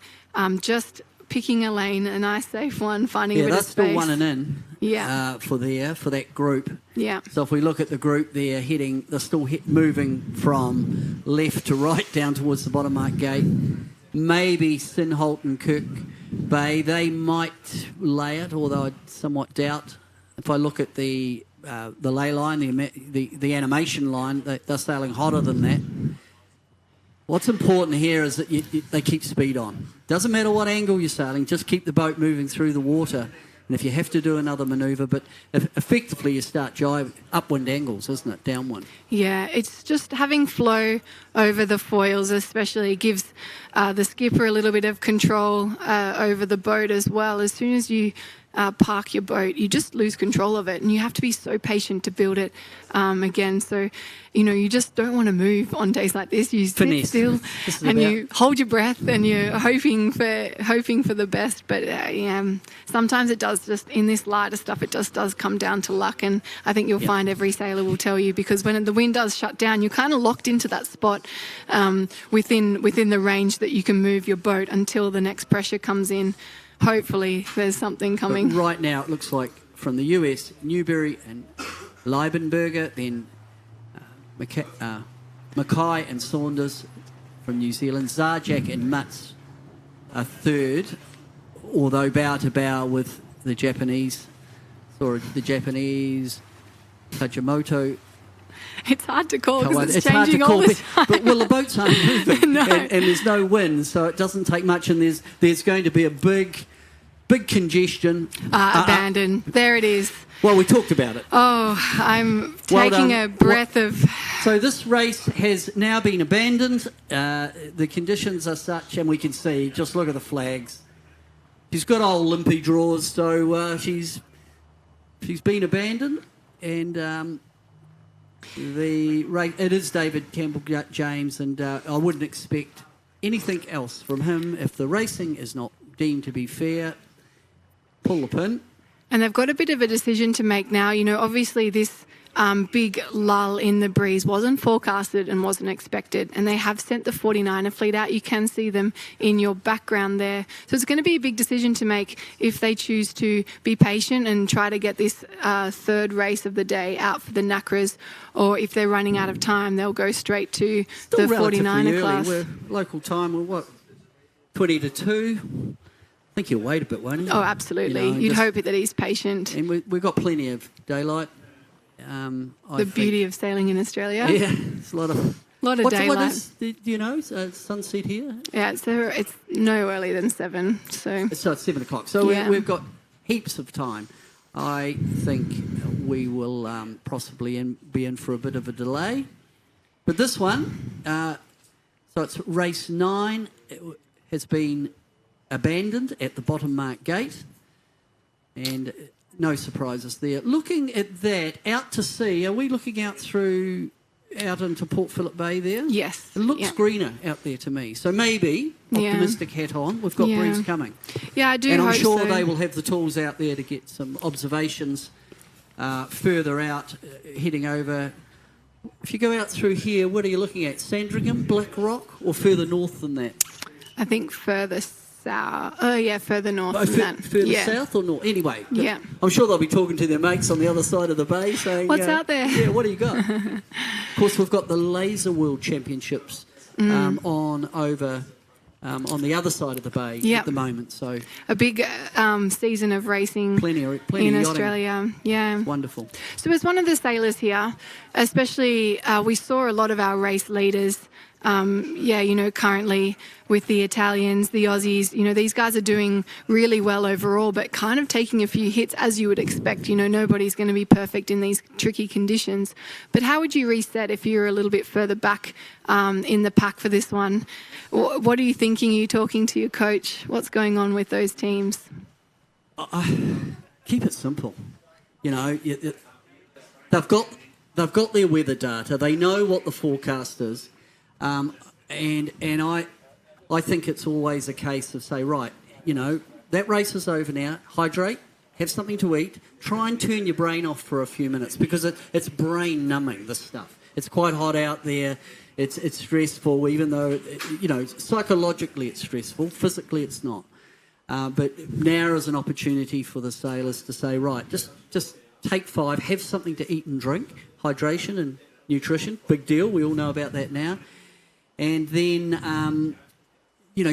just picking a lane, a nice safe one, finding a bit of space.
Yeah, that's still one and in.
Yeah.
For that group.
Yeah.
So if we look at the group, they're still moving from left to right down towards the bottom mark gate. Maybe Stenholt and Kirk Bay, they might lay it, although I somewhat doubt. If I look at the lay line, the animation line, they're sailing hotter than that. What's important here is that they keep speed on. Doesn't matter what angle you're sailing, just keep the boat moving through the water and if you have to do another manoeuvre, but effectively you start jive upwind angles, isn't it? Downwind.
Yeah, it's just having flow over the foils especially gives the skipper a little bit of control over the boat as well. As soon as you park your boat, you just lose control of it, and you have to be so patient to build it again. So, you just don't want to move on days like this. You sit still and you hold your breath, and you're hoping for the best. But sometimes it does, just in this lighter stuff, it just does come down to luck. And I think you'll find every sailor will tell you, because when the wind does shut down, you're kind of locked into that spot within the range that you can move your boat until the next pressure comes in. Hopefully there's something coming.
But right now it looks like from the US, Newberry and Leibenberger, then Mackay and Saunders from New Zealand, Zajac and Mutz are third, although bow to bow with the Japanese, Tajimoto.
It's hard to call because it's
hard to
changing
call,
all the time.
but the boats aren't moving,
No.
and there's no wind, so it doesn't take much. And there's going to be a big congestion.
Abandoned. There it is.
Well, we talked about it.
Oh, I'm taking a breath of...
So this race has now been abandoned. The conditions are such, and we can see, just look at the flags. She's got old limpy draws, so she's been abandoned, and... it is David Campbell James, and I wouldn't expect anything else from him. If the racing is not deemed to be fair, pull the pin.
And they've got a bit of a decision to make now. Obviously this big lull in the breeze wasn't forecasted and wasn't expected, and they have sent the 49er fleet out. You can see them in your background there. So it's going to be a big decision to make if they choose to be patient and try to get this third race of the day out for the Nacras, or if they're running out of time, they'll go straight to the 49er class.
We're local time, we're what, 20 to 2? I think he'll wait a bit, won't he?
Oh, absolutely. You'd hope that he's patient.
And we've got plenty of daylight.
The beauty of sailing in Australia.
Yeah, it's a lot of
daylight.
What is, do you know, sunset here?
Yeah, so it's no earlier than 7. So
it's 7 o'clock. So we've got heaps of time. I think we will possibly be in for a bit of a delay. But this one, so it's race 9, it has been abandoned at the bottom mark gate. And... no surprises there. Looking at that, out to sea, are we looking out into Port Phillip Bay there?
Yes.
It looks greener out there to me. So maybe, optimistic hat on, we've got breeze coming.
Yeah, I do
hope so. And I'm
hope
sure they will have the tools out there to get some observations further out, heading over. If you go out through here, what are you looking at? Sandringham, Black Rock, or further north than that?
I think further south. Oh, yeah, further north than that.
Further south or north? Anyway,
yeah.
I'm sure they'll be talking to their mates on the other side of the bay saying...
what's out there?
Yeah, what do you got? Of course, we've got the Laser World Championships on the other side of the bay at the moment. So
a big season of racing
plenty
in Australia. Yeah.
Wonderful.
So as one of the sailors here, especially we saw a lot of our race leaders currently with the Italians, the Aussies, these guys are doing really well overall, but kind of taking a few hits as you would expect. Nobody's going to be perfect in these tricky conditions. But how would you reset if you're a little bit further back in the pack for this one? What are you thinking? Are you talking to your coach? What's going on with those teams?
Keep it simple. They've got their weather data. They know what the forecast is. And I think it's always a case of say, right, that race is over now. Hydrate, have something to eat. Try and turn your brain off for a few minutes because it's brain numbing, this stuff. It's quite hot out there. It's stressful, even though, psychologically it's stressful. Physically it's not. But now is an opportunity for the sailors to say, right, just take 5, have something to eat and drink. Hydration and nutrition, big deal. We all know about that now. And then,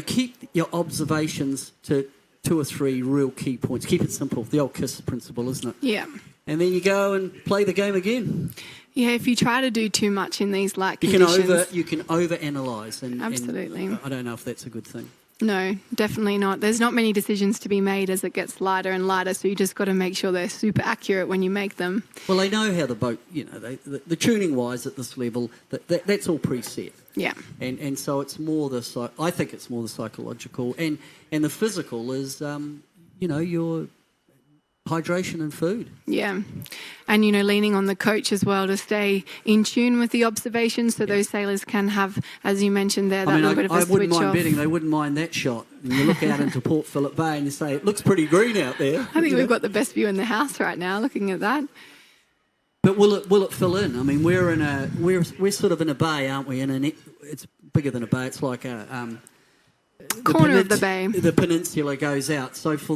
keep your observations to 2 or 3 real key points. Keep it simple. The old KISS principle, isn't it?
Yeah.
And then you go and play the game again.
Yeah, if you try to do too much in these conditions...
You can overanalyze.
Absolutely.
And I don't know if that's a good thing.
No, definitely not. There's not many decisions to be made as it gets lighter and lighter, so you just got to make sure they're super accurate when you make them.
Well, they know how the boat, the tuning-wise at this level, that's all preset.
Yeah.
And so it's more I think it's more the psychological. And the physical is, your hydration and food.
Yeah. And, leaning on the coach as well to stay in tune with the observations so those sailors can have, as you mentioned there, that little bit of a switch off.
I wouldn't mind betting they wouldn't mind that shot. And you look out into Port Phillip Bay and you say, it looks pretty green out there.
I think we've got the best view in the house right now, looking at that.
But will it fill in? I mean, we're sort of in a bay, aren't we? It's bigger than a bay. It's like a
corner of the bay.
The peninsula goes out. So for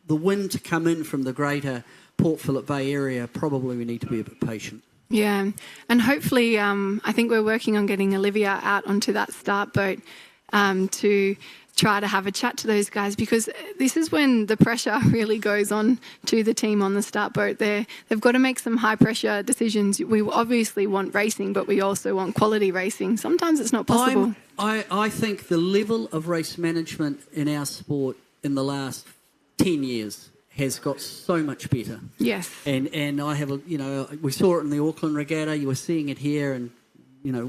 the wind to come in from the greater Port Phillip Bay area, probably we need to be a bit patient.
Yeah, and hopefully, I think we're working on getting Olivia out onto that start boat to try to have a chat to those guys, because this is when the pressure really goes on to the team on the start boat. They've got to make some high pressure decisions. We obviously want racing, but we also want quality racing. Sometimes it's not possible.
I think the level of race management in our sport in the last 10 years has got so much better.
Yes.
And I have we saw it in the Auckland regatta. You were seeing it here, and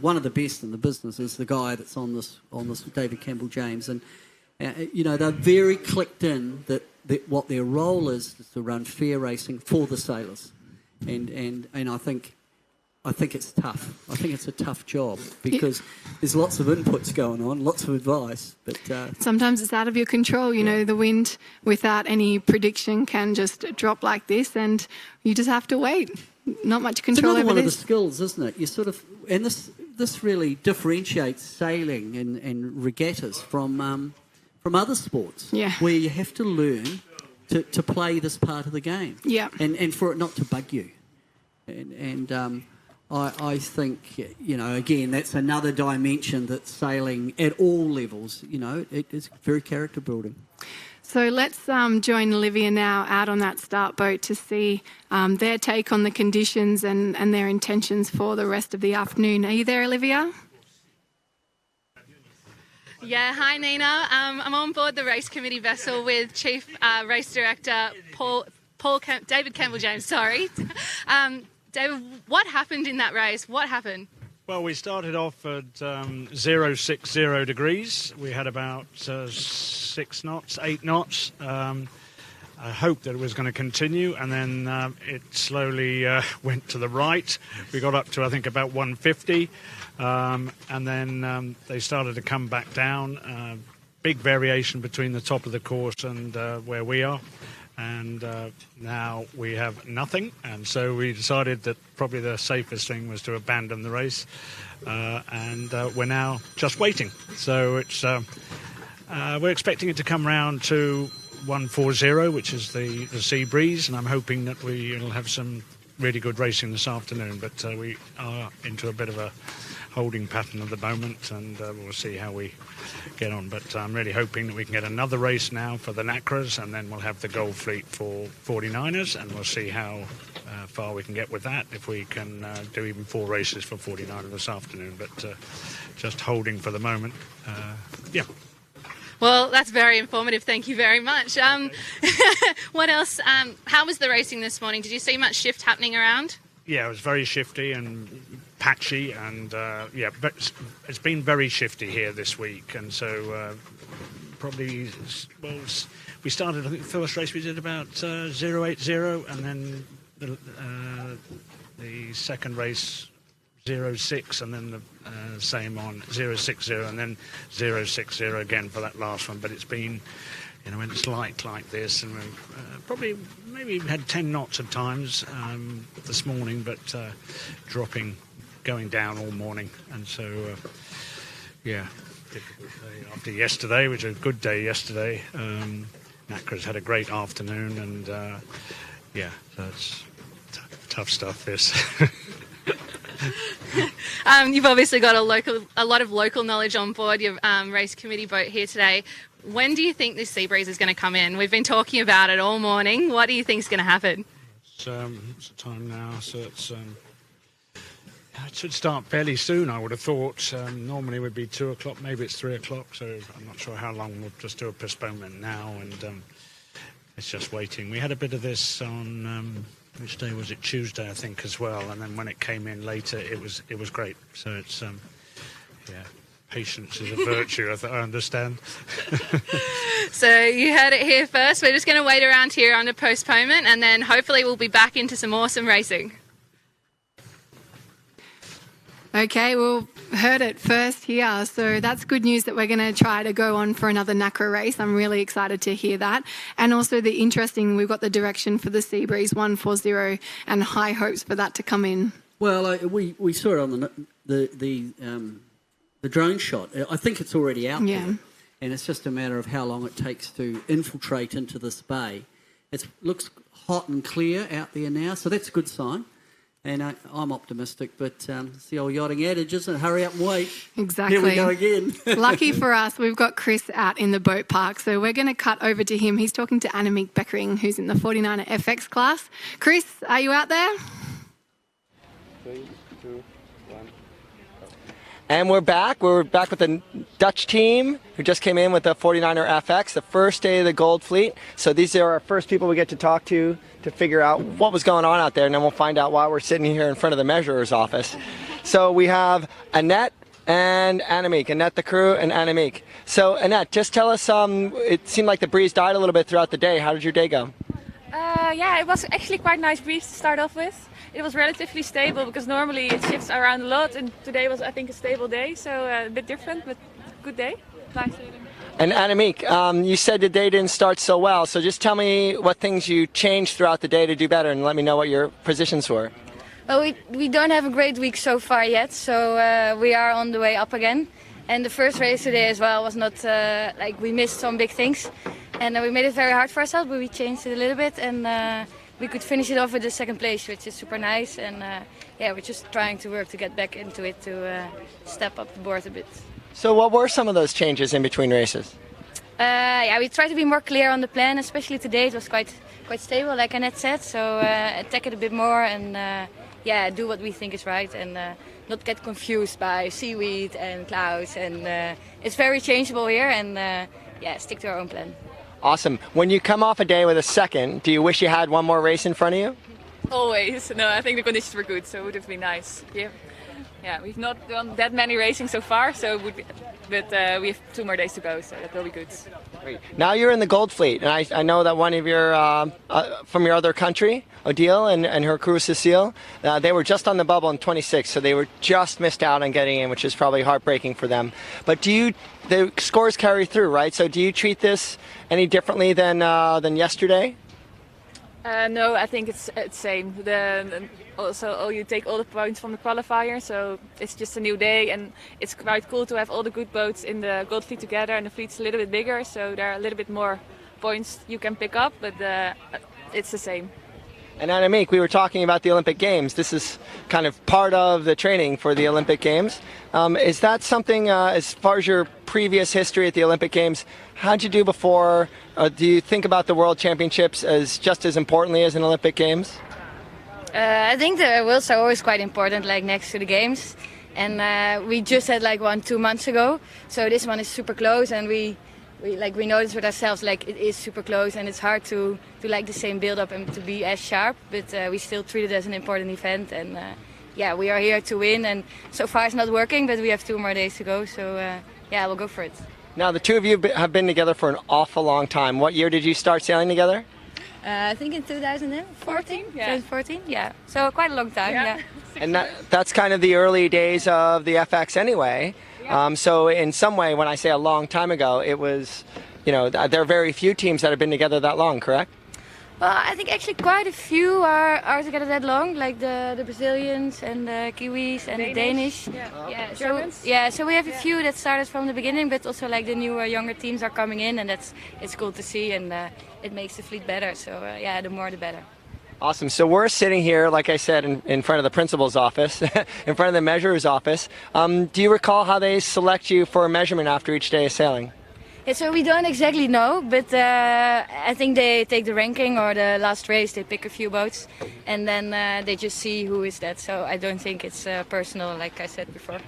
one of the best in the business is the guy that's on this David Campbell James, and they're very clicked in that what their role is to run fair racing for the sailors, and I think it's tough. I think it's a tough job because there's lots of inputs going on, lots of advice, but
sometimes it's out of your control. The wind without any prediction can just drop like this, and you just have to wait. Not much control over this.
It's another one of the skills, isn't it? You sort of, and this really differentiates sailing and regattas from other sports.
Yeah.
Where you have to learn to play this part of the game.
Yeah.
And for it not to bug you. And I think, again, that's another dimension that sailing at all levels, it is very character building.
So let's join Olivia now out on that start boat to see their take on the conditions and their intentions for the rest of the afternoon. Are you there, Olivia?
Yeah, hi Nina. I'm on board the race committee vessel with Chief Race Director David Campbell James. Sorry, David. What happened in that race? What happened?
Well, we started off at 060 degrees. We had about 6 knots, 8 knots. I hoped that it was going to continue, and then it slowly went to the right. We got up to, I think, about 150, and then they started to come back down. Big variation between the top of the course and where we are. And now we have nothing, and so we decided that probably the safest thing was to abandon the race, and we're now just waiting. So it's we're expecting it to come round to 140, which is the sea breeze, and I'm hoping that we'll have some really good racing this afternoon, but we are into a bit of a holding pattern at the moment, and we'll see how we get on. But I'm really hoping that we can get another race now for the Nacras, and then we'll have the Gold Fleet for 49ers, and we'll see how far we can get with that, if we can do even 4 races for 49ers this afternoon. But just holding for the moment. Yeah.
Well, that's very informative. Thank you very much. What else? How was the racing this morning? Did you see much shift happening around?
Yeah, it was very shifty and patchy, and it's been very shifty here this week, and so probably, well, we started, I think the first race we did about 080, and then the second race 06, and then the same on 060, and then 060 again for that last one. But it's been, when it's light like this, and probably maybe had 10 knots at times this morning, but going down all morning, and so difficult day after yesterday, which was a good day yesterday. Nacra's had a great afternoon, and that's tough stuff. This.
You've obviously got a lot of local knowledge on board your race committee boat here today. When do you think this sea breeze is going to come in? We've been talking about it all morning. What do you think is going to happen?
It's the time now, so it's It should start fairly soon, I would have thought. Normally it would be 2 o'clock, maybe it's 3 o'clock, so I'm not sure how long. We'll just do a postponement now, and it's just waiting. We had a bit of this on, which day was it? Tuesday, I think, as well, and then when it came in later, it was great. So it's, yeah, patience is a virtue, I understand.
So you heard it here first. We're just going to wait around here under postponement, and then hopefully we'll be back into some awesome racing.
Okay, well, heard it first here. So that's good news that we're going to try to go on for another Nacra race. I'm really excited to hear that. And also the interesting, we've got the direction for the Seabreeze 140 and high hopes for that to come in.
Well, we saw it on the drone shot. I think it's already out there. And it's just a matter of how long it takes to infiltrate into this bay. It looks hot and clear out there now, so that's a good sign. And I'm optimistic, but it's the old yachting adage, isn't it? Hurry up and wait.
Exactly.
Here we go again.
Lucky for us, we've got Chris out in the boat park, so we're going to cut over to him. He's talking to Annemiek Beckering, who's in the 49er FX class. Chris, are you out there?
3, 2, 1. And we're back. We're back with the Dutch team who just came in with the 49er FX, the first day of the Gold Fleet. So these are our first people we get to talk to figure out what was going on out there, and then we'll find out why we're sitting here in front of the measurer's office. So we have Annette and Annemiek, Annette the crew and Annemiek. So Annette, just tell us, it seemed like the breeze died a little bit throughout the day. How did your day go?
Yeah, it was actually quite nice breeze to start off with. It was relatively stable because normally it shifts around a lot, and today was, I think, a stable day, so a bit different, but good day. Nice sailing.
And Annemiek, you said the day didn't start so well, so just tell me what things you changed throughout the day to do better, and let me know what your positions were.
Well, we don't have a great week so far yet, so we are on the way up again. And the first race today as well was not, like we missed some big things. And we made it very hard for ourselves, but we changed it a little bit, and we could finish it off with the second place, which is super nice. And yeah, we're just trying to work to get back into it, to step up the board a bit.
So what were some of those changes in between races?
Yeah, we tried to be more clear on the plan, especially today it was quite stable, like Annette said. So attack it a bit more and yeah, do what we think is right, and not get confused by seaweed and clouds. And it's very changeable here, and yeah, stick to our own plan.
Awesome. When you come off a day with a second, do you wish you had one more race in front of you?
Always. No, I think the conditions were good, so it would have been nice. Yeah, we've not done that many racing so far, so it would be, but we have 2 more days to go, so that will be good.
Great. Now you're in the Gold Fleet, and I know that one of your from your other country, Odile and her crew Cecile, they were just on the bubble in 26, so they were just missed out on getting in, which is probably heartbreaking for them. But the scores carry through, right? So do you treat this any differently than yesterday?
No, I think it's same. Also, you take all the points from the qualifier, so it's just a new day, and it's quite cool to have all the good boats in the Gold Fleet together, and the fleet's a little bit bigger, so there are a little bit more points you can pick up, but it's the same.
And Annemiek, we were talking about the Olympic Games. This is kind of part of the training for the Olympic Games. Is that something, as far as your previous history at the Olympic Games, how'd you do before? Do you think about the World Championships as just as importantly as an Olympic Games?
I think the Worlds are always quite important, like next to the Games. And we just had like one 2 months ago, so this one is super close, and we noticed with ourselves, like it is super close, and it's hard to like the same build up and to be as sharp, but we still treat it as an important event, and yeah, we are here to win, and so far it's not working, but we have 2 more days to go, so yeah, we'll go for it.
Now the two of you have been together for an awful long time. What year did you start sailing together?
I think in 2014.
Yeah.
2014, yeah. So quite a long time, yeah.
And that's kind of the early days of the FX anyway. So in some way, when I say a long time ago, it was, you know, there are very few teams that have been together that long, correct?
Well, I think actually quite a few are together that long, like the Brazilians and the Kiwis and the Danish.
Yeah.
So we have a few that started from the beginning, but also like the newer, younger teams are coming in, and it's cool to see, and it makes the fleet better. So yeah, the more the better.
Awesome. So we're sitting here, like I said, in front of the principal's office, in front of the measurer's office. Do you recall how they select you for a measurement after each day of sailing?
Yeah, so we don't exactly know, but I think they take the ranking or the last race, they pick a few boats, and then they just see who is that. So I don't think it's personal, like I said before.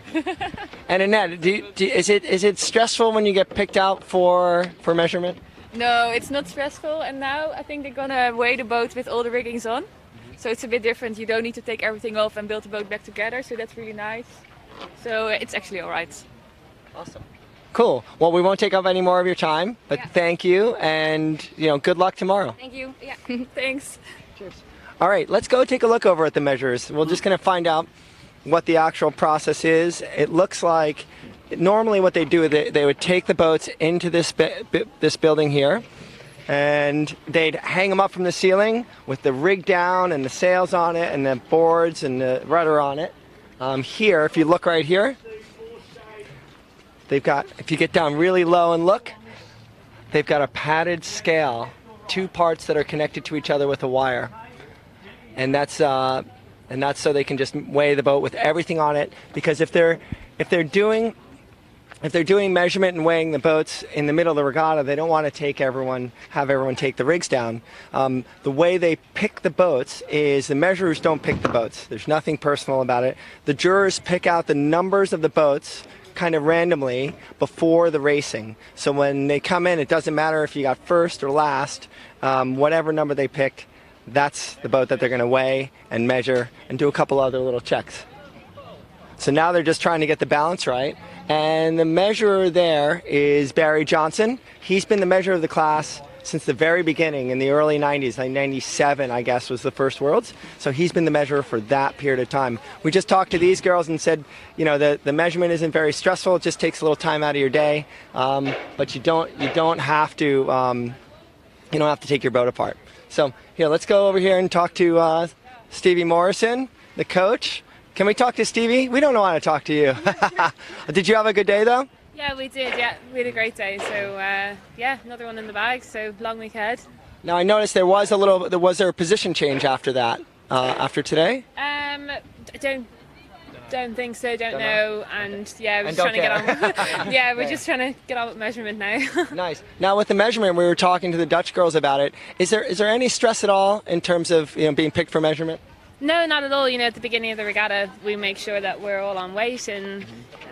And Annette, is it stressful when you get picked out for measurement?
No, it's not stressful, and now I think they're gonna weigh the boat with all the riggings on. So it's a bit different. You don't need to take everything off and build the boat back together, so that's really nice. So it's actually all right.
Awesome. Cool. Well, we won't take up any more of your time, but thank you, and good luck tomorrow.
Thank you. Yeah. Thanks.
Cheers. All right, let's go take a look over at the measures. We're just going to find out what the actual process is. It looks like normally what they do, they would take the boats into this building here, and they'd hang them up from the ceiling with the rig down and the sails on it and the boards and the rudder on it. Here, if you look right here, they've got, if you get down really low and look, they've got a padded scale, 2 parts that are connected to each other with a wire. And that's so they can just weigh the boat with everything on it, because if they're doing measurement and weighing the boats in the middle of the regatta, they don't want to have everyone take the rigs down. The way they pick the boats is the measurers don't pick the boats. There's nothing personal about it. The jurors pick out the numbers of the boats kind of randomly before the racing. So when they come in, it doesn't matter if you got first or last, whatever number they picked, that's the boat that they're going to weigh and measure and do a couple other little checks. So now they're just trying to get the balance right. And the measurer there is Barry Johnson. He's been the measurer of the class since the very beginning in the early 90s. 97, I guess, was the first Worlds. So he's been the measurer for that period of time. We just talked to these girls and said, the measurement isn't very stressful. It just takes a little time out of your day. But you don't have to take your boat apart. So here, let's go over here and talk to Stevie Morrison, the coach. Can we talk to Stevie? We don't know how to talk to you. Did you have a good day, though?
Yeah, we did. Yeah, we had a great day. So another one in the bag. So long week ahead.
Now I noticed there was a position change after that, after today.
Don't think so. Don't know. And we're just trying to get on. We're just trying to get on with measurement now.
Nice. Now with the measurement, we were talking to the Dutch girls about it. Is there any stress at all in terms of being picked for measurement?
No, not at all. At the beginning of the regatta, we make sure that we're all on weight, and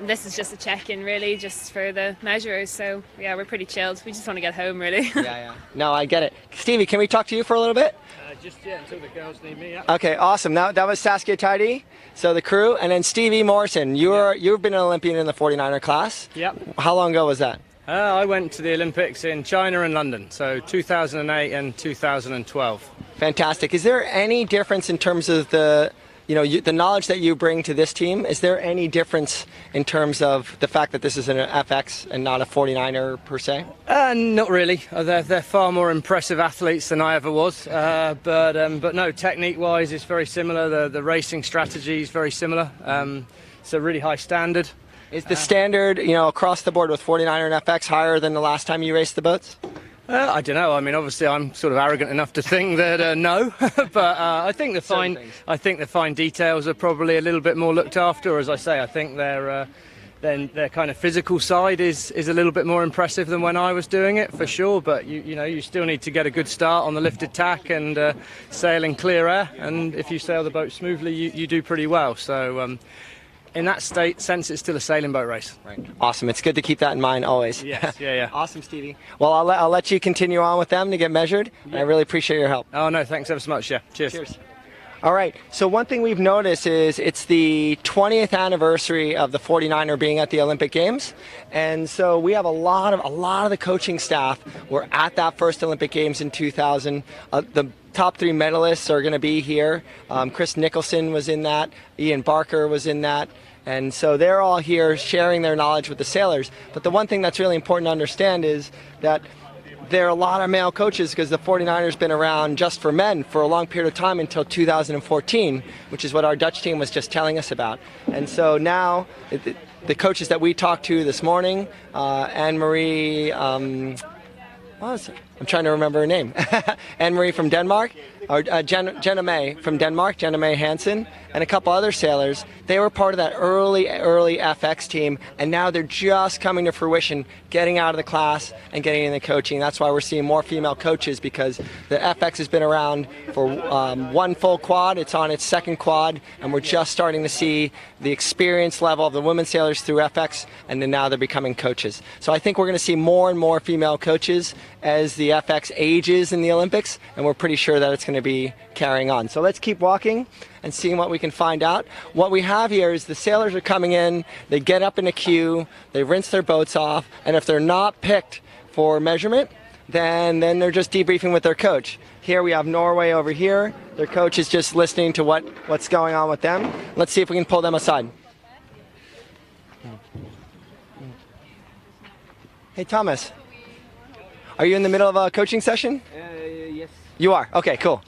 this is just a check-in, really, just for the measurers. So, yeah, we're pretty chilled. We just want to get home, really. Yeah.
No, I get it. Stevie, can we talk to you for a little bit?
Until the girls need me, yeah.
Okay, awesome. Now, that was Saskia Tidy, so the crew, and then Stevie Morrison. You've been an Olympian in the 49er class.
Yep.
How long ago was that?
I went to the Olympics in China and London, so 2008 and 2012.
Fantastic. Is there any difference in terms of the knowledge that you bring to this team? Is there any difference in terms of the fact that this is an FX and not a 49er per se?
Not really. They're far more impressive athletes than I ever was. But no, technique-wise, it's very similar. The racing strategy is very similar. It's a really high standard.
Is the standard, across the board with 49er and FX higher than the last time you raced the boats?
I don't know. I mean, obviously, I'm sort of arrogant enough to think that no, but I think the fine details are probably a little bit more looked after. As I say, I think their kind of physical side is a little bit more impressive than when I was doing it, for sure. But you still need to get a good start on the lifted tack and sail in clear air. And if you sail the boat smoothly, you do pretty well. So. In that sense, it's still a sailing boat race.
Right. Awesome. It's good to keep that in mind always.
Yes. Yeah.
Awesome, Stevie. Well, I'll let you continue on with them to get measured. Yeah. I really appreciate your help.
Oh, no, thanks ever so much. Yeah. Cheers.
All right. So one thing we've noticed is it's the 20th anniversary of the 49er being at the Olympic Games. And so we have a lot of the coaching staff were at that first Olympic Games in 2000. The top 3 medalists are going to be here. Chris Nicholson was in that. Ian Barker was in that. And so they're all here sharing their knowledge with the sailors. But the one thing that's really important to understand is that there are a lot of male coaches because the 49ers been around just for men for a long period of time until 2014, which is what our Dutch team was just telling us about. And so now the coaches that we talked to this morning, Anne-Marie, I'm trying to remember her name. Anne-Marie from Denmark, or Jenna May from Denmark, Jenna May Hansen, and a couple other sailors. They were part of that early FX team, and now they're just coming to fruition, getting out of the class and getting into coaching. That's why we're seeing more female coaches, because the FX has been around for one full quad. It's on its second quad, and we're just starting to see the experience level of the women sailors through FX, and then now they're becoming coaches. So I think we're going to see more and more female coaches as the FX ages in the Olympics, and we're pretty sure that it's going to be carrying on. So let's keep walking and seeing what we can find out. What we have here is the sailors are coming in, they get up in a queue, they rinse their boats off, and if they're not picked for measurement, then they're just debriefing with their coach. Here we have Norway over here. Their coach is just listening to what's going on with them. Let's see if we can pull them aside. Hey Thomas, are you in the middle of a coaching session?
Yes.
You are? Okay, cool.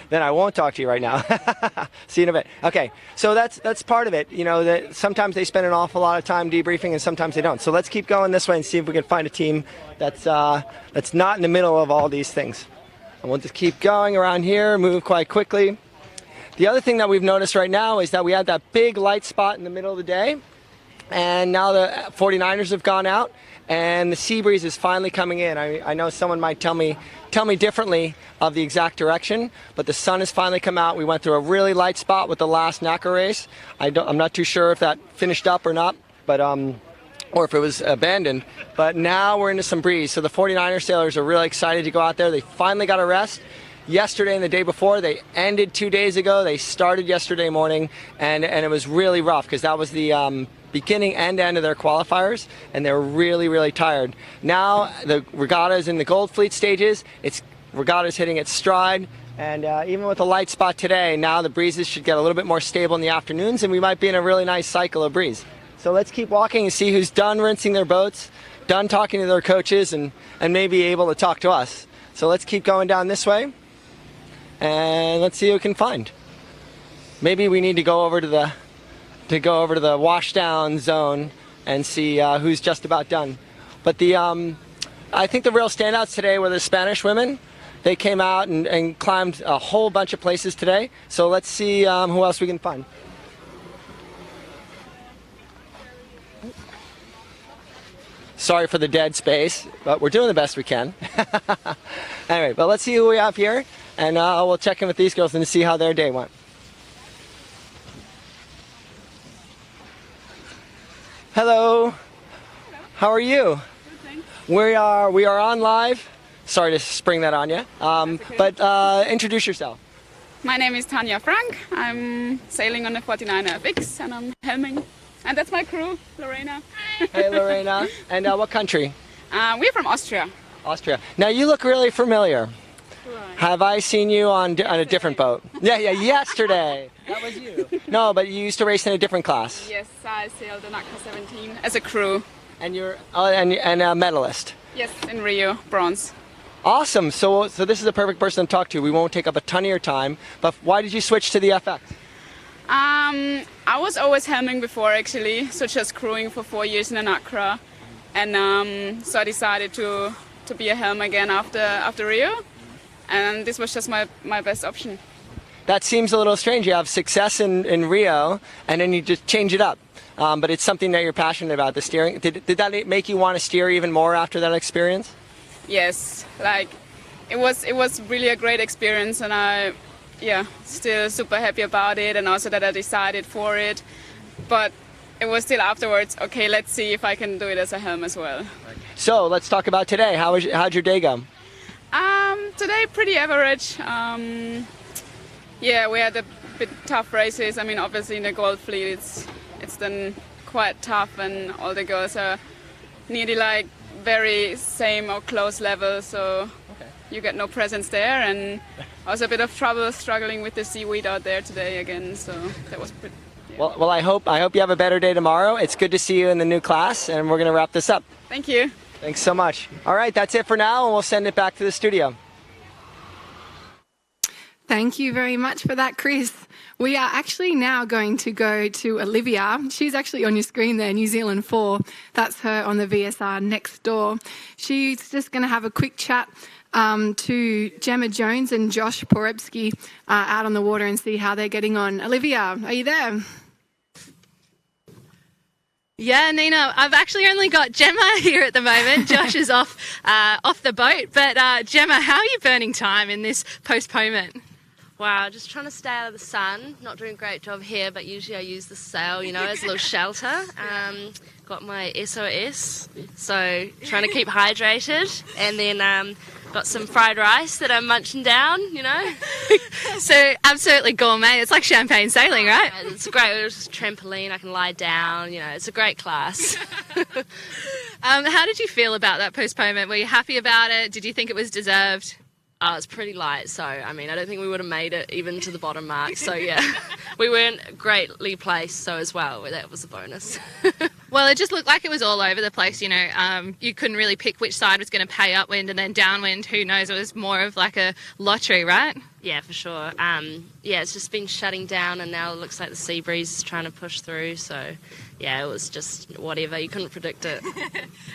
Then I won't talk to you right now. See you in a bit. Okay, so that's part of it. You know, that sometimes they spend an awful lot of time debriefing and sometimes they don't. So let's keep going this way and see if we can find a team that's not in the middle of all these things. And we'll just keep going around here, move quite quickly. The other thing that we've noticed right now is that we had that big light spot in the middle of the day, and now the 49ers have gone out, and the sea breeze is finally coming in. I know someone might tell me differently of the exact direction, but the sun has finally come out. We went through a really light spot with the last Nacra race. I'm not too sure if that finished up or not, but or if it was abandoned. But now we're into some breeze. So the 49er sailors are really excited to go out there. They finally got a rest. Yesterday and the day before, they ended 2 days ago. They started yesterday morning, and it was really rough because that was the beginning and end of their qualifiers, and they were really, really tired. Now the regatta is in the Gold Fleet stages. Regatta's hitting its stride, and even with the light spot today, now the breezes should get a little bit more stable in the afternoons, and we might be in a really nice cycle of breeze. So let's keep walking and see who's done rinsing their boats, done talking to their coaches, and maybe able to talk to us. So let's keep going down this way, and let's see who we can find. Maybe we need to go over to the washdown zone and see who's just about done. But I think the real standouts today were the Spanish women. They came out and climbed a whole bunch of places today. So let's see who else we can find. Sorry for the dead space, but we're doing the best we can. Anyway, but let's see who we have here, and we'll check in with these girls and see how their day went. Hello. How are you?
Good, thanks.
We are on live. Sorry to spring that on you. Okay. But introduce yourself.
My name is Tanya Frank. I'm sailing on the 49er FX and I'm helming. And that's my crew, Lorena.
Hey Lorena. And what country?
We're from Austria.
Austria. Now you look really familiar.
Right.
Have I seen you on a different boat? Yeah, yesterday. That was you. No, but you used to race in a different class.
Yes, I sailed the Nacra 17 as a crew.
And you're and a medalist.
Yes, in Rio, bronze.
Awesome. So this is the perfect person to talk to. We won't take up a ton of your time. But why did you switch to the FX?
I was always helming before actually, so just crewing for 4 years in the Nacra, and so I decided to be a helm again after Rio, and this was just my best option.
That seems a little strange. You have success in Rio, and then you just change it up. But it's something that you're passionate about, the steering. Did that make you want to steer even more after that experience?
Yes, like it was really a great experience, and still super happy about it, and also that I decided for it. But it was still afterwards, okay, let's see if I can do it as a helm as well.
So let's talk about today. How'd your day go?
Today pretty average. We had a bit tough races. I mean, obviously in the Gold Fleet it's then quite tough, and all the girls are nearly like very same or close level, so you get no presence there, and also a bit of trouble struggling with the seaweed out there today again, so that was pretty... Yeah.
Well, I hope you have a better day tomorrow. It's good to see you in the new class, and we're going to wrap this up.
Thank you.
Thanks so much. All right, that's it for now, and we'll send it back to the studio.
Thank you very much for that, Chris. We are actually now going to go to Olivia. She's actually on your screen there, New Zealand 4. That's her on the VSR next door. She's just going to have a quick chat to Gemma Jones and Josh Porebski out on the water and see how they're getting on. Olivia, are you there?
Yeah, Nina, I've actually only got Gemma here at the moment. Josh is off the boat. But Gemma, how are you burning time in this postponement?
Wow, just trying to stay out of the sun. Not doing a great job here, but usually I use the sail, as a little shelter. Got my SOS, so trying to keep hydrated. And then got some fried rice that I'm munching down,
So absolutely gourmet. It's like champagne sailing, right?
Yeah, it's great. It's a trampoline. I can lie down. It's a great class.
How did you feel about that postponement? Were you happy about it? Did you think it was deserved?
Oh, it's pretty light, so I don't think we would have made it even to the bottom mark. So yeah, we weren't greatly placed, so as well, that was a bonus.
Well, it just looked like it was all over the place. You couldn't really pick which side was going to pay upwind and then downwind. Who knows? It was more of like a lottery, right?
Yeah, for sure. It's just been shutting down, and now it looks like the sea breeze is trying to push through. So, yeah, it was just whatever. You couldn't predict it.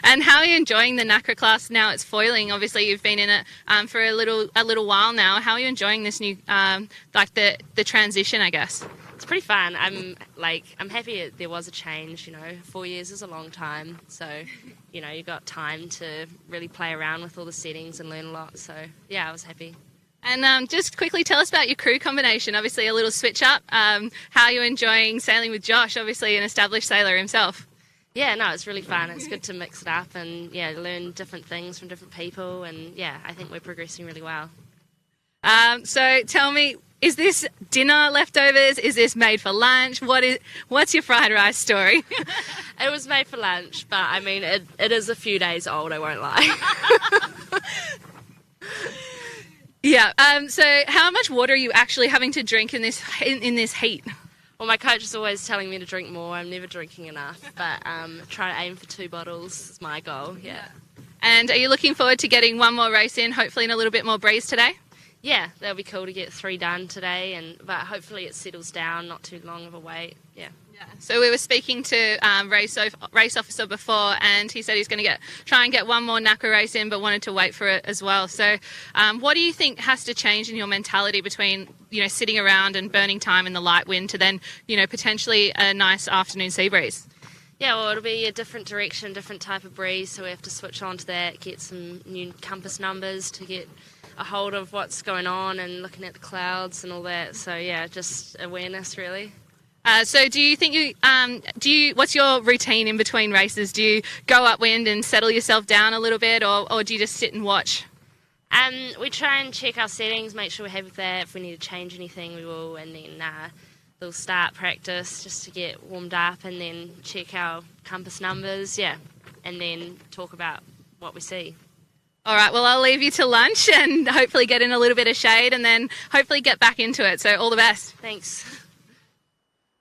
And how are you enjoying the Nacra class now? It's foiling. Obviously, you've been in it for a little while now. How are you enjoying this new, the transition, I guess?
It's pretty fun. I'm happy there was a change. 4 years is a long time. So, you got time to really play around with all the settings and learn a lot. So, yeah, I was happy.
And just quickly tell us about your crew combination. Obviously, a little switch up. How are you enjoying sailing with Josh? Obviously, an established sailor himself.
Yeah, no, it's really fun. It's good to mix it up and learn different things from different people. And I think we're progressing really well.
So tell me, is this dinner leftovers? Is this made for lunch? What's your fried rice story?
It was made for lunch, but it is a few days old. I won't lie.
Yeah. So how much water are you actually having to drink in this heat?
Well, my coach is always telling me to drink more. I'm never drinking enough, but try to aim for 2 bottles is my goal. Yeah.
And are you looking forward to getting one more race in, hopefully in a little bit more breeze today?
Yeah, that'll be cool to get 3 done today, but hopefully it settles down, not too long of a wait. Yeah.
So we were speaking to race officer before, and he said he's going to try and get one more Nacra race in, but wanted to wait for it as well. So what do you think has to change in your mentality between sitting around and burning time in the light wind to then potentially a nice afternoon sea breeze?
Yeah, well, it'll be a different direction, different type of breeze, so we have to switch on to that, get some new compass numbers to get a hold of what's going on and looking at the clouds and all that. So yeah, just awareness really.
So do you think what's your routine in between races? Do you go upwind and settle yourself down a little bit, or do you just sit and watch?
We try and check our settings, make sure we're happy with that. If we need to change anything, we will, and then we'll start practice just to get warmed up and then check our compass numbers, and then talk about what we see.
All right, well, I'll leave you to lunch and hopefully get in a little bit of shade and then hopefully get back into it. So all the best.
Thanks.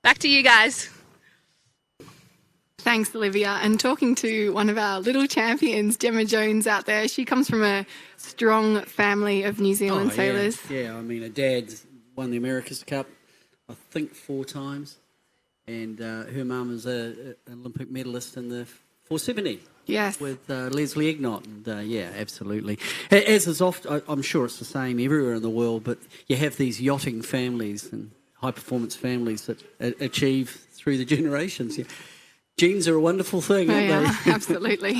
Back to you guys.
Thanks, Olivia. And talking to one of our little champions, Gemma Jones out there. She comes from a strong family of New Zealand sailors.
Yeah, her dad's won the America's Cup, I think 4 times. And her mum is an Olympic medalist in the 470.
Yes.
With Leslie Ignott. And absolutely. As is often, I'm sure it's the same everywhere in the world, but you have these yachting families and high-performance families that achieve through the generations. Yeah. Genes are a wonderful thing, aren't they?
Absolutely.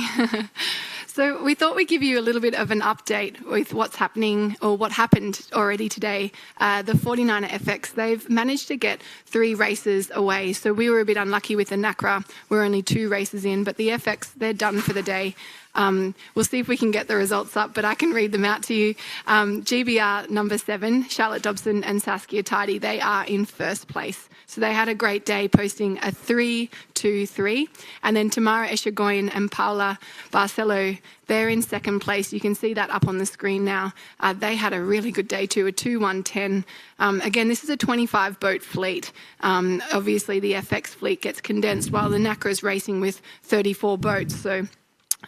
So we thought we'd give you a little bit of an update with what's happening or what happened already today. The 49er FX, they've managed to get 3 races away. So we were a bit unlucky with the Nacra. We're only 2 races in, but the FX, they're done for the day. We'll see if we can get the results up, but I can read them out to you. GBR number 7, Charlotte Dobson and Saskia Tidy, they are in first place. So they had a great day, posting a 3-2-3. And then Tamara Eschagoyen and Paula Barcelo, they're in second place. You can see that up on the screen now. They had a really good day too, a 2-1-10. Again, this is a 25-boat fleet. Obviously, the FX fleet gets condensed while the Nacra is racing with 34 boats. So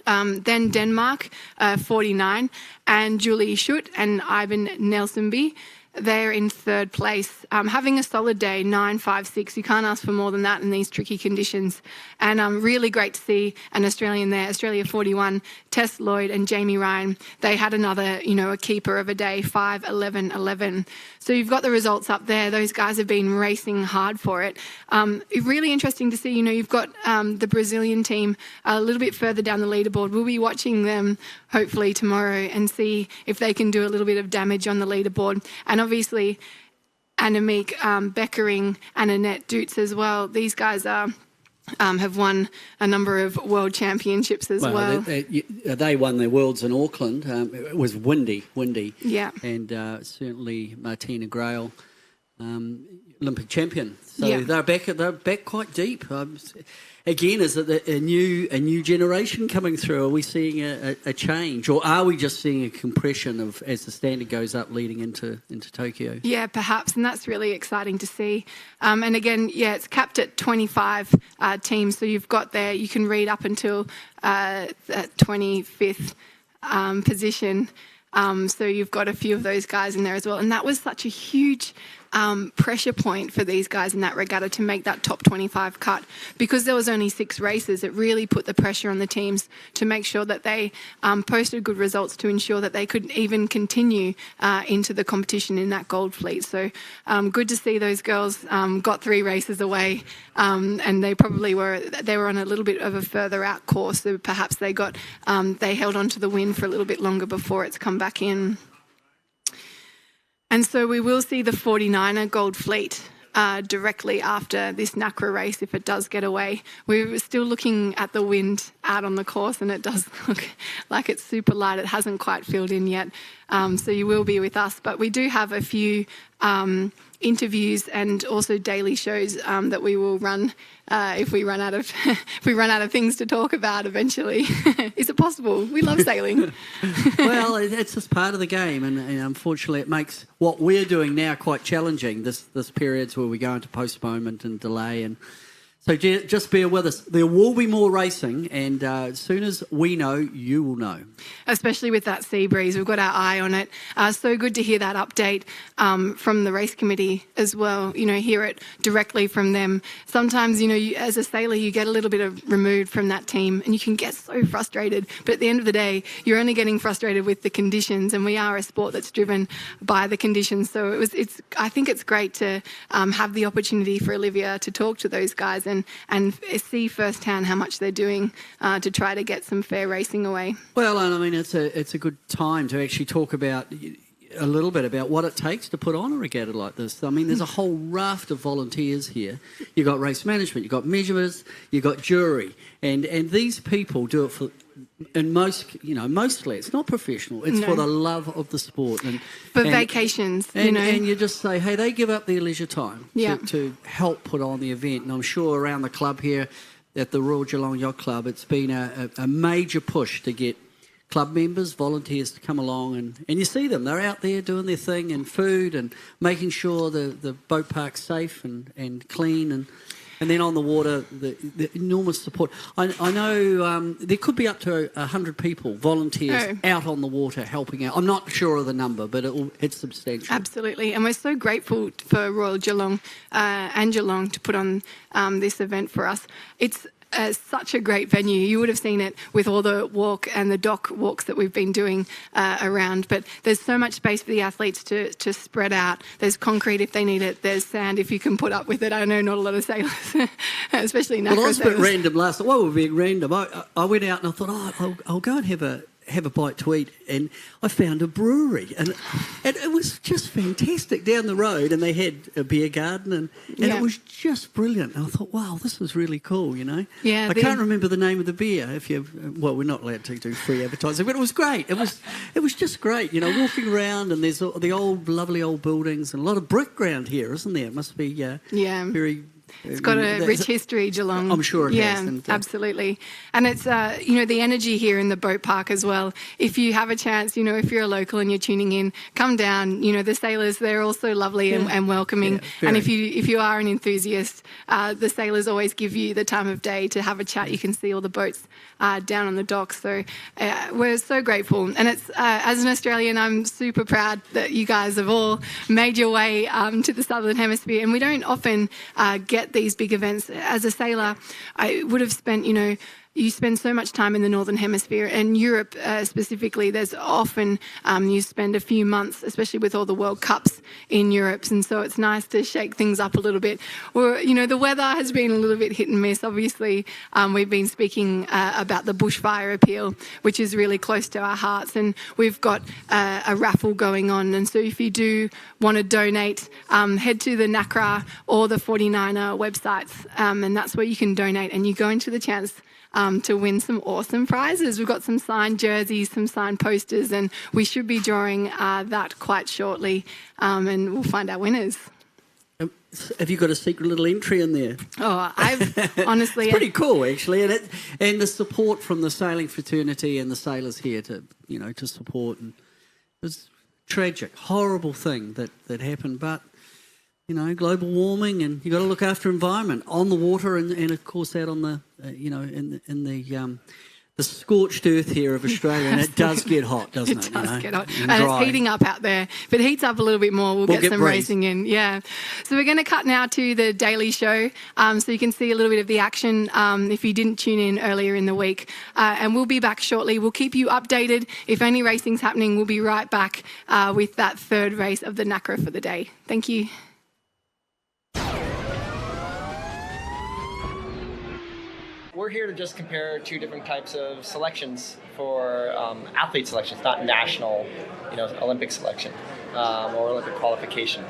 then Denmark, 49, and Julie Schutt and Ivan Nelsonby. they're in third place, having a solid day, 9.56. You can't ask for more than that in these tricky conditions. And really great to see an Australian there, Australia 41, Tess Lloyd and Jamie Ryan. They had another, a keeper of a day, 5.11.11. So you've got the results up there. Those guys have been racing hard for it. Really interesting to see, you've got the Brazilian team a little bit further down the leaderboard. We'll be watching them hopefully tomorrow and see if they can do a little bit of damage on the leaderboard. And obviously, Annemiek Beckering and Annette Dutz as well. These guys have won a number of world championships as well.
They won their worlds in Auckland. It was windy.
Yeah.
And certainly Martina Grail, Olympic champion. So they're back quite deep. Again, is it a new generation coming through? Are we seeing a change, or are we just seeing a compression of as the standard goes up leading into Tokyo?
Yeah, perhaps, and that's really exciting to see. And again, it's capped at 25 teams, so you've got there. You can read up until that 25th position. So you've got a few of those guys in there as well, and that was such a huge pressure point for these guys in that regatta to make that top 25 cut. Because there was only 6 races, it really put the pressure on the teams to make sure that they posted good results to ensure that they could even continue into the competition in that gold fleet. So good to see those girls got 3 races away, and they probably were on a little bit of a further out course, so perhaps they held on to the win for a little bit longer before it's come back in. And so we will see the 49er gold fleet directly after this Nacra race if it does get away. We're still looking at the wind out on the course, and it does look like it's super light. It hasn't quite filled in yet, so you will be with us. But we do have a few interviews and also daily shows that we will run if we run out of things to talk about eventually. Is it possible? We love sailing.
Well, it's just part of the game, and unfortunately it makes what we're doing now quite challenging, this periods where we go into postponement and delay. And so just bear with us. There will be more racing, and as soon as we know, you will know.
Especially with that sea breeze, we've got our eye on it. So good to hear that update from the race committee as well, hear it directly from them. Sometimes, as a sailor, you get a little bit removed from that team and you can get so frustrated. But at the end of the day, you're only getting frustrated with the conditions, and we are a sport that's driven by the conditions. So I think it's great to have the opportunity for Olivia to talk to those guys and see firsthand how much they're doing to try to get some fair racing away.
Well, and I mean, it's a good time to actually talk about a little bit about what it takes to put on a regatta like this. I mean, there's a whole raft of volunteers here. You've got race management, you've got measurers, you've got jury, and these people do it for. And mostly it's not professional. It's for the love of the sport and
vacations.
And you just say, hey, they give up their leisure time to help put on the event. And I'm sure around the club here at the Royal Geelong Yacht Club, it's been a major push to get club members, volunteers to come along, and you see them. They're out there doing their thing, and food and making sure the boat park's safe and clean, and then on the water, the enormous support. I know there could be up to 100 people, volunteers, out on the water helping out. I'm not sure of the number, but it's substantial.
Absolutely, and we're so grateful for Royal Geelong and Geelong to put on this event for us. It's such a great venue. You would have seen it with all the walk and the dock walks that we've been doing around. But there's so much space for the athletes to spread out. There's concrete if they need it. There's sand if you can put up with it. I know not a lot of sailors, especially Nacra.
Well, I was a bit random last night. Well, we're being random. I went out and I thought, I'll go and have a bite to eat, and I found a brewery, and it was just fantastic down the road, and they had a beer garden, and it was just brilliant. And I thought, wow, this is really cool,
Yeah,
I can't remember the name of the beer. We're not allowed to do free advertising, but it was great. It was just great, walking around, and there's the lovely old buildings, and a lot of brick ground here, isn't there? It must be very.
It's got a rich history, Geelong.
I'm sure it has.
Yeah, absolutely. And it's, the energy here in the boat park as well. If you have a chance, if you're a local and you're tuning in, come down. The sailors, they're also lovely and welcoming.
Yeah,
and if you are an enthusiast, the sailors always give you the time of day to have a chat. You can see all the boats down on the docks. So we're so grateful. And it's, as an Australian, I'm super proud that you guys have all made your way to the Southern Hemisphere. And we don't often get these big events. As a sailor, I would have spent, you spend so much time in the Northern Hemisphere, and Europe specifically, there's often you spend a few months, especially with all the World Cups in Europe, and so it's nice to shake things up a little bit. Or, the weather has been a little bit hit and miss. Obviously, we've been speaking about the bushfire appeal, which is really close to our hearts, and we've got a raffle going on. And so if you do want to donate, head to the Nacra or the 49er websites, and that's where you can donate, and you go into the chance to win some awesome prizes. We've got some signed jerseys, some signed posters, and we should be drawing that quite shortly, and we'll find our winners.
Have you got a secret little entry in there?
Oh, I've honestly...
It's pretty cool, actually, and the support from the sailing fraternity and the sailors here to support. And it was tragic, horrible thing that happened, but global warming, and you've got to look after environment on the water and of course out on the, in the scorched earth here of Australia, and it does get hot, doesn't it?
It does get hot, and it's heating up out there. If it heats up a little bit more, we'll get some
breeze.
racing in. Yeah. So we're going to cut now to the Daily Show, so you can see a little bit of the action if you didn't tune in earlier in the week. And we'll be back shortly. We'll keep you updated. If any racing's happening, we'll be right back with that third race of the Nacra for the day. Thank you.
We're here to just compare two different types of selections for athlete selections, not national, Olympic selection or Olympic qualification.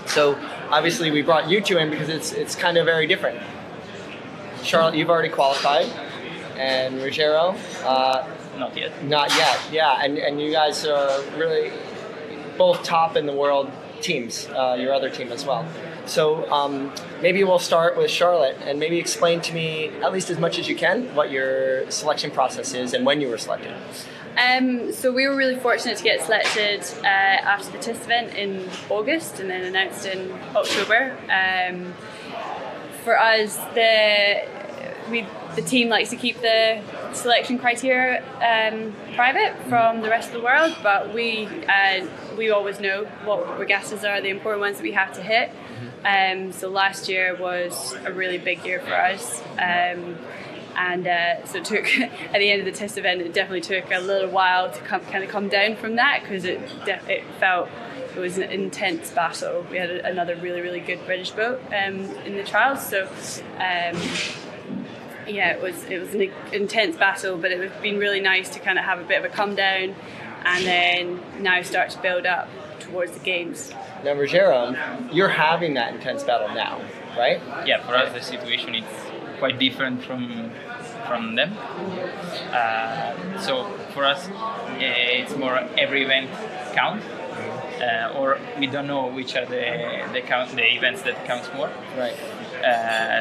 So obviously we brought you two in because it's kind of very different. Charlotte, you've already qualified, and Ruggiero,
not yet.
Not yet, yeah, and you guys are really both top in the world teams, your other team as well. So maybe we'll start with Charlotte, and maybe explain to me, at least as much as you can, what your selection process is and when you were selected.
So we were really fortunate to get selected after the test event in August and then announced in October. For us, the team likes to keep the selection criteria private from the rest of the world, but we always know what regattas are the important ones that we have to hit. So last year was a really big year for us, so it took at the end of the test event, it definitely took a little while to come down from that, because it felt it was an intense battle. We had another really, really good British boat in the trials, so it was an intense battle, but it has been really nice to kind of have a bit of a come down and then now start to build up towards the games.
Now, Ruggiero, you're having that intense battle now, right?
Yeah, for us the situation is quite different from them. So for us, it's more every event count, or we don't know which are the events that counts more.
Right.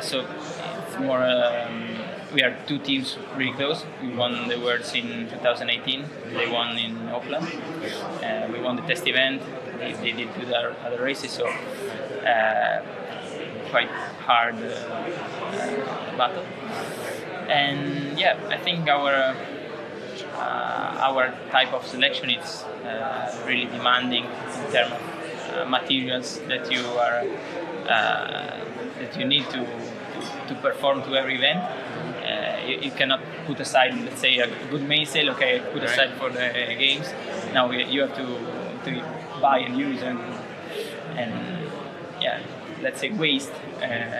So it's more. We are two teams really close. We won the Worlds in 2018. They won in Auckland. We won the test event. They did good other races, so quite hard battle. And yeah, I think our type of selection is really demanding in terms of materials that you are that you need to perform to every event. You cannot put aside, let's say, a good mainsail. Okay, put aside for the games. Now you have to buy and use and let's say waste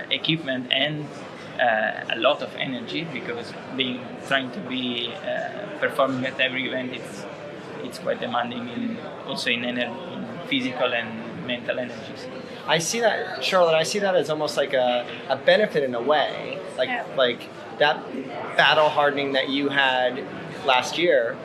equipment and a lot of energy, because trying to be performing at every event, it's quite demanding also in physical and mental energies.
I see that, Charlotte. I see that as almost like a benefit in a way, like that battle hardening that you had last year.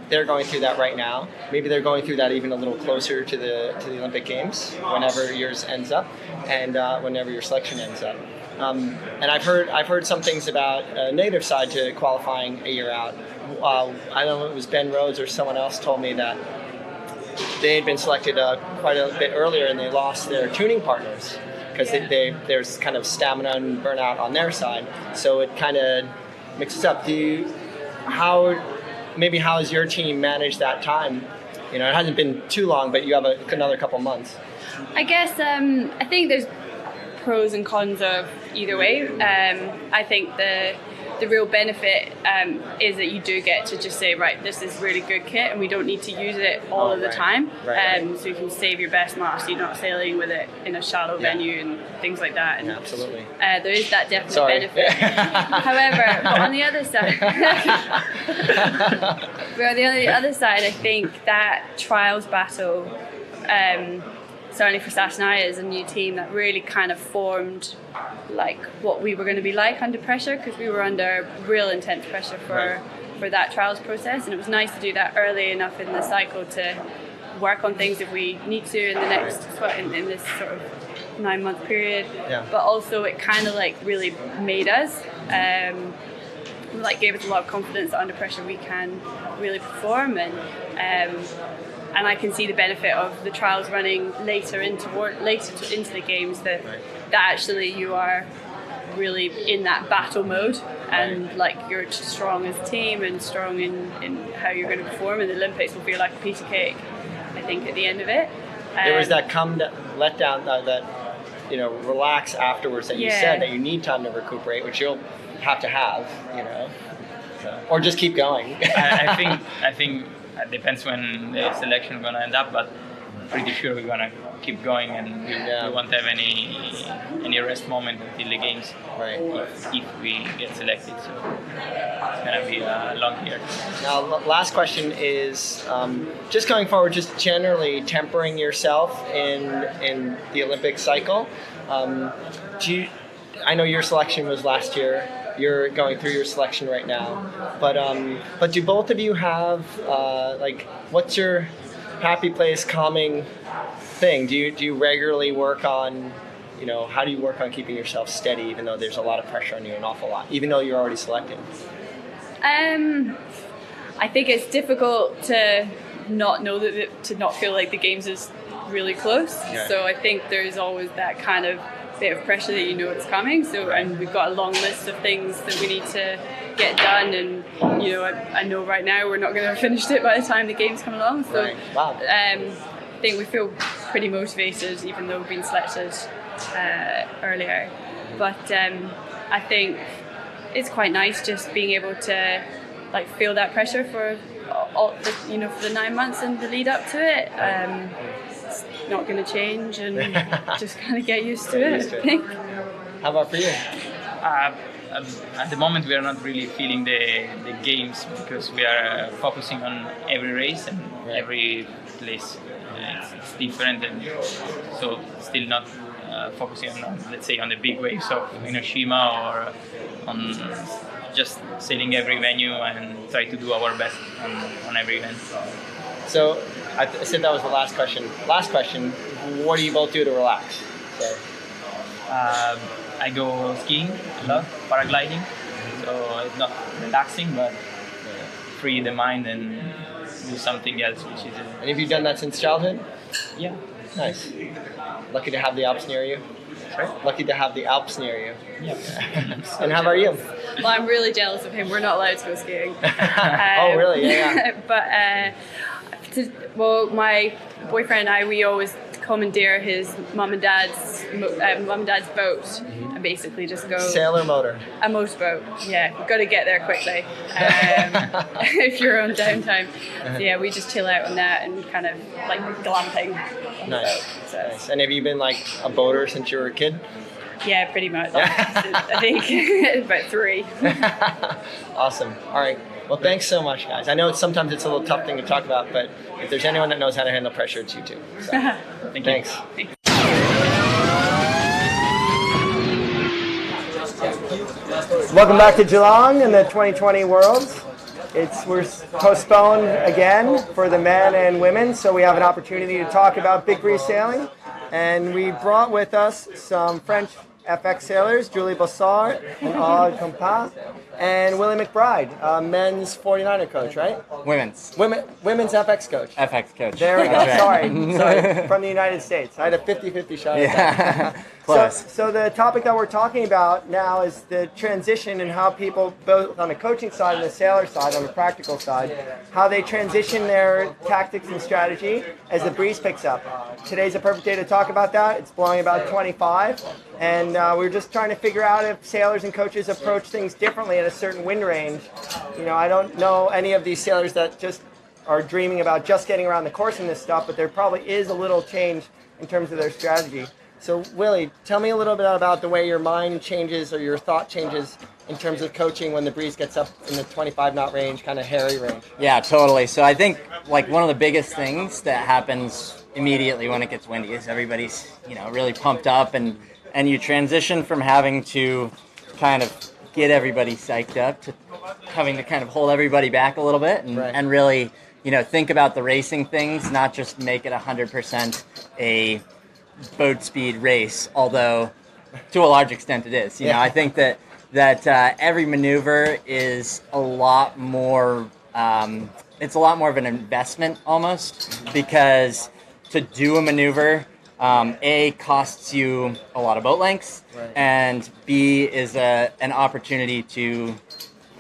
they're going through that right now. Maybe they're going through that even a little closer to the Olympic Games whenever yours ends up, and whenever your selection ends up. And I've heard some things about a negative side to qualifying a year out. I don't know if it was Ben Rhodes or someone else told me that they had been selected quite a bit earlier and they lost their tuning partners because there's kind of stamina and burnout on their side. So it kind of mixes up. How has your team managed that time? You know, it hasn't been too long, but you have another couple months.
I guess I think there's pros and cons of either way. I think the real benefit is that you do get to just say, right, this is really good kit and we don't need to use it all of the time. So you can save your best mast, you're not sailing with it in a shallow venue and things like that. And,
absolutely.
There is that definite benefit. However, but on the other side, I think that trials battle, certainly for Satanaya as a new team, that really kind of formed like what we were going to be like under pressure, because we were under real intense pressure for that trials process, and it was nice to do that early enough in the cycle to work on things if we need to in the next in this sort of 9-month period. But also it kind of like really made us like gave us a lot of confidence that under pressure we can really perform, and I can see the benefit of the trials running later into the games, that actually you are really in that battle mode, and like you're strong as a team and strong in how you're going to perform, and the Olympics will feel like a piece of cake, I think, at the end of it.
There was that let down, that relax afterwards that you said that you need time to recuperate, which you'll have to have, or just keep going.
I think it depends when the selection is going to end up, but pretty sure we're going to keep going, and we won't have any rest moment until the games, if we get selected. So it's going to be a long year.
Now, last question is just going forward, just generally tempering yourself in the Olympic cycle. I know your selection was last year. You're going through your selection right now, but do both of you have what's your happy place, calming thing? Do you regularly work on, how do you work on keeping yourself steady, even though there's a lot of pressure on you, an awful lot, even though you're already selected?
I think it's difficult to not know to not feel like the games is really close. So I think there's always that kind of bit of pressure that it's coming. So, and we've got a long list of things that we need to get done, and I know right now we're not going to have finished it by the time the games come along. So I think we feel pretty motivated, even though we've been selected earlier. But I think it's quite nice just being able to feel that pressure for for the 9 months and the lead up to it. It's not going to change, and just kind of get used to it, I think.
How about for you?
At the moment we are not really feeling the games, because we are focusing on every race and every place. It's different, and so still not focusing on, let's say, on the big waves of Hiroshima, or on just sailing every venue and try to do our best on every event.
So I said that was the last question. Last question, what do you both do to relax?
I go skiing a lot, paragliding. So it's not relaxing, but free the mind and do something else, which is...
And have you done that since childhood?
Yeah.
Nice. Lucky to have the Alps near you.
Sorry?
Lucky to have the Alps near you.
Yeah.
And how about you?
Well, I'm really jealous of him. We're not allowed to go skiing.
Oh, really? Yeah.
But my boyfriend and I, we always commandeer his mum and dad's boat, and basically just go...
Sailor motor.
A motorboat, yeah. We've got to get there quickly if you're on downtime. So yeah, we just chill out on that and kind of like glamping.
Nice. Nice. And have you been like a boater since you were a kid?
Yeah, pretty much. I think about 3.
Awesome. All right. Well, thanks so much, guys. I know sometimes it's a little tough thing to talk about, but if there's anyone that knows how to handle pressure, it's you two. So, thanks. Welcome back to Geelong in the 2020 Worlds. we're postponed again for the men and women, so we have an opportunity to talk about big breeze sailing. And we brought with us some French FX sailors, Julie Bossard and Aude Compas, and Willie McBride, men's 49er coach, right?
Women's
FX coach.
FX coach.
There we go.
That's right.
Sorry, from the United States. I had a 50-50 shot at that.
Close.
So the topic that we're talking about now is the transition and how people, both on the coaching side and the sailor side, on the practical side, how they transition their tactics and strategy as the breeze picks up. Today's a perfect day to talk about that. It's blowing about 25, and we're just trying to figure out if sailors and coaches approach things differently at a certain wind range. You know, I don't know any of these sailors that just are dreaming about just getting around the course in this stuff, but there probably is a little change in terms of their strategy. So, Willie, tell me a little bit about the way your mind changes or your thought changes in terms of coaching when the breeze gets up in the 25-knot range, kind of hairy range.
Yeah, totally. So I think like one of the biggest things that happens immediately when it gets windy is everybody's, you know, really pumped up, and you transition from having to kind of get everybody psyched up to having to kind of hold everybody back a little bit and really, you know, think about the racing things, not just make it 100% a boat speed race, although to a large extent it is. You know, I think that every maneuver is a lot more, it's a lot more of an investment almost, because to do a maneuver, A, costs you a lot of boat lengths, and B, is an opportunity to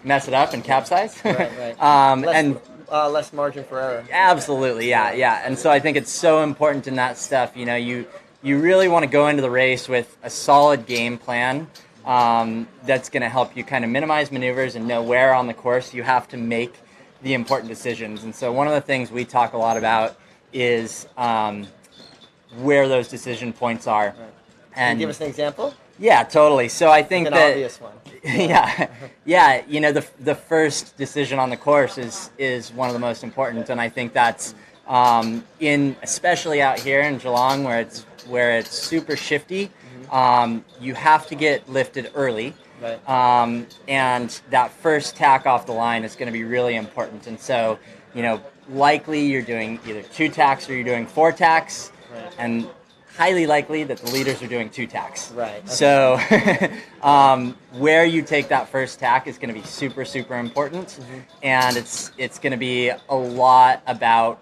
mess it up and capsize.
Less margin for error.
Absolutely, yeah. And so I think it's so important in that stuff. You know, you really want to go into the race with a solid game plan that's going to help you kind of minimize maneuvers and know where on the course you have to make the important decisions. And so one of the things we talk a lot about is where those decision points are.
Right. Can you give us an example?
Yeah, totally. So I think
an
that
obvious one.
yeah. You know, the first decision on the course is one of the most important, and I think that's especially out here in Geelong where it's super shifty. You have to get lifted early.
Right.
And that first tack off the line is going to be really important. And so, you know, likely you're doing either 2 tacks or you're doing 4 tacks, and highly likely that the leaders are doing 2 tacks.
Right. Okay.
So where you take that first tack is going to be super, super important. And it's going to be a lot about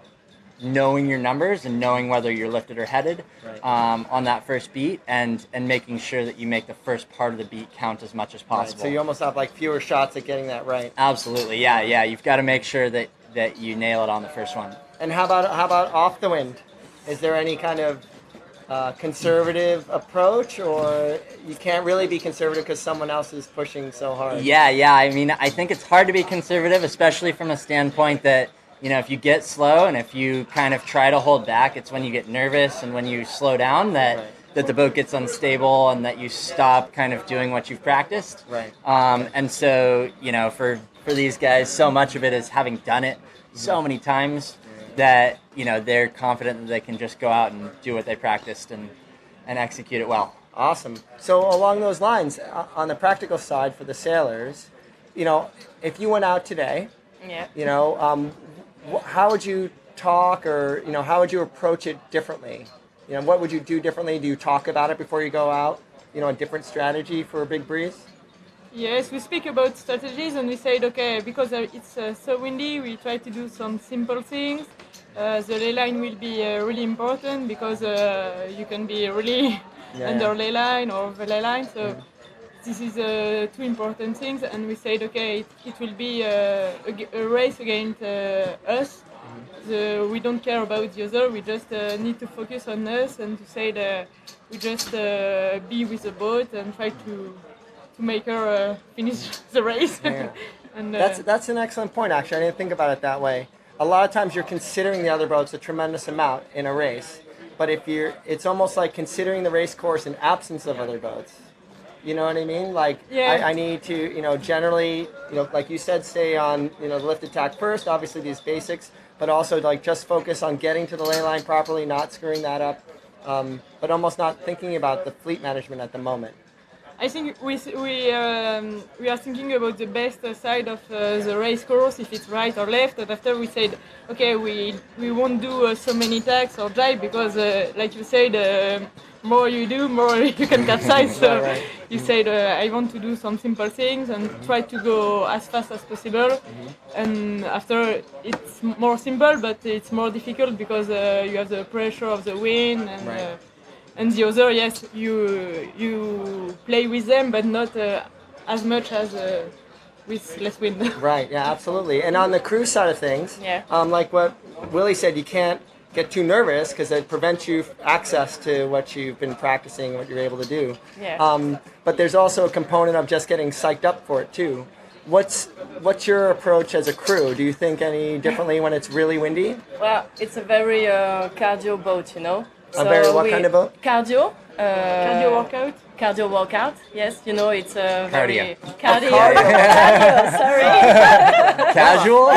knowing your numbers and knowing whether you're lifted or headed on that first beat, and making sure that you make the first part of the beat count as much as possible.
Right. So you almost have like fewer shots at getting that right.
Absolutely, yeah. You've got to make sure that you nail it on the first one.
And how about off the wind? Is there any kind of conservative approach, or you can't really be conservative because someone else is pushing so hard?
Yeah. I mean, I think it's hard to be conservative, especially from a standpoint that, you know, if you get slow and if you kind of try to hold back, it's when you get nervous and when you slow down that the boat gets unstable and that you stop kind of doing what you've practiced.
Right.
And so, you know, for these guys, so much of it is having done it so many times that, you know, they're confident that they can just go out and do what they practiced and execute it well.
Awesome. So along those lines, on the practical side for the sailors, you know, if you went out today, you know, how would you talk, or, you know, how would you approach it differently? You know, what would you do differently? Do you talk about it before you go out? You know, a different strategy for a big breeze?
Yes, we speak about strategies, and we said, okay, because it's so windy, we try to do some simple things. The ley line will be really important, because you can be really under ley line or over ley line. So this is 2 important things, and we said, okay, it will be a race against us. We don't care about the other, we just need to focus on us, and to say that we just be with the boat and try to make her finish the race. And
that's an excellent point, actually. I didn't think about it that way. A lot of times you're considering the other boats a tremendous amount in a race, but it's almost like considering the race course in absence of other boats. You know what I mean? Like, I need to, you know, generally, you know, like you said, stay on, you know, the lift attack first, obviously these basics, but also like just focus on getting to the ley line properly, not screwing that up, but almost not thinking about the fleet management at the moment.
I think we are thinking about the best side of the race course, if it's right or left. And after we said, okay, we won't do so many tacks or jibe because, like you said, more you do, more you can capsize. So
Right.
you said, I want to do some simple things and try to go as fast as possible. And after it's more simple, but it's more difficult because you have the pressure of the wind and.
Right.
And the other, yes, you play with them, but not as much as with less wind.
Right, yeah, absolutely. And on the cruise side of things,
Yeah.
Like what Willie said, you can't get too nervous because it prevents you access to what you've been practicing, what you're able to do.
Yeah.
But there's also a component of just getting psyched up for it too. What's your approach as a crew? Do you think any differently when it's really windy?
Well, it's a very cardio boat, you know.
A very what kind of boat?
Cardio.
Cardio workout?
Cardio workout, yes. You know, it's a very...
Cardio.
Cardio, sorry.
Casual?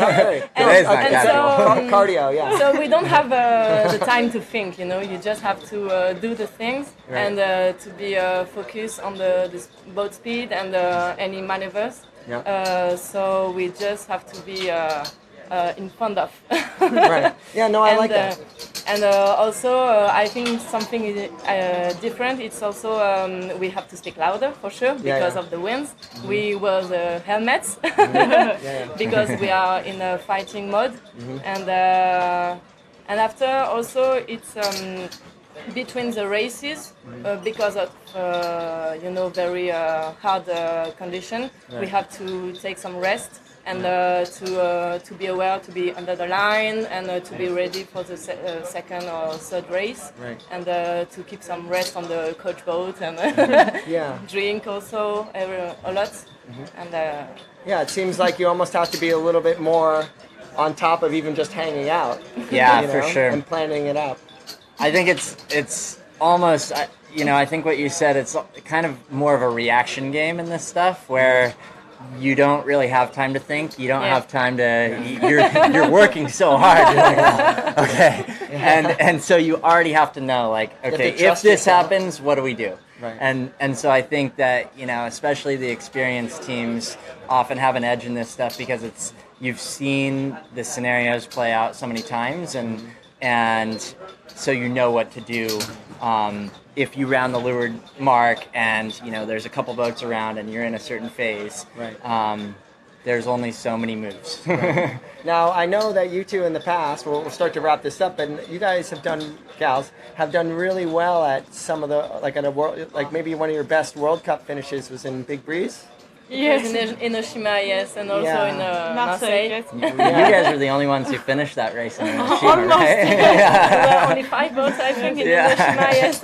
Not very.
Today's not casual.
Cardio, yeah.
So we don't have the time to think, you know. You just have to do the things and to be focused on the boat speed and any maneuvers.
Yeah.
So we just have to be in front of.
Right. Yeah, no, I like that.
And also, I think something is different. It's also we have to speak louder for sure because of the winds.
Mm-hmm.
We wear helmets because we are in a fighting mode. And after also it's between the races because of very hard condition. We have to take some rest. And to be aware, to be under the line, and to be ready for the second or third race, and to keep some rest on the coach boat and drink also a lot. And
yeah, it seems like you almost have to be a little bit more on top of even just hanging out.
Yeah, for sure.
And planning it out.
I think it's almost, I think what you said, it's kind of more of a reaction game in this stuff where you don't really have time to think. You don't have time to. You're working so hard. You're like, oh, okay, and so you already have to know, like, okay, if this happens, what do we do?
Right.
And so I think that especially the experienced teams often have an edge in this stuff because you've seen the scenarios play out so many times, and so you know what to do. If you round the leeward mark and there's a couple boats around and you're in a certain phase, there's only so many moves.
Now I know that you two in the past, we'll start to wrap this up, and you guys gals have done really well at some of the maybe one of your best World Cup finishes was in Big Breeze.
yes, in Hiroshima, yes, and also in Marseille.
Yes.
You guys were the only ones who finished that race in Hiroshima,
Almost.
right?
There were only 5 boats, I think, in Hiroshima, yes.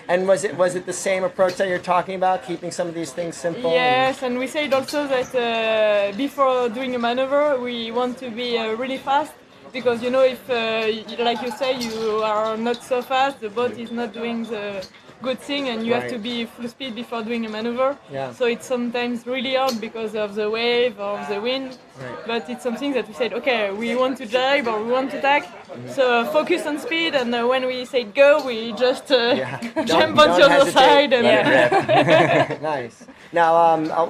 And was it the same approach that you're talking about, keeping some of these things simple?
Yes, and we said also that before doing a maneuver, we want to be really fast because if, like you say, you are not so fast, the boat is not doing the good thing, and you have to be full speed before doing a maneuver.
Yeah.
So it's sometimes really hard because of the wave or the wind.
Right.
But it's something that we said, okay, we want to jibe or we want to tack. So focus on speed, and when we say go, we just jump on the other side. And
Nice. Now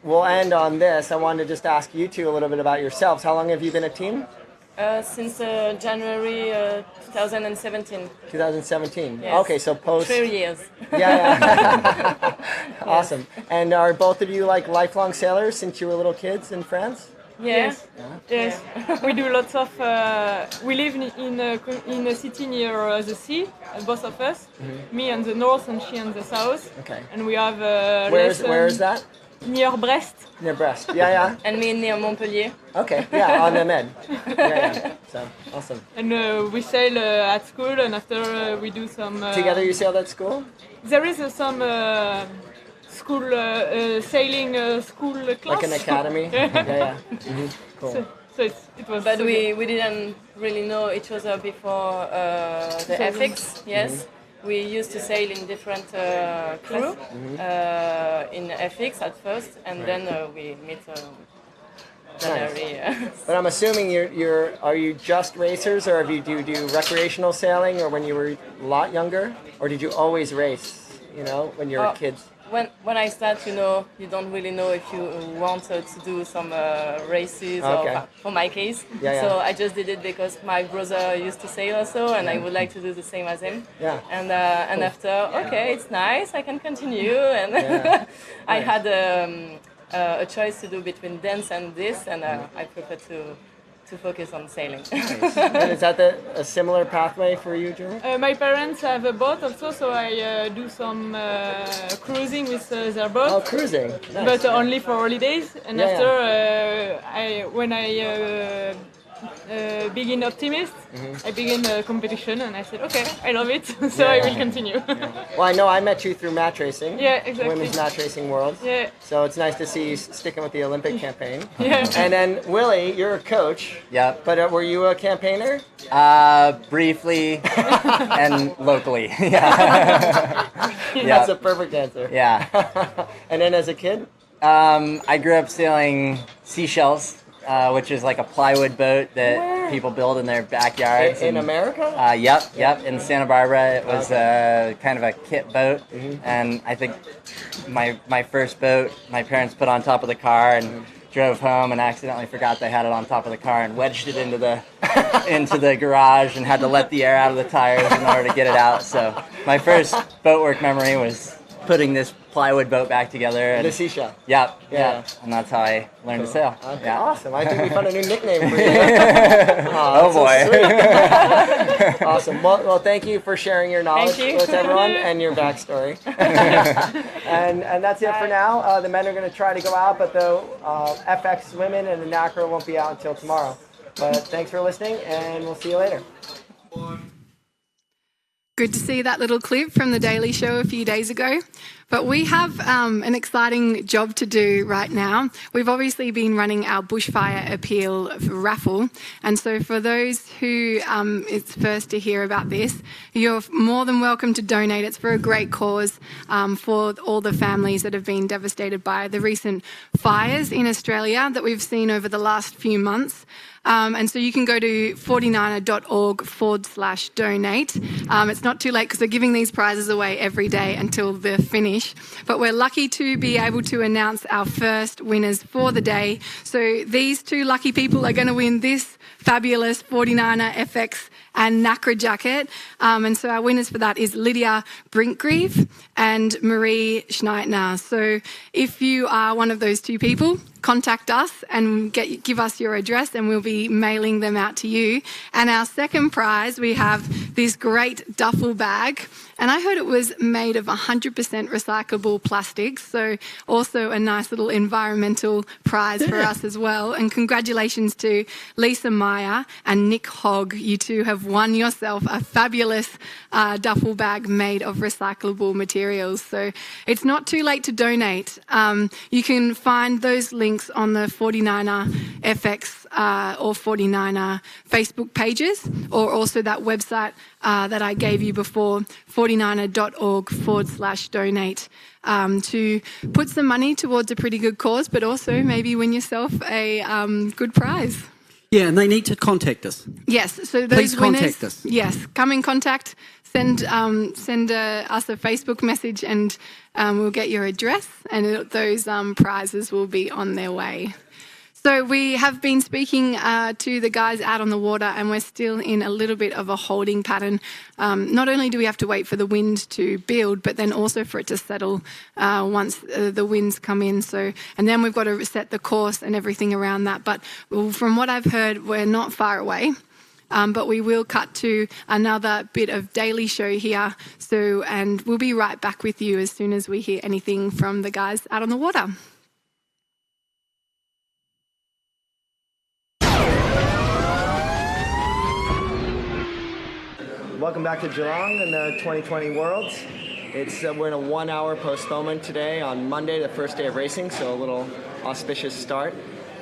we'll end on this. I wanted to just ask you two a little bit about yourselves. How long have you been a team?
Since January 2017.
2017.
Yes.
Okay, so post
3 years.
Yeah. Awesome. And are both of you like lifelong sailors since you were little kids in France?
Yes. Yes. We do lots of. We live in a city near the sea, both of us. Me on the north and she on the south.
Okay.
And we have.
Where is that?
Near Brest.
Near Brest. Yeah.
And me near Montpellier.
Okay. Yeah, on the Med. Yeah. So awesome.
And we sail at school, and after we do some.
Together, you sailed at school?
There is some. School sailing school class.
Like an academy? Yeah. Mm-hmm. Cool.
So it was.
But we didn't really know each other before the FX. Yes, we used to sail in different crew in FX at first, and then we meet.
Nice. But I'm assuming are you just racers, or do you do recreational sailing, or when you were a lot younger, or did you always race? you know, when you're kids?
When I start, you know, you don't really know if you want to do some races or for my case. So I just did it because my brother used to sail also, and I would like to do the same as him. And after, okay, it's nice, I can continue. And I had a choice to do between dance and this, and I prefer to focus on sailing.
And is that a similar pathway for you, Julie?
My parents have a boat also, so I do some cruising with their boat.
Oh, cruising. Nice.
But only for holidays. And after, when I begin Optimist, I begin a competition, and I said, okay, I love it, so I will continue.
Well, I know I met you through match racing.
Yeah, exactly.
Women's match racing world.
Yeah.
So it's nice to see you sticking with the Olympic campaign.
Yeah.
And then Willie, you're a coach.
Yeah.
But were you a campaigner?
Briefly and locally. Yeah.
That's a perfect answer.
Yeah.
And then as a kid?
I grew up sailing seashells, which is like a plywood boat that people build in their backyards.
In America?
Yep. In Santa Barbara, it was kind of a kit boat, and I think my first boat, my parents put on top of the car and drove home and accidentally forgot they had it on top of the car and wedged it into the garage and had to let the air out of the tires in order to get it out. So my first boat work memory was putting this plywood boat back together. And
the seashell.
Yeah. And that's how I learned to sail.
Okay,
yeah.
Awesome. I think we found a new nickname for you.
Oh boy.
So awesome. Well, thank you for sharing your knowledge with everyone and your backstory. and that's it for now. The men are going to try to go out, but the FX women and the Nacra won't be out until tomorrow. But thanks for listening, and we'll see you later.
Good to see that little clip from the Daily Show a few days ago. But we have an exciting job to do right now. We've obviously been running our bushfire appeal raffle. And so for those who it's first to hear about this, you're more than welcome to donate. It's for a great cause for all the families that have been devastated by the recent fires in Australia that we've seen over the last few months. And so you can go to 49er.org/donate. It's not too late because they're giving these prizes away every day until the finish. But we're lucky to be able to announce our first winners for the day. So these two lucky people are going to win this fabulous 49er FX and Nacra jacket. And so our winners for that is Lydia Brinkgrieve and Marie Schneitner. So if you are one of those two people, contact us and give us your address and we'll be mailing them out to you. And our second prize, we have this great duffel bag. And I heard it was made of 100% recyclable plastics, so also a nice little environmental prize for us as well. And congratulations to Lisa Meyer and Nick Hogg. You two have won yourself a fabulous duffel bag made of recyclable materials. So it's not too late to donate. You can find those links on the 49er FX or 49er Facebook pages, or also that website that I gave you before, 49er.org/donate, to put some money towards a pretty good cause, but also maybe win yourself a good prize.
Yeah, and they need to contact us.
Yes, so those
Please
winners,
contact us.
Yes, come in contact. Send us a Facebook message, and we'll get your address, and those prizes will be on their way. So we have been speaking to the guys out on the water, and we're still in a little bit of a holding pattern. Not only do we have to wait for the wind to build, but then also for it to settle once the winds come in. And then we've got to set the course and everything around that. But from what I've heard, we're not far away. But we will cut to another bit of Daily Show here. And we'll be right back with you as soon as we hear anything from the guys out on the water.
Welcome back to Geelong in the 2020 Worlds. We're in a 1-hour postponement today on Monday, the first day of racing, so a little auspicious start.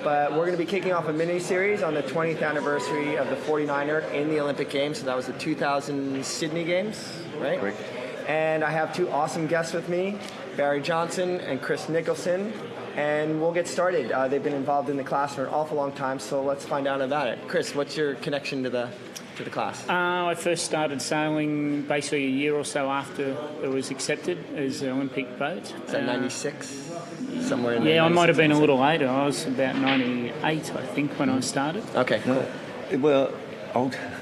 But we're going to be kicking off a mini-series on the 20th anniversary of the 49er in the Olympic Games. So that was the 2000 Sydney Games, right? Correct. And I have two awesome guests with me, Barry Johnson and Chris Nicholson. And we'll get started. They've been involved in the class for an awful long time, so let's find out about it. Chris, what's your connection to the to the class?
I first started sailing basically a year or so after it was accepted as an Olympic boat.
Is that 96? Somewhere in there?
Yeah, I might have been a little later. I was about 98, I think, when I started.
Okay, cool.
Well,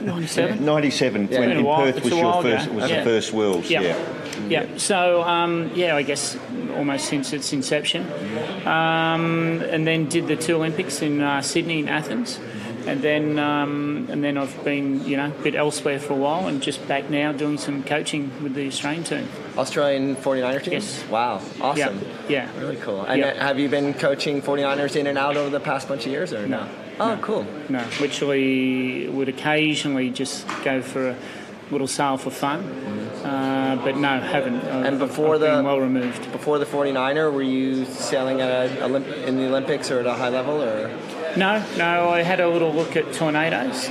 97?
97,
Yeah.
when in Perth
It's
was
a while
your first,
ago.
was
Yeah.
the first Worlds,
Yeah. So, I guess almost since its inception. And then did the 2 Olympics in Sydney and Athens. And then I've been, a bit elsewhere for a while and just back now doing some coaching with the Australian team.
Australian 49er team?
Yes.
Wow, awesome.
Yeah.
Really cool. And have you been coaching 49ers in and out over the past bunch of years or no? Oh, cool.
No, literally would occasionally just go for a little sail for fun. But no, haven't.
And before
I've been well removed.
Before the 49er, were you sailing in the Olympics or at a high level or?
No, I had a little look at tornadoes,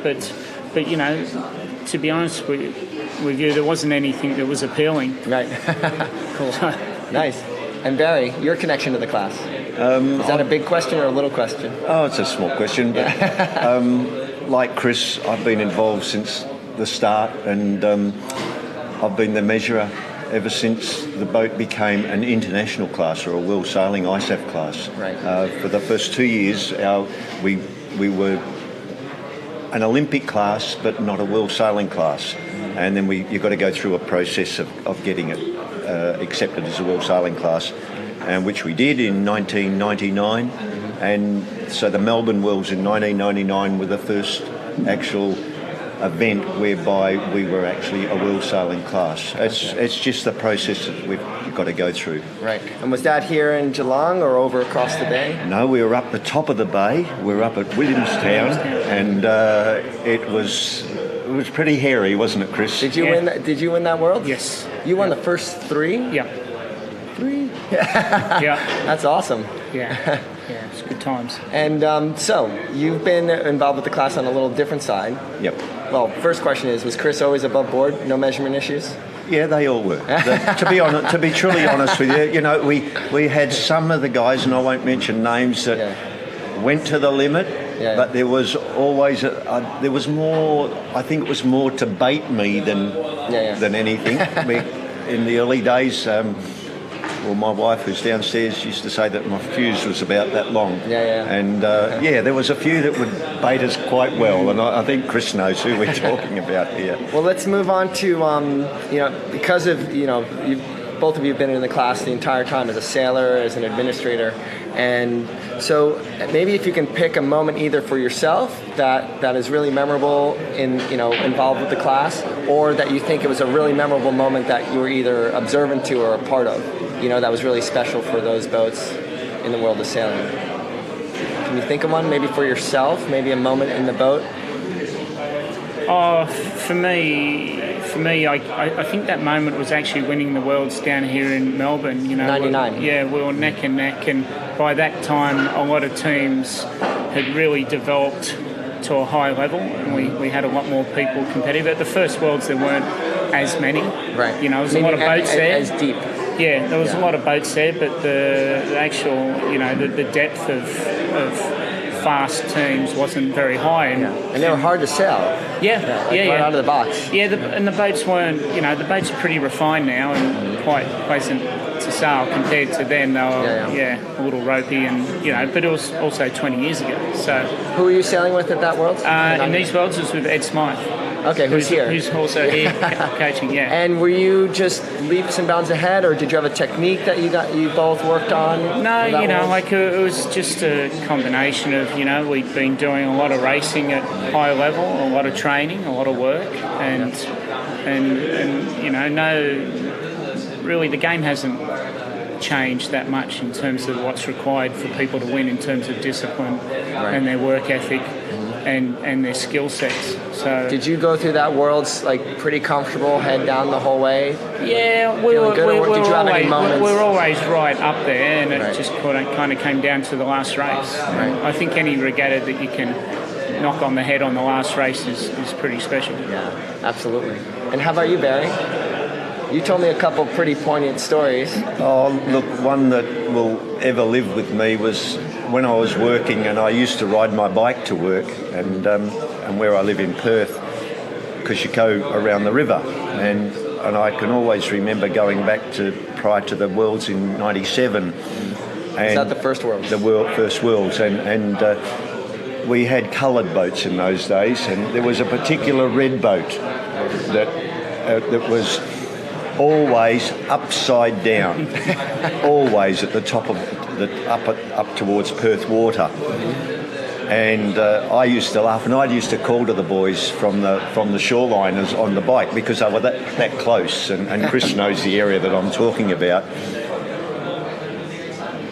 but to be honest with you, there wasn't anything that was appealing.
Right. Cool. Nice. And Barry, your connection to the class? Is that a big question or a little question?
Oh, it's a small question. But, like Chris, I've been involved since the start, and I've been the measurer ever since the boat became an international class or a World Sailing ISAF class.
Right.
For the first 2 years, we were an Olympic class, but not a World Sailing class. And then you've got to go through a process of getting it accepted as a World Sailing class, which we did in 1999. And so the Melbourne Worlds in 1999 were the first actual event whereby we were actually a World Sailing class. It's just the process that we've got to go through.
Right. And was that here in Geelong or over across the bay?
No, we were up the top of the bay. We were up at Williamstown, and it was pretty hairy, wasn't it, Chris?
Did you win? Did you win that World?
Yes.
You won the first 3?
Yeah.
3?
Yeah.
That's awesome.
Yeah. Yeah, it's good times.
And so you've been involved with the class on a little different side.
Yep.
Well, first question is, was Chris always above board? No measurement issues?
Yeah, they all were. To be truly honest with you, we had some of the guys, and I won't mention names, that went to the limit. Yeah. But there was always there was more. I think it was more to bait me than anything. In the early days. Well, my wife, who's downstairs, used to say that my fuse was about that long. And there was a few that would bait us quite well, and I think Chris knows who we're talking about here.
Well, let's move on to because of both of you have been in the class the entire time as a sailor, as an administrator, and so maybe if you can pick a moment either for yourself that is really memorable involved with the class, or that you think it was a really memorable moment that you were either observant to or a part of, that was really special for those boats in the world of sailing. Can you think of one, maybe for yourself, maybe a moment in the boat?
Oh, for me, I think that moment was actually winning the Worlds down here in Melbourne.
99.
We were neck and neck, and by that time, a lot of teams had really developed to a high level, and we had a lot more people competitive. At the first Worlds, there weren't as many.
Right.
There was a lot of boats there.
As deep.
Yeah, there was a lot of boats there, but the actual, the depth of fast teams wasn't very high.
And they were hard to sail. Right out of the box.
Yeah, and the boats weren't, the boats are pretty refined now and quite pleasant to sail compared to then. They were, a little ropey and, but it was also 20 years ago. So
who were you sailing with at that World?
In these Worlds, it was with Ed Smythe.
Okay, who's here?
Who's also here coaching,
And were you just leaps and bounds ahead, or did you have a technique that you both worked on?
No, it was just a combination of, we'd been doing a lot of racing at high level, a lot of training, a lot of work, and really the game hasn't changed that much in terms of what's required for people to win in terms of discipline and their work ethic and their skill sets. So
did you go through that Worlds pretty comfortable, head down the whole way?
Yeah, we were always right up there, and it just kind of came down to the last race. I think any regatta that you can knock on the head on the last race is pretty special.
Yeah, absolutely. And how about you, Barry? You told me a couple pretty poignant stories.
Oh, look, one that will ever live with me was when I was working, and I used to ride my bike to work, and and where I live in Perth, because you go around the river, and I can always remember going back to prior to the Worlds in '97.
Is that the first Worlds?
The first Worlds, and we had coloured boats in those days, and there was a particular red boat that was always upside down, always at the top of up towards Perth water. And I used to laugh, and I used to call to the boys from the shoreliners on the bike, because they were that close, and Chris knows the area that I'm talking about.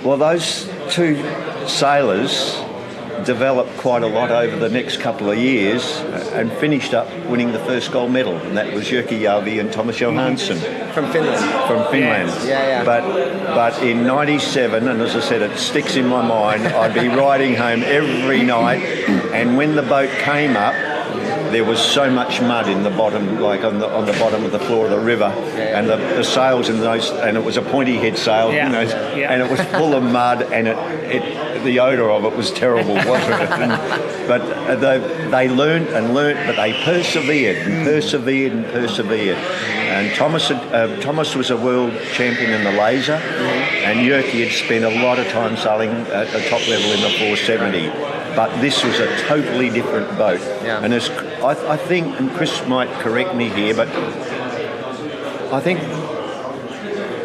Well, those two sailors developed quite a lot over the next couple of years and finished up winning the first gold medal, and that was Jyrki Järvi and Thomas Johansson.
From Finland?
From Finland.
Yeah.
But in '97, and as I said, it sticks in my mind, I'd be riding home every night, and when the boat came up, there was so much mud in the bottom, like on the bottom of the floor of the river, and the sails in those, and it was a pointy head sail, and it was full of mud, and the odour of it was terrible, wasn't it? But they learnt, but they persevered and persevered and persevered. And Thomas was a world champion in the laser, and Jyrki had spent a lot of time sailing at the top level in the 470. But this was a totally different boat.
Yeah.
And I think, and Chris might correct me here, but I think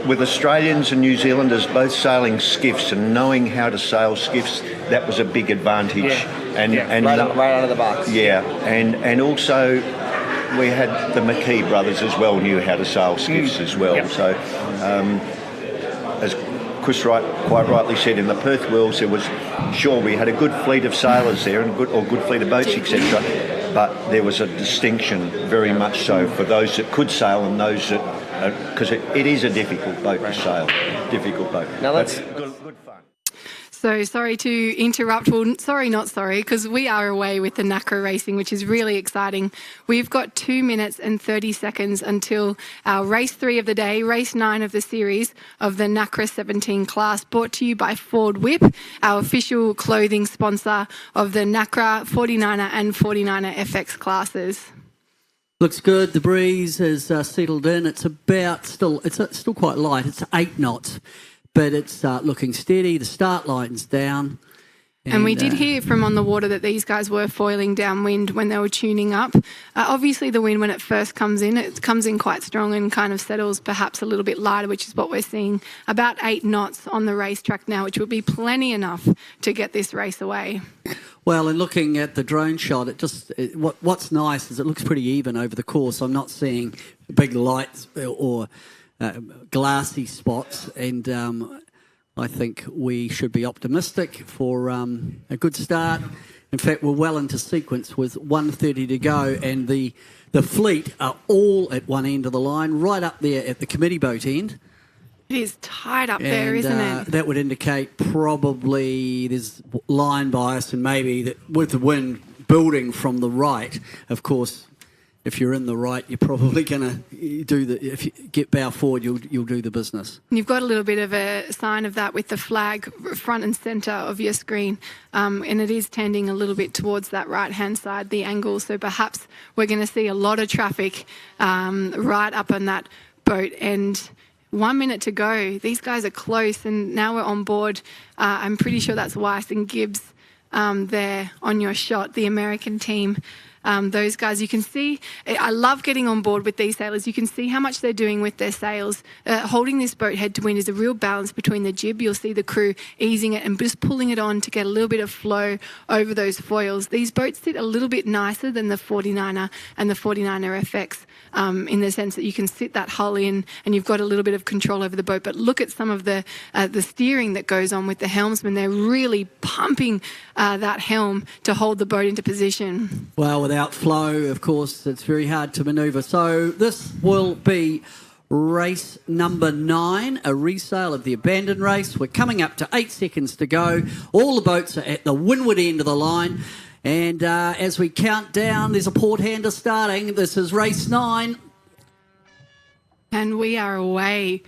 with Australians and New Zealanders both sailing skiffs and knowing how to sail skiffs, that was a big advantage. And
right out of the box.
Yeah, and also we had the McKee brothers as well knew how to sail skiffs as well. Yep. So as Chris quite rightly said, in the Perth Worlds, there was, sure, we had a good fleet of sailors there and good fleet of boats, etc. But there was a distinction, very much so, for those that could sail and those that, because it is a difficult boat to sail, difficult boat.
Now let's
good fun.
So sorry to interrupt. Well, sorry, not sorry, because we are away with the Nacra racing, which is really exciting. We've got 2 minutes and 30 seconds until our race 3 of the day, race 9 of the series of the Nacra 17 class, brought to you by Ford Whip, our official clothing sponsor of the Nacra 49er and 49er FX classes.
Looks good. The breeze has settled in. It's still quite light. It's 8 knots. But it's looking steady. The start line's down.
And we did hear from on the water that these guys were foiling downwind when they were tuning up. Obviously, the wind, when it first comes in, it comes in quite strong and kind of settles perhaps a little bit lighter, which is what we're seeing. About 8 knots on the racetrack now, which will be plenty enough to get this race away.
Well, and looking at the drone shot, what's nice is it looks pretty even over the course. I'm not seeing big lights or glassy spots, and I think we should be optimistic for a good start. In fact, we're well into sequence with 1:30 to go, and the fleet are all at one end of the line, right up there at the committee boat end.
It is tight up there, isn't it?
That would indicate probably there's line bias, and maybe that with the wind building from the right, of course. If you're in the right, you're probably going to if you get bow forward, you'll do the business.
And you've got a little bit of a sign of that with the flag front and centre of your screen, and it is tending a little bit towards that right-hand side, the angle. So perhaps we're going to see a lot of traffic right up on that boat. And 1 minute to go. These guys are close, and now we're on board. I'm pretty sure that's Weiss and Gibbs there on your shot, the American team. Those guys, you can see, I love getting on board with these sailors. You can see how much they're doing with their sails. Holding this boat head to wind is a real balance between the jib. You'll see the crew easing it and just pulling it on to get a little bit of flow over those foils. These boats sit a little bit nicer than the 49er and the 49er FX in the sense that you can sit that hull in and you've got a little bit of control over the boat. But look at some of the steering that goes on with the helmsman. They're really pumping that helm to hold the boat into position.
Well, without flow, of course, it's very hard to manoeuvre. So this will be race number 9, a resale of the abandoned race. We're coming up to 8 seconds to go. All the boats are at the windward end of the line. And as we count down, there's a port hander starting. This is race 9.
And we are away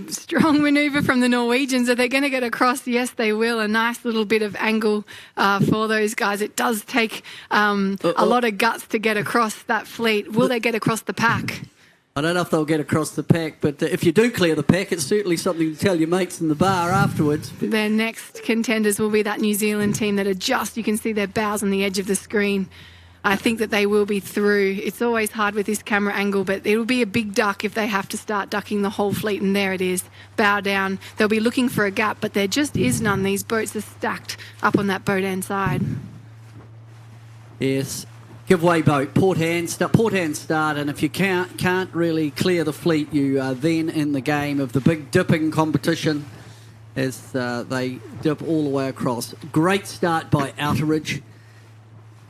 Strong manoeuvre from the Norwegians. Are they going to get across? Yes, they will. A nice little bit of angle for those guys. It does take a lot of guts to get across that fleet. Will they get across the pack?
I don't know if they'll get across the pack, but if you do clear the pack, it's certainly something to tell your mates in the bar afterwards.
Their next contenders will be that New Zealand team that are just, you can see their bows on the edge of the screen. I think that they will be through. It's always hard with this camera angle, but it'll be a big duck if they have to start ducking the whole fleet, and there it is, bow down. They'll be looking for a gap, but there just is none. These boats are stacked up on that boat end side.
Yes. Give way boat, port hand start, and if you can't really clear the fleet, you are then in the game of the big dipping competition as they dip all the way across. Great start by Outeridge.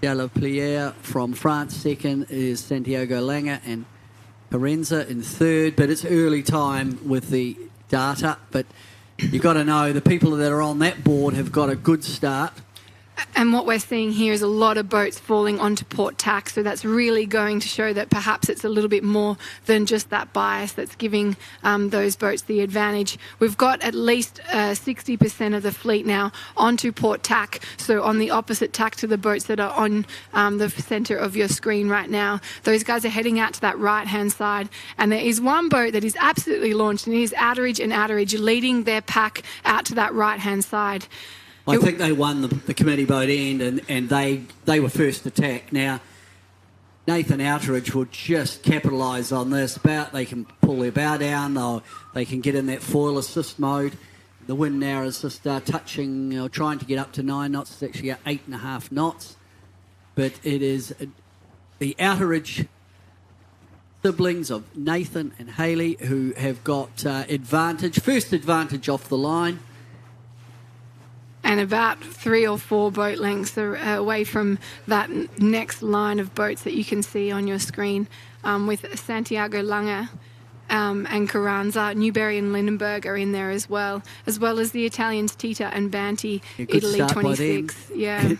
Plier from France second is Santiago Langer and Parenza in third, but it's early time with the data. But you've got to know the people that are on that board have got a good start.
And what we're seeing here is a lot of boats falling onto port tack, so that's really going to show that perhaps it's a little bit more than just that bias that's giving those boats the advantage. We've got at least 60% of the fleet now onto port tack, so on the opposite tack to the boats that are on the centre of your screen right now. Those guys are heading out to that right-hand side, and there is one boat that is absolutely launched, and it is Outeridge leading their pack out to that right-hand side.
I think they won the committee boat end, and they were first attack. Now, Nathan Outeridge will just capitalise on this. They can pull their bow down, they can get in that foil assist mode. The wind now is just touching, trying to get up to 9 knots. It's actually at 8.5 knots. But it is the Outeridge siblings of Nathan and Hayley who have got first advantage off the line.
And about 3 or 4 boat lengths away from that next line of boats that you can see on your screen, with Santiago Langer and Carranza. Newberry and Lindenberg are in there as well as the Italians Tita and Banti, Italy 26. Yeah.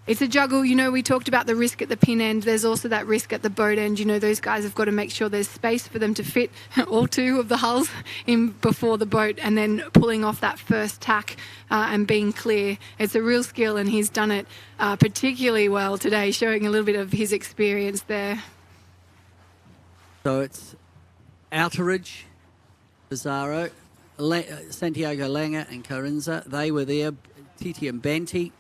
It's a juggle. We talked about the risk at the pin end. There's also that risk at the boat end. Those guys have got to make sure there's space for them to fit all 2 of the hulls in before the boat, and then pulling off that first tack and being clear. It's a real skill, and he's done it particularly well today, showing a little bit of his experience there.
So it's Outeridge, Bizarro, Santiago Langer and Carranza. They were there. Titi and Banti.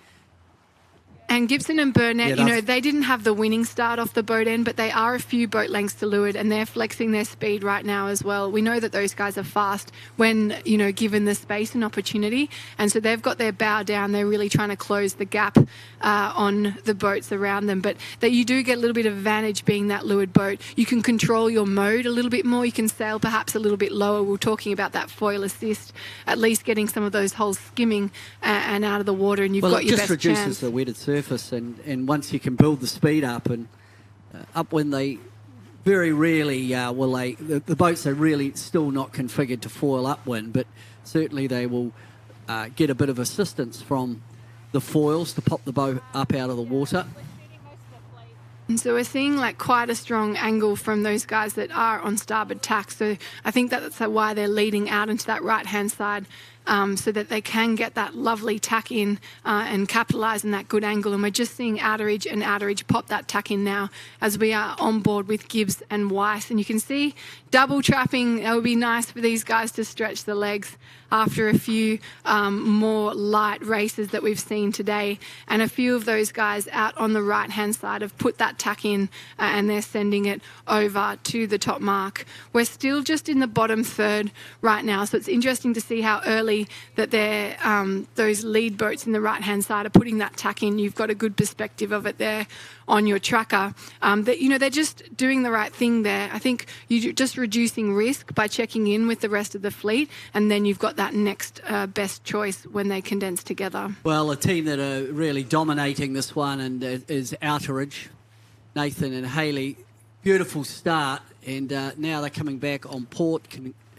And Gibson and Burnett, they didn't have the winning start off the boat end, but they are a few boat lengths to leeward, and they're flexing their speed right now as well. We know that those guys are fast when, given the space and opportunity. And so they've got their bow down. They're really trying to close the gap on the boats around them. But that you do get a little bit of advantage being that leeward boat. You can control your mode a little bit more. You can sail perhaps a little bit lower. We're talking about that foil assist, at least getting some of those holes skimming and out of the water, and you've got your best chance.
It just reduces the wetted surface. And once you can build the speed up and upwind, they very rarely the boats are really still not configured to foil upwind, but certainly they will get a bit of assistance from the foils to pop the boat up out of the water.
And so we're seeing quite a strong angle from those guys that are on starboard tack. So I think that's why they're leading out into that right-hand side, so that they can get that lovely tack in and capitalise on that good angle. And we're just seeing Outeridge pop that tack in now as we are on board with Gibbs and Weiss. And you can see double trapping. It would be nice for these guys to stretch the legs after a few more light races that we've seen today. And a few of those guys out on the right-hand side have put that tack in and they're sending it over to the top mark. We're still just in the bottom third right now, so it's interesting to see how early that they're, those lead boats in the right-hand side are putting that tack in. You've got a good perspective of it there on your tracker. They're just doing the right thing there. I think you're just reducing risk by checking in with the rest of the fleet, and then you've got that next best choice when they condense together.
Well, a team that are really dominating this one and is Outeridge, Nathan and Hayley. Beautiful start, and now they're coming back on port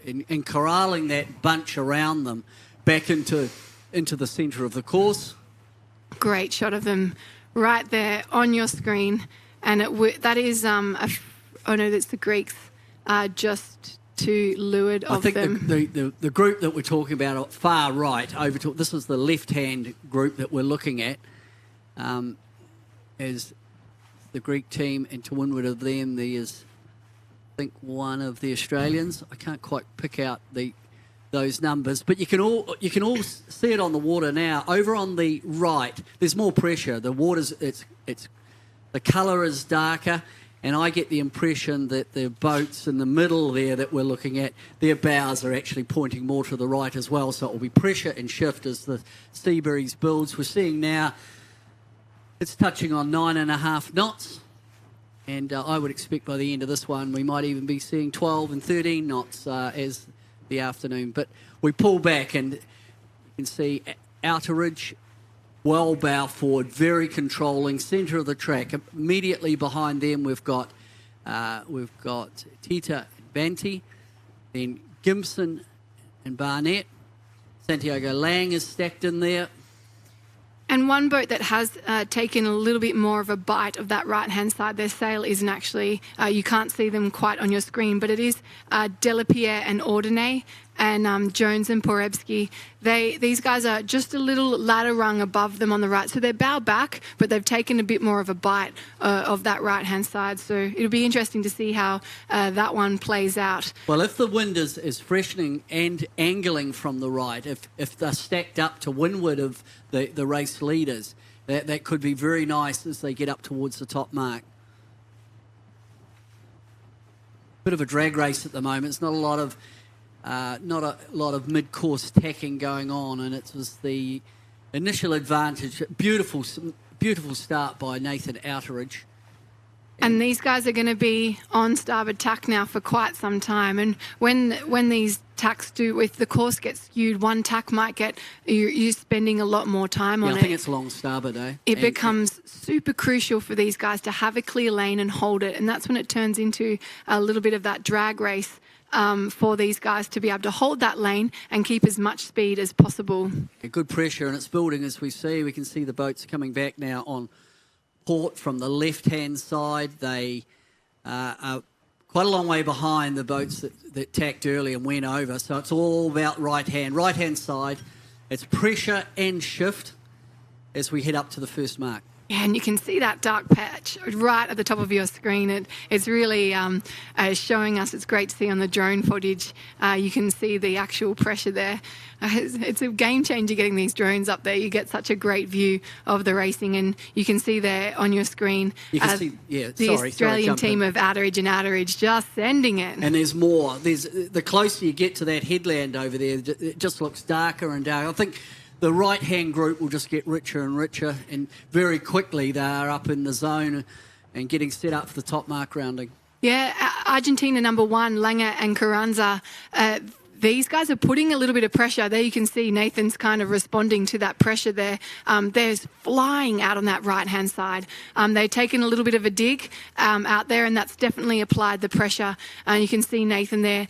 and corralling that bunch around them back into the centre of the course.
Great shot of them right there on your screen, and that is that's the Greeks just to leeward of them.
I think the group that we're talking about far right, this is the left-hand group that we're looking at, as the Greek team, and to windward of them there's, I think, one of the Australians. I can't quite pick out those numbers, but you can all see it on the water now. Over on the right, there's more pressure. The water's the colour is darker, and I get the impression that the boats in the middle there that we're looking at, their bows are actually pointing more to the right as well. So it will be pressure and shift as the sea breeze builds. We're seeing now it's touching on 9.5 knots. And I would expect by the end of this one, we might even be seeing 12 and 13 knots as the afternoon. But we pull back and you can see outer ridge, well bow forward, very controlling, centre of the track. Immediately behind them, we've got Tita and Banty, then Gimson and Barnett. Santiago Lang is stacked in there.
And one boat that has taken a little bit more of a bite of that right-hand side, their sail isn't actually, you can't see them quite on your screen, but it is Delapierre and Ordonez and Jones and Porebski. These guys are just a little ladder rung above them on the right. So they're bow back, but they've taken a bit more of a bite of that right-hand side. So it'll be interesting to see how that one plays out.
Well, if the wind is freshening and angling from the right, if they're stacked up to windward of the race leaders, that could be very nice as they get up towards the top mark. Bit of a drag race at the moment. It's not a lot of mid-course tacking going on, and it was the initial advantage. Beautiful start by Nathan Outeridge.
And these guys are going to be on starboard tack now for quite some time. And when these tacks do, if the course gets skewed, one tack might get, you're spending a lot more time on it.
I think it's long starboard, eh?
It becomes super crucial for these guys to have a clear lane and hold it. And that's when it turns into a little bit of that drag race for these guys to be able to hold that lane and keep as much speed as possible.
Good pressure, and it's building as we see. We can see the boats coming back now on port from the left-hand side. They are quite a long way behind the boats that tacked early and went over. So it's all about right-hand side. It's pressure and shift as we head up to the first mark.
Yeah, and you can see that dark patch right at the top of your screen. It's really showing us. It's great to see on the drone footage. You can see the actual pressure there. It's a game changer getting these drones up there. You get such a great view of the racing, and you can see there on your screen
the
Australian team of Outeridge just sending it.
And there's more. The closer you get to that headland over there, it just looks darker and darker. I think the right-hand group will just get richer and richer, and very quickly they are up in the zone and getting set up for the top mark rounding.
Yeah, Argentina number 1, Langer and Carranza, these guys are putting a little bit of pressure. There you can see Nathan's kind of responding to that pressure there. There's flying out on that right-hand side. They've taken a little bit of a dig out there, and that's definitely applied the pressure. You can see Nathan there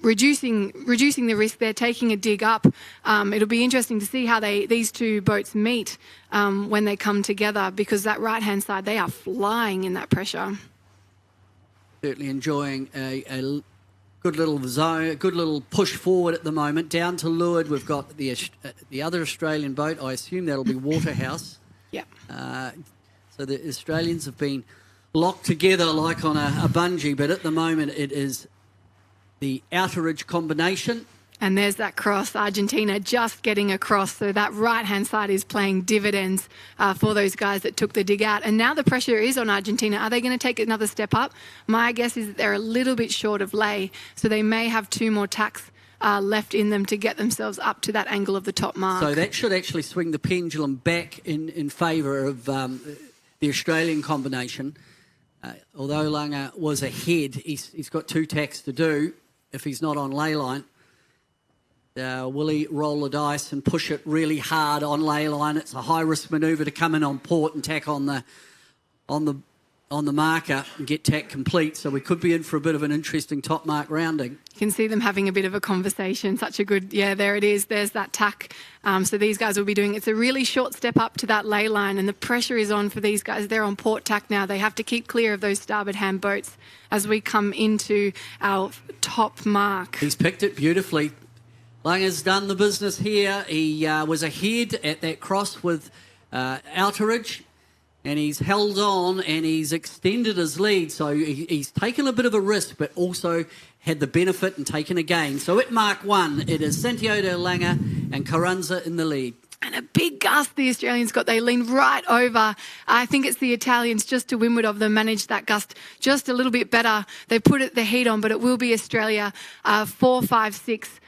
reducing the risk there, taking a dig up. It'll be interesting to see how these two boats meet when they come together, because that right-hand side, they are flying in that pressure.
Certainly enjoying a good little zone, a good little push forward at the moment. Down to leeward, we've got the other Australian boat. I assume that'll be Waterhouse.
Yeah.
So the Australians have been locked together like on a bungee, but at the moment it is the Outeridge combination.
And there's that cross, Argentina just getting across. So that right-hand side is playing dividends for those guys that took the dig out. And now the pressure is on Argentina. Are they going to take another step up? My guess is that they're a little bit short of lay. So they may have 2 more tacks left in them to get themselves up to that angle of the top mark.
So that should actually swing the pendulum back in favour of the Australian combination. Although Langer was ahead, he's got 2 tacks to do if he's not on ley line. Will he roll the dice and push it really hard on ley line? It's a high risk manoeuvre to come in on port and tack on the on the marker and get tack complete, so we could be in for a bit of an interesting top mark rounding.
You can see them having a bit of a conversation. Such a good, yeah, there it is. There's that tack. So these guys will be doing, it's a really short step up to that ley line, and the pressure is on for these guys. They're on port tack now. They have to keep clear of those starboard hand boats as we come into our top mark.
He's picked it beautifully. Langa's done the business here. He was ahead at that cross with Outeridge, and he's held on and he's extended his lead. So he's taken a bit of a risk, but also had the benefit and taken a gain. So at Mark 1, it is Santiago Langa and Carranza in the lead.
And a big gust the Australians got. They leaned right over. I think it's the Italians just to windward of them managed that gust just a little bit better. They put the heat on, but it will be Australia 4, 5, 6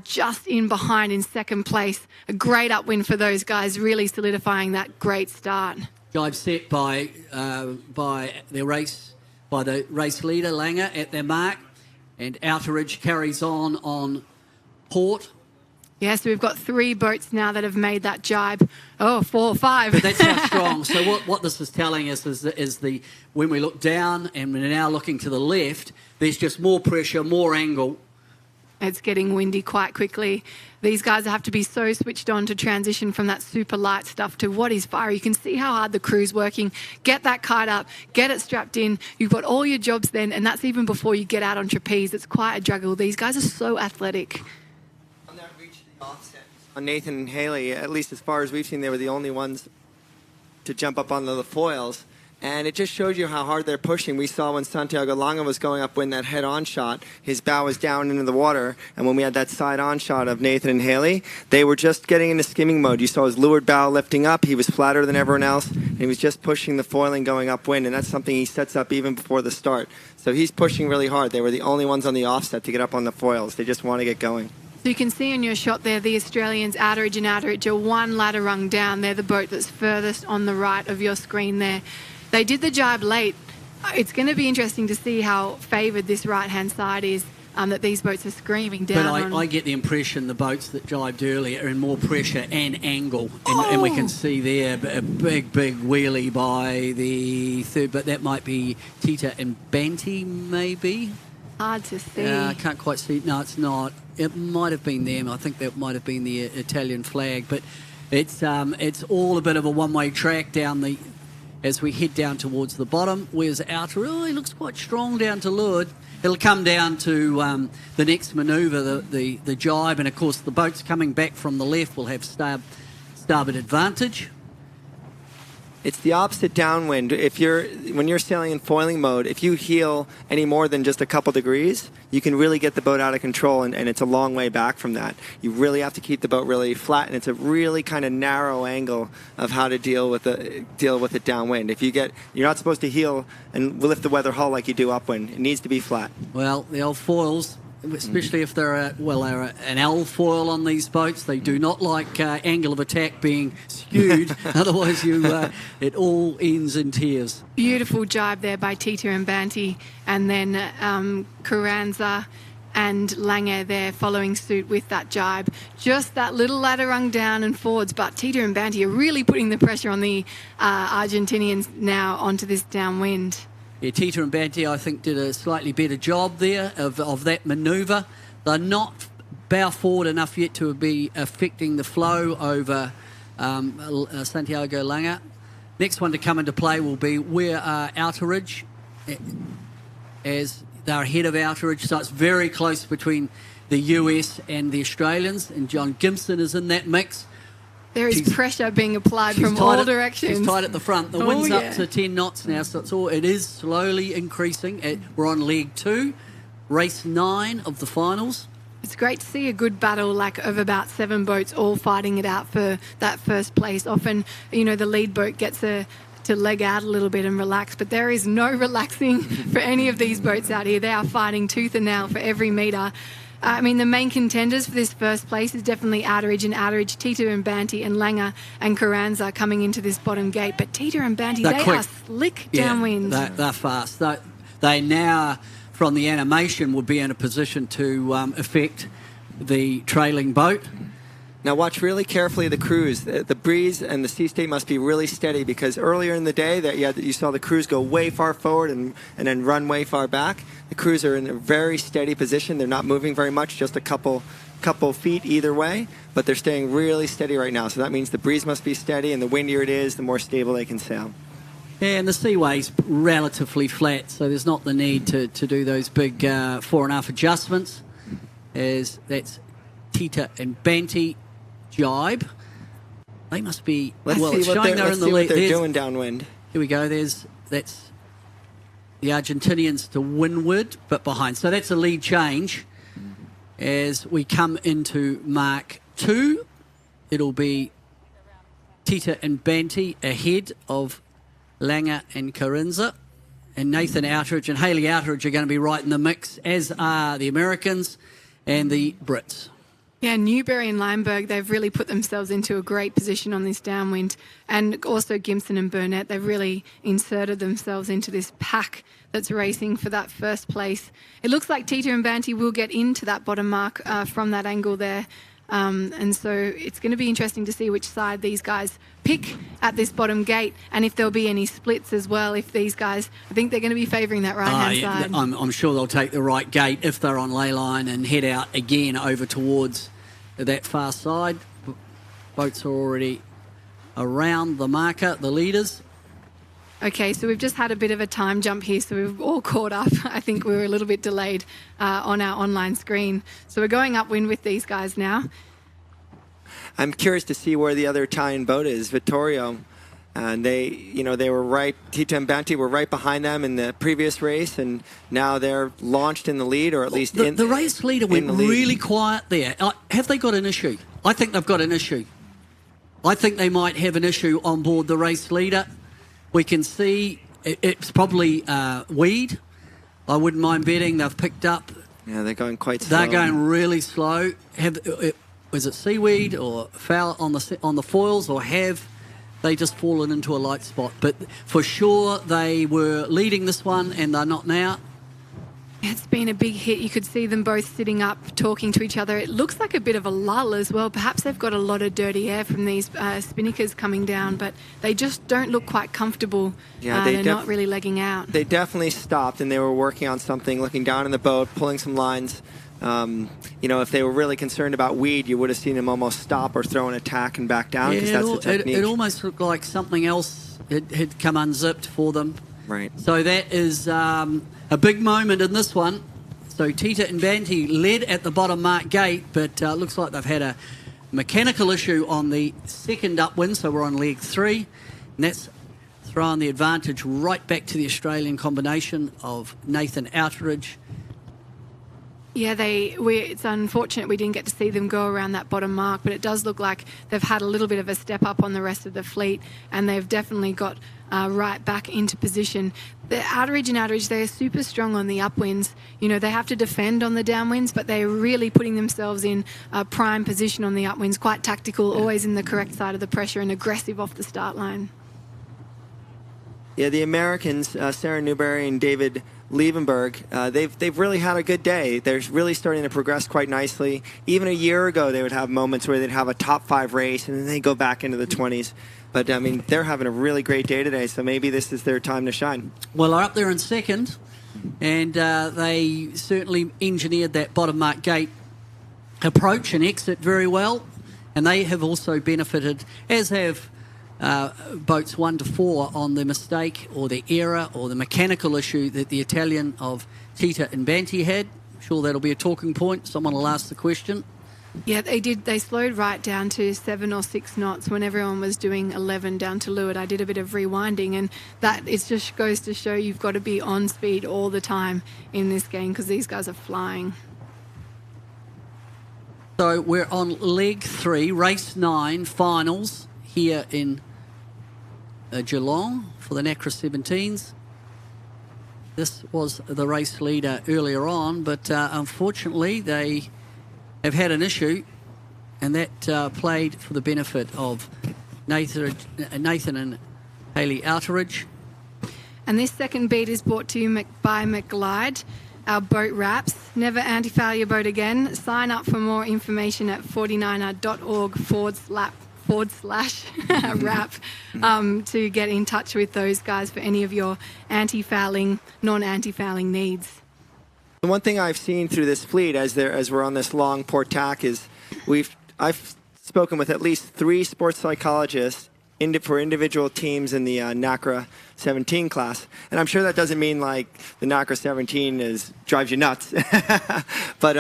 just in behind in second place. A great upwind for those guys, really solidifying that great start.
Jibe set by the race leader Langa at their mark, and Outeridge carries on port.
Yeah, so we've got 3 boats now that have made that jibe. Oh, 4 or 5.
But that's how strong. So what this is telling us is when we look down and we're now looking to the left, there's just more pressure, more angle.
It's getting windy quite quickly. These guys have to be so switched on to transition from that super light stuff to what is fire. You can see how hard the crew's working. Get that kite up, get it strapped in. You've got all your jobs then, and that's even before you get out on trapeze. It's quite a juggle. These guys are so athletic.
On that reach the offset, on Nathan and Haley, at least as far as we've seen, they were the only ones to jump up onto the foils. And it just shows you how hard they're pushing. We saw when Santiago Langa was going up when that head-on shot, his bow was down into the water. And when we had that side-on shot of Nathan and Haley, they were just getting into skimming mode. You saw his leeward bow lifting up. He was flatter than everyone else. And he was just pushing the foiling going upwind. And that's something he sets up even before the start. So he's pushing really hard. They were the only ones on the offset to get up on the foils. They just want to get going.
So you can see in your shot there, the Australians, Outeridge and Outeridge, are 1 ladder rung down. They're the boat that's furthest on the right of your screen there. They did the jibe late. It's going to be interesting to see how favoured this right-hand side is, that these boats are screaming down.
But I get the impression the boats that jibed earlier are in more pressure and angle. And we can see there a big wheelie by the third, but that might be Tita and Banty, maybe?
Hard to see.
I can't quite see. No, it's not. It might have been them. I think that might have been the Italian flag. But it's all a bit of a one-way track down the... As we head down towards the bottom, where's Outer? Oh, he looks quite strong down to leeward. It'll come down to the next manoeuvre, the jibe, and of course the boats coming back from the left will have starboard advantage.
It's the opposite downwind. When you're sailing in foiling mode, if you heel any more than just a couple degrees, you can really get the boat out of control, and it's a long way back from that. You really have to keep the boat really flat, and it's a really kind of narrow angle of how to deal with it downwind. You're not supposed to heel and lift the weather hull like you do upwind. It needs to be flat.
Well, the old foils, especially if they're an L foil on these boats, they do not like angle of attack being skewed. Otherwise, it all ends in tears.
Beautiful jibe there by Tita and Banty, and then Carranza and Langa there following suit with that jibe. Just that little ladder rung down and forwards, but Tita and Banty are really putting the pressure on the Argentinians now onto this downwind.
Yeah, Tita and Banty, I think, did a slightly better job there of that manoeuvre. They're not bow forward enough yet to be affecting the flow over Santiago Langa. Next one to come into play will be where Outeridge, as they're ahead of Outeridge, so it's very close between the US and the Australians, and John Gibson is in that mix.
There is pressure being applied from all directions.
She's tight at the front. The wind's up to 10 knots now, so it is slowly increasing. We're on leg 2, race 9 of the finals.
It's great to see a good battle of about 7 boats all fighting it out for that first place. Often, the lead boat gets to leg out a little bit and relax, but there is no relaxing for any of these boats out here. They are fighting tooth and nail for every metre. The main contenders for this first place is definitely Outeridge and Outeridge, Tita and Banty and Langa and Carranza coming into this bottom gate. But Tita and Banty, they are slick downwind.
They're fast. They now, from the animation, would be in a position to affect the trailing boat.
Now watch really carefully the cruise. The breeze and the sea state must be really steady, because earlier in the day that you saw the cruise go way far forward and then run way far back. The crews are in a very steady position. They're not moving very much, just a couple feet either way, but they're staying really steady right now. So that means the breeze must be steady, and the windier it is, the more stable they can sail.
Yeah, and the seaway's relatively flat, so there's not the need to do those big fore and aft adjustments. As that's Tita and Banty jibe. They must be.
Let's see what they're doing downwind.
Here we go. That's the Argentinians to windward, but behind. So that's a lead change. As we come into Mark 2, it'll be Tita and Banty ahead of Langer and Carinza. And Nathan Outteridge and Hayley Outteridge are going to be right in the mix, as are the Americans and the Brits.
Yeah, Newberry and Lineberg, they've really put themselves into a great position on this downwind. And also Gimson and Burnett, they've really inserted themselves into this pack that's racing for that first place. It looks like Tita and Banty will get into that bottom mark from that angle there. And so it's going to be interesting to see which side these guys pick at this bottom gate, and if there'll be any splits as well. If these guys, I think they're going to be favouring that right-hand side.
I'm sure they'll take the right gate if they're on ley line and head out again over towards that far side. Boats are already around the marker, the leaders.
Okay, so we've just had a bit of a time jump here, so we've all caught up. I think we were a little bit delayed on our online screen. So we're going upwind with these guys now.
I'm curious to see where the other Italian boat is, Vittorio. And they were right. Tita and Banty were right behind them in the previous race, and now they're launched in the lead, or at least
the race leader went really quiet there. Have they got an issue? I think they've got an issue. I think they might have an issue on board the race leader. We can see it's probably weed. I wouldn't mind betting they've picked up.
Yeah, they're going quite slow.
They're going really slow. Was it seaweed or foul on the foils, or have they just fallen into a light spot? But for sure they were leading this one, and they're not now.
It's been a big hit. You could see them both sitting up, talking to each other. It looks like a bit of a lull as well. Perhaps they've got a lot of dirty air from these spinnakers coming down, but they just don't look quite comfortable.
Yeah,
they're not really legging out.
They definitely stopped, and they were working on something, looking down in the boat, pulling some lines. If they were really concerned about weed, you would have seen them almost stop or throw an attack and back down, because that's the technique.
It almost looked like something else had come unzipped for them.
Right.
So that is a big moment in this one. So Tita and Banty led at the bottom mark gate, but looks like they've had a mechanical issue on the second upwind, so we're on leg 3. And that's throwing the advantage right back to the Australian combination of Nathan Outteridge.
Yeah, it's unfortunate we didn't get to see them go around that bottom mark, but it does look like they've had a little bit of a step up on the rest of the fleet, and they've definitely got right back into position. The Outteridge and Outteridge, they're super strong on the upwinds. They have to defend on the downwinds, but they're really putting themselves in a prime position on the upwinds, quite tactical, always in the correct side of the pressure and aggressive off the start line.
Yeah, the Americans, Sarah Newberry and David Liebenberg, they've really had a good day. They're really starting to progress quite nicely. Even a year ago, they would have moments where they'd have a top 5 race, and then they go back into the 20s. But, they're having a really great day today, so maybe this is their time to shine.
Well, they're up there in second, and they certainly engineered that bottom mark gate approach and exit very well. And they have also benefited, as have boats 1 to 4, on the mistake or the error or the mechanical issue that the Italian of Tita and Banty had. I'm sure that'll be a talking point. Someone will ask the question.
Yeah, they did. They slowed right down to 7 or 6 knots when everyone was doing 11 down to leeward. I did a bit of rewinding, and that it just goes to show you've got to be on speed all the time in this game, because these guys are flying.
So we're on leg 3, race 9, finals here in Geelong for the Nacra 17s. This was the race leader earlier on, but unfortunately they have had an issue, and that played for the benefit of Nathan and Hayley Outteridge.
And this second beat is brought to you by McGlide. our boat wraps. Never anti-foul your boat again. Sign up for more information at 49er.org/wrap to get in touch with those guys for any of your anti-fouling, non-anti-fouling needs.
The one thing I've seen through this fleet as we're on this long port tack is I've spoken with at least 3 sports psychologists for individual teams in the Nacra 17 class. And I'm sure that doesn't mean like the Nacra 17 drives you nuts. but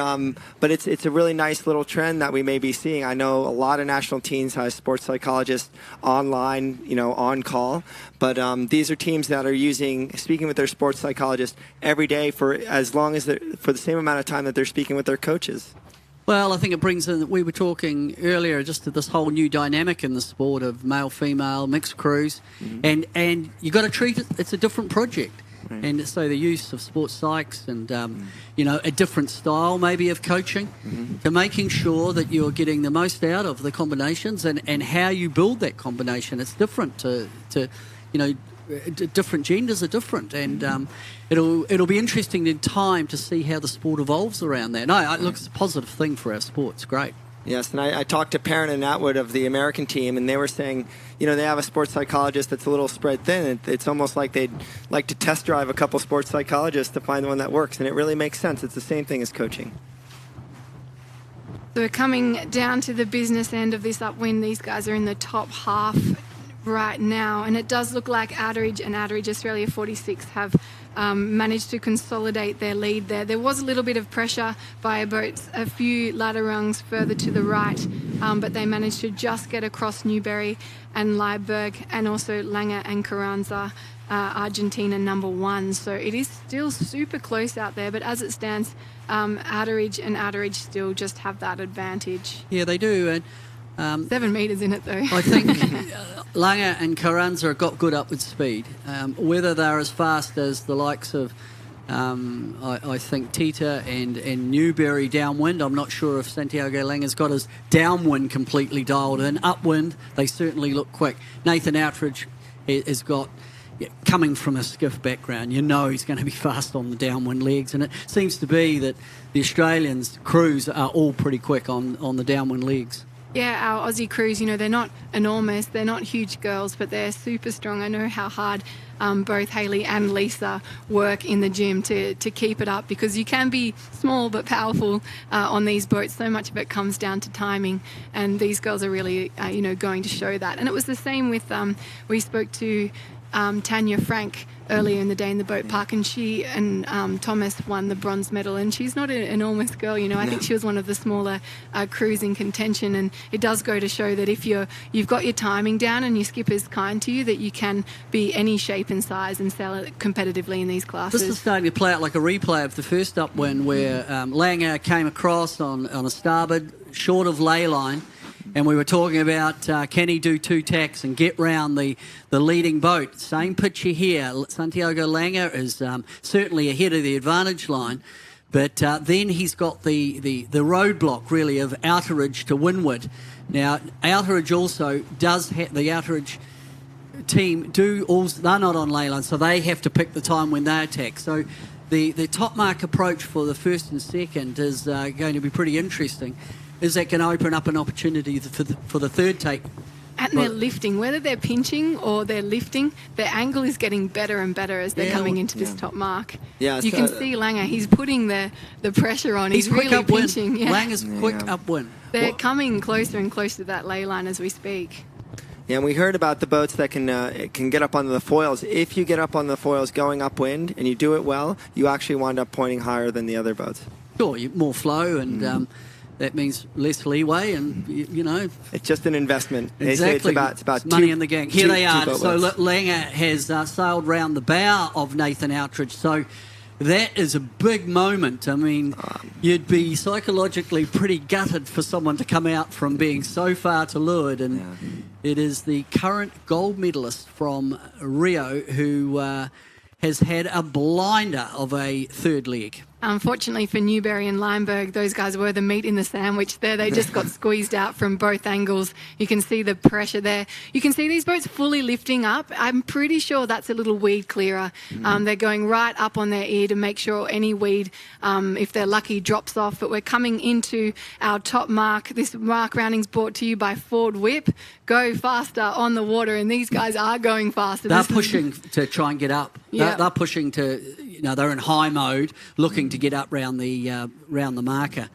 it's a really nice little trend that we may be seeing. I know a lot of national teams have sports psychologists online, on call. But these are teams that are speaking with their sports psychologist every day for the same amount of time that they're speaking with their coaches.
Well, I think it brings in, we were talking earlier just to this whole new dynamic in the sport of male-female, mixed crews, and you've got to treat it, it's a different project. Right. And so the use of sports psychs and, a different style maybe of coaching to making sure that you're getting the most out of the combinations and how you build that combination. It's different to different genders are different, and it'll be interesting in time to see how the sport evolves around that. No, it looks a positive thing for our sport. It's great.
Yes, and I talked to Perrin and Atwood of the American team, and they were saying, they have a sports psychologist that's a little spread thin. It's almost like they'd like to test drive a couple sports psychologists to find the one that works, and it really makes sense. It's the same thing as coaching.
So we're coming down to the business end of this upwind. These guys are in the top half right now, and it does look like Outeridge and Outeridge Australia 46 have managed to consolidate their lead there. There was a little bit of pressure by boats a few ladder rungs further to the right, but they managed to just get across Newberry and Liebberg, and also Langer and Carranza, Argentina number 1. So it is still super close out there, but as it stands, Outeridge and Outeridge still just have that advantage.
Yeah, they do. And
7 metres in it, though.
I think Langer and Carranza have got good upward speed. Whether they're as fast as the likes of, I think, Tita and Newberry downwind, I'm not sure if Santiago Langer's got his downwind completely dialed in. Upwind, they certainly look quick. Nathan Outridge has got, coming from a skiff background, he's going to be fast on the downwind legs, and it seems to be that the Australians' crews are all pretty quick on the downwind legs.
Yeah, our Aussie crews, they're not enormous, they're not huge girls, but they're super strong. I know how hard both Hayley and Lisa work in the gym to keep it up, because you can be small but powerful on these boats. So much of it comes down to timing, and these girls are really, going to show that. And it was the same with, we spoke to Tanya Frank earlier in the day in the boat park, and she and Thomas won the bronze medal, and she's not an enormous girl, I think she was one of the smaller crews in contention, and it does go to show that if you've got your timing down and your skipper's kind to you, that you can be any shape and size and sail it competitively in these classes.
This is starting to play out like a replay of the first upwind where Langer came across on a starboard, short of ley line. And we were talking about can he do 2 tacks and get round the leading boat. Same picture here. Santiago Langer is certainly ahead of the advantage line. But then he's got the roadblock, really, of Outeridge to windward. Now, Outeridge also does have the Outeridge team they're not on ley line, so they have to pick the time when they attack. So the top mark approach for the first and second is going to be pretty interesting. Is that going to open up an opportunity for the third take?
And they're lifting, whether they're pinching or they're lifting, their angle is getting better and better as they're coming into this top mark.
Yeah,
you can see Langer, he's putting the pressure on. He's
quick
really
upwind.
pinching. Yeah.
Langer's quick upwind.
They're coming closer and closer to that ley line as we speak.
Yeah, and we heard about the boats that can get up on the foils. If you get up on the foils going upwind and you do it well, you actually wind up pointing higher than the other boats.
Sure, more flow and... that means less leeway, and
it's just an investment.
Exactly,
it's about
money in the gang. Here they are. So Langer has sailed round the bow of Nathan Outridge. So that is a big moment. I mean, you'd be psychologically pretty gutted for someone to come out from being so far to leeward, and it is the current gold medalist from Rio who has had a blinder of a third leg.
Unfortunately for Newberry and Limeberg, those guys were the meat in the sandwich there. They just got squeezed out from both angles. You can see the pressure there. You can see these boats fully lifting up. I'm pretty sure that's a little weed clearer. They're going right up on their ear to make sure any weed, if they're lucky, drops off. But we're coming into our top mark. This mark rounding's brought to you by Ford Whip. Go faster on the water, and these guys are going faster.
They're pushing to try and get up.
Yeah.
They're pushing to, they're in high mode, looking to get up round the marker.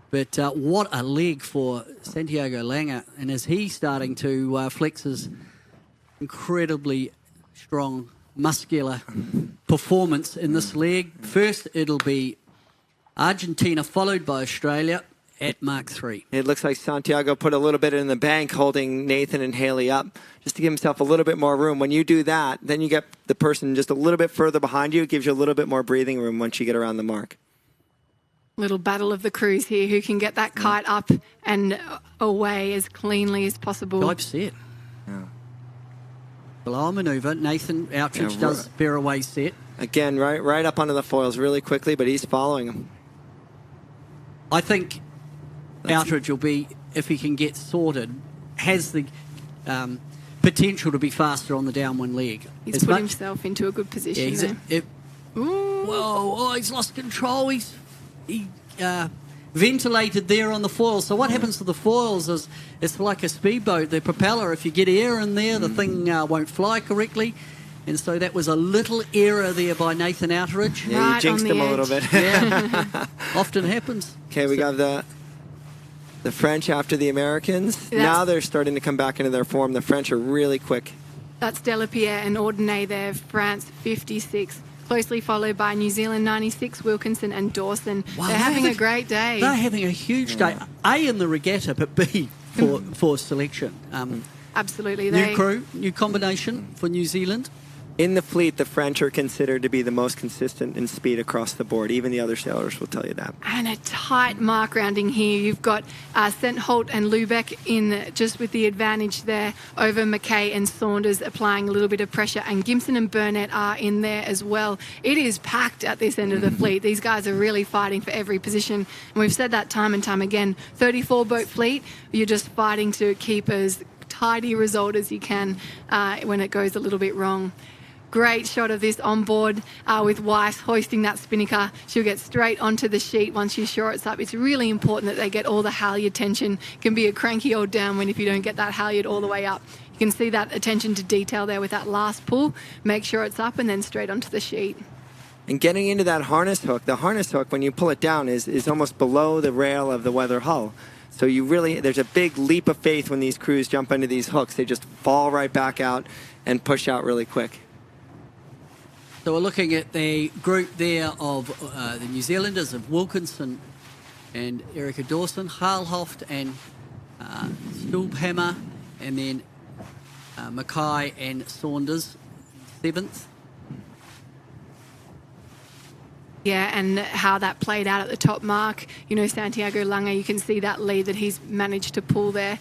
But what a leg for Santiago Langer, and is he starting to flex his incredibly strong, muscular performance in this leg. First, it'll be Argentina, followed by Australia at Mark 3.
It looks like Santiago put a little bit in the bank, holding Nathan and Haley up, just to give himself a little bit more room. When you do that, then you get the person just a little bit further behind you. It gives you a little bit more breathing room once you get around the mark.
Little battle of the crews here. Who can get that kite up and away as cleanly as possible?
Jibe set.
Yeah.
Below manoeuvre. Nathan Outridge does bear away set.
Again, right up onto the foils really quickly, but he's following him.
I think Outridge will be, if he can get sorted, has the potential to be faster on the downwind leg.
He's put himself into a good position there.
Whoa, he's lost control. He ventilated there on the foils. So what happens to the foils is it's like a speedboat. The propeller, if you get air in there, the thing won't fly correctly. And so that was a little error there by Nathan Outridge.
Yeah, you jinxed him a little bit.
Yeah, often happens.
Okay, we got the French after the Americans. Now they're starting to come back into their form. The French are really quick.
That's Delapierre and Ordonez there, France 56. Closely followed by New Zealand 96, Wilkinson and Dawson.
Wow,
they're having a great day.
They're having a huge day. A, in the regatta, but B, for selection.
Absolutely.
New crew, new combination for New Zealand.
In the fleet, the French are considered to be the most consistent in speed across the board. Even the other sailors will tell you that.
And a tight mark rounding here. You've got St. Holt and Lubeck in just with the advantage there over McKay and Saunders applying a little bit of pressure. And Gimson and Burnett are in there as well. It is packed at this end of the fleet. These guys are really fighting for every position. And we've said that time and time again. 34-boat fleet, you're just fighting to keep as tidy a result as you can when it goes a little bit wrong. Great shot of this on board with Weiss hoisting that spinnaker. She'll get straight onto the sheet once she's sure it's up. It's really important that they get all the halyard tension. It can be a cranky old downwind if you don't get that halyard all the way up. You can see that attention to detail there with that last pull. Make sure it's up and then straight onto the sheet.
And getting into that harness hook, the harness hook, when you pull it down, is almost below the rail of the weather hull. So there's a big leap of faith when these crews jump into these hooks. They just fall right back out and push out really quick.
So we're looking at the group there of the New Zealanders of Wilkinson and Erica Dawson, Harlhoft and Stulphammer, and then Mackay and Saunders, 7th.
Yeah, and how that played out at the top mark. Santiago Langer, you can see that lead that he's managed to pull there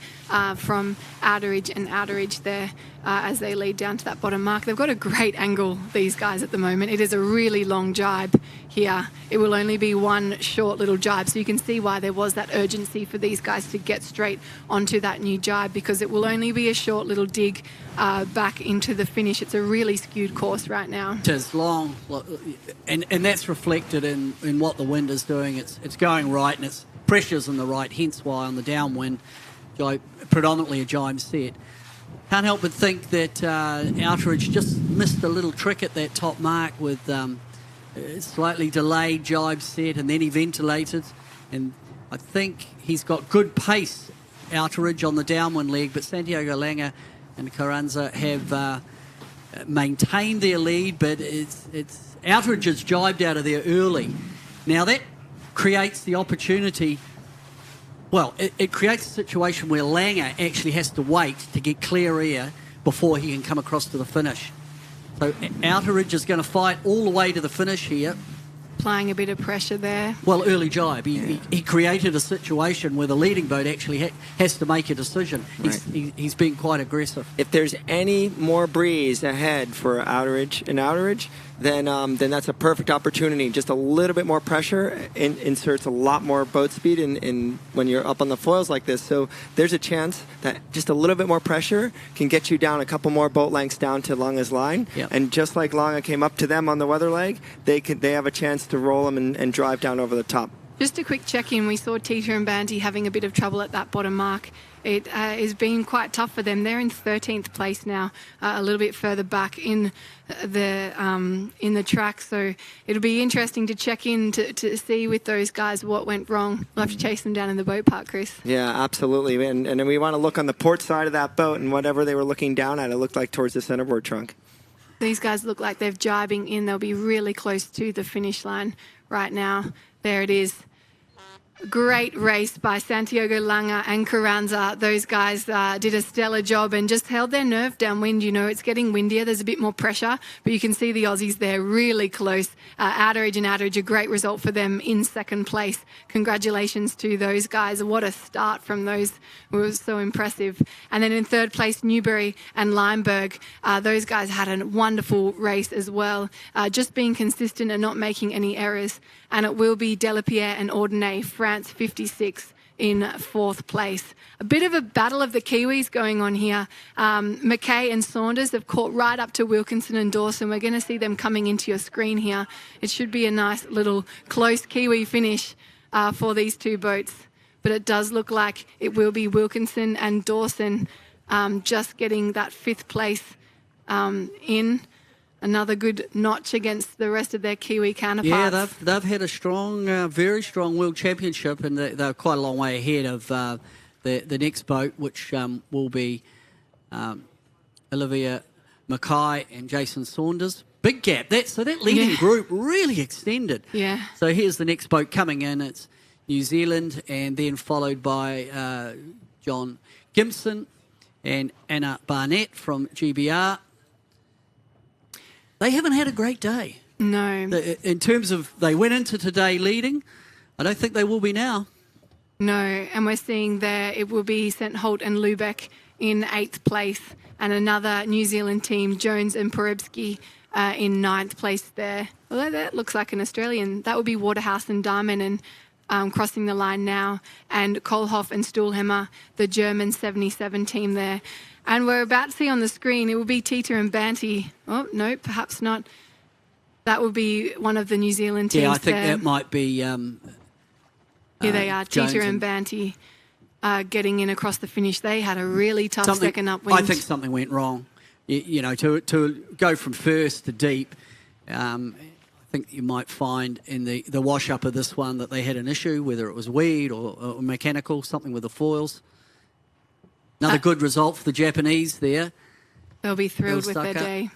from Outeridge and Outeridge there as they lead down to that bottom mark. They've got a great angle, these guys, at the moment. It is a really long jibe here. It will only be one short little jibe, so you can see why there was that urgency for these guys to get straight onto that new jibe, because it will only be a short little dig back into the finish. It's a really skewed course right now.
It is long, and that's reflected in what the wind is doing. It's going right, and its pressure's in the right, hence why on the downwind, predominantly a jibe set. Can't help but think that Outeridge just missed a little trick at that top mark with slightly delayed jibe set, and then he ventilated. And I think he's got good pace, Outeridge, on the downwind leg, but Santiago Langer and Carranza have maintained their lead, but it's Outeridge has jibed out of there early. Now that creates the opportunity. Well, it creates a situation where Langer actually has to wait to get clear air before he can come across to the finish. So Outeridge is going to fight all the way to the finish here.
Applying a bit of pressure there.
Well, early jibe. He created a situation where the leading boat actually has to make a decision. Right. He's been quite aggressive.
If there's any more breeze ahead for Outeridge, then that's a perfect opportunity. Just a little bit more pressure inserts a lot more boat speed in when you're up on the foils like this. So there's a chance that just a little bit more pressure can get you down a couple more boat lengths down to Langa's line.
Yep.
And just like Langa came up to them on the weather leg, they have a chance to roll them and drive down over the top.
Just a quick check-in. We saw Tita and Banty having a bit of trouble at that bottom mark. It has been quite tough for them. They're in 13th place now, a little bit further back in the track. So it'll be interesting to check in to see with those guys what went wrong. We'll have to chase them down in the boat park, Chris.
Yeah, absolutely. And then we want to look on the port side of that boat, and whatever they were looking down at, it looked like towards the centerboard trunk.
These guys look like they're jibing in. They'll be really close to the finish line right now. There it is. Great race by Santiago Langa and Carranza. Those guys did a stellar job and just held their nerve downwind. You know, it's getting windier. There's a bit more pressure, but you can see the Aussies there really close. Outeridge and Outeridge, a great result for them in second place. Congratulations to those guys. What a start from those. It was so impressive. And then in third place, Newbury and Limeberg. Those guys had a wonderful race as well. Just being consistent and not making any errors. And it will be Delapierre and Ordonez, France 56 in fourth place. A bit of a battle of the Kiwis going on here. McKay and Saunders have caught right up to Wilkinson and Dawson. We're going to see them coming into your screen here. It should be a nice little close Kiwi finish for these two boats. But it does look like it will be Wilkinson and Dawson just getting that fifth place in. Another good notch against the rest of their Kiwi counterparts.
Yeah, they've had a strong, very strong World Championship, and they're quite a long way ahead of the next boat, which will be Olivia Mackay and Jason Saunders. Big gap. So that leading group really extended.
Yeah.
So here's the next boat coming in. It's New Zealand, and then followed by John Gibson and Anna Barnett from GBR. They haven't had a great day.
No.
In terms of, they went into today leading. I don't think they will be now.
No, and we're seeing there it will be St Holt and Lubeck in 8th place, and another New Zealand team, Jones and Porebski, in 9th place there. Although that looks like an Australian. That would be Waterhouse and Darman and crossing the line now, and Kohlhoff and Stuhlheimer, the German 77 team there. And we're about to see on the screen, it will be Tita and Banty. Oh, no, perhaps not. That will be one of the New Zealand teams.
Yeah, I think
there.
that might be...
Here they are,
Jones
Tita and Banty getting in across the finish. They had a really tough second upwind.
I think something went wrong. You know, to go from first to deep, I think you might find in the wash-up of this one that they had an issue, whether it was weed or mechanical, something with the foils. Another good result for the Japanese there.
They'll be thrilled with their day.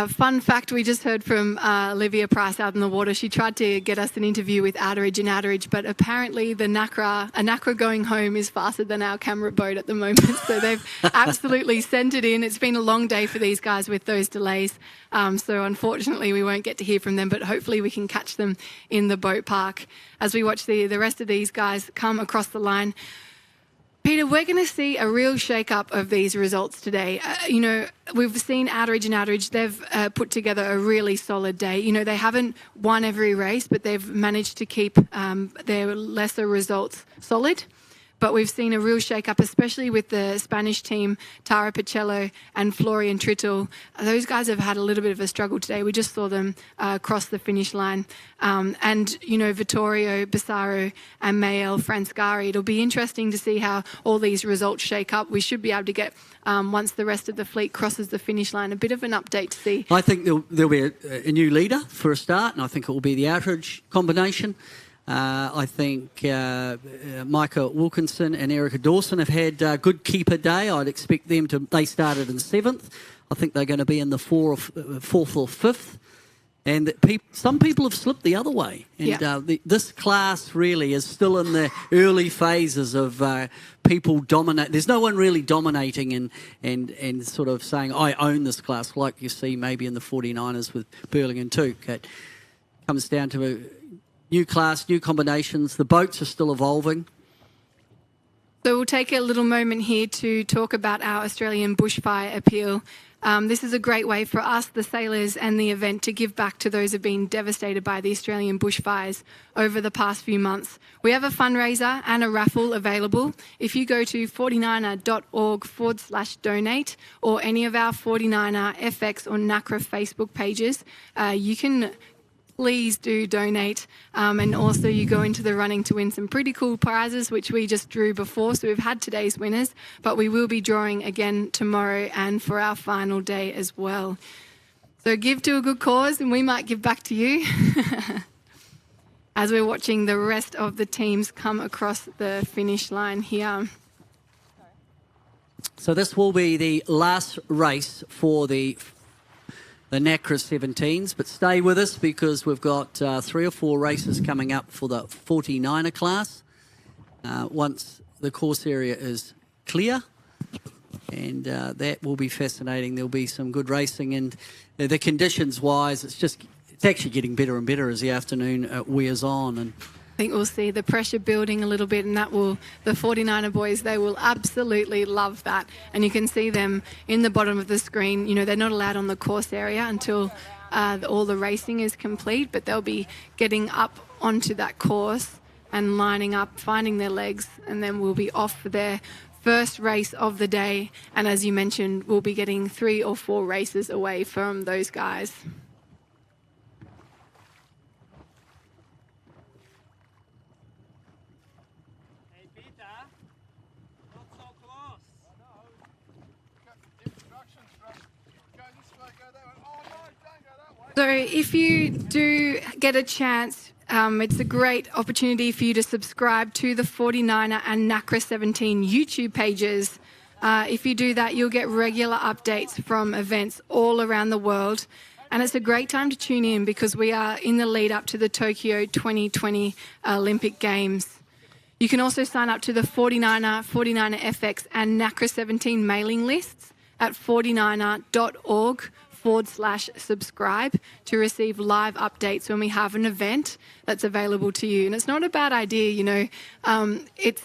Fun fact, we just heard from Olivia Price out in the water. She tried to get us an interview with Outeridge and Outeridge, but apparently the Nacra going home is faster than our camera boat at the moment. So they've absolutely sent it in. It's been a long day for these guys with those delays. So unfortunately we won't get to hear from them, but hopefully we can catch them in the boat park as we watch the rest of these guys come across the line. Peter, we're going to see a real shake-up of these results today. You know, we've seen Outeridge and Outeridge. They've put together a really solid day. You know, they haven't won every race, but they've managed to keep their lesser results solid. But we've seen a real shake-up, especially with the Spanish team, Tara Pacello and Florian Trittel. Those guys have had a little bit of a struggle today. We just saw them cross the finish line. And, you know, Vittorio Bassaro and Mael Franscari. It'll be interesting to see how all these results shake up. We should be able to get, once the rest of the fleet crosses the finish line, a bit of an update to see.
I think there'll be a new leader for a start, and I think it will be the Outeridge combination. I think Micah Wilkinson and Erica Dawson have had a good keeper day. I'd expect them to... They started in 7th. I think they're going to be in the 4th or 5th. And some people have slipped the other way. And this class really is still in the early phases of people dominate. There's no one really dominating and sort of saying, I own this class, like you see maybe in the 49ers with Burling and Tuke. It comes down to... new class, new combinations. The boats are still evolving.
So we'll take a little moment here to talk about our Australian bushfire appeal. This is a great way for us, the sailors and the event, to give back to those who have been devastated by the Australian bushfires over the past few months. We have a fundraiser and a raffle available. If you go to 49er.org/donate or any of our 49er FX or Nacra Facebook pages, you can please do donate, and also you go into the running to win some pretty cool prizes, which we just drew before. So we've had today's winners, but we will be drawing again tomorrow and for our final day as well. So give to a good cause, and we might give back to you as we're watching the rest of the teams come across the finish line here.
So this will be the last race for the Nacra 17s, but stay with us because we've got 3 or 4 races coming up for the 49er class once the course area is clear, and that will be fascinating. There'll be some good racing, and the conditions wise it's actually getting better and better as the afternoon wears on. And
I think we'll see the pressure building a little bit, and the 49er boys, they will absolutely love that. And you can see them in the bottom of the screen. You know, they're not allowed on the course area until all the racing is complete, but they'll be getting up onto that course and lining up, finding their legs, and then we'll be off for their first race of the day. And as you mentioned, we'll be getting 3 or 4 races away from those guys. So if you do get a chance, it's a great opportunity for you to subscribe to the 49er and Nacra 17 YouTube pages. If you do that, you'll get regular updates from events all around the world. And it's a great time to tune in because we are in the lead up to the Tokyo 2020 Olympic Games. You can also sign up to the 49er, 49er FX and Nacra 17 mailing lists at 49er.org/subscribe to receive live updates when we have an event that's available to you. And it's not a bad idea, you know. It's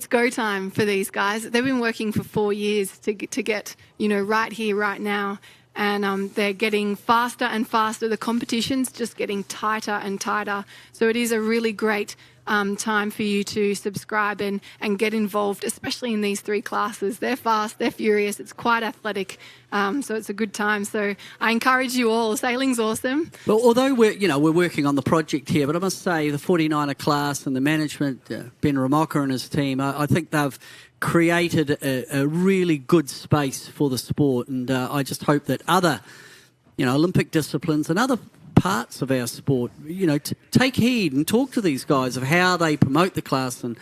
go time for these guys. They've been working for 4 years to get, you know, right here, right now. And they're getting faster and faster. The competition's just getting tighter and tighter. So it is a really great time for you to subscribe and get involved, especially in these 3 classes. They're fast, they're furious, it's quite athletic, so it's a good time. So I encourage you all. Sailing's awesome.
Well, although we're working on the project here, but I must say the 49er class and the management, Ben Ramoka and his team, I think they've created a really good space for the sport, and I just hope that other, Olympic disciplines and other parts of our sport, take heed and talk to these guys of how they promote the class and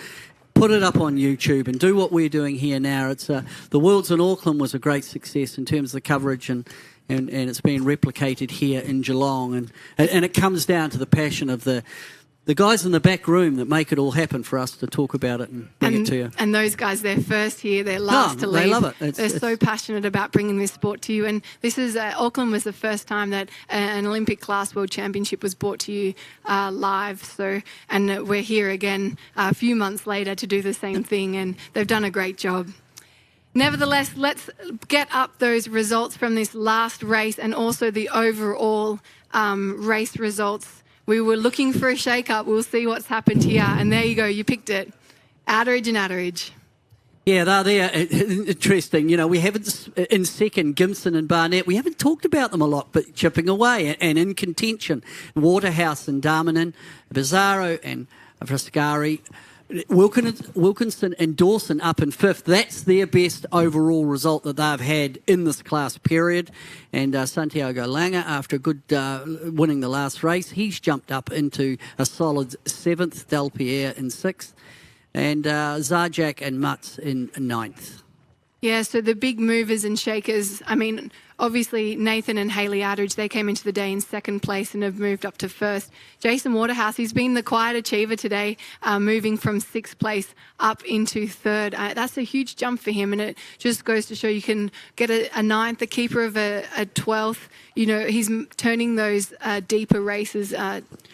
put it up on YouTube and do what we're doing here now. It's the Worlds in Auckland was a great success in terms of the coverage, and it's been replicated here in Geelong, and it comes down to the passion of the guys in the back room that make it all happen for us to talk about it and bring it to you.
And those guys, they're first here, they're last to leave.
They love it.
They're so passionate about bringing this sport to you. And this is, Auckland was the first time that an Olympic class World Championship was brought to you live. So, and we're here again a few months later to do the same thing, and they've done a great job. Nevertheless, let's get up those results from this last race and also the overall race results. We were looking for a shake-up. We'll see what's happened here. And there you go. You picked it. Outeridge and Outeridge.
Yeah, they're interesting. We haven't, in second, Gimson and Barnett, we haven't talked about them a lot, but chipping away and in contention. Waterhouse and Darmanin, Bizarro and Frascari. Wilkinson and Dawson up in 5th. That's their best overall result that they've had in this class period. And Santiago Langer, after a good winning the last race, he's jumped up into a solid 7th. Del Pierre in 6th. And Zajac and Mutz in 9th.
Yeah, so the big movers and shakers, I mean, obviously Nathan and Hayley Outridge, they came into the day in second place and have moved up to first. Jason Waterhouse, he's been the quiet achiever today, moving from sixth place up into third. That's a huge jump for him, and it just goes to show you can get a ninth, the keeper of a 12th. You know, he's turning those deeper races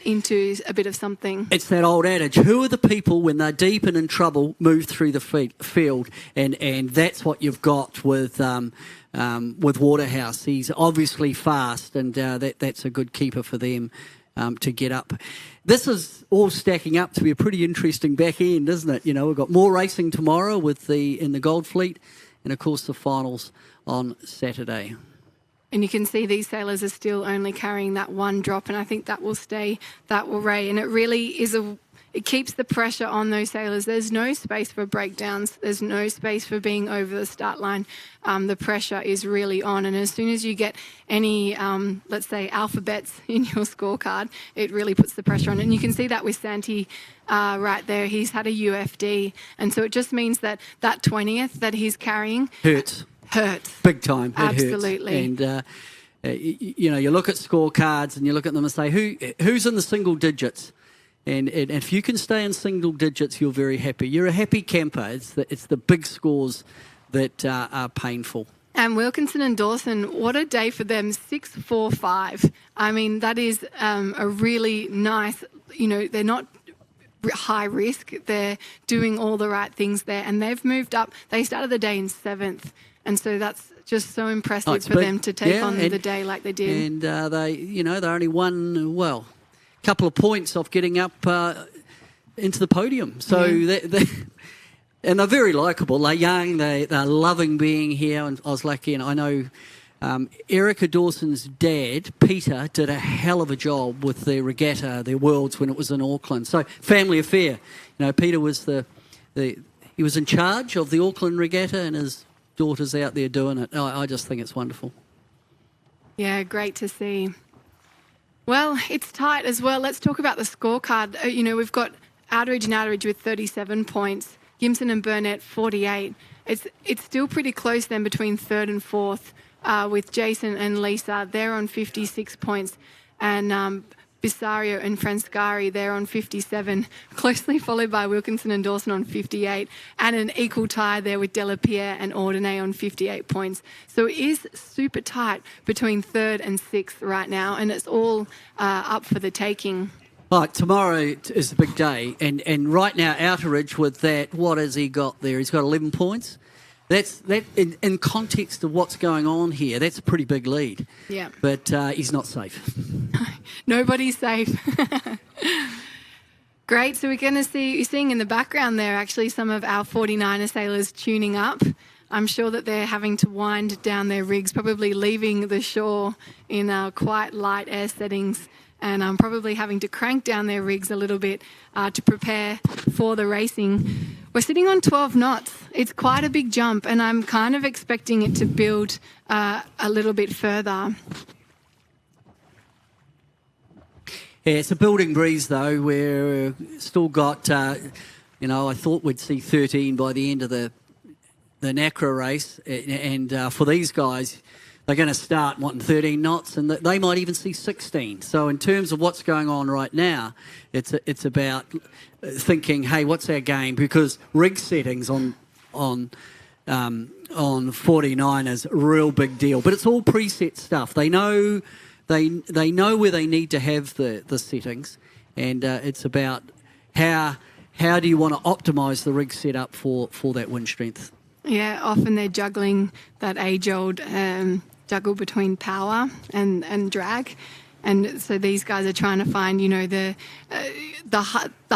into a bit of something.
It's that old adage, who are the people when they're deep and in trouble move through the field? And that's what you've got with Waterhouse. He's obviously fast, and that's a good keeper for them to get up. This is all stacking up to be a pretty interesting back end, isn't it? You know, we've got more racing tomorrow in the Gold Fleet, and of course the finals on Saturday.
And you can see these sailors are still only carrying that one drop, and I think that will stay that way. And it really is it keeps the pressure on those sailors. There's no space for breakdowns. There's no space for being over the start line. The pressure is really on. And as soon as you get any, let's say, alphabets in your scorecard, it really puts the pressure on. And you can see that with Santi right there. He's had a UFD. And so it just means that 20th that he's carrying
hurts. Big time. It
Absolutely.
Hurts. And, you know, you look at scorecards and you look at them and say, who's in the single digits? And if you can stay in single digits, you're very happy. You're a happy camper. It's the big scores that are painful.
And Wilkinson and Dawson, what a day for them, 6-4-5. I mean, that is a really nice, you know, they're not high risk. They're doing all the right things there. And they've moved up. They started the day in 7th. And so that's just so impressive for them to take on the day like they did.
And they only won, couple of points off getting up into the podium. So and they're very likeable. They're young. They're loving being here. And I was lucky, and I know Erica Dawson's dad, Peter, did a hell of a job with their regatta, their Worlds, when it was in Auckland. So family affair. You know, Peter was he was in charge of the Auckland regatta, and his daughter's out there doing it. I just think it's wonderful.
Yeah, great to see. Well, it's tight as well. Let's talk about the scorecard. You know, we've got Outridge and Outridge with 37 points, Gimson and Burnett 48. It's still pretty close then between third and fourth with Jason and Lisa. They're on 56 points, and Bisario and Franscari, they're on 57, closely followed by Wilkinson and Dawson on 58, and an equal tie there with Delapierre and Ordonez on 58 points. So it is super tight between third and sixth right now, and it's all up for the taking.
Right, tomorrow is the big day, and right now Outeridge with that, what has he got there? He's got 11 points. That in context of what's going on here, that's a pretty big lead.
Yeah.
But he's not safe.
Nobody's safe. Great. So you're seeing in the background there actually some of our 49er sailors tuning up. I'm sure that they're having to wind down their rigs, probably leaving the shore in quite light air settings, and probably having to crank down their rigs a little bit to prepare for the racing. We're sitting on 12 knots. It's quite a big jump, and I'm kind of expecting it to build a little bit further.
Yeah, it's a building breeze, though. We're still got, I thought we'd see 13 by the end of the Nacra race. And for these guys, they're going to start wanting 13 knots, and they might even see 16. So in terms of what's going on right now, it's about thinking, hey, what's our game? Because rig settings on 49 is a real big deal. But it's all preset stuff. They know where they need to have the settings, and it's about how do you want to optimise the rig setup for that wind strength.
Yeah, often they're juggling that age-old juggle between power and drag. And so these guys are trying to find, the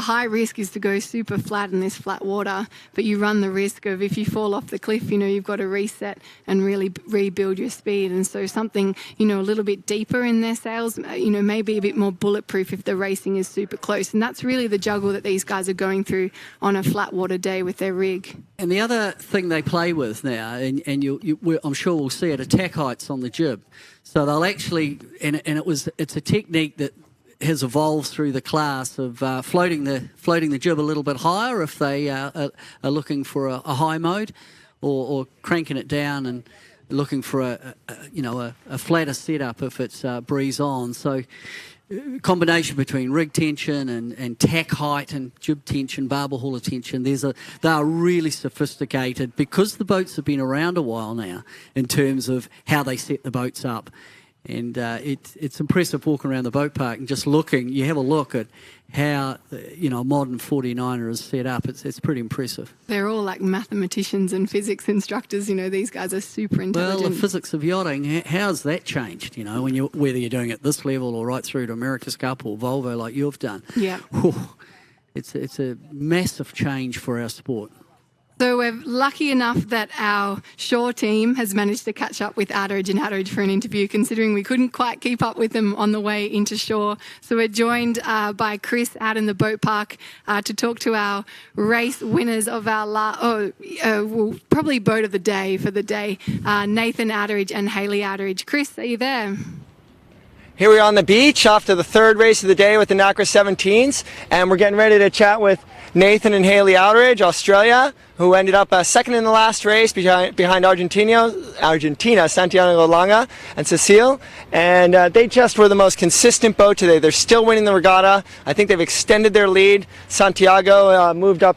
high risk is to go super flat in this flat water, but you run the risk of if you fall off the cliff, you've got to reset and really rebuild your speed. And so something, a little bit deeper in their sails, maybe a bit more bulletproof if the racing is super close. And that's really the juggle that these guys are going through on a flat water day with their rig.
And the other thing they play with now, and I'm sure we'll see it, attack heights on the jib. So they'll actually, it's a technique that has evolved through the class of floating the jib a little bit higher if they are looking for a high mode, or cranking it down and looking for a flatter setup if it's breeze on. So combination between rig tension and tack height and jib tension, barbel hauler tension, they are really sophisticated because the boats have been around a while now in terms of how they set the boats up. And it's impressive walking around the boat park and just looking. You have a look at how a modern 49er is set up. It's pretty impressive.
They're all like mathematicians and physics instructors. These guys are super intelligent.
Well, the physics of yachting, how's that changed? Whether you're doing it at this level or right through to America's Cup or Volvo like you've done.
Yeah.
It's a massive change for our sport.
So we're lucky enough that our shore team has managed to catch up with Outeridge and Outeridge for an interview, considering we couldn't quite keep up with them on the way into shore. So we're joined by Chris out in the boat park to talk to our race winners of our probably boat of the day for the day, Nathan Outeridge and Hayley Outeridge. Chris, are you there?
Here we are on the beach off to the third race of the day with the Nacra 17s, and we're getting ready to chat with Nathan and Hayley Outeridge, Australia, who ended up second in the last race behind Argentina, Santiago Langa and Cecile. And they just were the most consistent boat today. They're still winning the regatta. I think they've extended their lead. Santiago moved up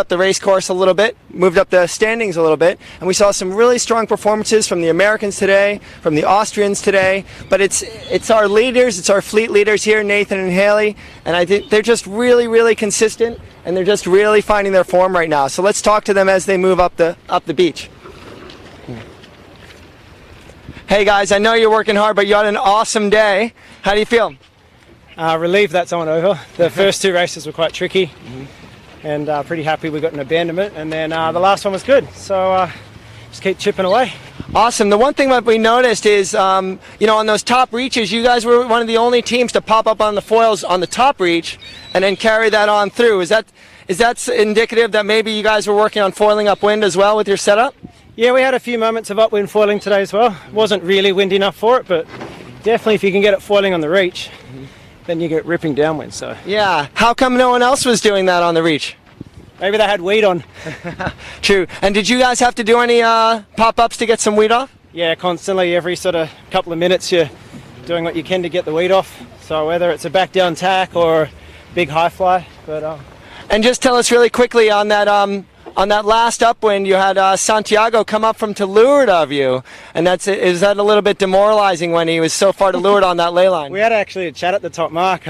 the race course a little bit, moved up the standings a little bit, and we saw some really strong performances from the Americans today, from the Austrians today. But it's our leaders, it's our fleet leaders here, Nathan and Hayley, and I think they're just really, really consistent, and they're just really finding their form right now. So let's talk to them as they move up the beach. Hey guys, I know you're working hard, but you had an awesome day. How do you feel?
Relieved that's on over. The first two races were quite tricky. And pretty happy we got an abandonment, and then the last one was good, so just keep chipping away.
Awesome. The one thing that we noticed is, on those top reaches, you guys were one of the only teams to pop up on the foils on the top reach and then carry that on through. Is that indicative that maybe you guys were working on foiling upwind as well with your setup?
Yeah, we had a few moments of upwind foiling today as well. It wasn't really windy enough for it, but definitely if you can get it foiling on the reach, then you get ripping downwind. So
yeah, how come no one else was doing that on the reach?
Maybe they had weed on.
True. And did you guys have to do any pop-ups to get some weed off?
Yeah, constantly. Every sort of couple of minutes you're doing what you can to get the weed off. So whether it's a back down tack or a big high fly.
And just tell us really quickly on that last upwind, you had Santiago come up from to leeward of you, and is that a little bit demoralizing when he was so far to leeward on that ley line?
We had actually a chat at the top mark.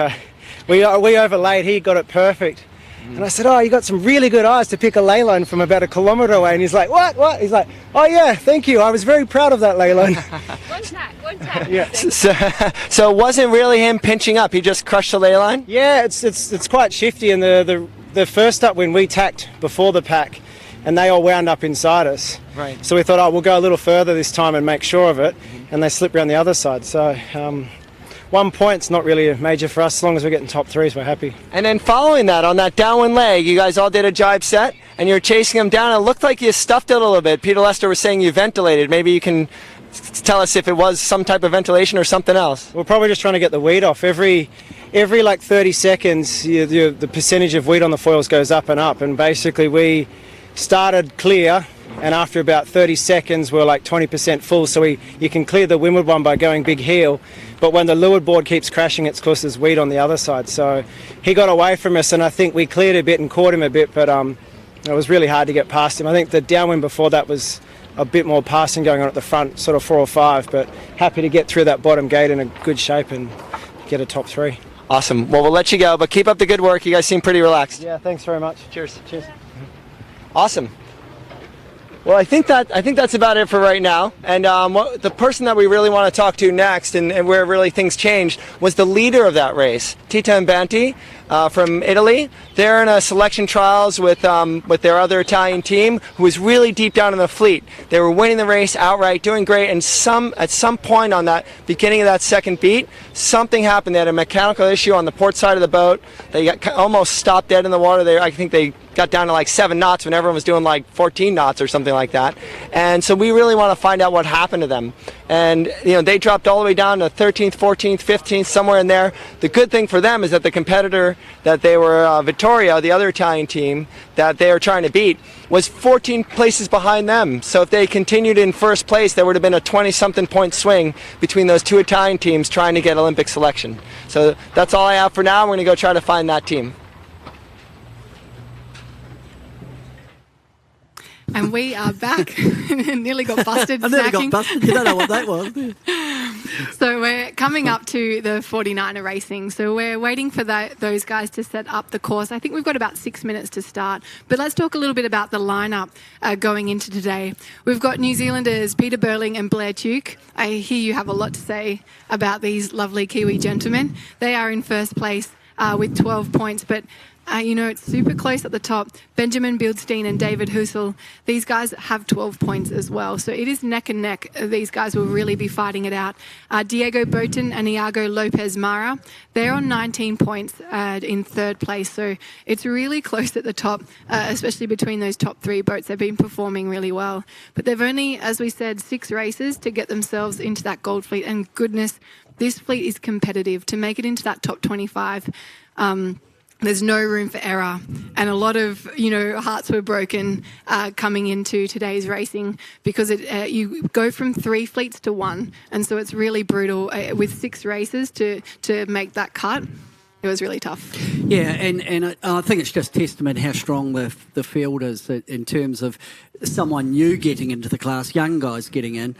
We overlaid, he got it perfect. And I said, you got some really good eyes to pick a ley line from about 1 kilometre away. And he's like, what? He's like, oh yeah, thank you. I was very proud of that ley line.
One tack.
Yeah. So it wasn't really him pinching up, he just crushed the ley line?
Yeah, it's quite shifty, and the first upwind we tacked before the pack, and they all wound up inside us.
Right.
So we thought, we'll go a little further this time and make sure of it, and they slipped around the other side. So 1 point's not really a major for us. As long as we're getting top threes, we're happy.
And then following that, on that downwind leg, you guys all did a jibe set, and you were chasing them down. It looked like you stuffed it a little bit. Peter Lester was saying you ventilated. Maybe you can tell us if it was some type of ventilation or something else.
We're probably just trying to get the weed off. Every like 30 seconds, the percentage of weed on the foils goes up and up. And basically we started clear, and after about 30 seconds we're like 20% full, so you can clear the windward one by going big heel, but when the leeward board keeps crashing, it's because there's weed on the other side. So he got away from us, and I think we cleared a bit and caught him a bit, but it was really hard to get past him. I think the downwind before that was a bit more passing going on at the front, sort of 4 or 5, but happy to get through that bottom gate in a good shape and get a top 3.
Awesome. Well, we'll let you go, but keep up the good work. You guys seem pretty relaxed.
Yeah, thanks very much.
Cheers. Awesome. Well, I think that's about it for right now. And the person that we really want to talk to next, and where really things changed, was the leader of that race, Tita Imbanti from Italy. They're in a selection trials with their other Italian team, who was really deep down in the fleet. They were winning the race outright, doing great, and at some point on that beginning of that second beat, something happened. They had a mechanical issue on the port side of the boat. They got almost stopped dead in the water. I think they got down to like 7 knots when everyone was doing like 14 knots or something like that. And so we really want to find out what happened to them. And they dropped all the way down to 13th, 14th, 15th, somewhere in there. The good thing for them is that the competitor that they were, Vittoria, the other Italian team that they were trying to beat, was 14 places behind them. So if they continued in first place, there would have been a 20-something point swing between those 2 Italian teams trying to get Olympic selection. So that's all I have for now. We're going to go try to find that team.
And we are back. Nearly got busted.
I nearly got busted. You don't know what that was.
So we're coming up to the 49er racing. So we're waiting for those guys to set up the course. I think we've got about 6 minutes to start. But let's talk a little bit about the lineup going into today. We've got New Zealanders Peter Burling and Blair Tuke. I hear you have a lot to say about these lovely Kiwi gentlemen. They are in first place with 12 points, but it's super close at the top. Benjamin Bildstein and David Husel, these guys have 12 points as well. So it is neck and neck. These guys will really be fighting it out. Diego Boten and Iago Lopez Mara, they're on 19 points in third place. So it's really close at the top, especially between those top 3 boats. They've been performing really well. But they've only, as we said, 6 races to get themselves into that gold fleet. And goodness, this fleet is competitive. To make it into that top 25, there's no room for error, and a lot of hearts were broken coming into today's racing because you go from 3 fleets to 1, and so it's really brutal with 6 races to make that cut. It was really tough.
Yeah, and I think it's just testament how strong the field is in terms of someone new getting into the class, young guys getting in.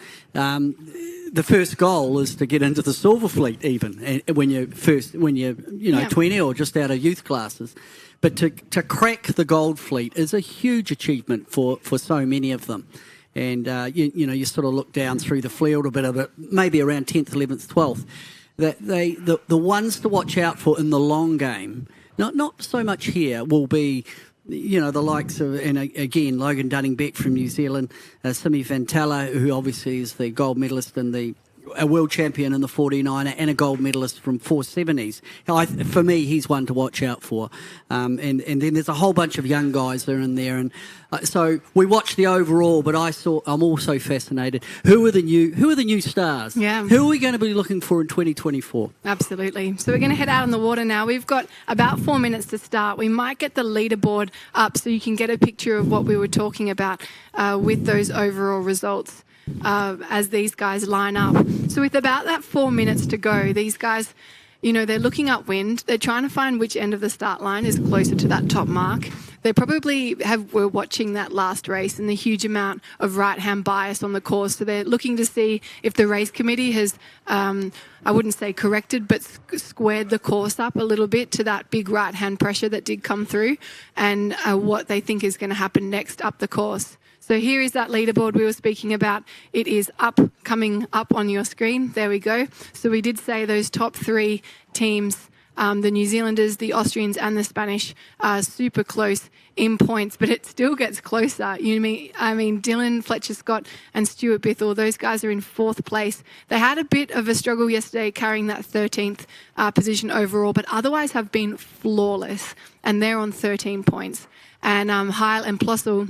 The first goal is to get into the silver fleet, even when you're 20 or just out of youth classes. But to crack the gold fleet is a huge achievement for so many of them. And you sort of look down through the field a bit of it, maybe around 10th, 11th, 12th. That the ones to watch out for in the long game, not so much here, will be the likes of, and again, Logan Dunning-Beck from New Zealand, Simi Vantala, who obviously is the gold medalist and a world champion in the 49er and a gold medalist from 470s. For me, he's one to watch out for. And then there's a whole bunch of young guys that are in there. And so we watched the overall, but I'm also fascinated. Who are the new stars?
Yeah.
Who are we going to be looking for in 2024?
Absolutely. So we're going to head out on the water now. We've got about 4 minutes to start. We might get the leaderboard up so you can get a picture of what we were talking about with those overall results. As these guys line up. So with about that 4 minutes to go, these guys, they're looking upwind. They're trying to find which end of the start line is closer to that top mark. They probably were watching that last race and the huge amount of right-hand bias on the course. So they're looking to see if the race committee has, I wouldn't say corrected, but squared the course up a little bit to that big right-hand pressure that did come through, and what they think is going to happen next up the course. So here is that leaderboard we were speaking about. It is coming up on your screen. There we go. So we did say those top 3 teams, the New Zealanders, the Austrians and the Spanish, are super close in points, but it still gets closer. I mean, Dylan, Fletcher Scott and Stuart Bithell, those guys are in 4th place. They had a bit of a struggle yesterday carrying that 13th position overall, but otherwise have been flawless, and they're on 13 points. And Heil and Plossel,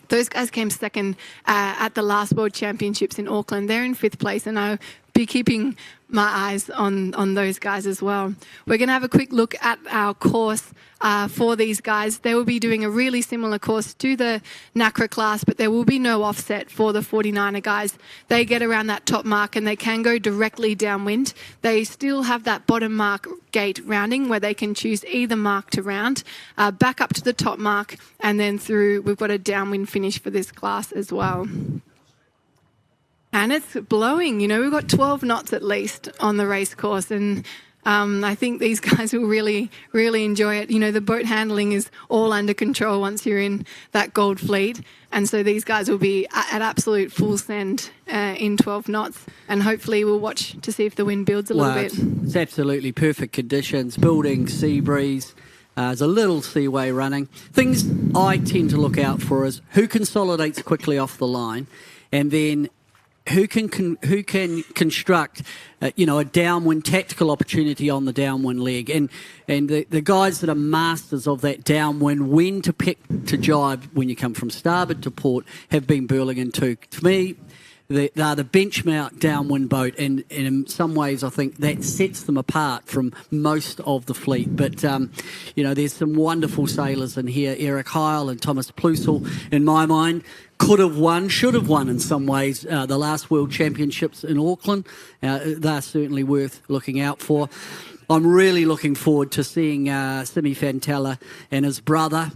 those guys came second at the last World Championships in Auckland. They're in 5th place, and I'll be keeping my eyes on those guys as well. We're going to have a quick look at our course for these guys. They will be doing a really similar course to the Nacra class, but there will be no offset for the 49er guys. They get around that top mark and they can go directly downwind. They still have that bottom mark gate rounding where they can choose either mark to round, back up to the top mark, and then through. We've got a downwind finish for this class as well. And it's blowing, we've got 12 knots at least on the race course, and I think these guys will really, really enjoy it. The boat handling is all under control once you're in that gold fleet, and so these guys will be at absolute full send in 12 knots, and hopefully we'll watch to see if the wind builds a little bit.
It's absolutely perfect conditions, building, sea breeze. There's a little seaway running. Things I tend to look out for is who consolidates quickly off the line, and then who can construct a downwind tactical opportunity on the downwind leg, and the guys that are masters of that downwind, when to pick to jibe when you come from starboard to port, have been Burling and Tuke. To me, they're the benchmark downwind boat, and in some ways I think that sets them apart from most of the fleet. But there's some wonderful sailors in here. Eric Heil and Thomas Plusel, in my mind, could have won, should have won in some ways the last World Championships in Auckland. They're certainly worth looking out for. I'm really looking forward to seeing Simi Fantella and his brother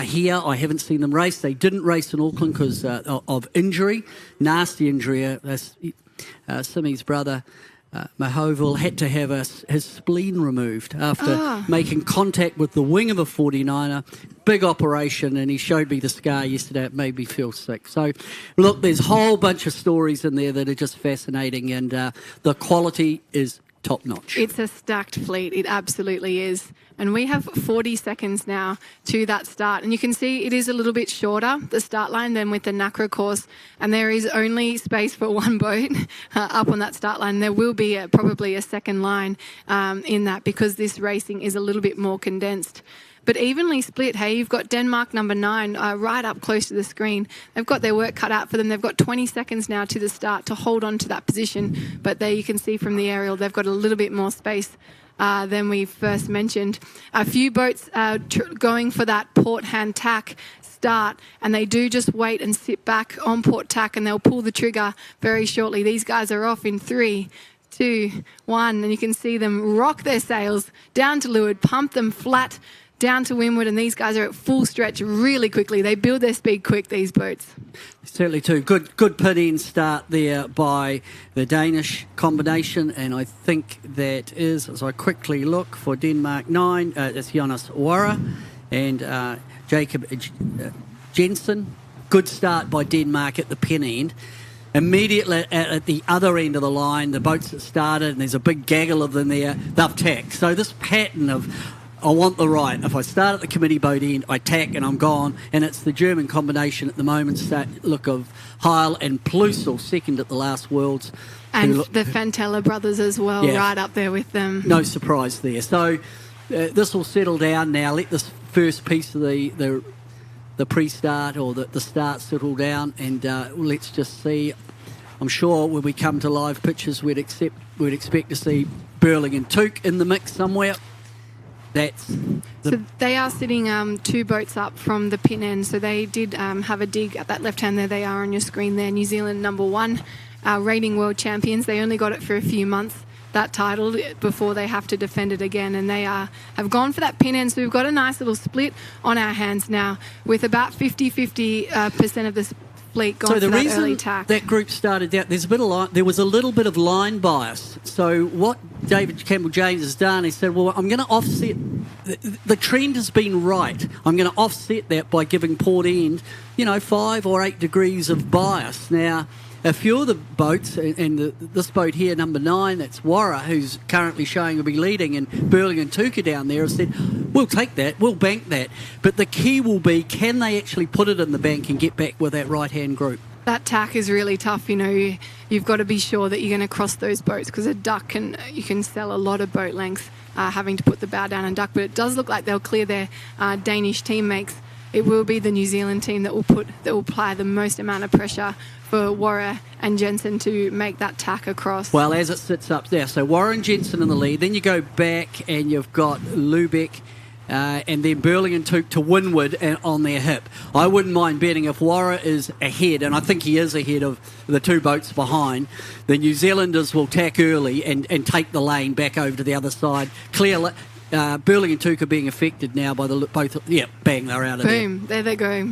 here. I haven't seen them race. They didn't race in Auckland because of injury, nasty injury. Simi's brother, Mahoville, had to have his spleen removed after making contact with the wing of a 49er. Big operation, and he showed me the scar yesterday. It made me feel sick. So, look, there's a whole bunch of stories in there that are just fascinating, and the quality is top notch.
It's a stacked fleet. It absolutely is. And we have 40 seconds now to that start. And you can see it is a little bit shorter, the start line, than with the Nacra course. And there is only space for one boat up on that start line. There will be probably a second line in that, because this racing is a little bit more condensed. But evenly split, hey, you've got Denmark number 9 right up close to the screen. They've got their work cut out for them. They've got 20 seconds now to the start to hold on to that position. But there you can see from the aerial, they've got a little bit more space than we first mentioned. A few boats going for that port hand tack start, and they do just wait and sit back on port tack, and they'll pull the trigger very shortly. These guys are off in 3, 2, 1, and you can see them rock their sails down to leeward, pump them flat down to windward, and these guys are at full stretch really quickly. They build their speed quick, these boats.
Certainly too. Good pit-end start there by the Danish combination, and I think that is, as I quickly look for Denmark 9, it's Jonas Wara and Jacob Jensen. Good start by Denmark at the pin end. Immediately at the other end of the line, the boats that started, and there's a big gaggle of them there, they've tacked. So this pattern of I want the right. If I start at the committee boat end, I tack and I'm gone. And it's the German combination at the moment. Look of Heil and Plusel, second at the last Worlds.
And the Fantella brothers as well, right up there with them.
No surprise there. So this will settle down now. Let this first piece of the pre-start or the start settle down, and let's just see. I'm sure when we come to live pitches, we'd expect to see Burling and Tuke in the mix somewhere.
So they are sitting 2 boats up from the pin end. So they did have a dig at that left hand there. They are on your screen there. New Zealand number 1, reigning world champions. They only got it for a few months, that title, before they have to defend it again. And they have gone for that pin end. So we've got a nice little split on our hands now, with about 50% of the fleet gone for that early tack.
That group started out, there was a little bit of line bias. So what David Campbell-James has done, he said, well, I'm going to offset, the trend has been right. I'm going to offset that by giving port end, 5 or 8 degrees of bias. Now, a few of the boats, and this boat here, number 9, that's Wara, who's currently showing will be leading, and Burling and Tuke down there, have said, we'll take that, we'll bank that. But the key will be, can they actually put it in the bank and get back with that right-hand group?
That tack is really tough. You've got to be sure that you're going to cross those boats, because a duck you can sell a lot of boat lengths having to put the bow down and duck. But it does look like they'll clear their Danish teammates. It will be the New Zealand team that will apply the most amount of pressure for Wara and Jensen to make that tack across.
Well, as it sits up there, so Wara and Jensen in the lead. Then you go back and you've got Lubeck and then Burling and Tuke to windward and on their hip. I wouldn't mind betting if Wara is ahead, and I think he is ahead of the 2 boats behind, the New Zealanders will tack early and take the lane back over to the other side. Clearly, Burling and Tuke are being affected now by both. Yeah, bang, they're out of there.
Boom, there they go.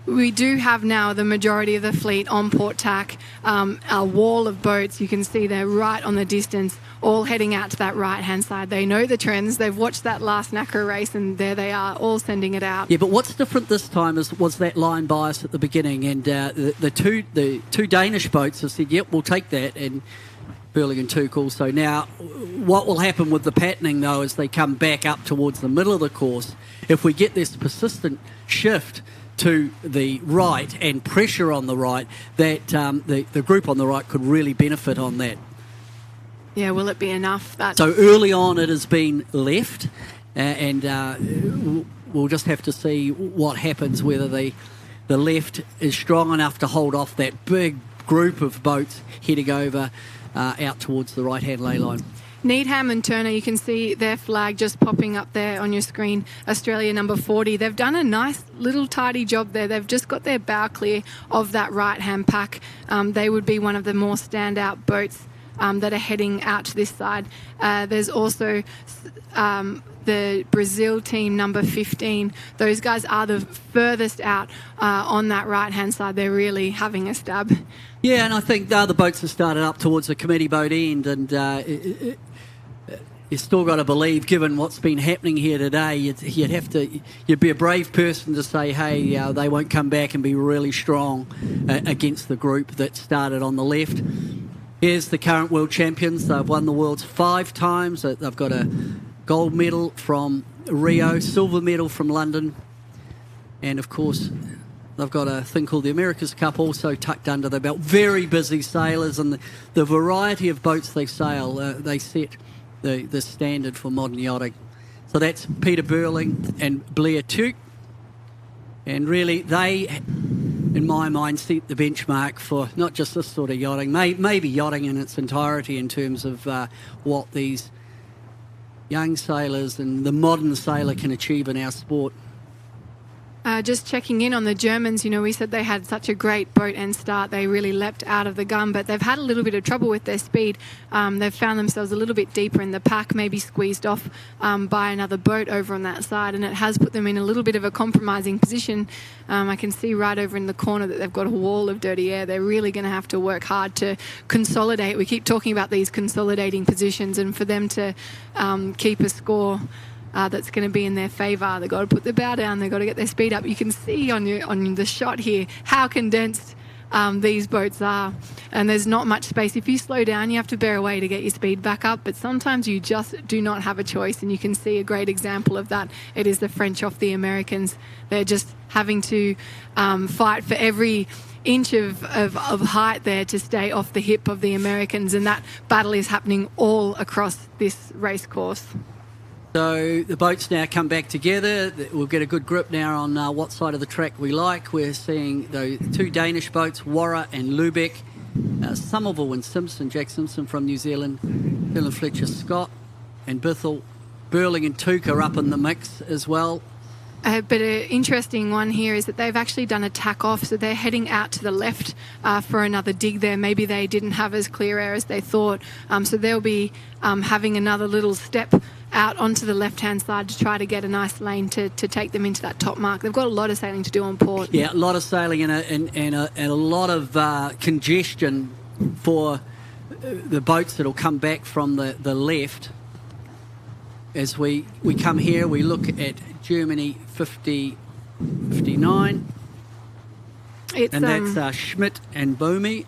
We do have now the majority of the fleet on port tack. A wall of boats, you can see they're right on the distance, all heading out to that right-hand side. They know the trends. They've watched that last Nacra race, and there they are, all sending it out.
Yeah, but what's different this time was that line bias at the beginning, and the two Danish boats have said, yep, we'll take that, and Burling and Tuke also. Now, what will happen with the patterning, though, as they come back up towards the middle of the course, if we get this persistent shift to the right and pressure on the right, that the group on the right could really benefit on that.
Yeah, will it be enough?
So early on it has been left, and we'll just have to see what happens, whether the left is strong enough to hold off that big group of boats heading over out towards the right-hand ley line.
Needham and Turner, you can see their flag just popping up there on your screen, Australia number 40. They've done a nice little tidy job there. They've just got their bow clear of that right-hand pack. They would be one of the more standout boats that are heading out to this side. There's also the Brazil team, number 15. Those guys are the furthest out on that right-hand side. They're really having a stab.
Yeah, and I think the other boats have started up towards the committee boat end, and you've still got to believe, given what's been happening here today, you'd be a brave person to say, hey, they won't come back and be really strong against the group that started on the left. Here's the current world champions. They've won the Worlds 5 times. They've got a gold medal from Rio, silver medal from London, and of course they've got a thing called the America's Cup also tucked under their belt. Very busy sailors, and the variety of boats they sail, they set the standard for modern yachting. So that's Peter Burling and Blair Tuke, and really they, in my mind, set the benchmark for not just this sort of yachting, maybe yachting in its entirety, in terms of what these young sailors and the modern sailor can achieve in our sport.
Just checking in on the Germans, we said they had such a great boat end start. They really leapt out of the gun, but they've had a little bit of trouble with their speed. They've found themselves a little bit deeper in the pack, maybe squeezed off by another boat over on that side, and it has put them in a little bit of a compromising position. I can see right over in the corner that they've got a wall of dirty air. They're really going to have to work hard to consolidate. We keep talking about these consolidating positions, and for them to keep a score that's going to be in their favour, they've got to put the bow down, they've got to get their speed up. You can see on the shot here how condensed these boats are, and there's not much space. If you slow down, you have to bear away to get your speed back up, but sometimes you just do not have a choice, and you can see a great example of that. It is the French off the Americans. They're just having to fight for every inch of height there to stay off the hip of the Americans, and that battle is happening all across this race course.
So the boats now come back together. We'll get a good grip now on what side of the track we like. We're seeing the 2 Danish boats, Warra and Lubeck, Somerville and Simpson, Jack Simpson from New Zealand, Dylan Fletcher Scott and Bithell, Burling and Tuke are up in the mix as well.
But an interesting one here is that they've actually done a tack off, so they're heading out to the left for another dig there. Maybe they didn't have as clear air as they thought, so they'll be having another little step out onto the left-hand side to try to get a nice lane to take them into that top mark. They've got a lot of sailing to do on port.
Yeah, a lot of sailing and a lot of congestion for the boats that'll come back from the left. As we come here, we look at Germany 59, and that's Schmidt and Bomi.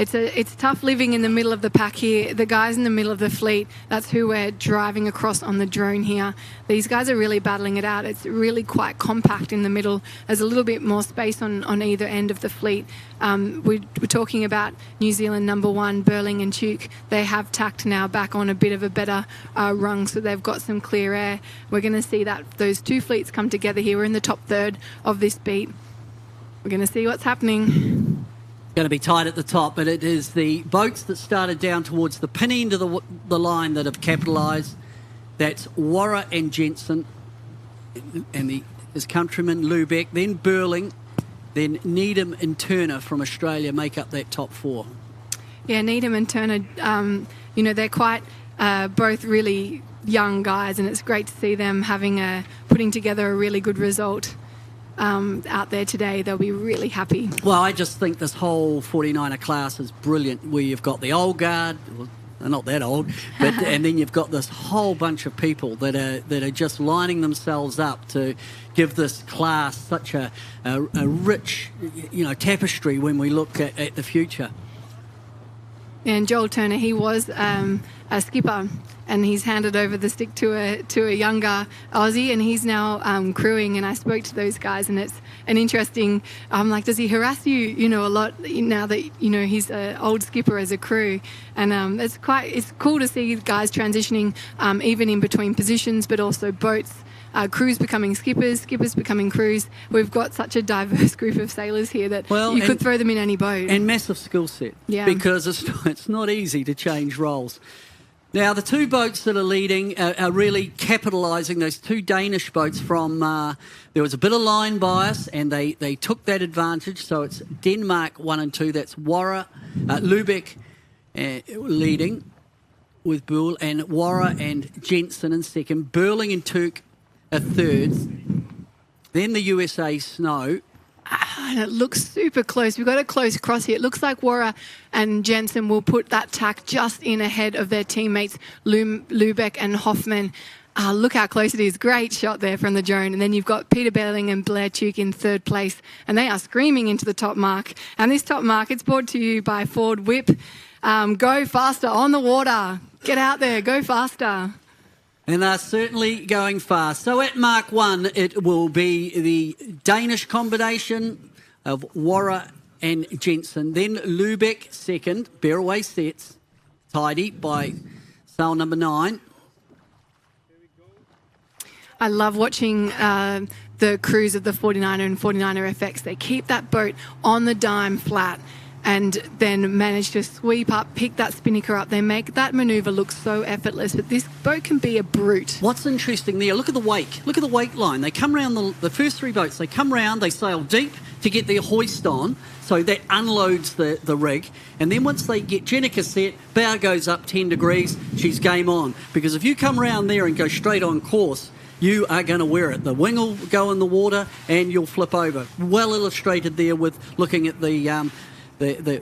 It's tough living in the middle of the pack here. The guys in the middle of the fleet, that's who we're driving across on the drone here. These guys are really battling it out. It's really quite compact in the middle. There's a little bit more space on either end of the fleet. We're talking about New Zealand number 1, Burling and Tuke. They have tacked now back on a bit of a better rung, so they've got some clear air. We're going to see that those 2 fleets come together here. We're in the top third of this beat. We're going to see what's happening.
Going to be tight at the top, but it is the boats that started down towards the pin end of the line that have capitalised. That's Warra and Jensen, and his countryman Lubeck, then Burling, then Needham and Turner from Australia make up that top 4.
Yeah, Needham and Turner, they're quite both really young guys, and it's great to see them putting together a really good result. Out there today. They'll be really happy.
Well, I just think this whole 49er class is brilliant, where you've got the old guard, well, they're not that old, but and then you've got this whole bunch of people that are just lining themselves up to give this class such a rich, tapestry when we look at the future.
And Joel Turner, he was a skipper and he's handed over the stick to a younger Aussie, and he's now crewing. And I spoke to those guys, and it's an interesting. I'm like, does he harass you, a lot now that he's an old skipper as a crew? And it's cool to see guys transitioning even in between positions, but also boats. Crews becoming skippers, skippers becoming crews. We've got such a diverse group of sailors here that you could throw them in any boat.
And massive skill set.
Yeah.
Because it's not easy to change roles. Now, the two boats that are leading are really capitalising, those two Danish boats from... there was a bit of line bias, and they took that advantage. So it's Denmark 1 and 2. That's Lubeck leading with Bull, and Warra and Jensen in second. Burling and Turk are thirds. Then the USA Snow.
And it looks super close. We've got a close cross here. It looks like Warra and Jensen will put that tack just in ahead of their teammates Lubeck and Hoffman. Look how close it is. Great shot there from the drone. And then you've got Peter Belling and Blair Tuke in third place. And they are screaming into the top mark. And this top mark, it's brought to you by Ford Whip. Go faster on the water. Get out there. Go faster.
And they're certainly going fast. So at Mark 1, it will be the Danish combination of Warra and Jensen. Then Lubeck second, bear away sets, tidy by sail number 9.
I love watching the crews of the 49er and 49er FX. They keep that boat on the dime flat and then manage to sweep up, pick that spinnaker up. They make that manoeuvre look so effortless, but this boat can be a brute.
What's interesting there, look at the wake. Look at the wake line. They come around the first three boats. They come round, they sail deep to get their hoist on, so that unloads the rig. And then once they get Jenica set, bow goes up 10 degrees, she's game on. Because if you come around there and go straight on course, you are going to wear it. The wing will go in the water and you'll flip over. Well illustrated there with looking at the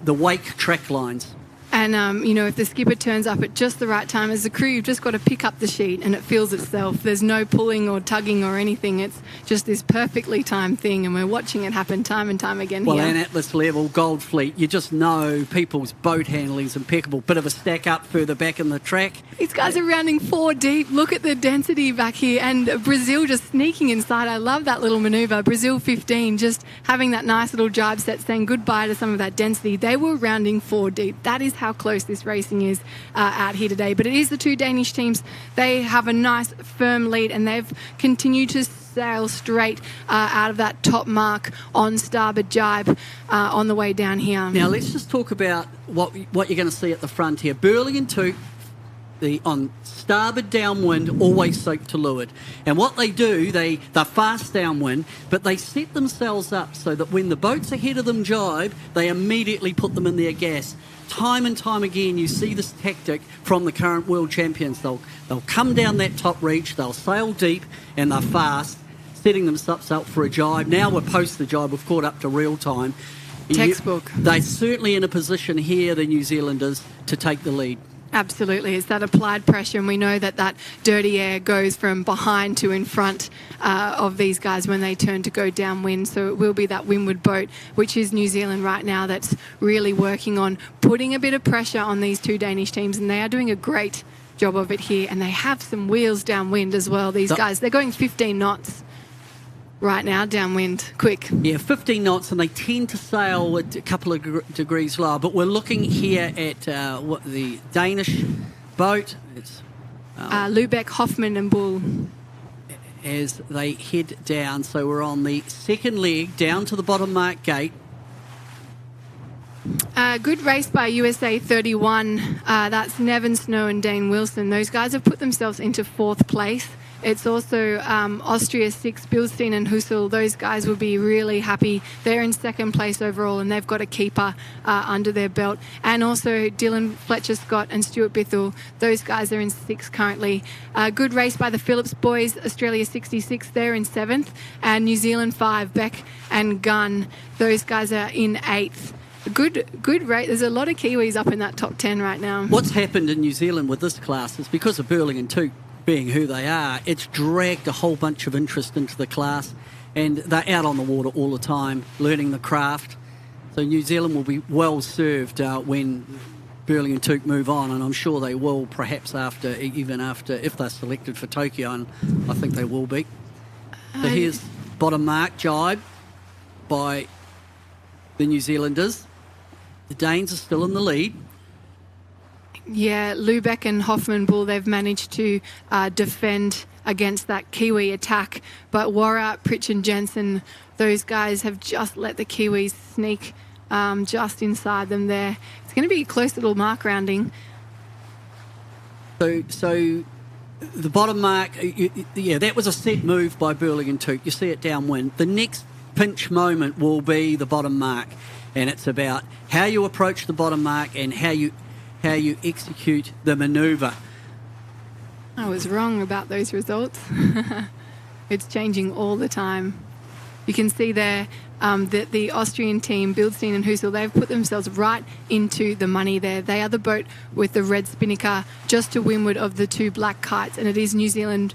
wake track lines.
And, if the skipper turns up at just the right time, as a crew, you've just got to pick up the sheet and it feels itself. There's no pulling or tugging or anything. It's just this perfectly timed thing, and we're watching it happen time and time again
here.
Well,
and at this level, Gold Fleet, you just know people's boat handling is impeccable. Bit of a stack up further back in the track.
These guys are rounding 4 deep. Look at the density back here. And Brazil just sneaking inside. I love that little manoeuvre. Brazil 15, just having that nice little jibe set, saying goodbye to some of that density. They were rounding 4 deep. That is how close this racing is out here today. But it is the two Danish teams. They have a nice firm lead, and they've continued to sail straight out of that top mark on starboard jibe on the way down here.
Now let's just talk about what you're going to see at the front here. Burling and Tuke, on starboard downwind, always soak to leeward. And what they do, they're fast downwind, but they set themselves up so that when the boats ahead of them jibe, they immediately put them in their gas. Time and time again, you see this tactic from the current world champions. They'll come down that top reach, they'll sail deep, and they're fast, setting themselves up for a jibe. Now we're post the jibe, we've caught up to real time.
Textbook.
They're certainly in a position here, the New Zealanders, to take the lead.
Absolutely. It's that applied pressure, and we know that dirty air goes from behind to in front of these guys when they turn to go downwind. So it will be that windward boat, which is New Zealand right now, that's really working on putting a bit of pressure on these two Danish teams, and they are doing a great job of it here. And they have some wheels downwind as well, these guys. They're going 15 knots. Right now, downwind, quick.
Yeah, 15 knots, and they tend to sail at a couple of degrees lower. But we're looking here at the Danish boat. It's
Lubeck, Hoffman and Bull.
As they head down. So we're on the second leg, down to the bottom mark gate.
Good race by USA 31. That's Nevin Snow and Dane Wilson. Those guys have put themselves into 4th place. It's also Austria 6, Bilstein and Husserl. Those guys will be really happy. They're in 2nd place overall, and they've got a keeper under their belt. And also Dylan Fletcher-Scott and Stuart Bithell. Those guys are in 6th currently. Good race by the Phillips boys. Australia 66, they're in 7th. And New Zealand 5, Beck and Gunn. Those guys are in 8th. Good rate. There's a lot of Kiwis up in that top 10 right now.
What's happened in New Zealand with this class is because of Burling and Tuke being who they are, it's dragged a whole bunch of interest into the class, and they're out on the water all the time, learning the craft. So New Zealand will be well served when Burling and Took move on, and I'm sure they will, perhaps even after, if they're selected for Tokyo, and I think they will be. So here's bottom mark, jibe by the New Zealanders. The Danes are still in the lead.
Yeah, Lubeck and Hoffman Bull, they've managed to defend against that Kiwi attack. But Warra, Pritch and Jensen, those guys have just let the Kiwis sneak just inside them there. It's going to be a close little mark rounding.
So the bottom mark, yeah, that was a set move by Burling and Took. You see it downwind. The next pinch moment will be the bottom mark, and it's about how you approach the bottom mark and how you execute the manoeuvre.
I was wrong about those results. It's changing all the time. You can see there that the Austrian team, Bildstein and Husel, they've put themselves right into the money there. They are the boat with the red spinnaker just to windward of the two black kites, and it is New Zealand,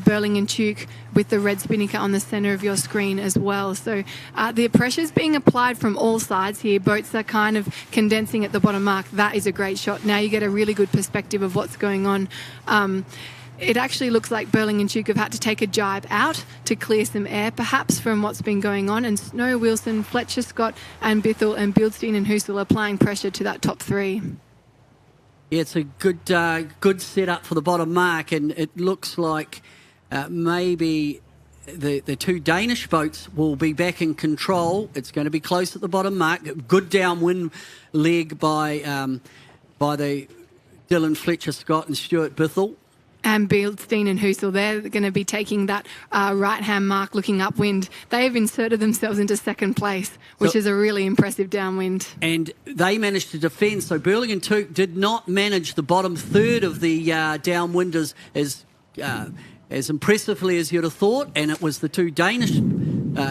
Burling and Tuke with the red spinnaker on the centre of your screen as well. So the pressure's being applied from all sides here. Boats are kind of condensing at the bottom mark. That is a great shot. Now you get a really good perspective of what's going on. It actually looks like Burling and Tuke have had to take a jibe out to clear some air, perhaps from what's been going on. And Snow, Wilson, Fletcher, Scott and Bithell and Bildstein and Husel are applying pressure to that top three.
Yeah, it's a good setup for the bottom mark, and it looks like maybe the two Danish boats will be back in control. It's going to be close at the bottom mark. Good downwind leg by the Dylan, Fletcher, Scott and Stuart Bithell.
And Bildstein and Husel, they're going to be taking that right-hand mark looking upwind. They have inserted themselves into second place, which is a really impressive downwind.
And they managed to defend. So Burling and Took did not manage the bottom third of the downwind as impressively as you'd have thought. And it was the two Danish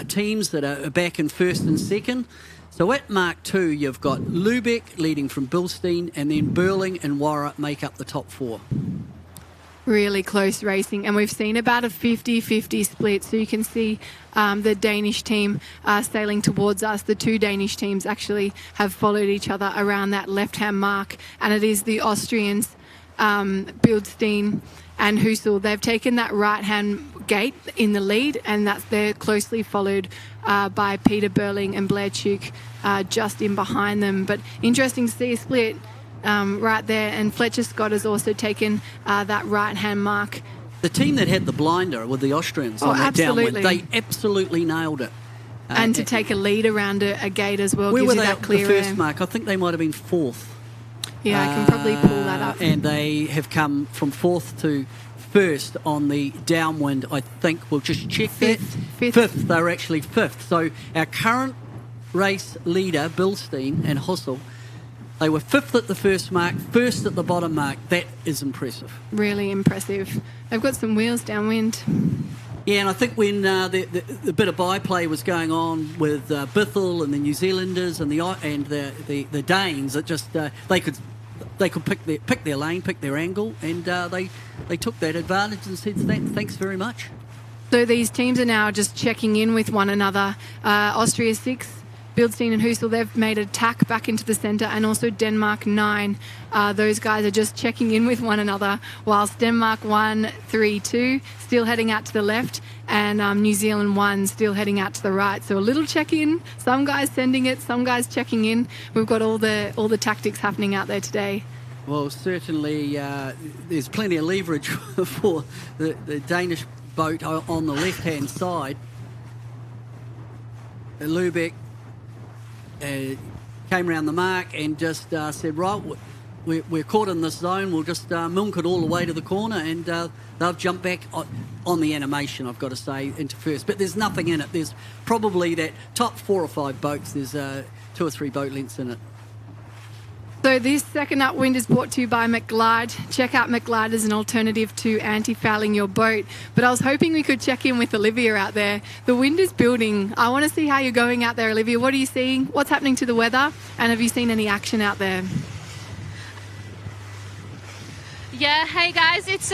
teams that are back in first and second. So at Mark 2, you've got Lubeck leading from Bildstein, and then Burling and Warra make up the top four.
Really close racing, and we've seen about a 50-50 split. So you can see the Danish team sailing towards us. The two Danish teams actually have followed each other around that left-hand mark, and it is the Austrians, Bildstein and Husel. They've taken that right-hand gate in the lead, and they're closely followed by Peter Burling and Blair Tuke just in behind them. But interesting to see a split right there, and Fletcher Scott has also taken that right-hand mark.
The team that had the blinder with the Austrians on that downwind, they absolutely nailed it.
And to take a lead around a gate as well.
Where
gives
were
you
they
that
at
clear
the first
air.
mark? I think they might have been fourth.
Yeah, I can probably pull that up.
And they have come from fourth to first on the downwind, I think. We'll just check that. Fifth. They were actually fifth. So our current race leader, Bildstein and Husel, they were fifth at the first mark, first at the bottom mark. That is impressive.
Really impressive. They've got some wheels downwind.
Yeah, and I think when the bit of byplay was going on with Bithell and the New Zealanders and the Danes, it just they could pick their lane, pick their angle, and they took that advantage and said thanks very much.
So these teams are now just checking in with one another. Austria 6. Bildstein and Husel, they've made a tack back into the centre, and also Denmark 9. Those guys are just checking in with one another, whilst Denmark 1, 3, 2 still heading out to the left, and New Zealand 1 still heading out to the right. So a little check-in, some guys sending it, some guys checking in. We've got all the tactics happening out there today.
Well, certainly there's plenty of leverage for the Danish boat on the left-hand side. Lubeck came around the mark and just said, right, we're caught in this zone, we'll just milk it all the way to the corner, and they've jumped back on the animation, I've got to say, into first. But there's nothing in it. There's probably that top 4 or 5 boats, there's 2 or 3 boat lengths in it.
So this second upwind is brought to you by McGlide. Check out McGlide as an alternative to anti-fouling your boat. But I was hoping we could check in with Olivia out there. The wind is building. I want to see how you're going out there, Olivia. What are you seeing? What's happening to the weather? And have you seen any action out there?
Yeah, hey guys, it's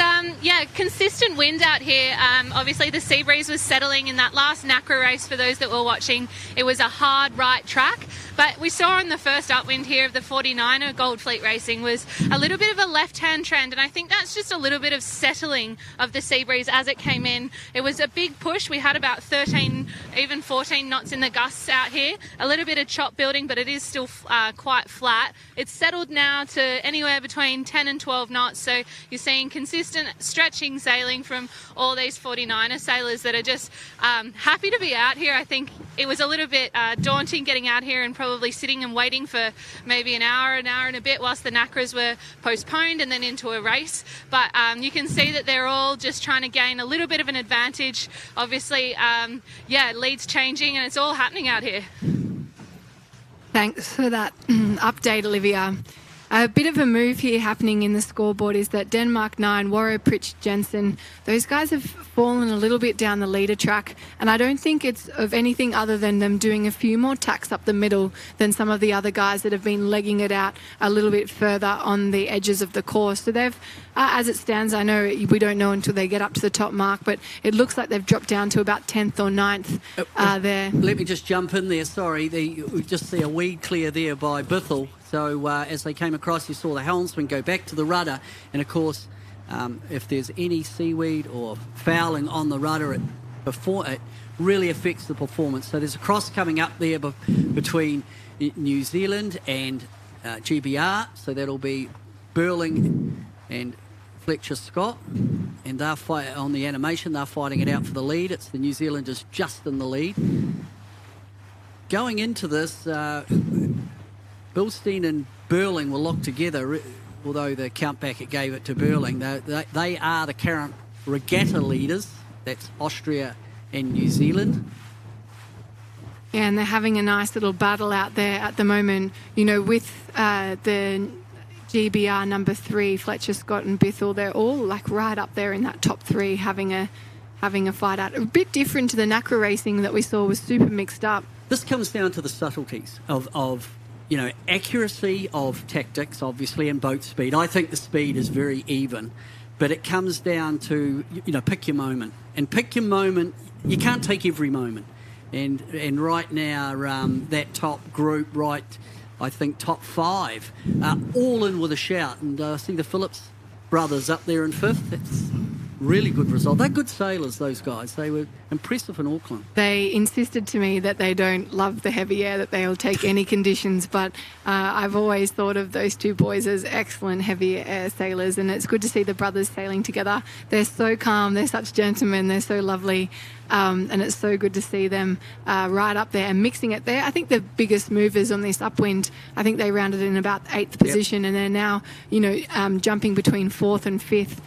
consistent wind out here. Obviously the sea breeze was settling in that last Nacra race. For those that were watching, it was a hard right track, But we saw on the first upwind here of the 49er Gold Fleet Racing was a little bit of a left-hand trend, and I think that's just a little bit of settling of the sea breeze as it came in. It was a big push. We had about 13, even 14 knots in the gusts out here. A little bit of chop building, but it is still quite flat. It's settled now to anywhere between 10 and 12 knots, so you're seeing consistent stretching sailing from all these 49er sailors that are just happy to be out here. I think it was a little bit daunting getting out here and probably sitting and waiting for maybe an hour and a bit whilst the Nacras were postponed and then into a race. But you can see that they're all just trying to gain a little bit of an advantage. Obviously, lead's changing and it's all happening out here.
Thanks for that update, Olivia. A bit of a move here happening in the scoreboard is that Denmark 9, Warro Pritch Jensen, those guys have fallen a little bit down the leader track, and I don't think it's of anything other than them doing a few more tacks up the middle than some of the other guys that have been legging it out a little bit further on the edges of the course. So they've, as it stands, I know we don't know until they get up to the top mark, but it looks like they've dropped down to about 10th or 9th there.
Let me just jump in there, sorry. We just see a weed clear there by Bithell. So as they came across, you saw the helmsman go back to the rudder. And, of course, if there's any seaweed or fouling on the rudder before it really affects the performance. So there's a cross coming up there between New Zealand and GBR. So that'll be Burling and Fletcher Scott. And they're on the animation, they're fighting it out for the lead. It's the New Zealanders just in the lead. Going into this... Bilstein and Burling were locked together, although the countback it gave it to Burling. They are the current regatta leaders. That's Austria and New Zealand.
Yeah, and they're having a nice little battle out there at the moment, you know, with the GBR number 3, Fletcher, Scott and Bithell. They're all like right up there in that top 3 having a fight out. A bit different to the Nacra racing that we saw, was super mixed up.
This comes down to the subtleties of accuracy of tactics, obviously, and boat speed. I think the speed is very even, but it comes down to, pick your moment. And pick your moment, you can't take every moment. And right now, that top group, I think top 5, all in with a shout. And I see the Phillips brothers up there in 5th. That's really good result. They're good sailors, those guys. They were impressive in Auckland.
They insisted to me that they don't love the heavy air, that they'll take any conditions, but I've always thought of those two boys as excellent heavy air sailors, and it's good to see the brothers sailing together. They're so calm, they're such gentlemen, they're so lovely, and it's so good to see them right up there and mixing it there. I think the biggest movers on this upwind, I think they rounded in about 8th position, and they're now, jumping between 4th and 5th.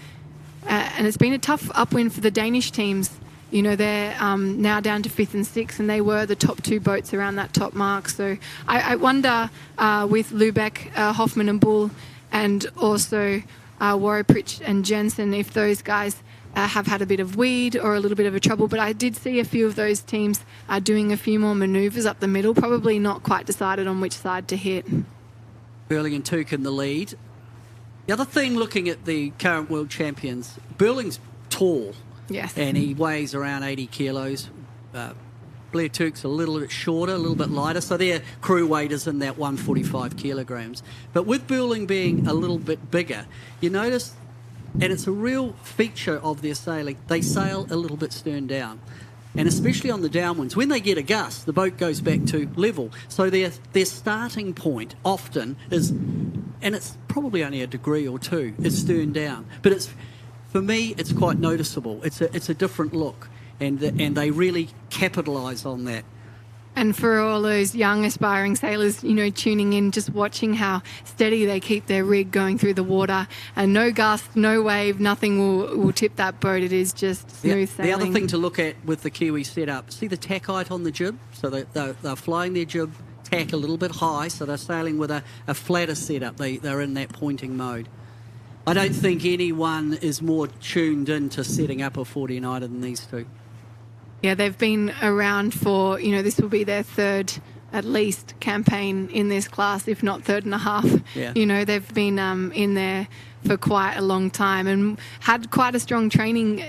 And it's been a tough upwind for the Danish teams. They're now down to 5th and 6th, and they were the top 2 boats around that top mark. So I wonder with Lubeck, Hoffman and Bull, and also Warro Pritch and Jensen, if those guys have had a bit of weed or a little bit of a trouble. But I did see a few of those teams doing a few more manoeuvres up the middle, probably not quite decided on which side to hit.
Burling and Tuke in the lead. The other thing, looking at the current world champions, Burling's tall.
Yes.
And he weighs around 80 kilos. Blair Tuke's a little bit shorter, a little bit lighter, so their crew weight is in that 145 kilograms. But with Burling being a little bit bigger, you notice, and it's a real feature of their sailing, they sail a little bit stern down. And especially on the downwinds, when they get a gust, the boat goes back to level. So their starting point often is, and it's probably only a degree or 2, is stern down. But for me, it's quite noticeable. It's a different look, and they really capitalise on that.
And for all those young aspiring sailors, tuning in, just watching how steady they keep their rig going through the water, and no gust, no wave, nothing will tip that boat. It is just smooth sailing.
The other thing to look at with the Kiwi setup, see the tack height on the jib? So they're flying their jib tack a little bit high, so they're sailing with a flatter setup. They're in that pointing mode. I don't think anyone is more tuned in to setting up a 49er than these two.
Yeah, they've been around for, this will be their 3rd, at least, campaign in this class, if not 3rd and a half.
Yeah.
They've been in there for quite a long time and had quite a strong training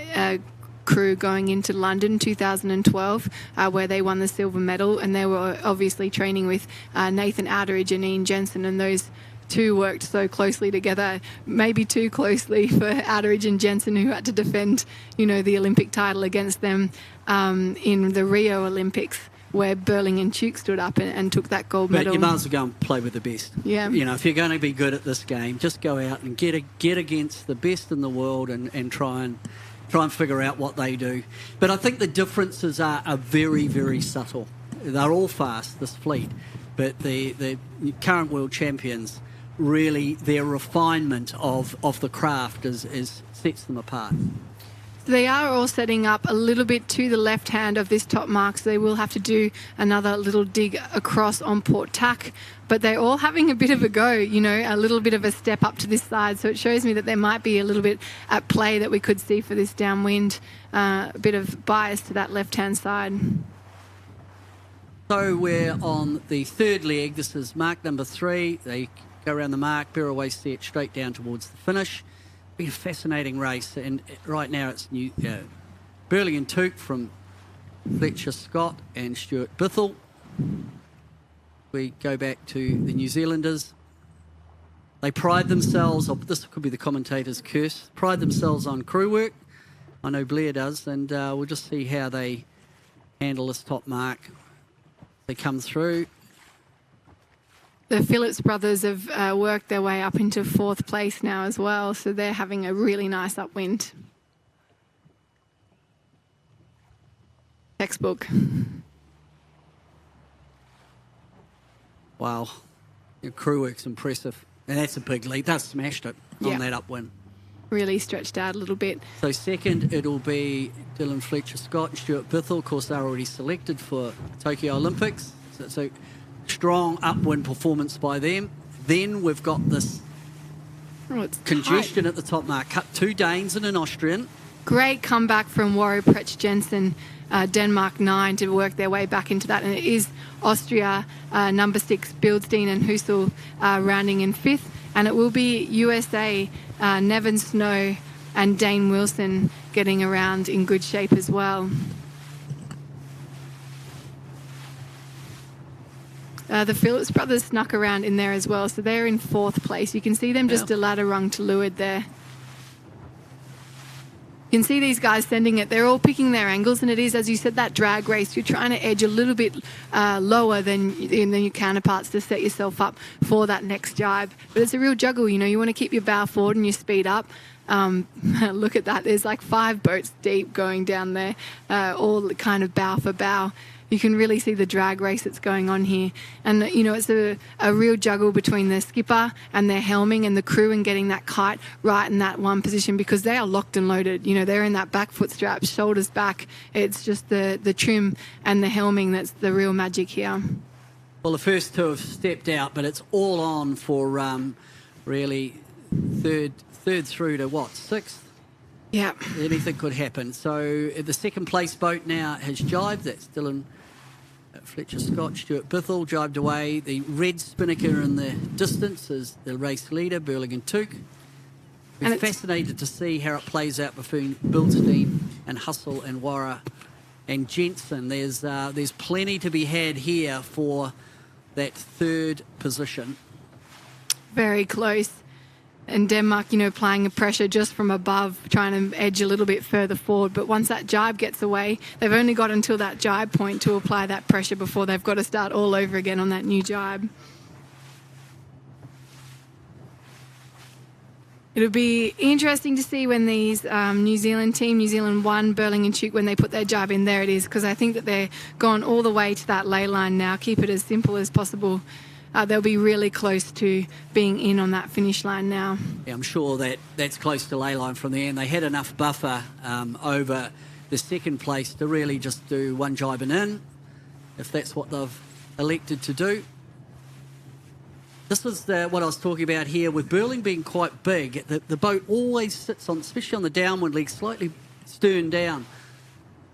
crew going into London 2012, where they won the silver medal, and they were obviously training with Nathan Outteridge and Ian Jensen, and those two worked so closely together, maybe too closely for Outteridge and Jensen, who had to defend, the Olympic title against them in the Rio Olympics, where Burling and Tuke stood up and took that gold medal.
But you might as well go and play with the best.
Yeah.
If you're going to be good at this game, just go out and get against the best in the world and try and figure out what they do. But I think the differences are very, very subtle. They're all fast, this fleet, but the current world champions, really their refinement of the craft is sets them apart.
They are all setting up a little bit to the left hand of this top mark, so they will have to do another little dig across on Port Tack. But they're all having a bit of a go, a little bit of a step up to this side. So it shows me that there might be a little bit at play that we could see for this downwind, a bit of bias to that left-hand side.
So we're on the third leg. This is mark number 3. They go around the mark, bear away set straight down towards the finish. Been a fascinating race, and right now it's Burling and Tuke from Fletcher Scott and Stuart Bithell. We go back to the New Zealanders. They pride themselves, this could be the commentator's curse, pride themselves on crew work. I know Blair does, and we'll just see how they handle this top mark. They come through.
The Phillips brothers have worked their way up into 4th place now as well, so they're having a really nice upwind. Textbook.
Wow, your crew work's impressive. And that's a big lead. They've smashed it on that upwind.
Really stretched out a little bit.
So second, it'll be Dylan Fletcher Scott and Stuart Bithell. Of course, they're already selected for Tokyo Olympics. So strong upwind performance by them. Then we've got this congestion at the top mark. Cut 2 Danes and an Austrian.
Great comeback from Warro Pretsch Jensen, Denmark 9, to work their way back into that. And it is Austria, number 6, Bildstein and Husel rounding in 5th. And it will be USA, Nevin Snow and Dane Wilson getting around in good shape as well. The Phillips brothers snuck around in there as well, so they're in 4th place. You can see them just a ladder rung to leeward there. You can see these guys sending it. They're all picking their angles, and it is, as you said, that drag race. You're trying to edge a little bit lower than your counterparts to set yourself up for that next jibe. But it's a real juggle, you want to keep your bow forward and your speed up. Look at that. There's like 5 boats deep going down there, all kind of bow for bow. You can really see the drag race that's going on here. And, it's a real juggle between the skipper and their helming and the crew and getting that kite right in that one position, because they are locked and loaded. They're in that back foot strap, shoulders back. It's just the trim and the helming that's the real magic here.
Well, the first 2 have stepped out, but it's all on for really third through to 6th?
Yeah.
Anything could happen. So the second place boat now has jibed. That's Dylan Fletcher Scott, Stuart Bithell jibed away. The red spinnaker in the distance is the race leader, Burling and Tuke. We're fascinated to see how it plays out between Bildstein and Hustle and Warra and Jensen. There's plenty to be had here for that 3rd position.
Very close. And Denmark, applying a pressure just from above, trying to edge a little bit further forward. But once that jibe gets away, they've only got until that jibe point to apply that pressure before they've got to start all over again on that new jibe. It'll be interesting to see when these New Zealand 1, Burling and Tuke, when they put their jibe in. There it is, because I think that they're gone all the way to that ley line now. Keep it as simple as possible. They'll be really close to being in on that finish line now.
Yeah, I'm sure that's close to ley line from there, and they had enough buffer over the second place to really just do one jibe and in, if that's what they've elected to do. This is what I was talking about here, with Burling being quite big. The boat always sits on, especially on the downwind leg, slightly stern down.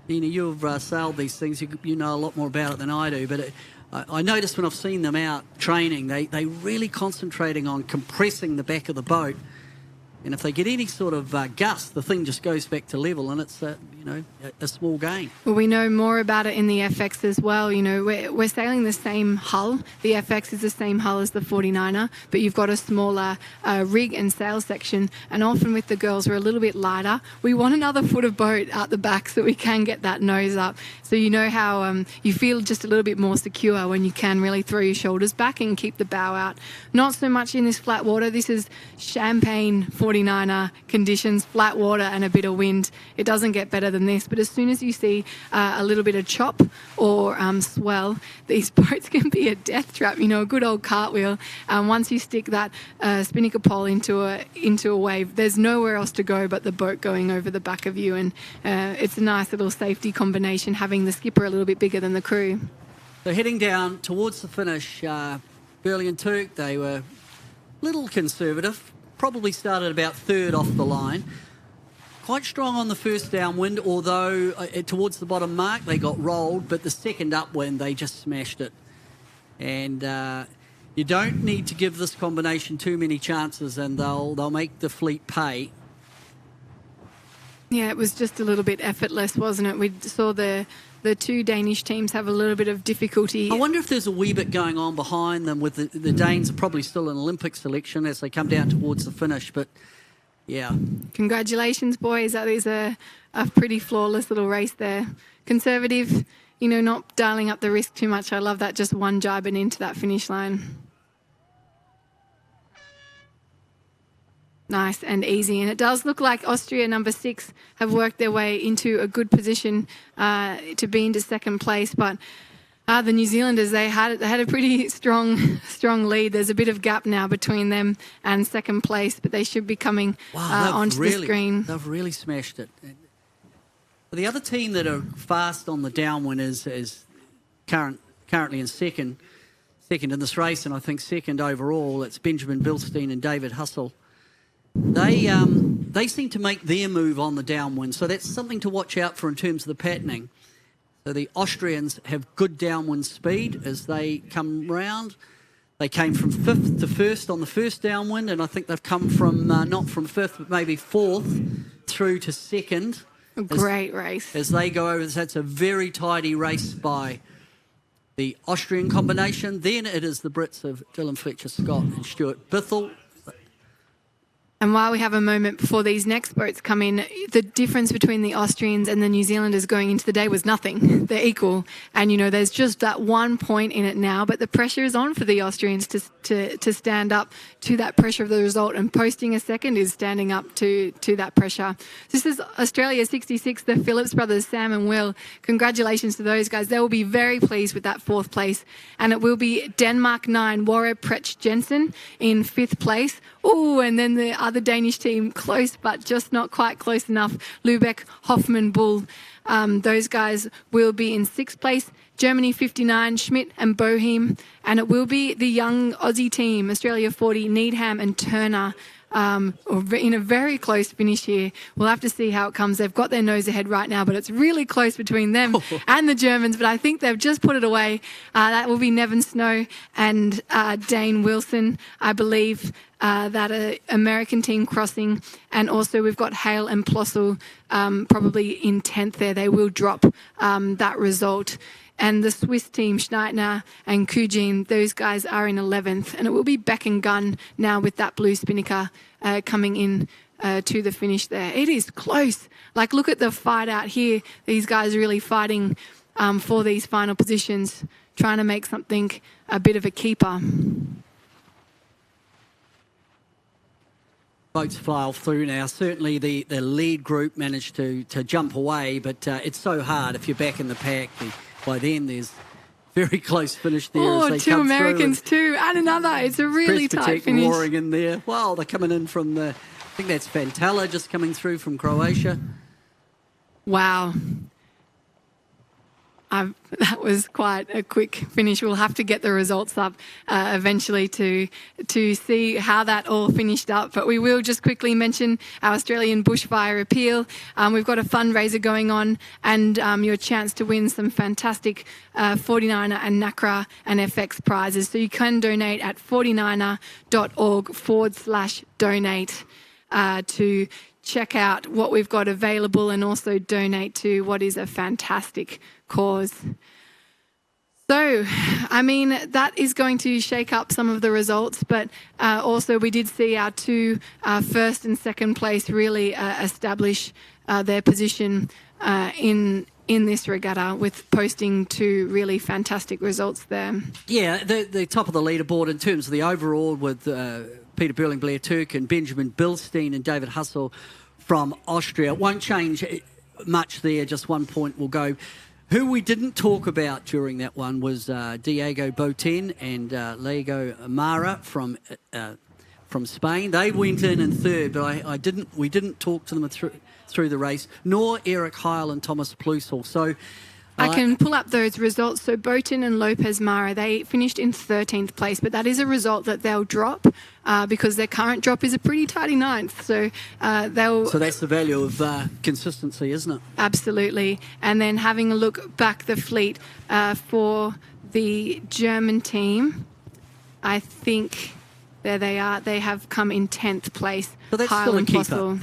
You've sailed these things, you know a lot more about it than I do, but I noticed when I've seen them out training, they really concentrating on compressing the back of the boat And if they get any sort of gust, the thing just goes back to level, and it's a small gain.
Well, we know more about it in the FX as well. You know, we're sailing the same hull. The FX is the same hull as the 49er, but you've got a smaller rig and sail section. And often with the girls, we're a little bit lighter. We want another foot of boat out the back so we can get that nose up. So you know how you feel just a little bit more secure when you can really throw your shoulders back and keep the bow out. Not so much in this flat water. This is champagne 49er conditions, flat water and a bit of wind. It doesn't get better than this. But as soon as you see a little bit of chop or swell, these boats can be a death trap. You know, a good old cartwheel. Once you stick that spinnaker pole into a wave, there's nowhere else to go but the boat going over the back of you. And it's a nice little safety combination, having the skipper a little bit bigger than the crew.
So heading down towards the finish, Burley and Turk, they were a little conservative. Probably started about third off the line. Quite strong on the first downwind, although towards the bottom mark they got rolled, but the second upwind they just smashed it. And you don't need to give this combination too many chances, and they'll make the fleet pay.
Yeah, it was just a little bit effortless, wasn't it? We saw the two Danish teams have a little bit of difficulty.
I wonder if there's a wee bit going on behind them with the Danes are probably still an Olympic selection as they come down towards the finish, but yeah.
Congratulations, boys. That is a pretty flawless little race there. Conservative, you know, not dialing up the risk too much. I love that, just one jibing into that finish line. Nice and easy. And it does look like Austria, number 6, have worked their way into a good position to be into second place. But the New Zealanders, they had a pretty strong lead. There's a bit of gap now between them and second place, but they should be coming onto the screen.
They've really smashed it. The other team that are fast on the downwind is currently in second in this race, and I think second overall. It's Benjamin Bilstein and David Hussell. They seem to make their move on the downwind, so that's something to watch out for in terms of the patterning. So the Austrians have good downwind speed as they come round. They came from 5th to 1st on the first downwind, and I think they've come from not from 5th but maybe 4th through to 2nd.
A great race.
As they go over, that's a very tidy race by the Austrian combination. Then it is the Brits of Dylan Fletcher-Scott and Stuart Bithell.
And while we have a moment before these next boats come in, the difference between the Austrians and the New Zealanders going into the day was nothing. They're equal. And, you know, there's just that 1 point in it now, but the pressure is on for the Austrians to stand up to that pressure of the result, and posting a second is standing up to that pressure. This is Australia 66, the Phillips brothers, Sam and Will. Congratulations to those guys. They will be very pleased with that 4th place. And it will be Denmark 9, Warre Pretsch Jensen in 5th place. Oh, and then the other Danish team, close but just not quite close enough, Lubeck, Hoffman, Bull. Those guys will be in 6th place. Germany 59, Schmidt and Boehm. And it will be the young Aussie team, Australia 40, Needham and Turner, in a very close finish here. We'll have to see how it comes. They've got their nose ahead right now, but it's really close between them and the Germans. But I think they've just put it away. That will be Nevin Snow and Dane Wilson, I believe. That American team crossing, and also we've got Hale and Plossel probably in 10th there. They will drop that result. And the Swiss team, Schneitner and Kujin, those guys are in 11th. And it will be Beck and Gunn now with that blue spinnaker coming in to the finish there. It is close. Like, look at the fight out here. These guys really fighting for these final positions, trying to make something a bit of a keeper.
Boats file through now. Certainly the lead group managed to jump away, but it's so hard if you're back in the pack. By then there's very close finish there.
Oh,
as they
2
come
Americans
through,
too, and another. It's a really tight finish.
Roaring in there. Wow, they're coming in from I think that's Fantala just coming through from Croatia.
Wow. That was quite a quick finish. We'll have to get the results up eventually to see how that all finished up. But we will just quickly mention our Australian bushfire appeal. We've got a fundraiser going on, and your chance to win some fantastic 49er and Nacra and FX prizes. So you can donate at 49er.org/donate. to check out what we've got available and also donate to what is a fantastic cause. So, I mean, that is going to shake up some of the results, but also we did see our two first and second place really establish their position in this regatta with posting two really fantastic results there.
Yeah, the top of the leaderboard in terms of the overall with Peter Burling, Blair Turk and Benjamin Bilstein and David Hussel from Austria. It won't change much there, just 1 point will go. Who we didn't talk about during that one was Diego Boten and Lego Mara from Spain. They went in third, but we didn't talk to them through the race, nor Eric Heil and Thomas Plusel. So
I can pull up those results. So Boten and Lopez Mara, they finished in 13th place, but that is a result that they'll drop because their current drop is a pretty tidy 9th. So they'll...
So that's the value of consistency, isn't it?
Absolutely. And then having a look back the fleet for the German team, I think there they are. They have come in 10th place.
So that's still a keeper.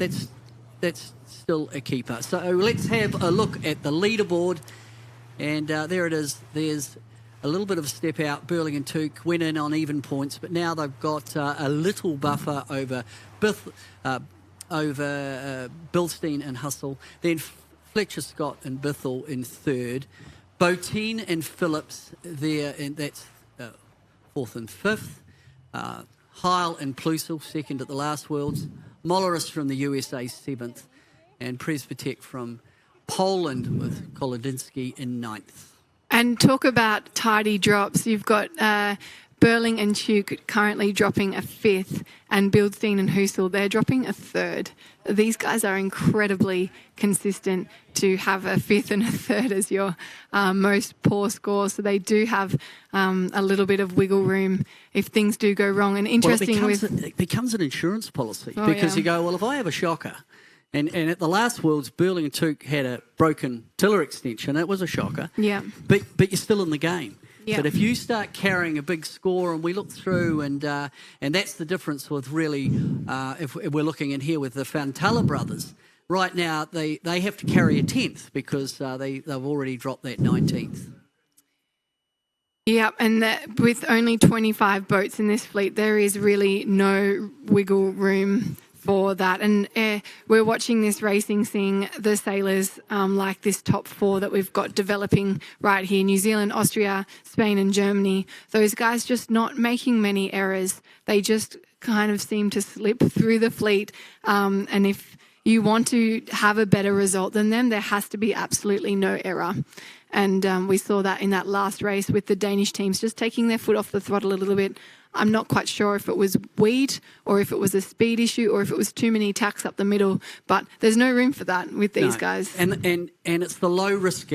That's still a keeper. So let's have a look at the leaderboard. And there it is. There's a little bit of a step out. Burling and Tuke went in on even points, but now they've got a little buffer over Bilstein and Hussel. Then Fletcher Scott and Bithell in third. Boten and Phillips there, and that's fourth and fifth. Heil and Plusel second at the last Worlds. Molleris from the USA seventh, and Presbytek from Poland with Kolodinsky in 9th.
And talk about tidy drops. You've got Burling and Tuke currently dropping a 5th, and Bilstein and Hussel, they're dropping a 3rd. These guys are incredibly consistent to have a 5th and a 3rd as your most poor score. So they do have a little bit of wiggle room if things do go wrong. And interesting
it becomes an insurance policy because you go, well, if I have a shocker, and at the last Worlds, Burling and Tuke had a broken tiller extension. It was a shocker.
Yeah.
But you're still in the game.
Yeah.
But if you start carrying a big score, and we look through, and that's the difference with really, if we're looking in here with the Fantella brothers, right now they have to carry a 10th because they've already dropped that 19th.
Yeah, and with only 25 boats in this fleet, there is really no wiggle room for that. And we're watching this racing, seeing the sailors like this top 4 that we've got developing right here. New Zealand, Austria, Spain and Germany. Those guys just not making many errors. They just kind of seem to slip through the fleet. And if you want to have a better result than them, there has to be absolutely no error. And we saw that in that last race with the Danish teams just taking their foot off the throttle a little bit. I'm not quite sure if it was weed or if it was a speed issue or if it was too many tacks up the middle, but there's no room for that with these guys.
And it's the low risk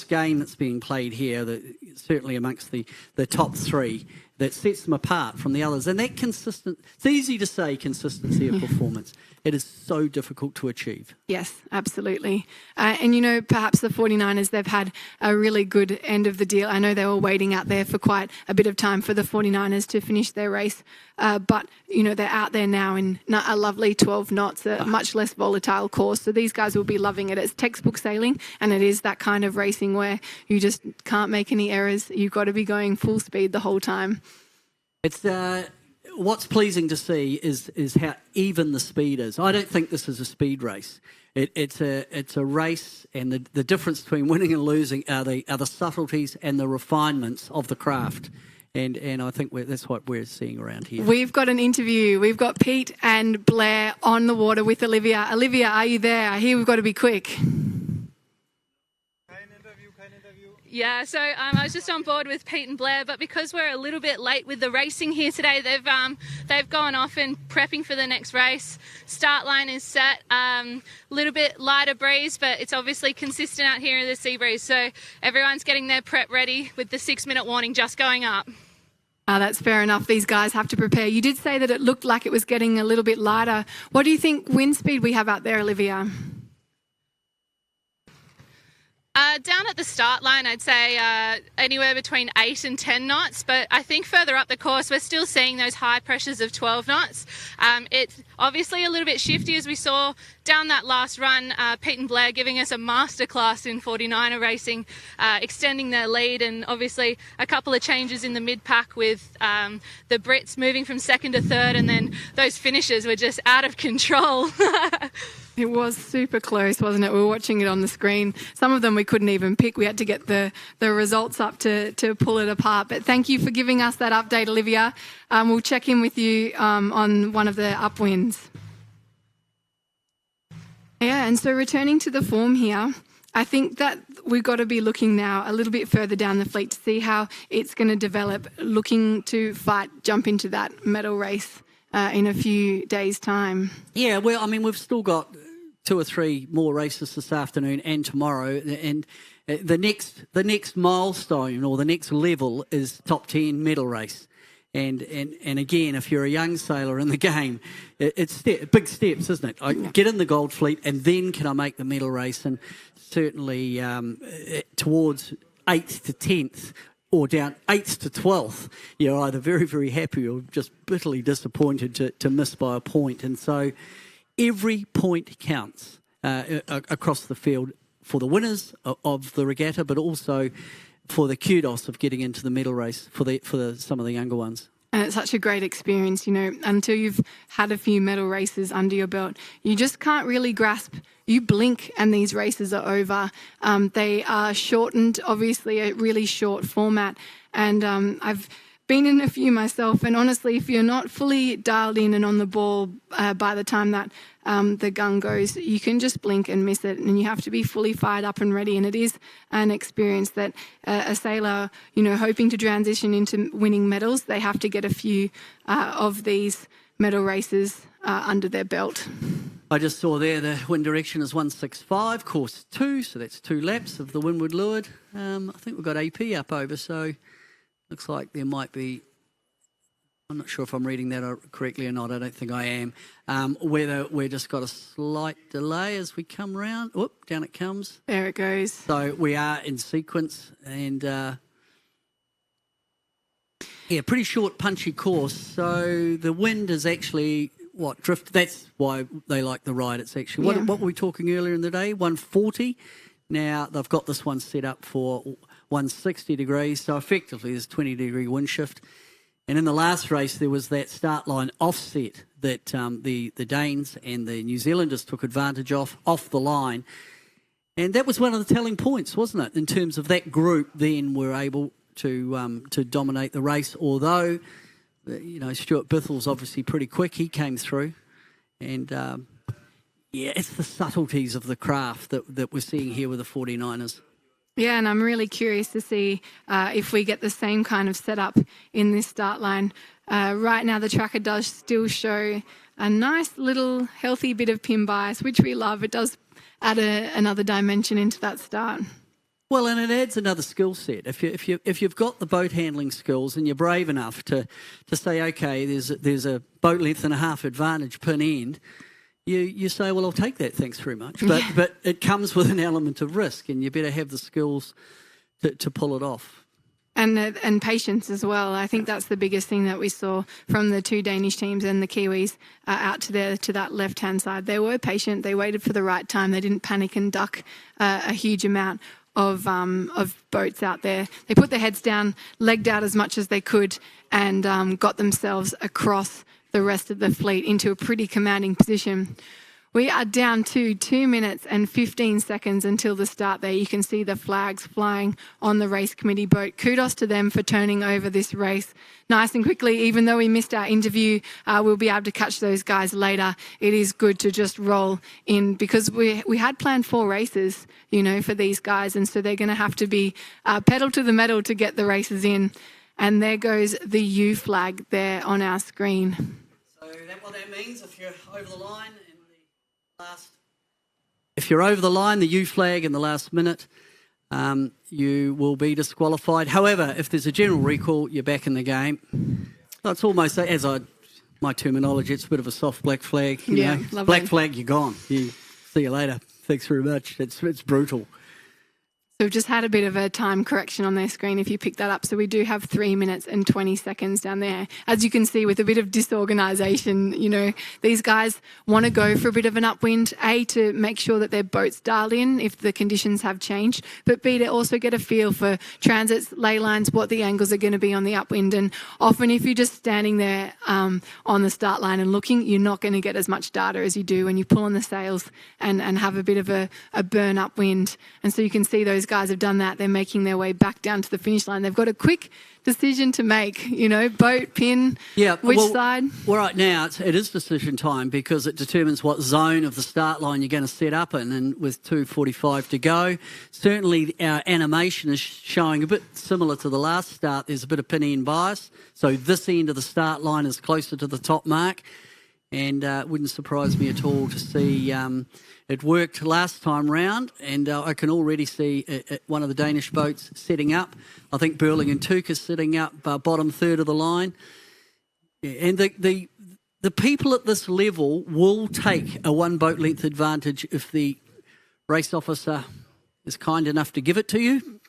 game that's being played here, certainly amongst the top 3, that sets them apart from the others. And that it's easy to say consistency of performance. It is so difficult to achieve.
Yes, absolutely. And, you know, perhaps the 49ers, they've had a really good end of the deal. I know they were waiting out there for quite a bit of time for the 49ers to finish their race. But, you know, they're out there now in a lovely 12 knots, a much less volatile course. So these guys will be loving it. It's textbook sailing, and it is that kind of racing where you just can't make any errors. You've got to be going full speed the whole time.
It's what's pleasing to see is how even the speed is. I don't think this is a speed race. It's a race, and the difference between winning and losing are the subtleties and the refinements of the craft. And I think that's what we're seeing around here.
We've got an interview. We've got Pete and Blair on the water with Olivia. Olivia, are you there? I hear we've got to be quick.
Yeah, so I was just on board with Pete and Blair, but because we're a little bit late with the racing here today, they've gone off and prepping for the next race. Start line is set, little bit lighter breeze, but it's obviously consistent out here in the sea breeze. So everyone's getting their prep ready with the 6-minute warning just going up.
That's fair enough. These guys have to prepare. You did say that it looked like it was getting a little bit lighter. What do you think wind speed we have out there, Olivia?
Down at the start line, I'd say anywhere between 8 and 10 knots, but I think further up the course, we're still seeing those high pressures of 12 knots. It's obviously a little bit shifty, as we saw down that last run. Pete and Blair giving us a masterclass in 49er racing, extending their lead, and obviously a couple of changes in the mid-pack with the Brits moving from second to third, and then those finishes were just out of control.
It was super close, wasn't it? We were watching it on the screen. Some of them we couldn't even pick. We had to get the results up to pull it apart. But thank you for giving us that update, Olivia. We'll check in with you on one of the upwinds. Yeah, and so returning to the form here, I think that we've got to be looking now a little bit further down the fleet to see how it's going to develop, looking to jump into that medal race in a few days' time.
Yeah, well, I mean, we've still got 2 or 3 more races this afternoon and tomorrow, and the next milestone or the next level is top 10 medal race. And again, if you're a young sailor in the game, it's big steps, isn't it? I get in the gold fleet, and then can I make the medal race? And certainly towards 8th to 10th, or down 8th to 12th, you're either very, very happy or just bitterly disappointed to miss by a point. And so every point counts across the field for the winners of the regatta, but also for the kudos of getting into the medal race for some of the younger ones.
And it's such a great experience, you know, until you've had a few medal races under your belt. You just can't really grasp. You blink and these races are over. They are shortened, obviously a really short format. And I've been in a few myself, and honestly, if you're not fully dialed in and on the ball by the time that the gun goes, you can just blink and miss it, and you have to be fully fired up and ready. And it is an experience that a sailor, you know, hoping to transition into winning medals, they have to get a few of these medal races under their belt.
I just saw there the wind direction is 165, course 2, so that's 2 laps of the windward leeward. I think we've got AP up over, so looks like there might be, I'm not sure if I'm reading that correctly or not, I don't think I am, whether we've just got a slight delay as we come round. Whoop, down it comes.
There it goes.
So we are in sequence, and yeah, pretty short, punchy course. So the wind is actually, drift. That's why they like the ride. It's actually, what were we talking earlier in the day? 140. Now they've got this one set up for 160 degrees, so effectively there's 20-degree wind shift. And in the last race, there was that start line offset that the Danes and the New Zealanders took advantage of off the line. And that was one of the telling points, wasn't it, in terms of that group then were able to dominate the race, although, you know, Stuart Bithel's obviously pretty quick. He came through. And, yeah, it's the subtleties of the craft that we're seeing here with the 49ers.
Yeah, and I'm really curious to see if we get the same kind of setup in this start line. Right now, the tracker does still show a nice little healthy bit of pin bias, which we love. It does add another dimension into that start.
Well, and it adds another skill set. If you've got the boat handling skills and you're brave enough to say, okay, there's a boat length and a half advantage pin end, you say, well, I'll take that, thanks very much. But it comes with an element of risk, and you better have the skills to pull it off.
And patience as well. I think that's the biggest thing that we saw from the 2 Danish teams and the Kiwis out to that left-hand side. They were patient. They waited for the right time. They didn't panic and duck a huge amount of boats out there. They put their heads down, legged out as much as they could, and got themselves across the rest of the fleet into a pretty commanding position. We are down to 2 minutes and 15 seconds until the start there. You can see the flags flying on the race committee boat. Kudos to them for turning over this race nice and quickly. Even though we missed our interview, we'll be able to catch those guys later. It is good to just roll in, because we had planned 4 races, you know, for these guys, and so they're going to have to be pedal to the metal to get the races in. And there goes the U flag there on our screen.
So what that means, if you're over the line in the last, if you're over the line, the U flag in the last minute, you will be disqualified. However, if there's a general recall, you're back in the game. It's almost, my terminology, it's a bit of a soft black flag. You know?
Lovely.
Black flag, you're gone. See you later. Thanks very much. It's brutal.
So we've just had a bit of a time correction on their screen if you pick that up. So we do have 3 minutes and 20 seconds down there. As you can see, with a bit of disorganisation, you know, these guys want to go for a bit of an upwind, A, to make sure that their boats dial in if the conditions have changed, but B, to also get a feel for transits, ley lines, what the angles are going to be on the upwind. And often if you're just standing there on the start line and looking, you're not going to get as much data as you do when you pull on the sails and have a bit of a burn upwind. And so you can see those guys have done that. They're making their way back down to the finish line. They've got a quick decision to make, you know, boat, pin, which side.
Well, right now it is decision time because it determines what zone of the start line you're going to set up in, and with 2:45 to go. Certainly our animation is showing a bit similar to the last start. There's a bit of pin-in bias. So this end of the start line is closer to the top mark, and it wouldn't surprise me at all to see it worked last time round, and I can already see one of the Danish boats setting up. I think Burling and Tuke is setting up bottom third of the line. And the people at this level will take a one boat length advantage if the race officer is kind enough to give it to you.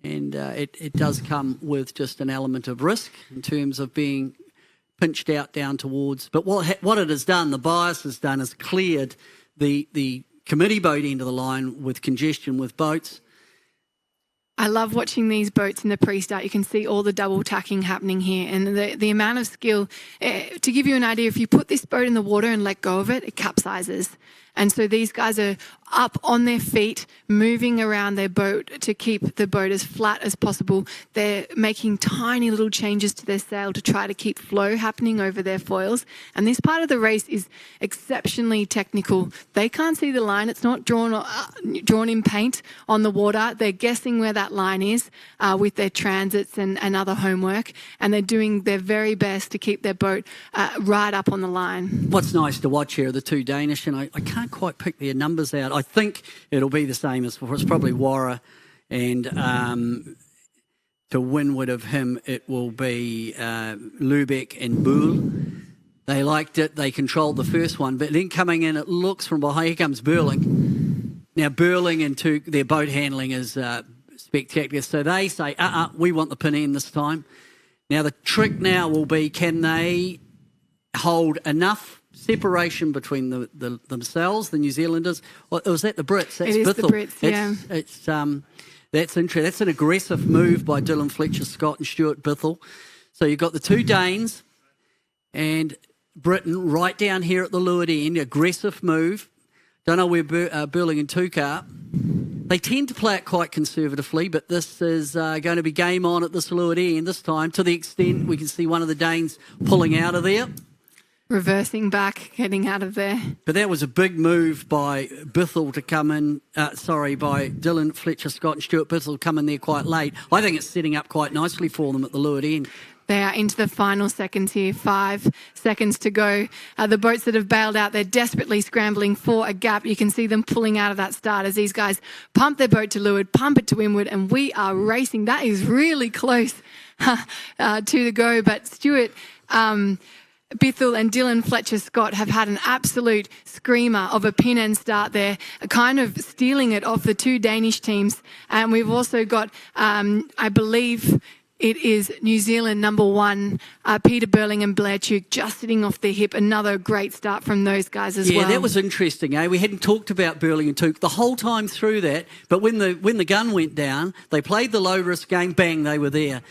And it does come with just an element of risk in terms of being pinched out down towards. But what it has done, the bias has done, is cleared the committee boat end of the line with congestion with boats.
I love watching these boats in the pre-start. You can see all the double tacking happening here, and the amount of skill. To give you an idea, if you put this boat in the water and let go of it, it capsizes. And so these guys are up on their feet, moving around their boat to keep the boat as flat as possible. They're making tiny little changes to their sail to try to keep flow happening over their foils. And this part of the race is exceptionally technical. They can't see the line. It's not drawn in paint on the water. They're guessing where that line is with their transits and other homework. And they're doing their very best to keep their boat right up on the line.
What's nice to watch here are the two Danish, and I can't quite pick their numbers out. I think it'll be the same as before. It's probably Warra, and to windward of him it will be Lubeck and Buhl. They liked it. They controlled the first one, but then coming in, it looks from behind. Here comes Burling. Now Burling and Tuke, their boat handling is spectacular. So they say, we want the pin in this time. Now the trick now will be, can they hold enough separation between themselves, the New Zealanders? Or was that the Brits? That's
it is
Bithell.
The Brits, yeah.
That's interesting. That's an aggressive move by Dylan Fletcher Scott and Stuart Bithell. So you've got the two Danes and Britain right down here at the leeward end. Aggressive move. Don't know where Burling and Tuke are. They tend to play it quite conservatively, but this is going to be game on at this leeward end this time, to the extent we can see one of the Danes pulling out of there.
Reversing back, getting out of there.
But that was a big move by Bithell to come in, by Dylan Fletcher Scott and Stuart Bithell to come in there quite late. I think it's setting up quite nicely for them at the leeward end.
They are into the final seconds here, 5 seconds to go. The boats that have bailed out, they're desperately scrambling for a gap. You can see them pulling out of that start as these guys pump their boat to leeward, pump it to windward, and we are racing. That is really close to the go, but Stuart Bithell and Dylan Fletcher Scott have had an absolute screamer of a pin and start there, kind of stealing it off the two Danish teams. And we've also got, I believe it is New Zealand number 1, Peter Burling and Blair Tuke, just sitting off their hip. Another great start from those guys as well.
Yeah, that was interesting, eh? We hadn't talked about Burling and Tuke the whole time through that, but when the gun went down, they played the low risk game, bang, they were there.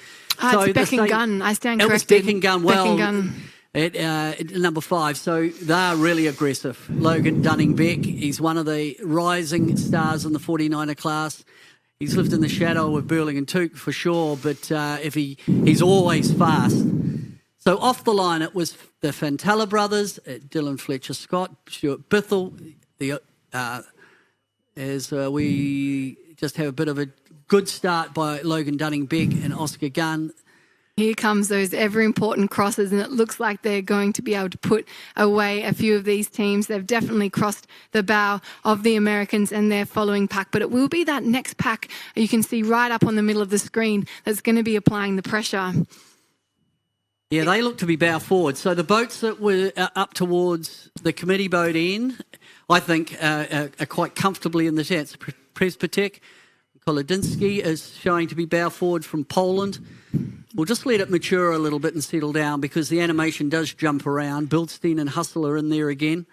It's Beck and Gunn, I stand corrected.
It was Beck and Gunn, well. Beck and Gunn. At number 5, so they are really aggressive. Logan Dunning-Beck, he's one of the rising stars in the 49er class. He's lived in the shadow of Burling and Tuke for sure, but he's always fast. So off the line, it was the Fantella brothers, Dylan Fletcher Scott, Stuart Bithell. As we just have a bit of a good start by Logan Dunning-Beck and Oscar Gunn.
Here comes those ever-important crosses, and it looks like they're going to be able to put away a few of these teams. They've definitely crossed the bow of the Americans and their following pack, but it will be that next pack you can see right up on the middle of the screen that's going to be applying the pressure.
Yeah, they look to be bow forward. So the boats that were up towards the committee boat end, I think, are quite comfortably in the chance. Presbytech, Polodinsky is showing to be bow forward from Poland. We'll just let it mature a little bit and settle down because the animation does jump around. Bildstein and Hustle are in there again.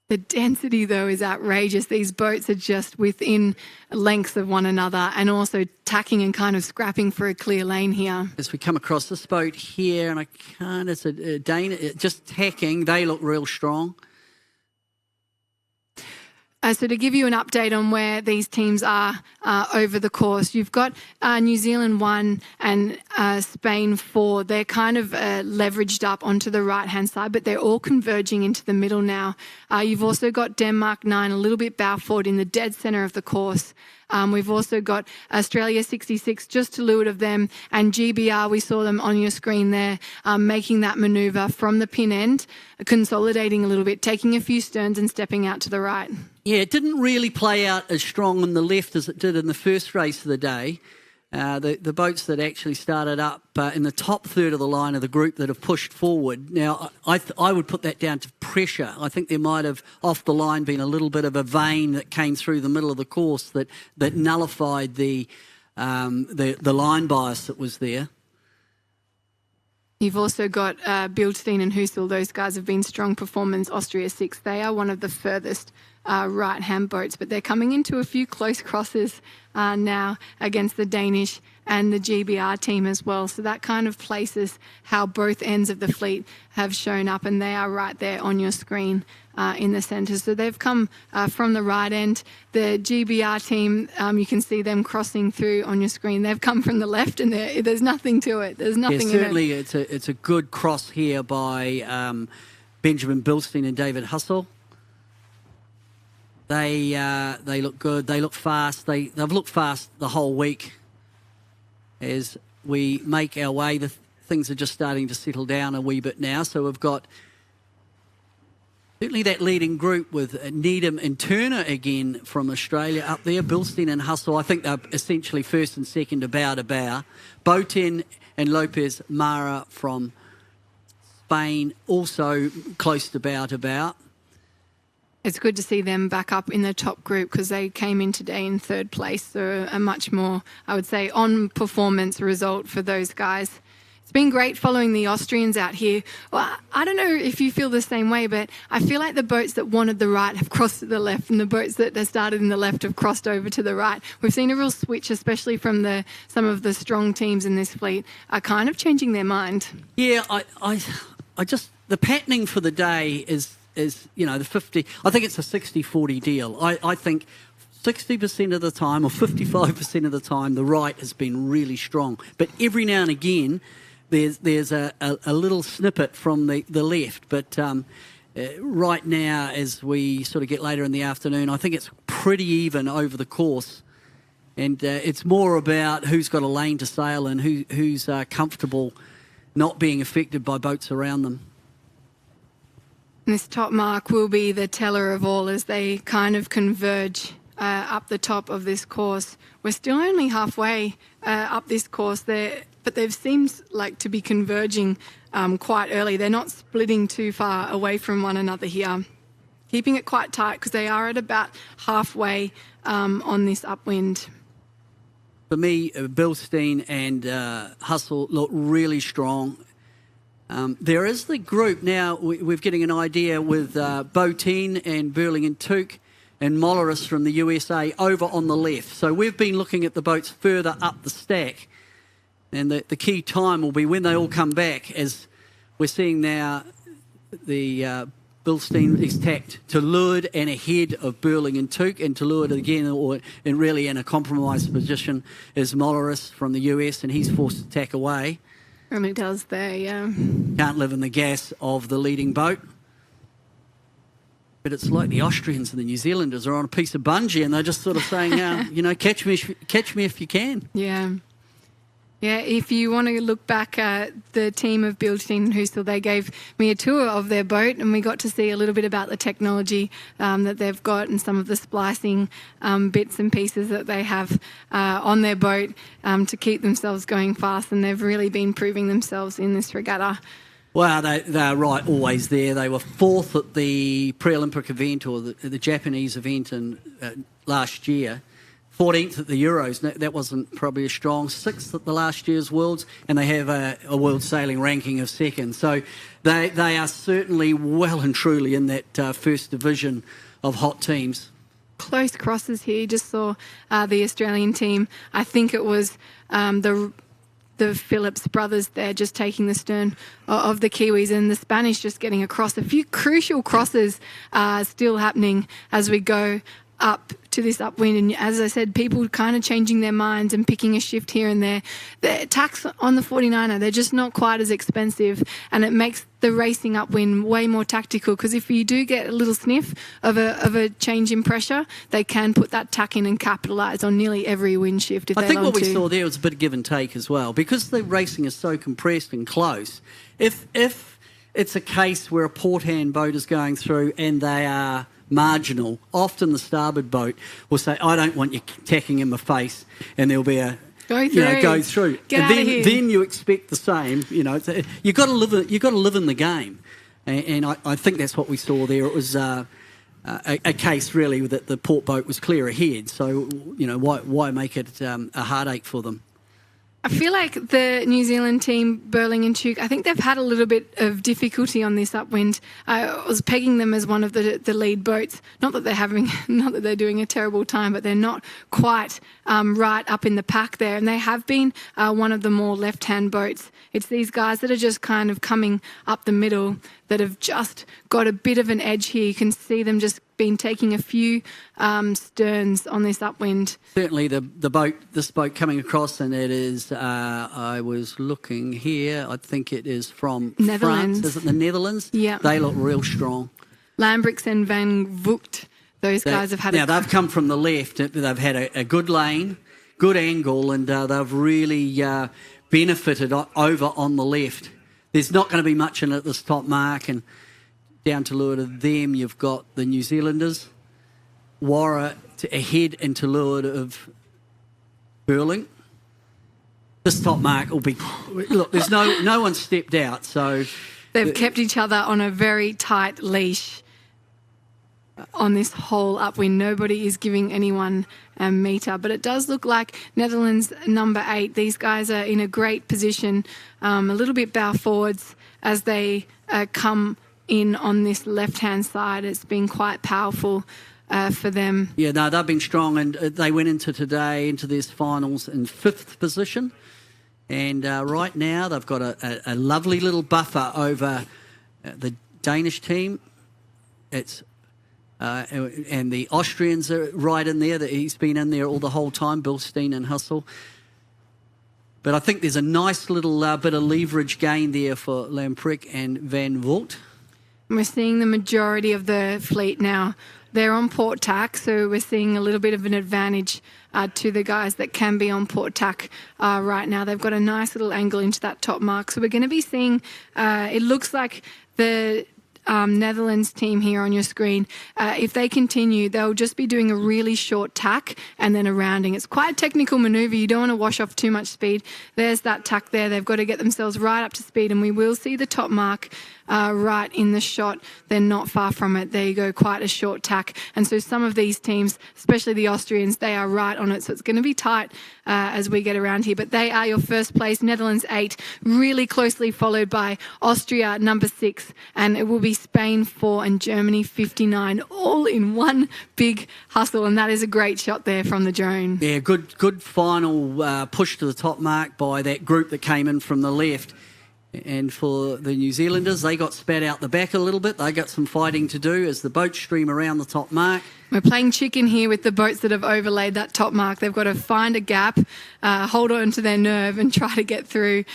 The density, though, is outrageous. These boats are just within lengths of one another and also tacking and kind of scrapping for a clear lane here.
As we come across this boat here, and it's a Dane, just tacking, they look real strong.
So to give you an update on where these teams are over the course, you've got New Zealand 1 and Spain 4. They're kind of leveraged up onto the right-hand side, but they're all converging into the middle now. You've also got Denmark 9 a little bit bow forward in the dead centre of the course. We've also got Australia 66 just to leeward of them, and GBR, we saw them on your screen there, making that manoeuvre from the pin end, consolidating a little bit, taking a few sterns and stepping out to the right.
Yeah, it didn't really play out as strong on the left as it did in the first race of the day. The boats that actually started up in the top third of the line of the group that have pushed forward. Now, I would put that down to pressure. I think there might have, off the line, been a little bit of a vein that came through the middle of the course that nullified the line bias that was there.
You've also got Bildstein and Husel. Those guys have been strong performers. Austria 6, they are one of the furthest right-hand boats, but they're coming into a few close crosses now against the Danish and the GBR team as well. So that kind of places how both ends of the fleet have shown up, and they are right there on your screen in the centre. So they've come from the right end. The GBR team, you can see them crossing through on your screen. They've come from the left, and there's nothing to it. There's nothing
certainly
in it.
It's a good cross here by Benjamin Bildstein and David Hustle. They look good. They look fast. They've looked fast the whole week. As we make our way, things are just starting to settle down a wee bit now. So we've got certainly that leading group with Needham and Turner again from Australia up there. Bildstein and Hustle, I think they're essentially first and second to bow. Boten and Lopez Mara from Spain also close to bow.
It's good to see them back up in the top group because they came in today in third place. So a much more, I would say, on-performance result for those guys. It's been great following the Austrians out here. Well, I don't know if you feel the same way, but I feel like the boats that wanted the right have crossed to the left, and the boats that started in the left have crossed over to the right. We've seen a real switch, especially from some of the strong teams in this fleet are kind of changing their mind.
Yeah, I just, the patterning for the day is the 50, I think it's a 60-40 deal. I think 60% of the time or 55% of the time the right has been really strong. But every now and again there's a little snippet from the left. But right now, as we sort of get later in the afternoon, I think it's pretty even over the course. And it's more about who's got a lane to sail and who's comfortable not being affected by boats around them.
This top mark will be the teller of all as they kind of converge up the top of this course. We're still only halfway up this course there, but they've seemed like to be converging quite early. They're not splitting too far away from one another here. Keeping it quite tight because they are at about halfway on this upwind.
For me, Bildstein and Hustle look really strong. There is the group now, we're getting an idea with Boteen and Burling and Took and Molleris from the USA over on the left. So we've been looking at the boats further up the stack. And the key time will be when they all come back, as we're seeing now the Bildstein is tacked to leeward and ahead of Burling and Took, and to leeward again, and really in a compromised position, is Molleris from the US, and he's forced to tack away.
Really does there, yeah.
Can't live in the gas of the leading boat. But it's like the Austrians and the New Zealanders are on a piece of bungee and they're just sort of saying, catch me if you can.
Yeah. Yeah, if you want to look back at the team of Bildstein and Husel, they gave me a tour of their boat and we got to see a little bit about the technology that they've got and some of the splicing bits and pieces that they have on their boat to keep themselves going fast, and they've really been proving themselves in this regatta.
Well, they're right, always there. They were fourth at the pre-Olympic event or the Japanese event last year. 14th at the Euros. That wasn't probably as strong. 6th at the last year's Worlds, and they have a World Sailing ranking of 2nd. So they are certainly well and truly in that first division of hot teams.
Close crosses here. You just saw the Australian team. I think it was the Phillips brothers there just taking the stern of the Kiwis, and the Spanish just getting across. A few crucial crosses still happening as we go up to this upwind, and as I said, people kind of changing their minds and picking a shift here and there. The attacks on the 49er, they're just not quite as expensive, and it makes the racing upwind way more tactical, because if you do get a little sniff of a change in pressure, they can put that tack in and capitalise on nearly every wind shift if
I
they
think
want
what we
to.
saw there was a bit of give and take as well, because the racing is so compressed and close. If it's a case where a port hand boat is going through and they are marginal, often the starboard boat will say, I don't want you tacking in my face, and there'll be a go through.
Get
and
out of here.
then you expect the same. You've got to live in the game, and I think that's what we saw there. It was a case really that the port boat was clear ahead. So why make it a heartache for them?
I feel like the New Zealand team, Burling and Tuke, I think they've had a little bit of difficulty on this upwind. I was pegging them as one of the lead boats. Not that they're doing a terrible time, but they're not quite right up in the pack there. And they have been one of the more left-hand boats. It's these guys that are just kind of coming up the middle that have just got a bit of an edge here. You can see them just been taking a few sterns on this upwind.
Certainly this boat coming across, and it is, I was looking here, I think it is from
Netherlands.
France. Is it the Netherlands?
Yeah.
They look real strong.
Lambrix and Van Vogt, those guys have had
they've come from the left. They've had a good lane, good angle, and they've really benefited over on the left. There's not going to be much in it at this top mark, and down to leeward of them, you've got the New Zealanders, Warra ahead and to leeward of Burling. This top mark will be... Look, there's no one stepped out, so...
They've kept each other on a very tight leash on this whole upwind. Nobody is giving anyone a metre, but it does look like Netherlands number 8. These guys are in a great position, a little bit bow forwards as they come in on this left-hand side. It's been quite powerful for them.
Yeah, no, they've been strong, and they went into this finals in 5th position. And right now they've got a lovely little buffer over the Danish team. It's and the Austrians are right in there. He's been in there all the whole time, Bilstein and Hussel. But I think there's a nice little bit of leverage gain there for Lamprecht and Van Vogt.
We're seeing the majority of the fleet now. They're on port tack, so we're seeing a little bit of an advantage to the guys that can be on port tack right now. They've got a nice little angle into that top mark. So we're going to be seeing, it looks like the Netherlands team here on your screen, if they continue, they'll just be doing a really short tack and then a rounding. It's quite a technical manoeuvre. You don't want to wash off too much speed. There's that tack there. They've got to get themselves right up to speed, and we will see the top mark right in the shot. They're not far from it. There you go, quite a short tack. And so some of these teams, especially the Austrians, they are right on it. So it's going to be tight as we get around here. But they are your first place, Netherlands 8, really closely followed by Austria number 6, and it will be Spain 4 and Germany 59, all in one big hustle. And that is a great shot there from the drone.
Yeah, good final push to the top mark by that group that came in from the left. And for the New Zealanders, they got spat out the back a little bit. They got some fighting to do as the boats stream around the top mark.
We're playing chicken here with the boats that have overlaid that top mark. They've got to find a gap, hold on to their nerve and try to get through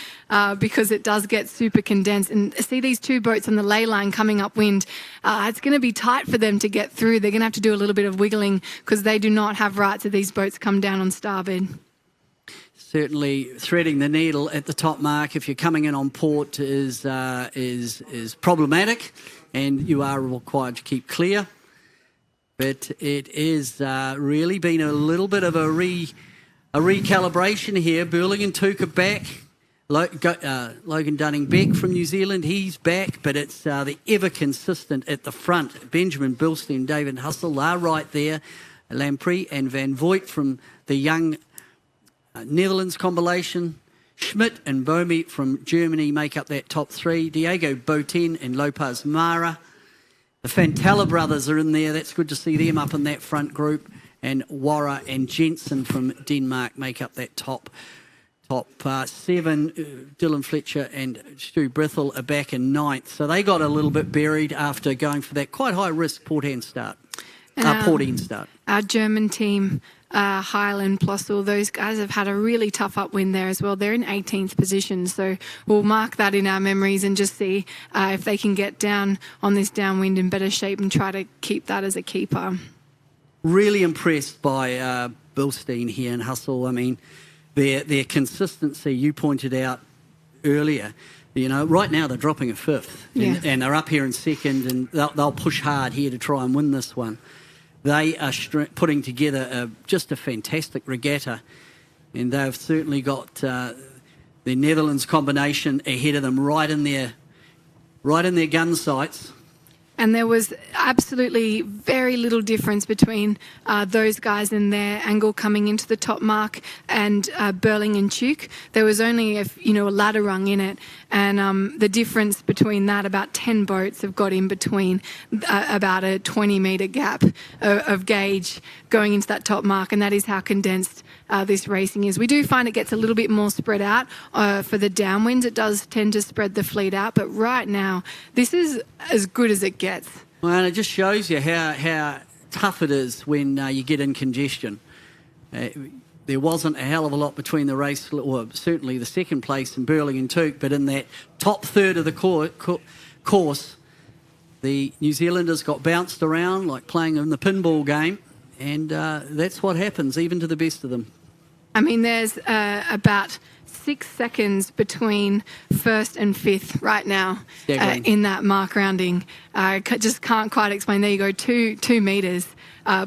because it does get super condensed. And see these two boats on the ley line coming upwind. It's going to be tight for them to get through. They're going to have to do a little bit of wiggling because they do not have rights if these boats come down on starboard.
Certainly threading the needle at the top mark if you're coming in on port is problematic, and you are required to keep clear. But it is really been a little bit of a recalibration here. Burling and Tuke are back. Logan Dunning-Beck from New Zealand, he's back, but it's the ever consistent at the front. Benjamin Bilstein and David Hussel are right there. Lamprey and Van Voigt from the young Netherlands combination. Schmidt and Bomi from Germany make up that top three. Diego Boten and Lopez Mara. The Fantella brothers are in there. That's good to see them up in that front group. And Warra and Jensen from Denmark make up that top seven. Dylan Fletcher and Stu Brithell are back in ninth. So they got a little bit buried after going for that quite high-risk Port End start. Our
German team, Highland plus all those guys have had a really tough upwind there as well. They're in 18th position, so we'll mark that in our memories and just see if they can get down on this downwind in better shape and try to keep that as a keeper.
Really impressed by Bilstein here and Hustle. I mean, their consistency, you pointed out earlier, you know, right now they're dropping a fifth and they're up here in second, and they'll push hard here to try and win this one. They are putting together just a fantastic regatta, and they've certainly got the Netherlands combination ahead of them right in their gun sights.
And there was absolutely very little difference between those guys in their angle coming into the top mark and Burling and Tuke. There was only a ladder rung in it, and the difference between that, about 10 boats have got in between about a 20-metre gap of gauge going into that top mark, and that is how condensed this racing is. We do find it gets a little bit more spread out for the downwinds. It does tend to spread the fleet out, but right now this is as good as it gets.
Well, and it just shows you how tough it is when you get in congestion. There wasn't a hell of a lot between the race, or certainly the second place in Burling and Tuke, but in that top third of the course, the New Zealanders got bounced around like playing in the pinball game, and that's what happens even to the best of them.
I mean, there's about 6 seconds between first and fifth right now in that mark rounding. I just can't quite explain. There you go, two metres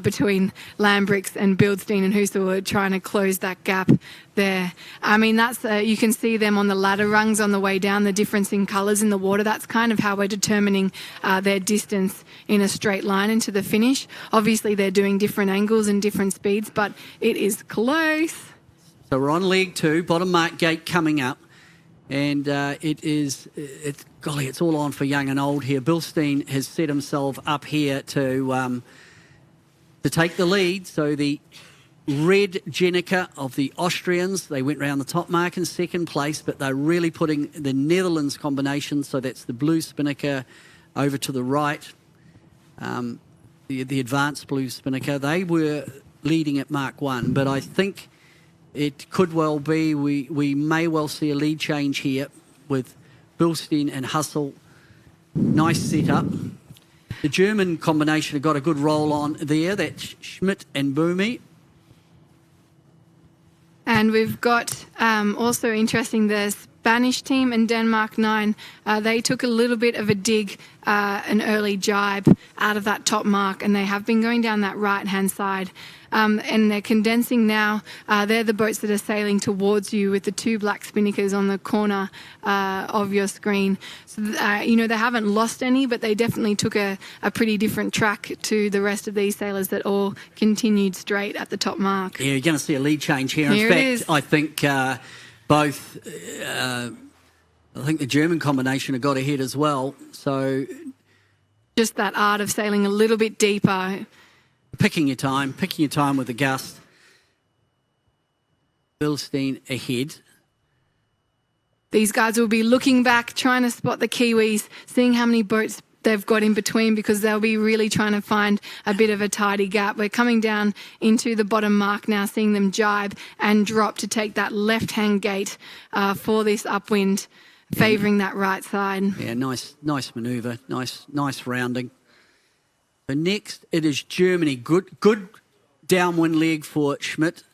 between Lambrix and Bilstein and Husel are trying to close that gap there. I mean, that's you can see them on the ladder rungs on the way down, the difference in colours in the water. That's kind of how we're determining their distance in a straight line into the finish. Obviously, they're doing different angles and different speeds, but it is close.
So we're on leg two, bottom mark gate coming up, and it's all on for young and old here. Bilstein has set himself up here to take the lead. So the red Jenica of the Austrians, they went round the top mark in second place, but they're really putting the Netherlands combination, so that's the blue Spinnaker over to the right, the advanced blue Spinnaker. They were leading at Mark 1, but I think it could well be, we may well see a lead change here with Bilstein and Hustle. Nice setup. The German combination have got a good roll on there. That's Schmidt and Bomi.
And we've got also interesting the Spanish team and Denmark 9. They took a little bit of a dig, an early jibe out of that top mark, and they have been going down that right-hand side. And they're condensing now. They're the boats that are sailing towards you with the two black spinnakers on the corner of your screen. So, they haven't lost any, but they definitely took a pretty different track to the rest of these sailors that all continued straight at the top mark.
Yeah, you're going to see a lead change here.
Here
In fact, I think both, I think the German combination have got ahead as well. So
just that art of sailing a little bit deeper.
Picking your time with the gust. Bilstein ahead.
These guys will be looking back, trying to spot the Kiwis, seeing how many boats they've got in between, because they'll be really trying to find a bit of a tidy gap. We're coming down into the bottom mark now, seeing them jibe and drop to take that left-hand gate for this upwind, favouring that right side.
Yeah, nice manoeuvre, nice rounding. So next, it is Germany. Good downwind leg for Schmidt.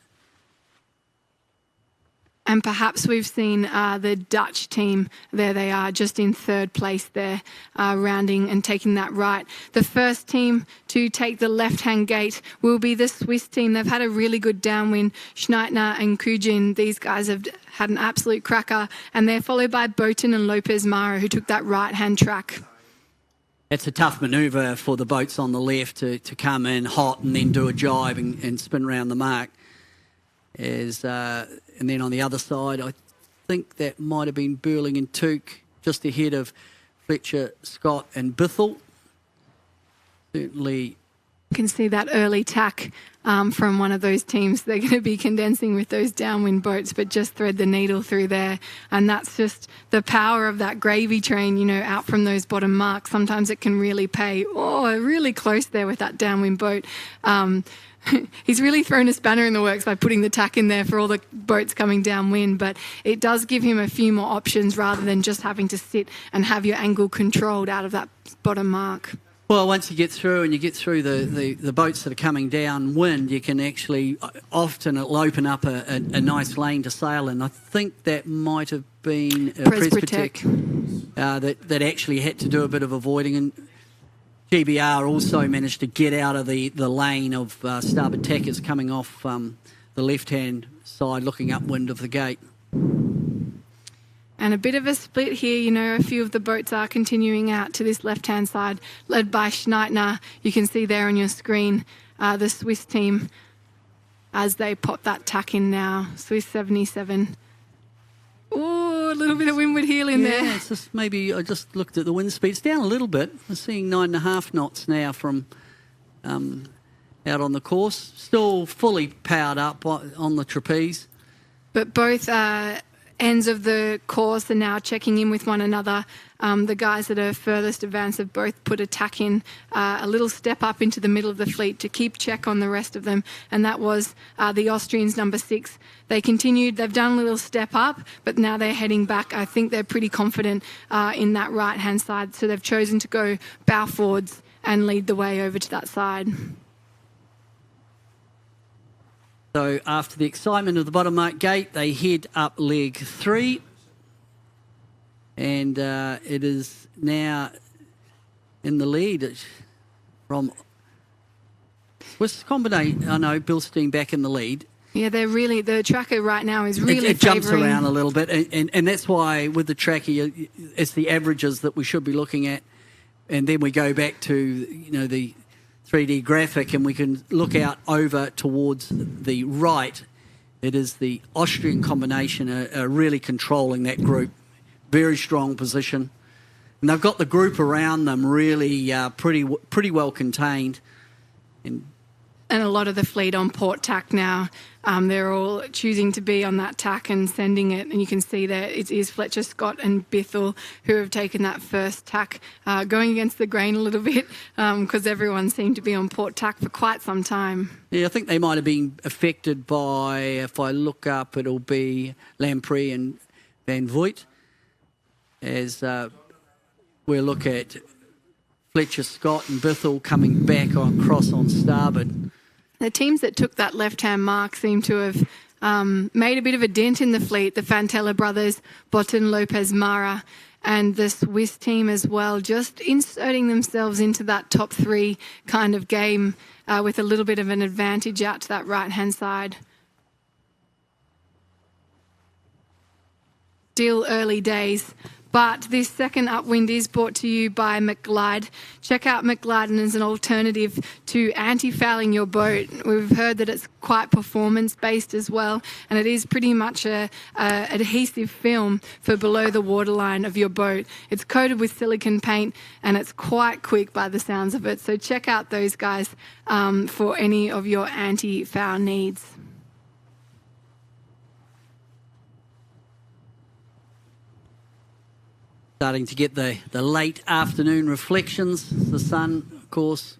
And perhaps we've seen the Dutch team. There they are, just in third place there, rounding and taking that right. The first team to take the left-hand gate will be the Swiss team. They've had a really good downwind. Schneitner and Kujin, these guys have had an absolute cracker. And they're followed by Boten and Lopez Mara, who took that right-hand track.
it's a tough manoeuvre for the boats on the left to come in hot and then do a jibe and spin around the mark. And then on the other side, I think that might have been Burling and Tuke just ahead of Fletcher, Scott and Bithell. Certainly.
You can see that early tack from one of those teams. They're going to be condensing with those downwind boats, but just thread the needle through there. And that's just the power of that gravy train, you know, out from those bottom marks. Sometimes it can really pay. Oh, really close there with that downwind boat. He's really thrown a spanner in the works by putting the tack in there for all the boats coming downwind, but it does give him a few more options rather than just having to sit and have your angle controlled out of that bottom mark.
Well, once you get through and you get through the boats that are coming downwind, you can actually, often it'll open up a nice lane to sail in. I think that might have been Presbytech that actually had to do a bit of avoiding, and GBR also managed to get out of the lane of starboard tackers coming off the left-hand side looking upwind of the gate.
And a bit of a split here, you know, a few of the boats are continuing out to this left-hand side, led by Schneitner. You can see there on your screen the Swiss team as they pop that tack in now. Swiss 77. Oh, a little bit of windward heel in there.
Yeah, it's just maybe I just looked at the wind speed. It's down a little bit. I'm seeing 9.5 knots now from out on the course. Still fully powered up on the trapeze.
But both ends of the course are now checking in with one another. The guys that are furthest advanced have both put a tack in, a little step up into the middle of the fleet to keep check on the rest of them, and that was the Austrians number 6. They continued, they've done a little step up, but now they're heading back. I think they're pretty confident in that right-hand side, so they've chosen to go bow forwards and lead the way over to that side.
So after the excitement of the bottom mark gate, they head up leg 3. And it is now in the lead from Swiss Combinate. I know, Bilstein back in the lead.
Yeah, the tracker right now is really
it jumps around a little bit. And that's why with the tracker, it's the averages that we should be looking at. And then we go back to, you know, the 3D graphic, and we can look out over towards the right. It is the Austrian combination are really controlling that group. Very strong position. And they've got the group around them really pretty well contained.
And a lot of the fleet on port tack now. They're all choosing to be on that tack and sending it. And you can see there it is Fletcher, Scott and Bithell who have taken that first tack, going against the grain a little bit because everyone seemed to be on port tack for quite some time.
Yeah, I think they might have been affected by, if I look up, it'll be Lamprey and Van Voigt. As we'll look at Fletcher, Scott and Bithell coming back on cross on starboard.
The teams that took that left-hand mark seem to have made a bit of a dent in the fleet. The Fantella brothers, Botten, Lopez, Mara, and the Swiss team as well, just inserting themselves into that top 3 kind of game with a little bit of an advantage out to that right-hand side. Still early days. But this second upwind is brought to you by McGlide. Check out McGlide as an alternative to anti-fouling your boat. We've heard that it's quite performance-based as well, and it is pretty much a adhesive film for below the waterline of your boat. It's coated with silicone paint, and it's quite quick by the sounds of it. So check out those guys for any of your anti-foul needs.
Starting to get the late afternoon reflections. The sun, of course,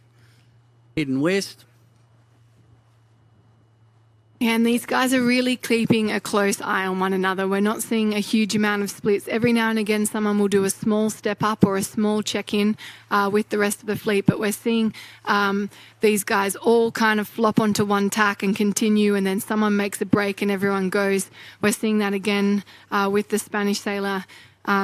heading west.
And these guys are really keeping a close eye on one another. We're not seeing a huge amount of splits. Every now and again, someone will do a small step up or a small check-in with the rest of the fleet. But we're seeing these guys all kind of flop onto one tack and continue, and then someone makes a break and everyone goes. We're seeing that again with the Spanish sailor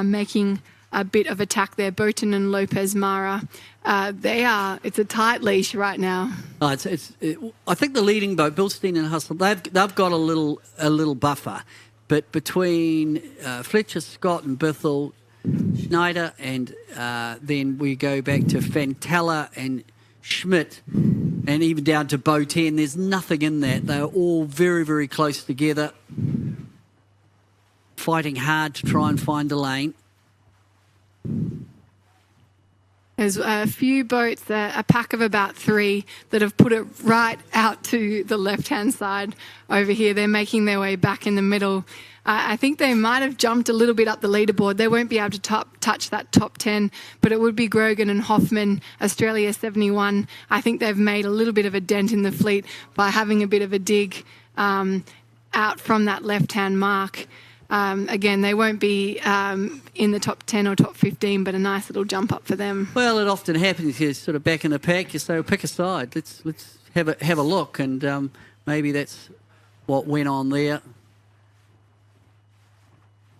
making a bit of attack there. Boten and Lopez Mara, it's a tight leash right now.
I think the leading boat, Bilstein and Hustle, they've got a little buffer, but between Fletcher, Scott and Bithell, Schneider, and then we go back to Fantella and Schmidt, and even down to Bow 10. There's nothing in that. They're all very, very close together, fighting hard to try and find a lane.
There's a few boats, a pack of about 3, that have put it right out to the left-hand side over here. They're making their way back in the middle. I think they might have jumped a little bit up the leaderboard. They won't be able to touch that top 10, but it would be Grogan and Hoffman, Australia 71. I think they've made a little bit of a dent in the fleet by having a bit of a dig out from that left-hand mark. Again, they won't be in the top 10 or top 15, but a nice little jump up for them.
Well, it often happens. You're sort of back in the pack. You say, well, pick a side. Let's have a look, and maybe that's what went on there.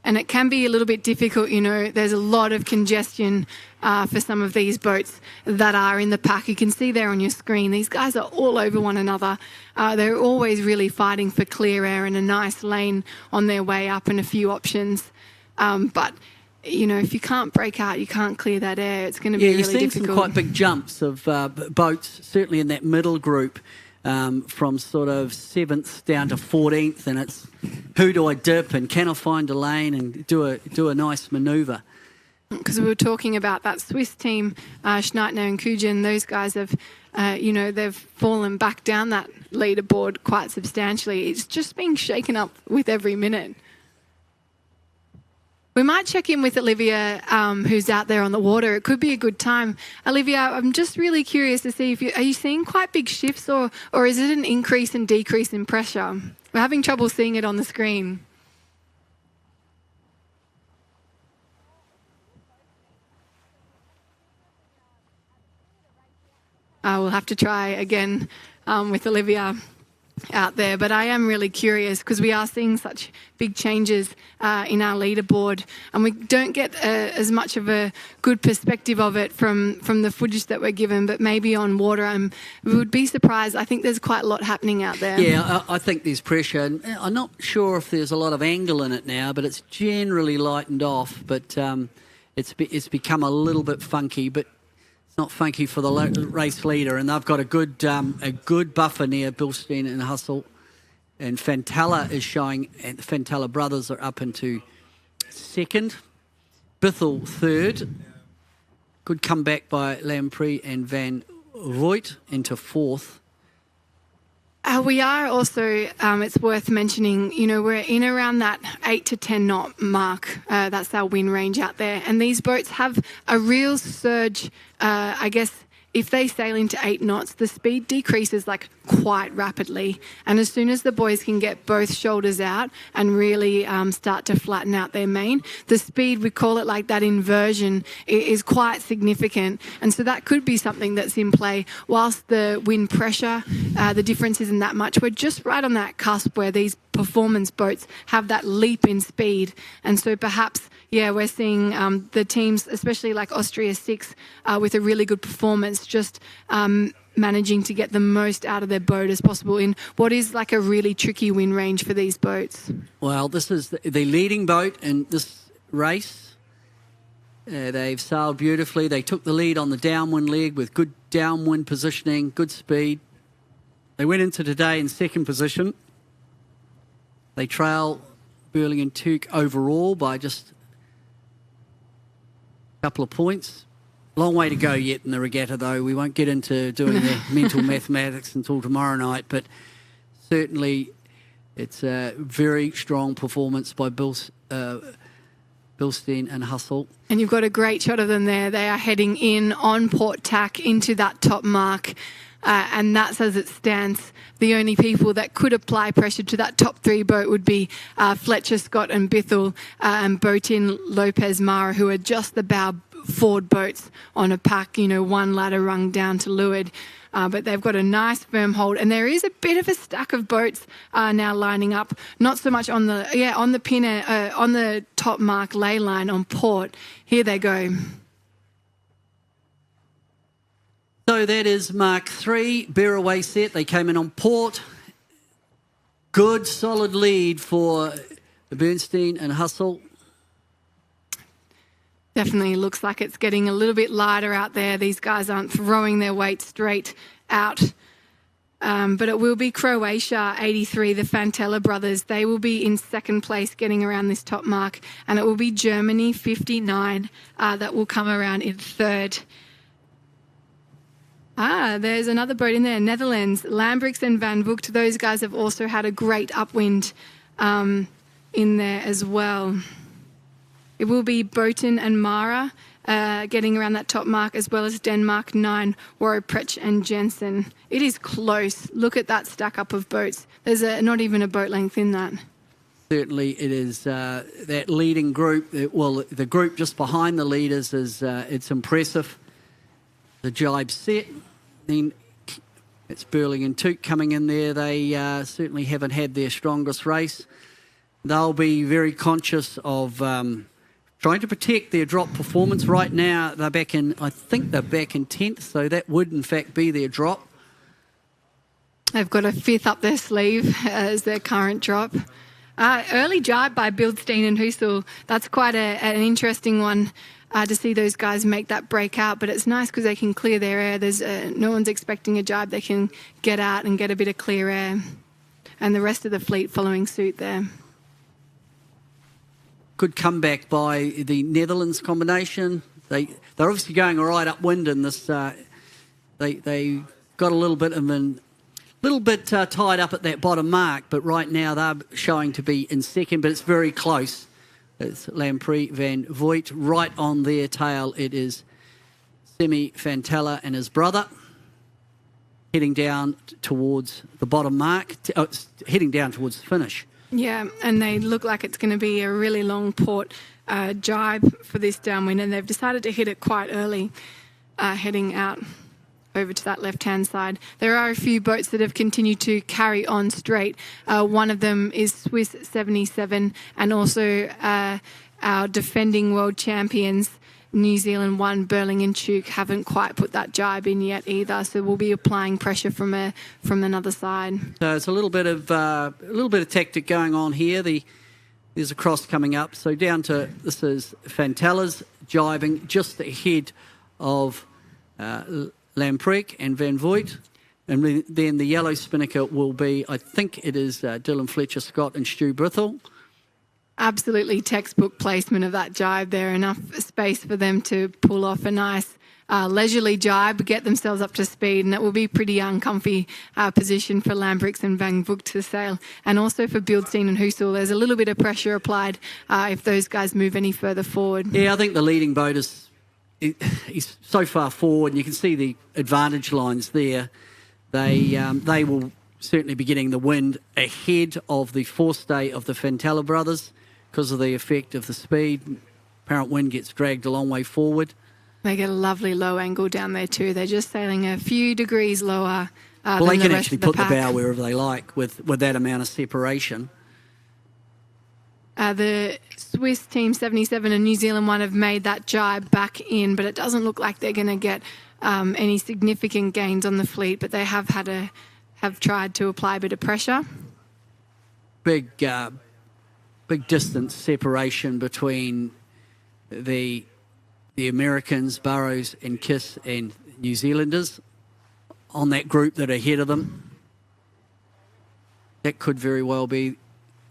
And it can be a little bit difficult, you know. There's a lot of congestion for some of these boats that are in the pack. You can see there on your screen, these guys are all over one another. They're always really fighting for clear air and a nice lane on their way up and a few options. But, you know, if you can't break out, you can't clear that air, it's going to be really difficult. Yeah, you've seen some quite big jumps of boats, certainly in that middle group. From sort of 7th down to 14th, and it's who do I dip and can I find a lane and do a nice manoeuvre. Because we were talking about that Swiss team, Schneitner and Kujan, those guys have, you know, they've fallen back down that leaderboard quite substantially. It's just being shaken up with every minute. We might check in with Olivia, who's out there on the water. It could be a good time. Olivia, I'm just really curious to see if are you seeing quite big shifts, or is it an increase and decrease in pressure? We're having trouble seeing it on the screen. We'll have to try again with Olivia out there, but I am really curious because we are seeing such big changes in our leaderboard, and we don't get as much of a good perspective of it from the footage that we're given, but maybe on water we would be surprised. I think there's quite a lot happening out there. Yeah, I think there's pressure. I'm not sure if there's a lot of angle in it now, but it's generally lightened off, but it's become a little bit funky, but not funky for the race leader, and they've got a good buffer near Bilstein and Hustle, and Fantella is showing, and the Fantella brothers are up into 2nd, Bithell 3rd, good comeback by Lamprey and Van Rooijt into 4th. We are also, it's worth mentioning, you know, we're in around that 8 to 10 knot mark. That's our wind range out there. And these boats have a real surge, I guess. If they sail into 8 knots, the speed decreases like quite rapidly. And as soon as the boys can get both shoulders out and really start to flatten out their main, the speed, we call it like that inversion, is quite significant. And so that could be something that's in play. Whilst the wind pressure, the difference isn't that much, we're just right on that cusp where these performance boats have that leap in speed. And so perhaps, yeah, we're seeing the teams, especially like Austria 6, with a really good performance, just managing to get the most out of their boat as possible in what is like a really tricky wind range for these boats. Well, this is the leading boat in this race. They've sailed beautifully. They took the lead on the downwind leg with good downwind positioning, good speed. They went into today in 2nd position. They trail Burling and Tuke overall by just a couple of points. Long way to go yet in the regatta, though. We won't get into doing the mental mathematics until tomorrow night, but certainly it's a very strong performance by Bilstein and Hustle. And you've got a great shot of them there. They are heading in on port tack into that top mark. And that's as it stands. The only people that could apply pressure to that top 3 boat would be Fletcher, Scott and Bithell and Botin, Lopez, Mara, who are just the bow forward boats on a pack, you know, one ladder rung down to leeward. But they've got a nice firm hold, and there is a bit of a stack of boats now lining up. Not so much on the pin, on the top mark ley line on port. Here they go. So that is Mark 3, bear away set. They came in on port. Good, solid lead for the Bernstein and Hustle. Definitely looks like it's getting a little bit lighter out there. These guys aren't throwing their weight straight out. But it will be Croatia, 83, the Fantella brothers. They will be in second place getting around this top mark. And it will be Germany, 59, that will come around in third. There's another boat in there, Netherlands, Lambrix and Van Vogt. Those guys have also had a great upwind in there as well. It will be Boten and Mara getting around that top mark, as well as Denmark 9, Waroprech and Jensen. It is close. Look at that stack up of boats. There's not even a boat length in that.
Certainly it is that leading group, the group just behind the leaders is it's impressive. The jibe set, then it's Burling and Toot coming in there. They certainly haven't had their strongest race. They'll be very conscious of trying to protect their drop performance. Right now, they're back in, I think they're back in 10th, so that would in fact be their drop.
They've got a 5th up their sleeve as their current drop. Early jibe by Bildstein and Husel. That's quite an interesting one to see those guys make that break out, but it's nice because they can clear their air. There's no one's expecting a jibe. They can get out and get a bit of clear air. And the rest of the fleet following suit there.
Good comeback by the Netherlands combination. They're obviously going all right upwind in this. They got a little bit tied up at that bottom mark, but right now they're showing to be in second, but it's very close. It's Lamprey Van Voigt right on their tail. It is Semi Fantella and his brother heading down towards the bottom mark, heading down towards the finish.
Yeah, and they look like it's going to be a really long port jibe for this downwind, and they've decided to hit it quite early, heading out over to that left-hand side. There are a few boats that have continued to carry on straight. One of them is Swiss 77, and also our defending world champions, New Zealand 1, Burling and Tuke, haven't quite put that jibe in yet either, so we'll be applying pressure from another side. So
it's a little bit of tactic going on here. There's a cross coming up, so down to this is Fantella's jibing just ahead of Lamprey and Van Voigt, and then the yellow spinnaker will be, I think it is Dylan Fletcher Scott and Stu Brithell.
Absolutely textbook placement of that jibe there. Enough space for them to pull off a nice leisurely jibe, get themselves up to speed, and it will be pretty uncomfy position for Lambrix and Van Vogt to sail. And also for Bildstein and Husel, there's a little bit of pressure applied if those guys move any further forward.
Yeah, I think the leading boat is so far forward. You can see the advantage lines there. They will certainly be getting the wind ahead of the forestay of the Fantella brothers because of the effect of the speed. Apparent wind gets dragged a long way forward.
They get a lovely low angle down there too. They're just sailing a few degrees lower
well, they can actually put the bow wherever they like with that amount of separation.
The Swiss Team 77 and New Zealand 1 have made that jibe back in, but it doesn't look like they're going to get any significant gains on the fleet, but they have tried to apply a bit of pressure.
Big distance separation between the Americans, Burrows and Kiss, and New Zealanders on that group that are ahead of them. That could very well be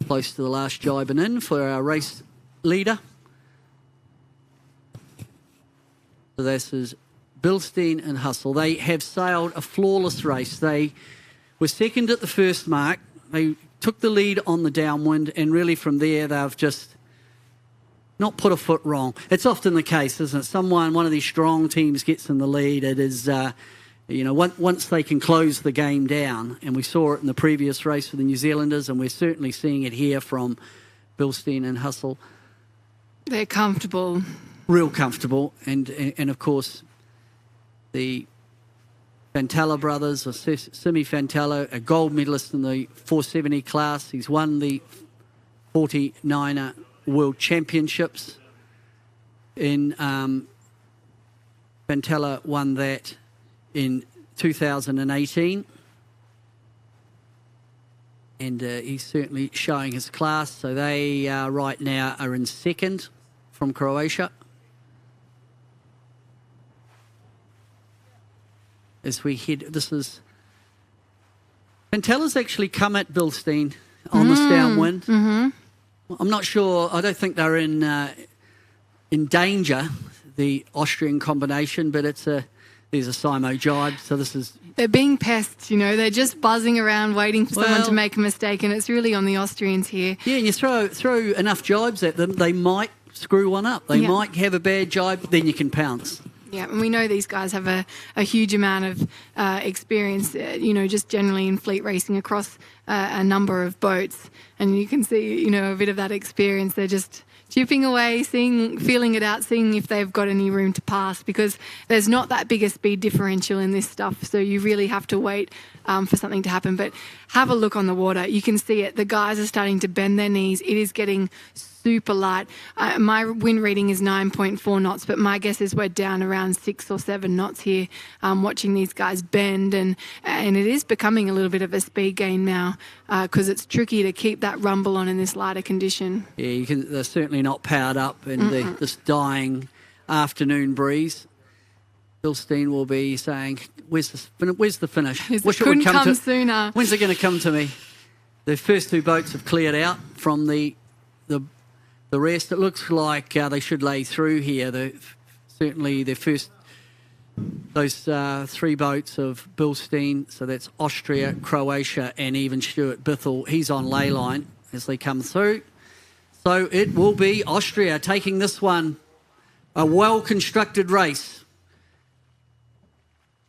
close to the last jibe and in for our race leader. So this is Bildstein and Hustle. They have sailed a flawless race. They were second at the first mark. They took the lead on the downwind, and really from there they've just not put a foot wrong. It's often the case, isn't it? One of these strong teams gets in the lead. It is, once they can close the game down, and we saw it in the previous race for the New Zealanders, and we're certainly seeing it here from Bildstein and Hustle.
They're comfortable.
Real comfortable, and of course the Fantella brothers, or Simi Fantella, a gold medalist in the 470 class. He's won the 49er World Championships. Fantella won that in 2018. And he's certainly showing his class. So they right now are in second from Croatia. as we head. This is Pantella's actually come at Bilstein on this downwind.
Mm-hmm.
I'm not sure. I don't think they're in danger, the Austrian combination, but there's a Simo jibe, so this is.
They're being pests, they're just buzzing around waiting for someone to make a mistake, and it's really on the Austrians here.
Yeah, and you throw enough jibes at them, they might screw one up. They might have a bad jibe, then you can pounce.
Yeah, and we know these guys have a huge amount of experience, just generally in fleet racing across a number of boats. And you can see, a bit of that experience. They're just chipping away, feeling it out, seeing if they've got any room to pass, because there's not that big a speed differential in this stuff. So you really have to wait for something to happen. But have a look on the water. You can see it. The guys are starting to bend their knees. It is getting super light. My wind reading is 9.4 knots, but my guess is we're down around 6 or 7 knots here, watching these guys bend, and it is becoming a little bit of a speed gain now, because it's tricky to keep that rumble on in this lighter condition.
Yeah, they're certainly not powered up in this dying afternoon breeze. Bilstein will be saying, "Where's the finish?
It couldn't come sooner.
When's it going to come to me?" The first 2 boats have cleared out from the rest. It looks like they should lay through here. Certainly their first, those 3 boats of Bilstein, so that's Austria, Croatia, and even Stuart Bithell. He's on ley line as they come through. So it will be Austria taking this one, a well-constructed race.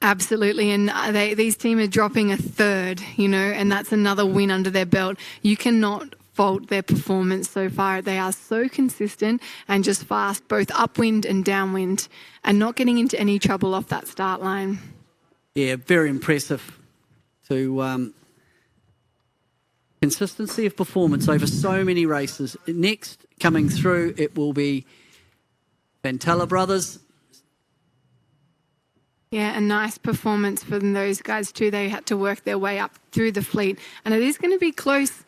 Absolutely, and these teams are dropping a third, and that's another win under their belt. You cannot fault their performance so far. They are so consistent and just fast, both upwind and downwind, and not getting into any trouble off that start line.
Yeah, very impressive to consistency of performance over so many races. Next, coming through, it will be Pantella Brothers.
Yeah, a nice performance from those guys too. They had to work their way up through the fleet, and it is going to be close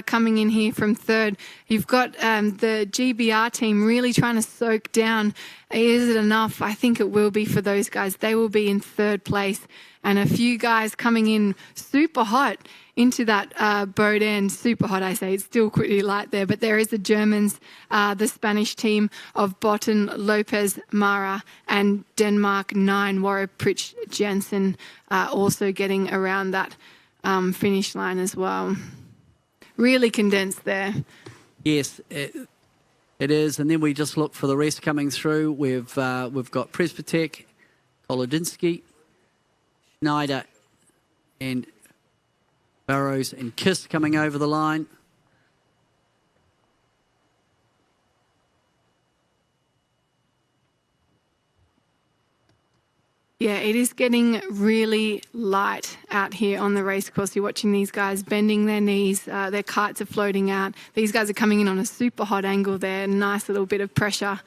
coming in here from third. You've got the GBR team really trying to soak down. Is it enough? I think it will be for those guys. They will be in third place, and a few guys coming in super hot into that boat end. Super hot, I say. It's still pretty light there, but there is the Germans, the Spanish team of Botten, Lopez, Mara, and Denmark 9, Warren Pritch Jensen, also getting around that finish line as well. Really condensed there.
Yes, it is. And then we just look for the rest coming through. We've got Presbytek, Kolodinsky, Schneider, and Burrows and Kiss coming over the line.
Yeah, it is getting really light out here on the race course. You're watching these guys bending their knees. Their kites are floating out. These guys are coming in on a super hot angle there. Nice little bit of pressure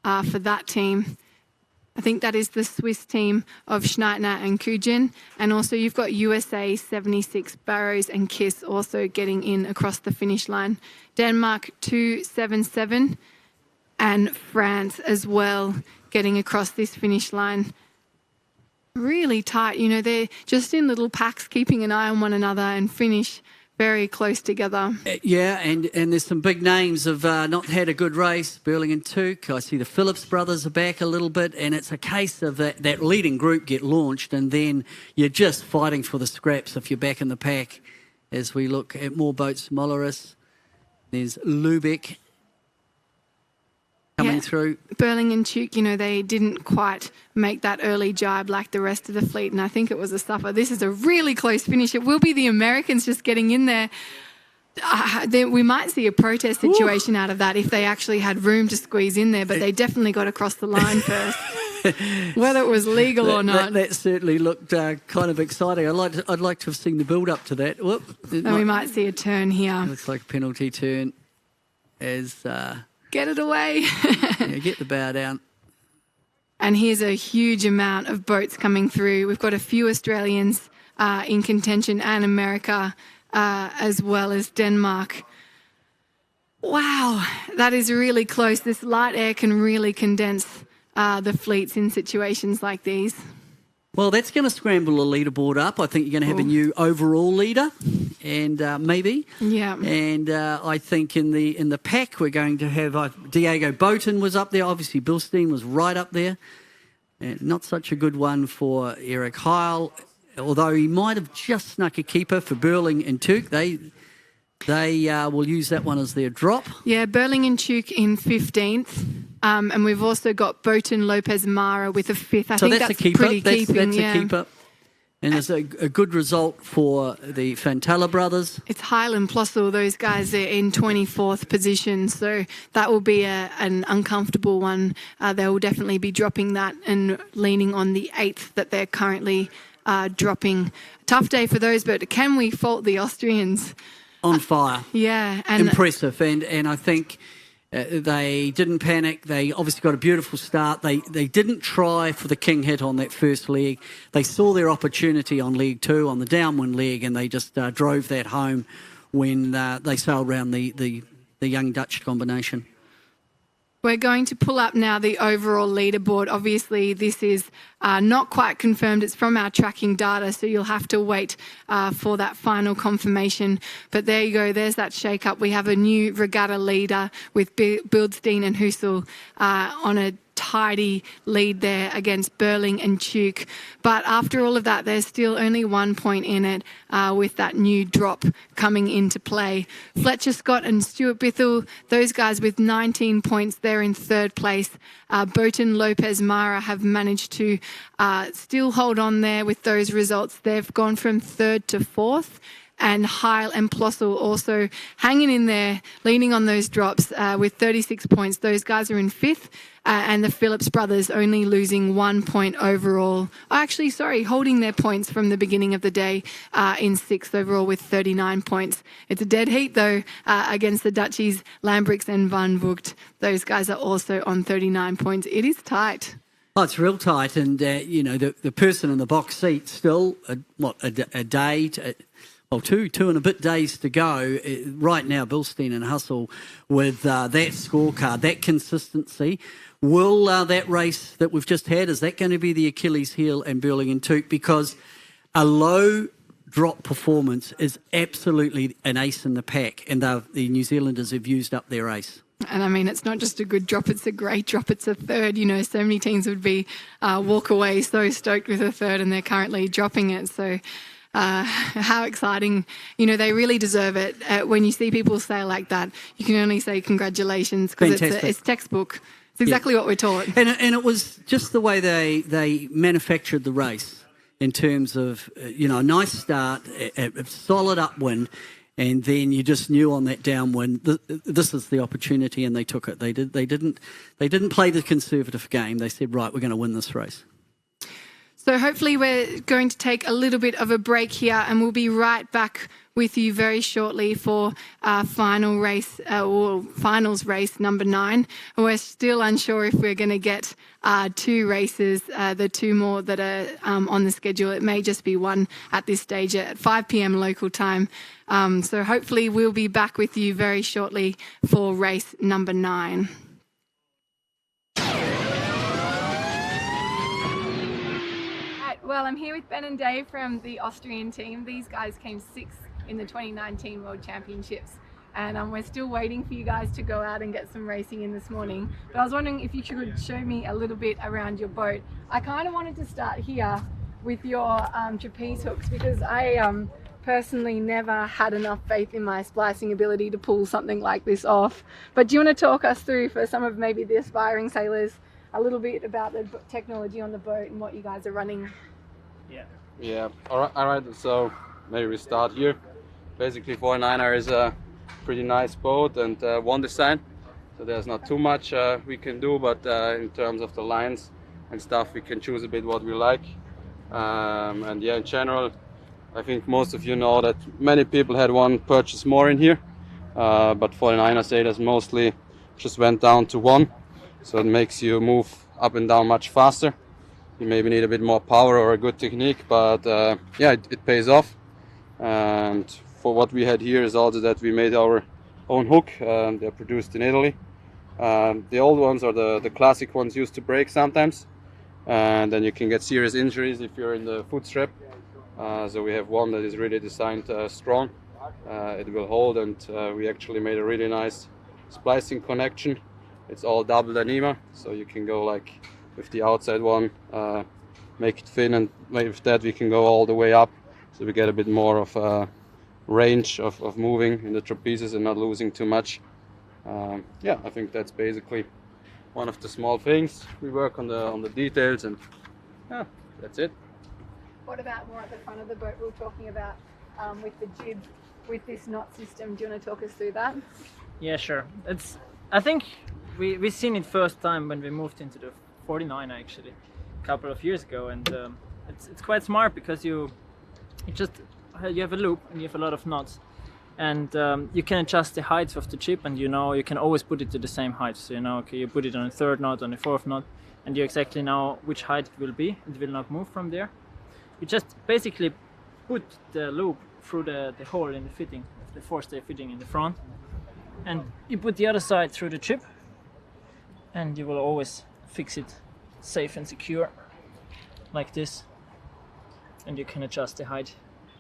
for that team. I think that is the Swiss team of Schneitner and Kujin. And also you've got USA 76, Barrows and Kiss also getting in across the finish line. Denmark 277 and France as well getting across this finish line. Really tight, they're just in little packs keeping an eye on one another and finish very close together.
Yeah, and there's some big names have not had a good race. Burling and Tuke. I see the Phillips brothers are back a little bit, and it's a case of that leading group get launched, and then you're just fighting for the scraps if you're back in the pack. As we look at more boats, Molleris, there's Lubeck coming through.
Burling and Tuke, they didn't quite make that early jibe like the rest of the fleet, and I think it was a suffer. This is a really close finish. It will be the Americans just getting in there. We might see a protest situation out of that if they actually had room to squeeze in there, but they definitely got across the line first. Whether it was legal or not.
That certainly looked kind of exciting. I'd like to have seen the build-up to that.
We might see a turn here.
Looks like a penalty turn as...
Get it away.
Yeah, get the bow down.
And here's a huge amount of boats coming through. We've got a few Australians in contention and America as well as Denmark. Wow, that is really close. This light air can really condense the fleets in situations like these.
Well, that's going to scramble the leaderboard up. I think you're going to have a new overall leader, and maybe.
Yeah.
And I think in the pack we're going to have Diego Boughton was up there. Obviously, Bilstein was right up there. And not such a good one for Eric Heil, although he might have just snuck a keeper for Burling and Tuke. They will use that one as their drop.
Yeah, Burling and Tuke in 15th. And we've also got Boughton Lopez Mara with a 5th. I think that's
a keeper.
Pretty keeping,
that's a keeper. And it's a good result for the Fantella brothers.
It's Heil and Plossel. Those guys are in 24th position. So that will be an uncomfortable one. They will definitely be dropping that and leaning on the 8th that they're currently dropping. Tough day for those, but can we fault the Austrians?
On fire.
Yeah.
And impressive. And I think they didn't panic. They obviously got a beautiful start. They didn't try for the king hit on that first leg. They saw their opportunity on leg 2, on the downwind leg, and they just drove that home when they sailed around the young Dutch combination.
We're going to pull up now the overall leaderboard. Obviously, this is not quite confirmed. It's from our tracking data, so you'll have to wait for that final confirmation. But there you go. There's that shake-up. We have a new regatta leader with Bildstein and Husel on a tidy lead there against Burling and Tuke. But after all of that, there's still only 1 point in it with that new drop coming into play. Fletcher Scott and Stuart Bithell, those guys with 19 points, they're in 3rd place. Boughton Lopez Mara have managed to still hold on there with those results. They've gone from 3rd to 4th. And Heil and Plossel also hanging in there, leaning on those drops with 36 points. Those guys are in 5th. And the Phillips brothers only losing 1 point overall. Holding their points from the beginning of the day in 6th overall with 39 points. It's a dead heat, though, against the Dutchies, Lambrix and Van Vugt. Those guys are also on 39 points. It is tight.
Oh, it's real tight. And, the person in the box seat still, a day... two and a bit days to go. Right now, Bilstein and Hustle with that scorecard, that consistency. Will that race that we've just had, is that going to be the Achilles heel and Burling and Tuke? Because a low drop performance is absolutely an ace in the pack, and the New Zealanders have used up their ace.
And I mean, it's not just a good drop, it's a great drop. It's a 3rd. So many teams would be walk away so stoked with a 3rd, and they're currently dropping it. So how exciting. They really deserve it. When you see people say like that, you can only say congratulations, because it's textbook. It's exactly what we're taught.
And it was just the way they manufactured the race in terms of, a nice start, a solid upwind, and then you just knew on that downwind, this is the opportunity, and they took it. They didn't play the conservative game. They said, right, we're going to win this race.
So hopefully we're going to take a little bit of a break here, and we'll be right back with you very shortly for our final race, or finals race number 9. We're still unsure if we're going to get 2 races, the 2 more that are on the schedule. It may just be 1 at this stage at 5 p.m. local time. So hopefully we'll be back with you very shortly for race number 9. Well, I'm here with Ben and Dave from the Austrian team. These guys came 6th in the 2019 World Championships, and we're still waiting for you guys to go out and get some racing in this morning. But I was wondering if you could show me a little bit around your boat. I kind of wanted to start here with your trapeze hooks, because I personally never had enough faith in my splicing ability to pull something like this off. But do you want to talk us through, for some of maybe the aspiring sailors, a little bit about the technology on the boat and what you guys are running?
Yeah. All right. So maybe we start here. Basically, 49er is a pretty nice boat and one design. So there's not too much we can do, but in terms of the lines and stuff, we can choose a bit what we like. And yeah, in general, I think most of you know that many people had one purchase more in here, but 49er sailors mostly just went down to 1. So it makes you move up and down much faster. You maybe need a bit more power or a good technique, but yeah, it pays off. And for what we had here is also that we made our own hook. They're produced in Italy. The old ones, or the classic ones, used to break sometimes. and then you can get serious injuries if you're in the foot strap. So we have one that is really designed strong. It will hold, and we actually made a really nice splicing connection. It's all double anima, so you can go like with the outside one, make it thin, and with that we can go all the way up, so we get a bit more of range of moving in the trapezes and not losing too much. Yeah, I think that's basically one of the small things. We work on the details, and yeah, that's it.
What about more at the front of the boat we were talking about with the jib, with this knot system? Do you want to talk us through that?
Yeah, sure. I think we seen it first time when we moved into the 49 actually, a couple of years ago, and it's quite smart because you have a loop and you have a lot of knots, and you can adjust the height of the jib, and you can always put it to the same height. So okay, you put it on the third knot, on the fourth knot, and you exactly know which height it will be. It will not move from there. You just basically put the loop through the hole in the fitting, the forestay fitting in the front, and you put the other side through the jib, and you will always fix it safe and secure like this, and you can adjust the height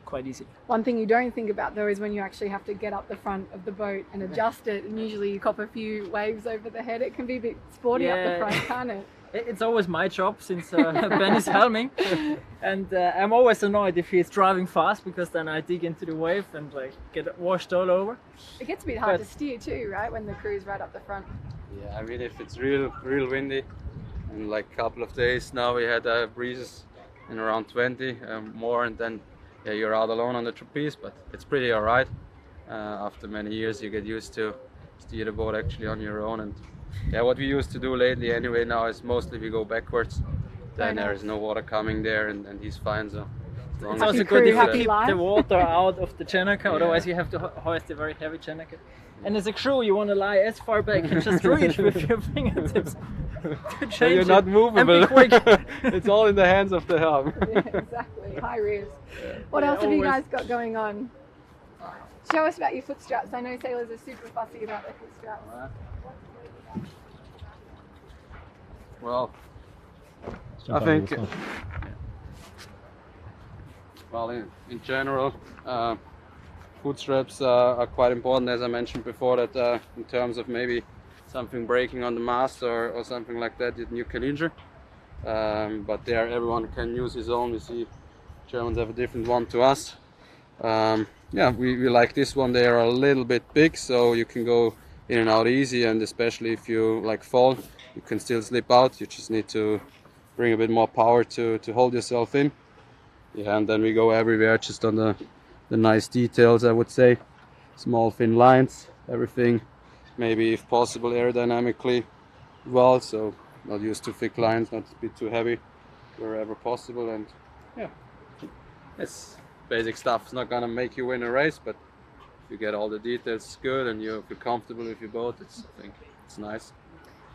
quite easy.
One thing you don't think about though is when you actually have to get up the front of the boat and adjust it, and usually you cop a few waves over the head. It can be a bit sporty up the front, can't it?
It's always my job since Ben is helming, and I'm always annoyed if he's driving fast, because then I dig into the wave and like get washed all over.
It gets a bit hard to steer too, right, when the crew's right up the front?
Yeah, I mean, if it's real windy, and like a couple of days now we had breezes in around 20 more, and then yeah, you're out alone on the trapeze, but it's pretty alright. After many years you get used to steer the boat actually on your own, and yeah, what we used to do lately anyway now is mostly we go backwards, then there is no water coming there, and he's fine. So
it's also good if you keep the water out of the Nacra, otherwise you have to hoist a very heavy Nacra. And as a crew you want to lie as far back and just reach with your fingertips to change
so you're not movable. It's all in the hands of the helm.
Yeah, exactly, high risk. What else have you guys got going on? Show us about your foot straps. I know sailors are super fussy about their foot straps.
Well, I think, well, in general, foot straps are quite important, as I mentioned before, that in terms of maybe something breaking on the mast or something like that you can injure. But there everyone can use his own. We see Germans have a different one to us. Yeah, we like this one. They are a little bit big, so you can go in and out easy, and especially if you like fall, you can still slip out. You just need to bring a bit more power to hold yourself in. Yeah, and then we go everywhere just on the nice details, I would say. Small thin lines, everything maybe if possible aerodynamically well, so not use too thick lines, not be too heavy wherever possible. And yeah, it's basic stuff. It's not gonna make you win a race, but if you get all the details good and you feel comfortable with your boat, I think it's nice.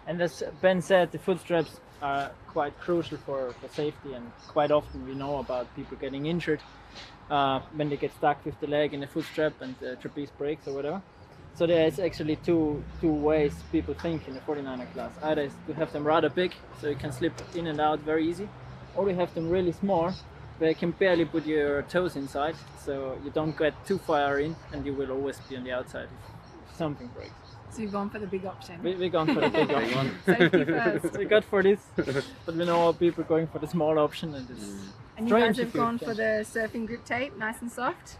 And as Ben said, the foot straps are quite crucial for safety, and quite often we know about people getting injured when they get stuck with the leg in the foot strap and the trapeze breaks or whatever. So there is actually two ways people think in the 49er class. Either is to have them rather big, so you can slip in and out very easy, or you have them really small, where you can barely put your toes inside, so you don't get too far in and you will always be on the outside if something breaks.
So you've gone for the big option.
We've gone for the big option.
Safety first.
We got for this, but we know all people going for the small option, and it's
And you guys have gone for the surfing grip tape, nice and soft.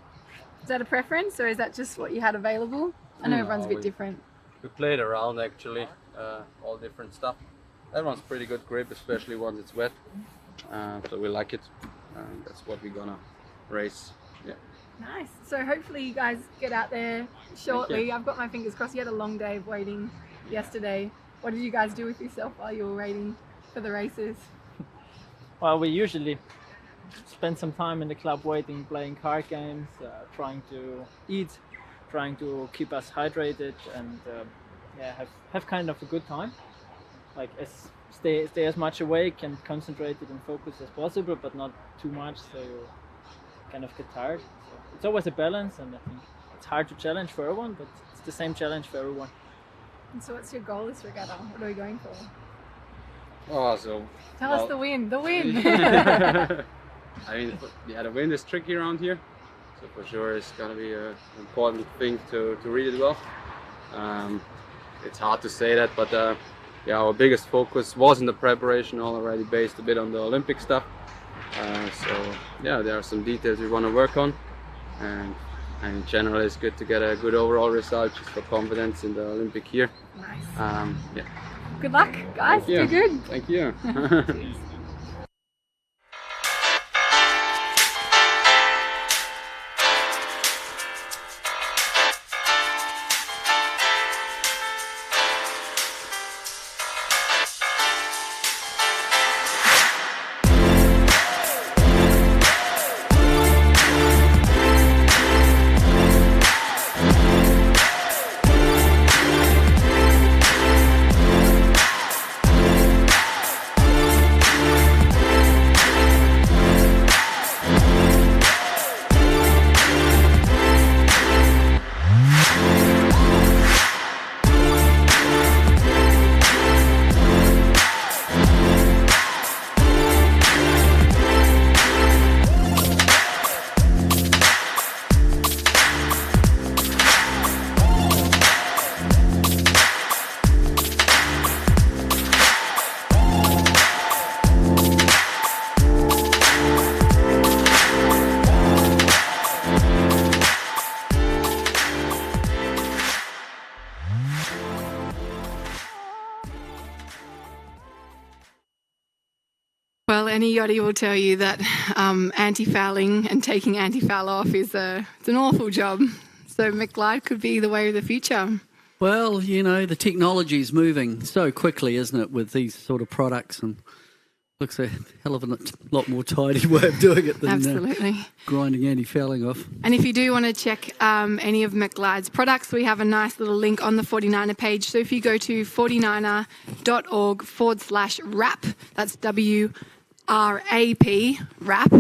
Is that a preference, or is that just what you had available? I know everyone's a bit different.
We played around actually, all different stuff. That one's pretty good grip, especially once it's wet. So we like it. That's what we're gonna race. Yeah.
Nice. So hopefully you guys get out there shortly. I've got my fingers crossed. You had a long day of waiting yesterday. What did you guys do with yourself while you were waiting for the races?
Well, we usually spend some time in the club waiting, playing card games, trying to eat, trying to keep us hydrated, and yeah, have kind of a good time. Like stay as much awake and concentrated and focused as possible, but not too much, so you kind of get tired. So it's always a balance, and I think it's hard to challenge for everyone, but it's the same challenge for everyone.
And so what's your goal this regatta? What are we going for?
Oh, so.
Tell us the win. The win.
I mean, yeah, the wind is tricky around here, so for sure it's gonna be an important thing to read it well. It's hard to say that, but yeah, our biggest focus was in the preparation already based a bit on the Olympic stuff. So yeah, there are some details we want to work on, and in general it's good to get a good overall result just for confidence in the Olympic year.
Nice.
Yeah.
Good luck, guys.
Thank you.
Do good.
Thank you.
Well, any yachty will tell you that anti-fouling and taking anti-foul off it's an awful job. So McGlide could be the way of the future.
Well, you know, the technology is moving so quickly, isn't it, with these sort of products, and looks a hell of a lot more tidy way of doing it than
Absolutely.
Grinding anti-fouling off.
And if you do want to check any of McGlide's products, we have a nice little link on the 49er page. So if you go to 49er.org/wrap, that's WRAP, wrap,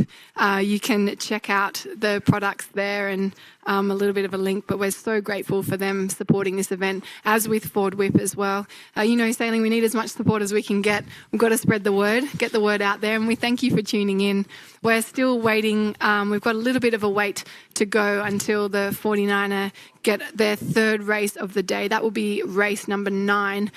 you can check out the products there and a little bit of a link. But we're so grateful for them supporting this event, as with Ford Whip as well. You know, Sailing, we need as much support as we can get. We've got to spread the word, get the word out there, and we thank you for tuning in. We're still waiting. We've got a little bit of a wait to go until the 49er get their third race of the day. That will be race number 9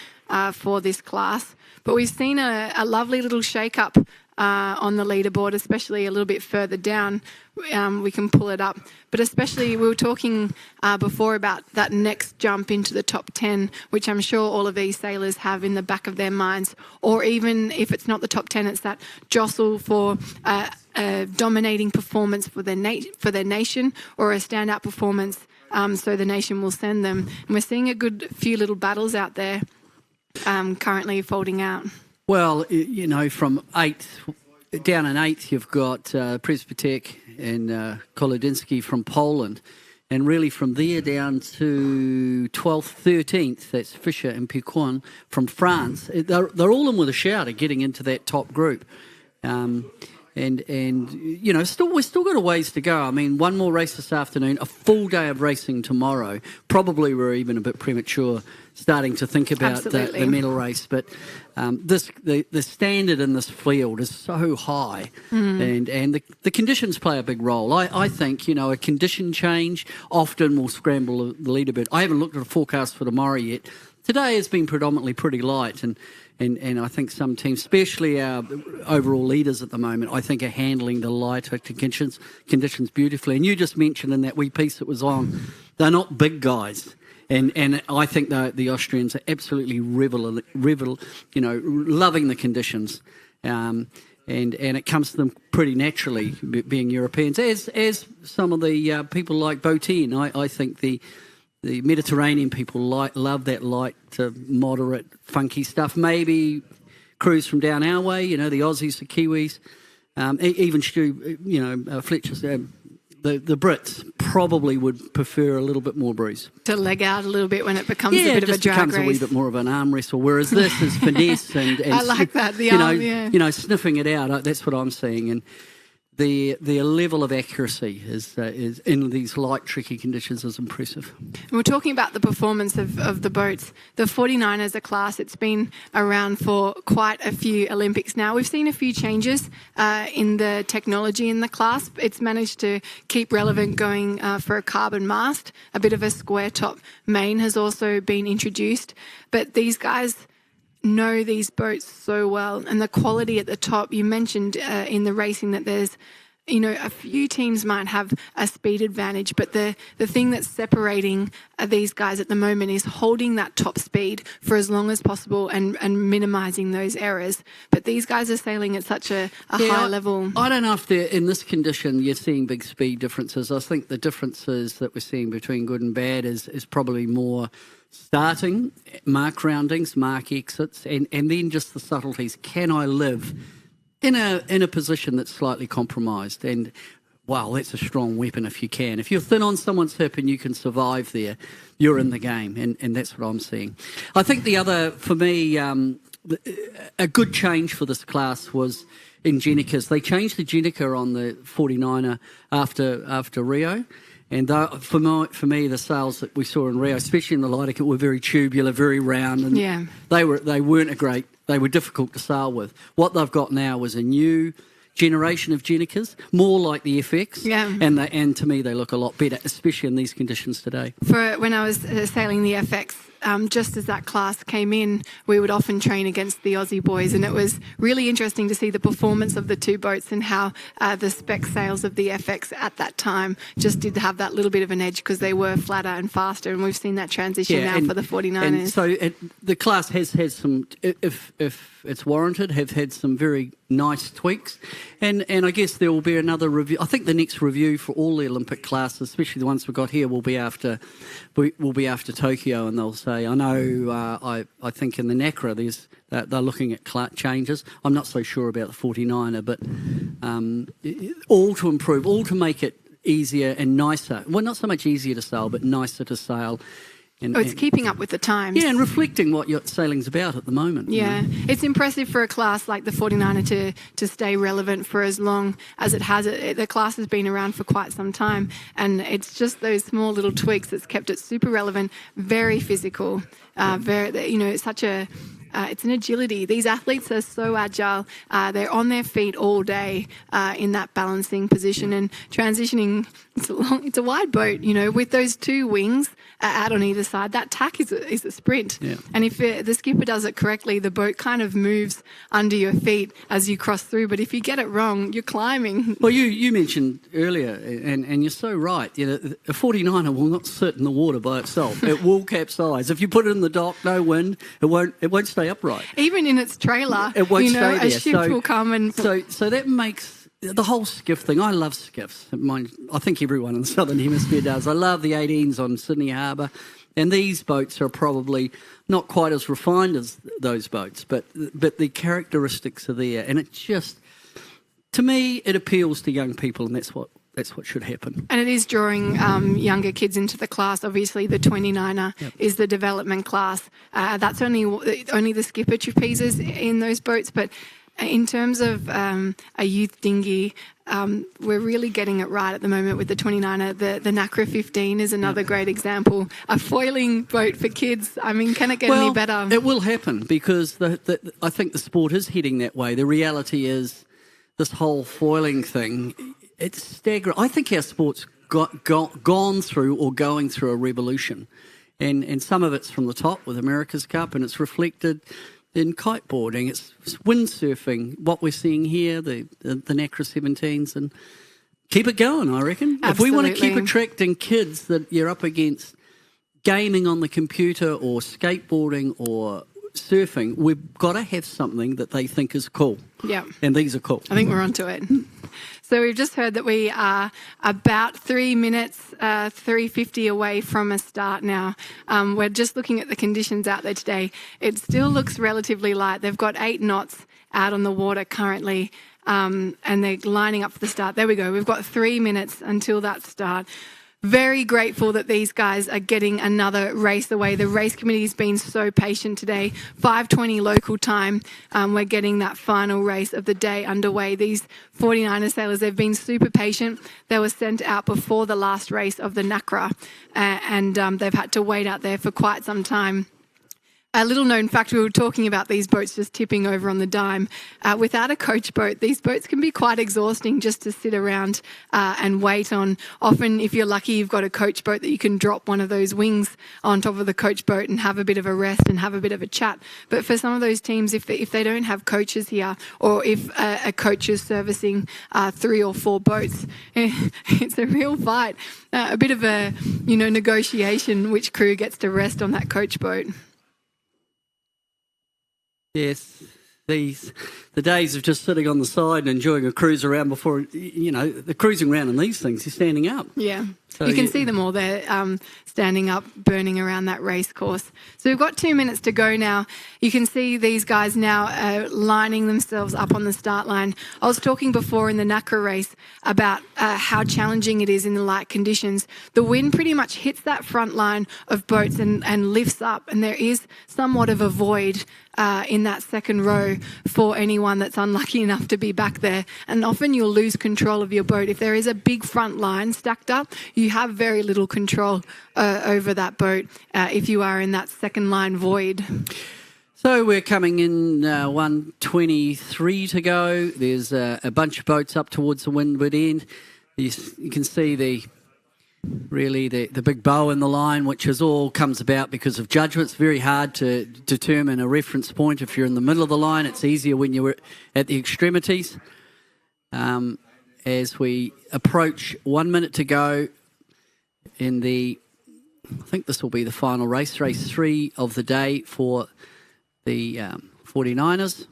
for this class. But we've seen a lovely little shake-up on the leaderboard, especially a little bit further down. We can pull it up. But especially, we were talking before about that next jump into the top 10, which I'm sure all of these sailors have in the back of their minds. Or even if it's not the top 10, it's that jostle for a dominating performance for their nation, or a standout performance, so the nation will send them. And we're seeing a good few little battles out there currently folding out.
Well, you know, from 8th, down in 8th, you've got Presbytek and Kolodinsky from Poland. And really from there down to 12th, 13th, that's Fischer and Piquon from France. They're all in with a shout at getting into that top group. And you know, we've still got a ways to go. I mean, one more race this afternoon, a full day of racing tomorrow. Probably we're even a bit premature starting to think about the medal race, but the standard in this field is so high, and the conditions play a big role. I think, you know, a condition change often will scramble the leaderboard. I haven't looked at a forecast for tomorrow yet. Today has been predominantly pretty light, and I think some teams, especially our overall leaders at the moment, I think are handling the lighter conditions beautifully. And you just mentioned in that wee piece that was on, they're not big guys. And I think the Austrians are absolutely loving the conditions. And it comes to them pretty naturally, being Europeans, as some of the people like Botin. I think the Mediterranean people love that light to moderate, funky stuff. Maybe crews from down our way, you know, the Aussies, the Kiwis, even Stu, you know, Fletcher's. The Brits probably would prefer a little bit more breeze.
To leg out a little bit when it becomes a bit of a drag race.
Yeah, it becomes a wee bit more of an arm wrestle, whereas this is finesse and
I like that,
you know, sniffing it out. That's what I'm seeing. And their level of accuracy is in these light, tricky conditions is impressive.
And we're talking about the performance of the boats. The 49 as a class, it's been around for quite a few Olympics now. We've seen a few changes in the technology in the class. It's managed to keep relevant, going for a carbon mast. A bit of a square top main has also been introduced. But these guys know these boats so well, and the quality at the top. You mentioned in the racing that there's, a few teams might have a speed advantage, but the thing that's separating these guys at the moment is holding that top speed for as long as possible and minimising those errors. But these guys are sailing at such a high level.
I don't know if they're in this condition you're seeing big speed differences. I think the differences that we're seeing between good and bad is probably more starting, mark roundings, mark exits, and then just the subtleties. Can I live in a position that's slightly compromised? And, wow, that's a strong weapon if you can. If you're thin on someone's hip and you can survive there, you're in the game, and that's what I'm seeing. I think the other, for me, a good change for this class was in Genicas. They changed the Genica on the 49er after Rio. And for me, the sails that we saw in Rio, especially in the Lydica, were very tubular, very round, and they were difficult to sail with. What they've got now is a new generation of Genicas, more like the FX, and to me they look a lot better, especially in these conditions today.
For when I was sailing the FX, just as that class came in, we would often train against the Aussie boys, and it was really interesting to see the performance of the two boats and how the spec sails of the FX at that time just did have that little bit of an edge because they were flatter and faster, and we've seen that transition now for the 49ers.
And so the class has had some, if it's warranted, have had some very nice tweaks, and I guess there will be another review. I think the next review for all the Olympic classes, especially the ones we've got here, will be after Tokyo, and they'll say, I know, I think in the Nacra they're looking at changes. I'm not so sure about the 49er, but all to improve, all to make it easier and nicer. Well, not so much easier to sail, but nicer to sail.
It's keeping up with the times.
Yeah, and reflecting what your sailing's about at the moment.
Yeah, it's impressive for a class like the 49er to stay relevant for as long as it has. The class has been around for quite some time, and it's just those small little tweaks that's kept it super relevant, very physical, it's such a... it's an agility. These athletes are so agile. They're on their feet all day in that balancing position and transitioning. It's a wide boat, with those two wings out on either side. That tack is a sprint. Yeah. And if the skipper does it correctly, the boat kind of moves under your feet as you cross through. But if you get it wrong, you're climbing.
Well, you mentioned earlier, and you're so right. A 49er will not sit in the water by itself. It will capsize. If you put it in the dock, no wind, it won't stay upright.
Even in its trailer,
it won't stay there.
A ship will come and...
So that makes the whole skiff thing. I love skiffs. I think everyone in the Southern Hemisphere does. I love the 18s on Sydney Harbour. And these boats are probably not quite as refined as those boats, but the characteristics are there. And it just, to me, it appeals to young people, and that's what should happen.
And it is drawing younger kids into the class. Obviously, the 29er is the development class. That's only the skipper trapezes in those boats. But in terms of a youth dinghy, we're really getting it right at the moment with the 29er. The Nacra 15 is another great example. A foiling boat for kids. I mean, can it get any better?
It will happen because I think the sport is heading that way. The reality is this whole foiling thing, it's staggering. I think our sport's gone through or going through a revolution. And some of it's from the top with America's Cup, and it's reflected in kiteboarding, it's windsurfing, what we're seeing here, the Nacra 17s, and keep it going, I reckon.
Absolutely.
If we want to keep attracting kids that you're up against gaming on the computer or skateboarding or surfing, we've got to have something that they think is cool.
Yeah.
And these are cool.
I think we're onto it. So we've just heard that we are about 3 minutes, 3:50 away from a start now. We're just looking at the conditions out there today. It still looks relatively light. They've got 8 knots out on the water currently, and they're lining up for the start. There we go. We've got 3 minutes until that start. very grateful that these guys are getting another race away. The race committee's been so patient today. 5:20 local time, we're getting that final race of the day underway. These 49er sailors, they've been super patient. They were sent out before the last race of the Nacra, and they've had to wait out there for quite some time. A little known fact, we were talking about these boats just tipping over on the dime. Without a coach boat, these boats can be quite exhausting just to sit around and wait on. Often, if you're lucky, you've got a coach boat that you can drop one of those wings on top of the coach boat and have a bit of a rest and have a bit of a chat. But for some of those teams, if they don't have coaches here, or if a coach is servicing 3 or 4 boats, it's a real fight. A bit of a negotiation which crew gets to rest on that coach boat.
Yes, the days of just sitting on the side and enjoying a cruise around before, the cruising around in these things, you're standing up.
Yeah,
so
you can see them all there standing up, burning around that race course. So we've got 2 minutes to go now. You can see these guys now lining themselves up on the start line. I was talking before in the Nacra race about how challenging it is in the light conditions. The wind pretty much hits that front line of boats and lifts up, and there is somewhat of a void in that second row for anyone that's unlucky enough to be back there. And often you'll lose control of your boat. If there is a big front line stacked up, you have very little control over that boat if you are in that second line void.
So we're coming in 1:23 to go. There's a bunch of boats up towards the windward end. You can see the big bow in the line, which is all comes about because of judgment. It's very hard to determine a reference point if you're in the middle of the line. It's easier when you're at the extremities. As we approach 1 minute to go in I think this will be the final race 3 of the day for the 49ers.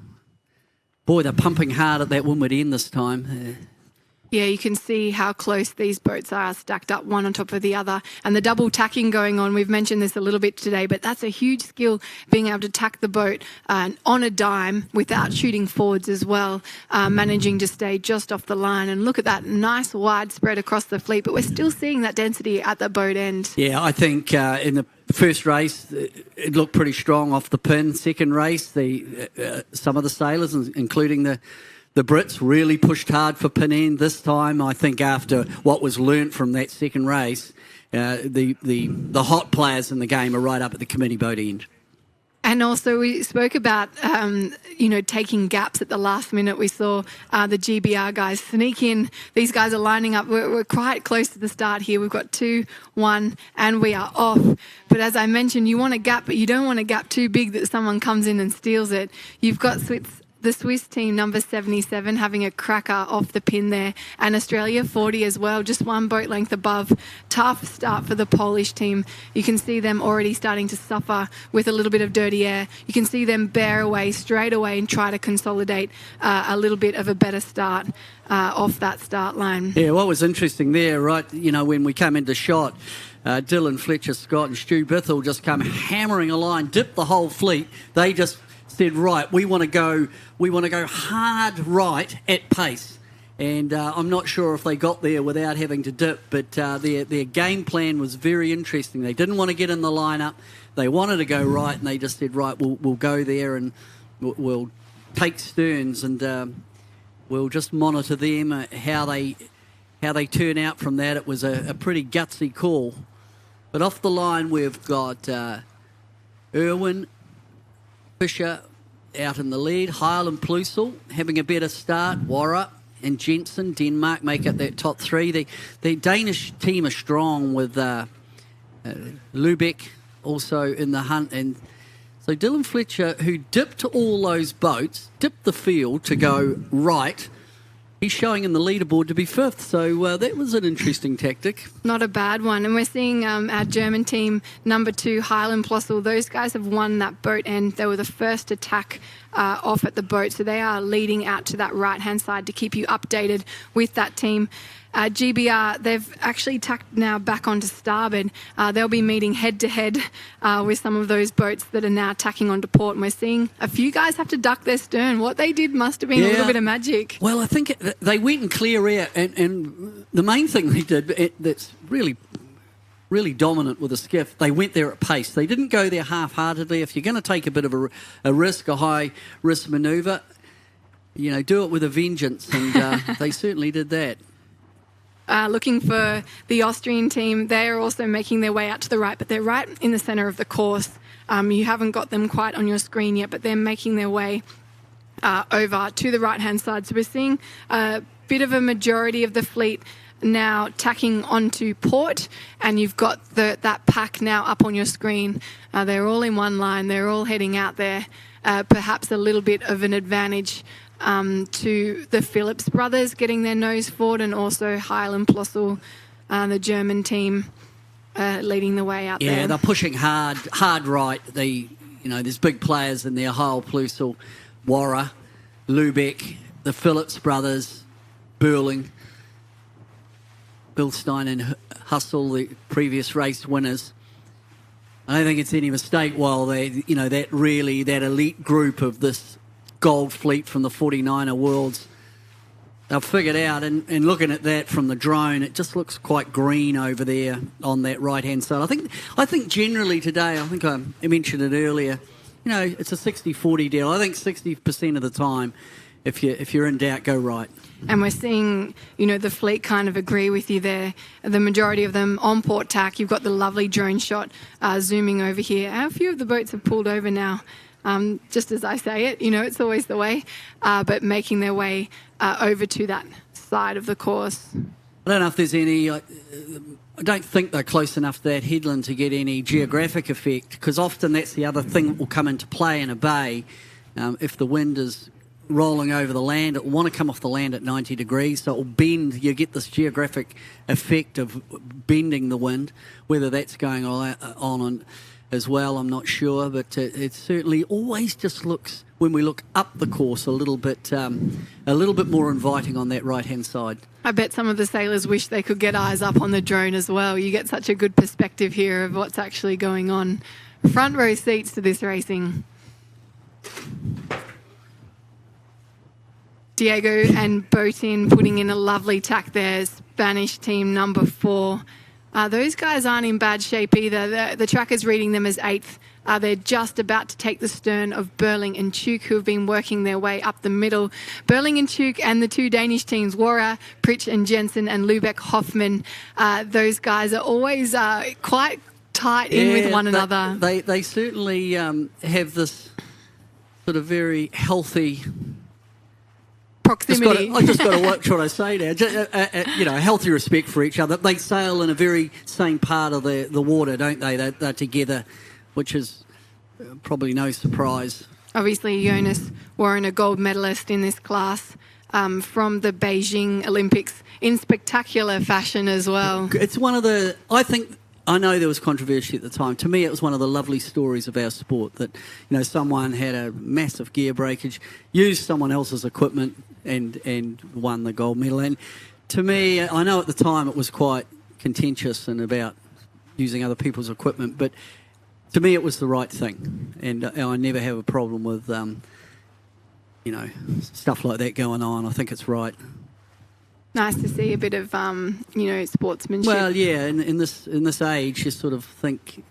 Boy, they're pumping hard at that windward end this time.
Yeah, you can see how close these boats are stacked up one on top of the other. And the double tacking going on, we've mentioned this a little bit today, but that's a huge skill, being able to tack the boat on a dime without shooting forwards as well, managing to stay just off the line. And look at that nice wide spread across the fleet, but we're still seeing that density at the boat end.
Yeah, I think in the first race, it looked pretty strong off the pin. Second race, some of the sailors, including the Brits, really pushed hard for pin end. This time, I think after what was learnt from that second race, the hot players in the game are right up at the committee boat end.
And also we spoke about, taking gaps at the last minute. We saw the GBR guys sneak in. These guys are lining up. We're quite close to the start here. We've got 2, 1, and we are off. But as I mentioned, you want a gap, but you don't want a gap too big that someone comes in and steals it. You've got the Swiss team, number 77, having a cracker off the pin there. And Australia 40 as well, just 1 boat length above. Tough start for the Polish team. You can see them already starting to suffer with a little bit of dirty air. You can see them bear away straight away and try to consolidate a little bit of a better start off that start line.
Yeah, what was interesting there, right, when we came into shot, Dylan Fletcher Scott and Stu Bithell just come hammering a line, dipped the whole fleet. They just said, right, we want to go hard right at pace. And I'm not sure if they got there without having to dip, but their game plan was very interesting. They didn't want to get in the lineup. They wanted to go right, and they just said, right, we'll go there and we'll take sterns, and we'll just monitor them, how they turn out from that. It was a pretty gutsy call. But off the line, we've got Irwin Fisher out in the lead. Heil and Plusel having a better start. Warra and Jensen, Denmark, make up that top 3. The Danish team are strong with Lubeck also in the hunt. And so Dylan Fletcher, who dipped all those boats, dipped the field to go right, he's showing in the leaderboard to be 5th. So that was an interesting tactic.
Not a bad one. And we're seeing our German team, number 2, Highland Plossel. Those guys have won that boat end. They were the first attack off at the boat. So they are leading out to that right-hand side to keep you updated with that team. GBR, they've actually tacked now back onto starboard. They'll be meeting head-to-head with some of those boats that are now tacking onto port. And we're seeing a few guys have to duck their stern. What they did must have been a little bit of magic.
Well, I think they went and clear out. And the main thing they did that's really really dominant with a skiff. They went there at pace. They didn't go there half-heartedly. If you're going to take a bit of a risk, a high-risk manoeuvre, do it with a vengeance, and they certainly did that.
Looking for the Austrian team, they are also making their way out to the right, but they're right in the centre of the course. You haven't got them quite on your screen yet, but they're making their way over to the right-hand side. So we're seeing a bit of a majority of the fleet now tacking onto port, and you've got that pack now up on your screen. They're all in one line. They're all heading out there. Perhaps a little bit of an advantage to the Phillips brothers getting their nose forward, and also Heil and Plossel, the German team, leading the way out there.
Yeah, they're pushing hard right. There's big players in there: Heil, Plossel, Warra, Lubeck, the Phillips brothers, Burling, Bilstein and Hustle, the previous race winners. I don't think it's any mistake while that elite group of this gold fleet from the 49er Worlds, they've figured out, and looking at that from the drone, it just looks quite green over there on that right-hand side. I think generally today, I think I mentioned it earlier, it's a 60-40 deal. I think 60% of the time, if you're in doubt, go right.
And we're seeing, the fleet kind of agree with you there. The majority of them on port tack. You've got the lovely drone shot zooming over here. A few of the boats have pulled over now. Just as I say it, it's always the way, but making their way over to that side of the course.
I don't know if there's any, I don't think they're close enough to that headland to get any geographic effect, because often that's the other thing that will come into play in a bay. If the wind is rolling over the land, it will want to come off the land at 90 degrees, so it will bend. You get this geographic effect of bending the wind. Whether that's going on as well, I'm not sure, but it certainly always just looks, when we look up the course, a little bit more inviting on that right-hand side.
I bet some of the sailors wish they could get eyes up on the drone as well. You get such a good perspective here of what's actually going on. Front row seats to this racing. Diego and Botin putting in a lovely tack there. Spanish team number 4. Those guys aren't in bad shape either. The tracker's reading them as 8th. They're just about to take the stern of Burling and Tuke, who have been working their way up the middle. Burling and Tuke and the 2 Danish teams, Warra, Pritsch and Jensen, and Lubeck Hoffman. Those guys are always quite tight in with one another.
They certainly have this sort of very healthy
proximity.
I just got to watch what I say now. A healthy respect for each other. They sail in a very same part of the water, don't they? They're together, which is probably no surprise.
Obviously, Jonas Warren, a gold medalist in this class from the Beijing Olympics in spectacular fashion as well.
It's one of the, I know there was controversy at the time. To me, it was one of the lovely stories of our sport that, someone had a massive gear breakage, used someone else's equipment and won the gold medal. And to me, I know at the time it was quite contentious and about using other people's equipment, but to me it was the right thing. And I never have a problem with, stuff like that going on. I think it's right.
Nice to see a bit of, sportsmanship.
Well, yeah, in this age, you sort of think,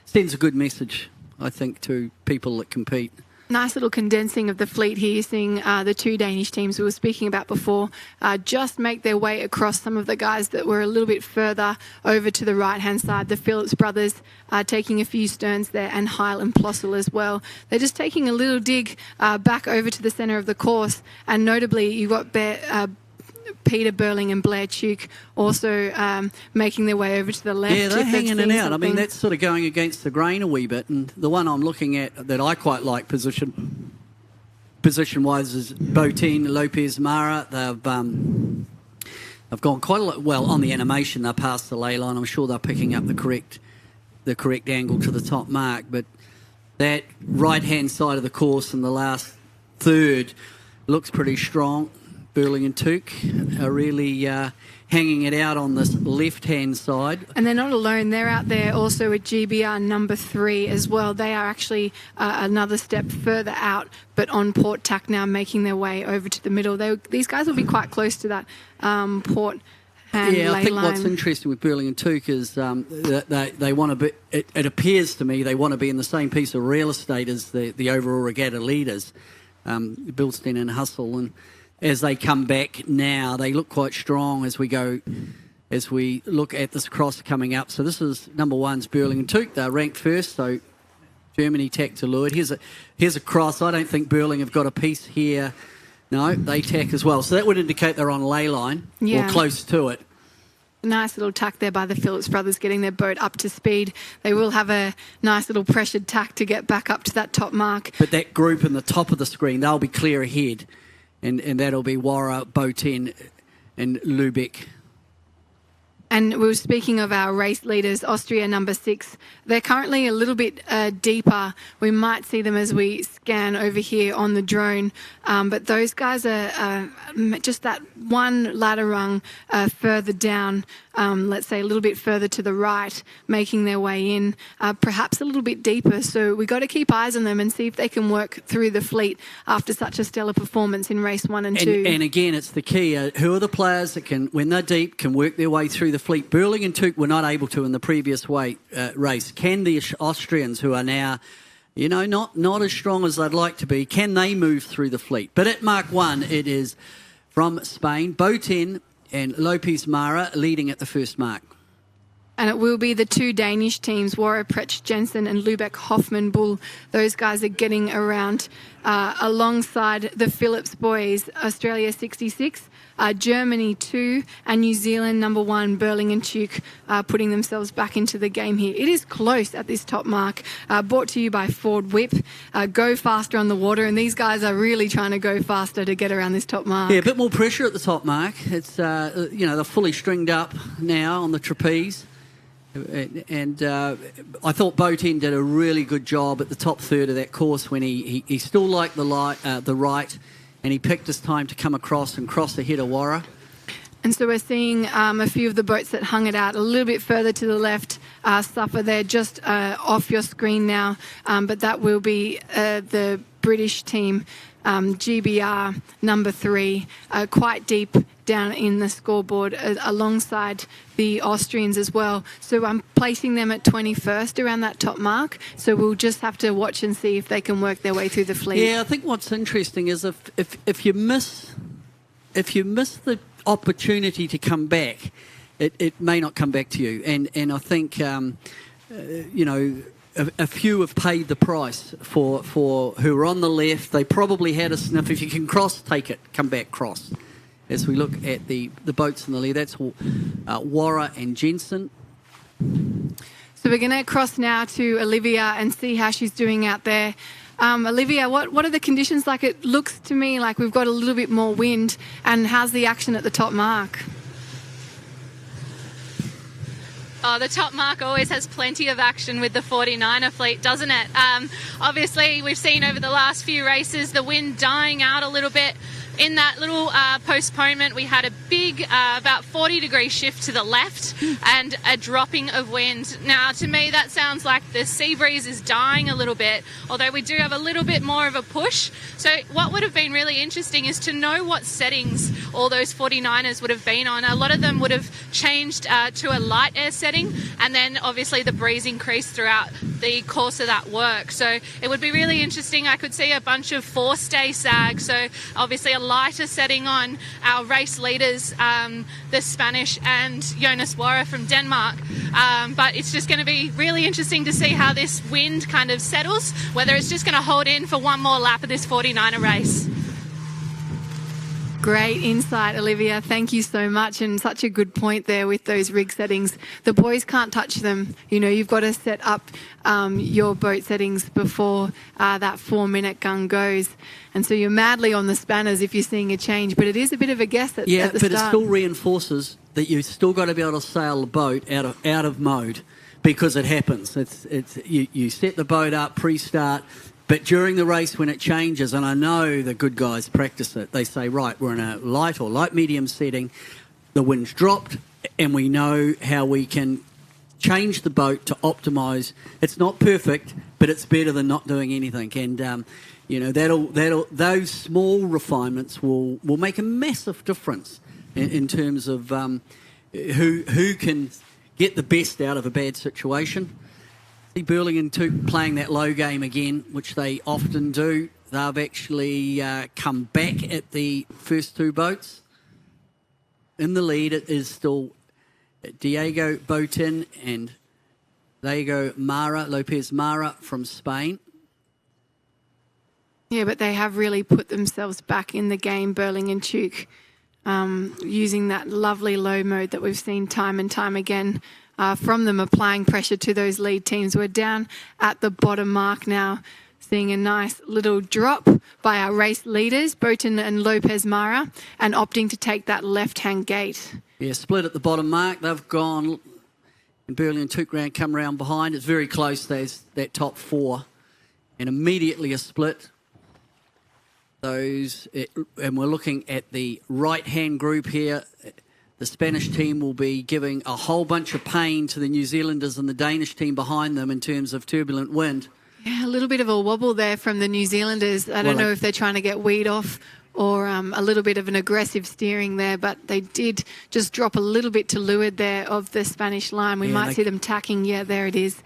sends a good message, I think, to people that compete.
Nice little condensing of the fleet here, seeing the 2 Danish teams we were speaking about before just make their way across. Some of the guys that were a little bit further over to the right-hand side. The Phillips brothers taking a few sterns there, and Heil and Plossel as well. They're just taking a little dig back over to the centre of the course, and notably you've got Peter Burling and Blair Tuke also making their way over to the left.
Yeah, they're hanging it out. I mean, that's sort of going against the grain a wee bit. And the one I'm looking at that I quite like position-wise is Botin, Lopez, Mara. They've gone quite a lot. Well, on the animation, they're past the ley line. I'm sure they're picking up the correct angle to the top mark. But that right-hand side of the course in the last third looks pretty strong. Burling and Tuke are really hanging it out on this left-hand side.
And they're not alone. They're out there also at GBR number 3 as well. They are actually another step further out, but on port tack now, making their way over to the middle. These guys will be quite close to that port hand
Yeah, I
ley
think
line.
what's interesting with Burling and Took is that they want to be. It appears to me they want to be in the same piece of real estate as the overall regatta leaders, Bilstein and Hustle, and as they come back now, they look quite strong as we go. As we look at this cross coming up, so this is number one's Burling and Took. They're ranked first, so Germany tack to Lloyd. Here's a cross. I don't think Burling have got a piece here. No, they tack as well. So that would indicate they're on ley line or close to it.
Nice little tack there by the Phillips brothers, getting their boat up to speed. They will have a nice little pressured tack to get back up to that top mark.
But that group in the top of the screen, they'll be clear ahead. And that'll be Warra, Boten and Lubeck.
And we were speaking of our race leaders, Austria number 6. They're currently a little bit deeper. We might see them as we scan over here on the drone. But those guys are just that one ladder rung further down, let's say a little bit further to the right, making their way in, perhaps a little bit deeper. So we got to keep eyes on them and see if they can work through the fleet after such a stellar performance in race 1 and 2.
And again, it's the key. Who are the players that can, when they're deep, can work their way through the fleet? Burling and Took were not able to in the previous race. Can the Austrians, who are now, not as strong as they'd like to be, can they move through the fleet? But at Mark 1, it is from Spain, Boten and Lopez Mara leading at the first mark.
And it will be the 2 Danish teams, Warra Precht Jensen and Lubeck Hoffman Bull. Those guys are getting around alongside the Phillips boys, Australia 66, Germany 2, and New Zealand number 1, Burling and Took, putting themselves back into the game here. It is close at this top mark, brought to you by Ford Whip. Go faster on the water, and these guys are really trying to go faster to get around this top mark.
Yeah, a bit more pressure at the top mark. It's, they're fully stringed up now on the trapeze. And I thought Boten did a really good job at the top third of that course when he still liked the right, and he picked his time to come across and cross ahead of Warra.
And so we're seeing a few of the boats that hung it out a little bit further to the left suffer there, just off your screen now. But that will be the British team, GBR number 3, quite deep down in the scoreboard alongside the Austrians as well. So I'm placing them at 21st around that top mark. So we'll just have to watch and see if they can work their way through the fleet.
Yeah, I think what's interesting is if you miss the opportunity to come back, it may not come back to you. And I think a few have paid the price for who are on the left. They probably had a sniff. If you can cross, take it. Come back, cross. As we look at the boats in the lead, that's Warra and Jensen.
So we're going to cross now to Olivia and see how she's doing out there. Olivia, what are the conditions like? It looks to me like we've got a little bit more wind. And how's the action at the top mark?
Oh, the top mark always has plenty of action with the 49er fleet, doesn't it? Obviously, we've seen over the last few races the wind dying out a little bit. In that little postponement, we had a big, about 40-degree shift to the left and a dropping of wind. Now, to me, that sounds like the sea breeze is dying a little bit, although we do have a little bit more of a push. So what would have been really interesting is to know what settings all those 49ers would have been on. A lot of them would have changed to a light air setting, and then obviously the breeze increased throughout the course of that work. So it would be really interesting. I could see a bunch of forestay sag, so obviously a lighter setting on our race leaders, the Spanish and Jonas Warra from Denmark. But it's just going to be really interesting to see how this wind kind of settles, whether it's just going to hold in for one more lap of this 49er race.
Great insight, Olivia. Thank you so much. And such a good point there with those rig settings. The boys can't touch them. You've got to set up your boat settings before that 4-minute gun goes. And so you're madly on the spanners if you're seeing a change. But it is a bit of a guess at the start. Yeah, but it still reinforces that you've still got to be able to sail the boat out of mode, because it happens. You set the boat up pre-start. But during the race, when it changes, and I know the good guys practice it, they say, right, we're in a light or light medium setting, the wind's dropped, and we know how we can change the boat to optimise. It's not perfect, but it's better than not doing anything. And, those small refinements will make a massive difference in terms of
who can get the best out of a bad situation. See Burlington Took playing that low game again, which they often do. They've actually come back at the first two boats. In the lead, it is still Diego Botin and Diego Lopez Mara from Spain.
Yeah, but they have really put themselves back in the game, Burlington Took, using that lovely low mode that we've seen time and time again from them, applying pressure to those lead teams. We're down at the bottom mark now, seeing a nice little drop by our race leaders, Botin and Lopez Mara, and opting to take that left-hand gate.
Yeah, split at the bottom mark. They've gone, and Burlington Took round, come round behind. It's very close, there's that top four. And immediately a split. And we're looking at the right-hand group here. The Spanish team will be giving a whole bunch of pain to the New Zealanders and the Danish team behind them in terms of turbulent wind.
Yeah, a little bit of a wobble there from the New Zealanders. I don't know if they're trying to get weed off or a little bit of an aggressive steering there, but they did just drop a little bit to leeward there of the Spanish line. We might see them tacking. Yeah, there it is.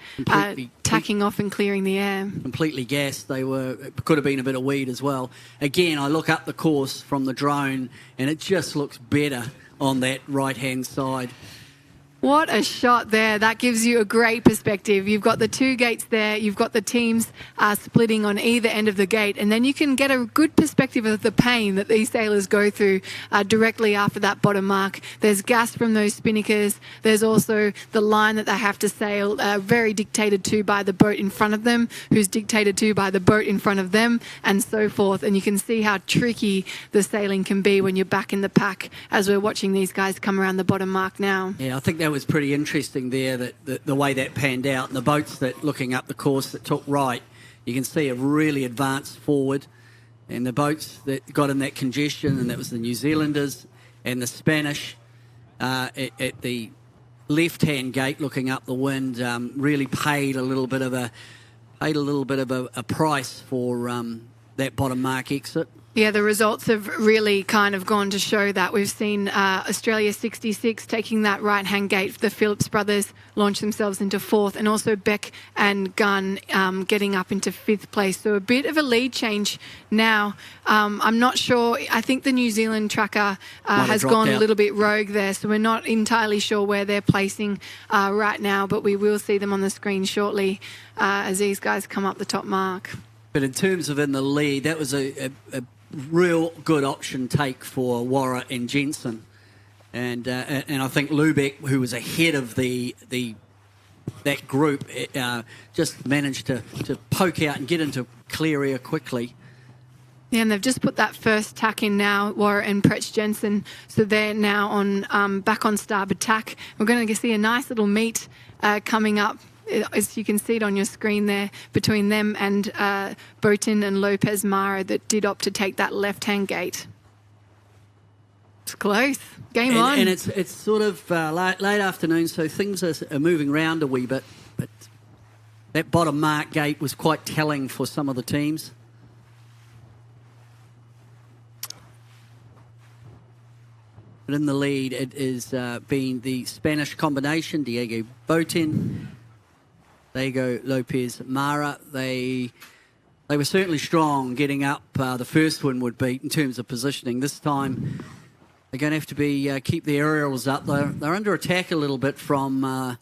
Tacking off and clearing the air.
Completely gassed. It could have been a bit of weed as well. Again, I look up the course from the drone and it just looks better on that right-hand side.
What a shot there. That gives you a great perspective. You've got the two gates there. You've got the teams splitting on either end of the gate. And then you can get a good perspective of the pain that these sailors go through directly after that bottom mark. There's gas from those spinnakers. There's also the line that they have to sail, very dictated to by the boat in front of them, who's dictated to by the boat in front of them, and so forth. And you can see how tricky the sailing can be when you're back in the pack as we're watching these guys come around the bottom mark now.
Yeah, I think that was pretty interesting there, that the way that panned out. And the boats that looking up the course that took right, you can see have really advanced forward. And the boats that got in that congestion, and that was the New Zealanders and the Spanish at the left-hand gate looking up the wind, really paid a little bit of a price for that bottom mark exit.
Yeah, the results have really kind of gone to show that. We've seen Australia 66 taking that right-hand gate. The Phillips brothers launch themselves into fourth, and also Beck and Gunn getting up into fifth place. So a bit of a lead change now. I'm not sure. I think the New Zealand tracker has gone a little bit rogue there, so we're not entirely sure where they're placing right now, but we will see them on the screen shortly as these guys come up the top mark.
But in terms of in the lead, that was a real good option take for Warra and Jensen, and I think Lubeck, who was ahead of that group, just managed to poke out and get into clear air quickly.
Yeah, and they've just put that first tack in now, Warra and Pretch Jensen, so they're now on back on starboard tack. We're going to see a nice little meet coming up, as you can see it on your screen there, between them and Botin and Lopez Mara that did opt to take that left-hand gate. It's close. Game on.
And it's sort of late afternoon, so things are moving around a wee bit. But that bottom mark gate was quite telling for some of the teams. But in the lead, it is been the Spanish combination, Diego Botin, Diego Lopez Mara. They were certainly strong getting up. The first one would be in terms of positioning. This time they're going to have to keep the aerials up. They're under attack a little bit from the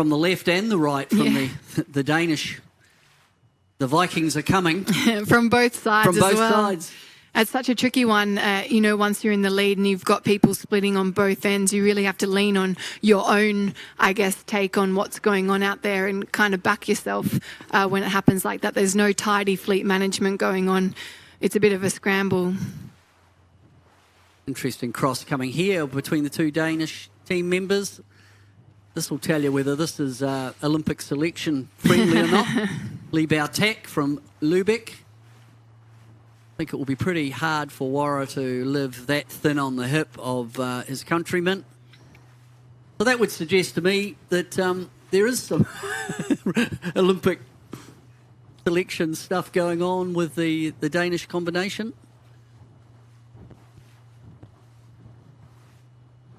left and the right from the Danish. The Vikings are coming
from both sides.
From both
as well.
sides.
It's such a tricky one, once you're in the lead and you've got people splitting on both ends, you really have to lean on your own, take on what's going on out there and kind of back yourself when it happens like that. There's no tidy fleet management going on. It's a bit of a scramble.
Interesting cross coming here between the two Danish team members. This will tell you whether this is Olympic selection friendly or not. Lee Bautek from Lubeck. I think it will be pretty hard for Warra to live that thin on the hip of his countrymen. So that would suggest to me that there is some Olympic selection stuff going on with the Danish combination.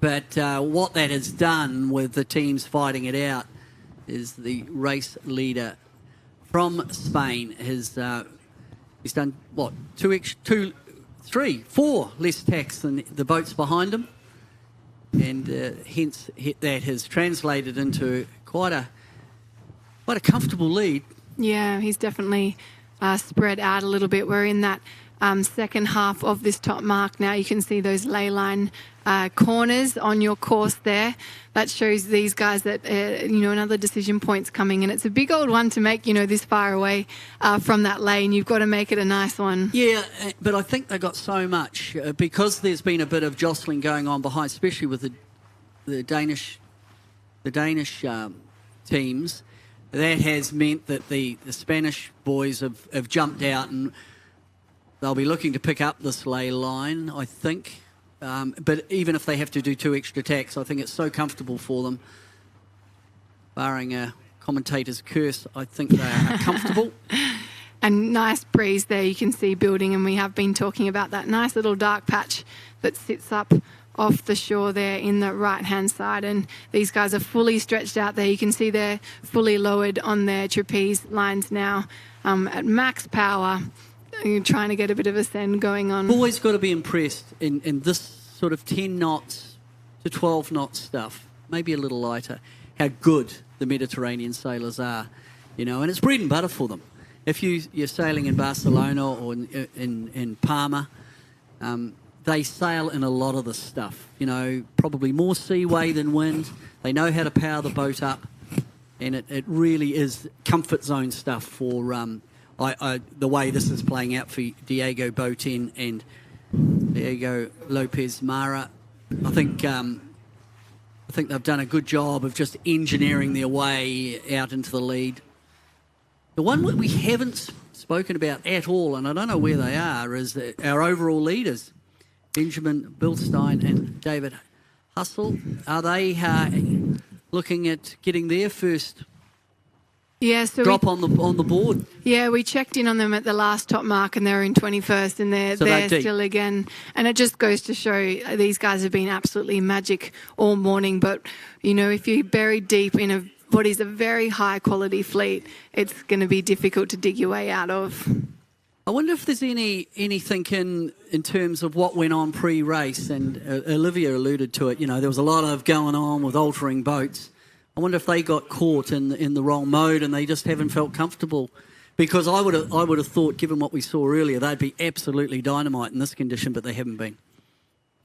But what that has done with the teams fighting it out is the race leader from Spain has he's done what 4 less tacks than the boats behind him, and hence that has translated into quite a comfortable lead.
Yeah, he's definitely spread out a little bit. We're in that second half of this top mark now. You can see those ley line corners on your course there. That shows these guys that, another decision point's coming, and it's a big old one to make, this far away from that lane. You've got to make it a nice one.
Yeah, but I think they got so much because there's been a bit of jostling going on behind, especially with the Danish teams. That has meant that the Spanish boys have jumped out, and they'll be looking to pick up this ley line, I think. But even if they have to do 2 extra tacks, I think it's so comfortable for them. Barring a commentator's curse, I think they are comfortable.
And nice breeze there you can see building, and we have been talking about that nice little dark patch that sits up off the shore there in the right-hand side, and these guys are fully stretched out there. You can see they're fully lowered on their trapeze lines now at max power. You're trying to get a bit of a send going on.
Always got to be impressed in this sort of 10 knots to 12 knots stuff, maybe a little lighter, how good the Mediterranean sailors are, and it's bread and butter for them. If you're sailing in Barcelona or in Palma, they sail in a lot of this stuff, probably more seaway than wind. They know how to power the boat up, and it really is comfort zone stuff for the way this is playing out for Diego Botin and Diego Lopez Mara. I think they've done a good job of just engineering their way out into the lead. The one that we haven't spoken about at all, and I don't know where they are, is our overall leaders, Benjamin Bilstein and David Hustle. Are they looking at getting their first drop on the board?
Yeah, we checked in on them at the last top mark, and they're in 21st, and they're still again. And it just goes to show these guys have been absolutely magic all morning. But if you're buried deep in what is a very high quality fleet, it's going to be difficult to dig your way out of.
I wonder if there's anything in terms of what went on pre-race, and Olivia alluded to it. There was a lot of going on with altering boats. I wonder if they got caught in the wrong mode and they just haven't felt comfortable. Because I would have thought, given what we saw earlier, they'd be absolutely dynamite in this condition, but they haven't been.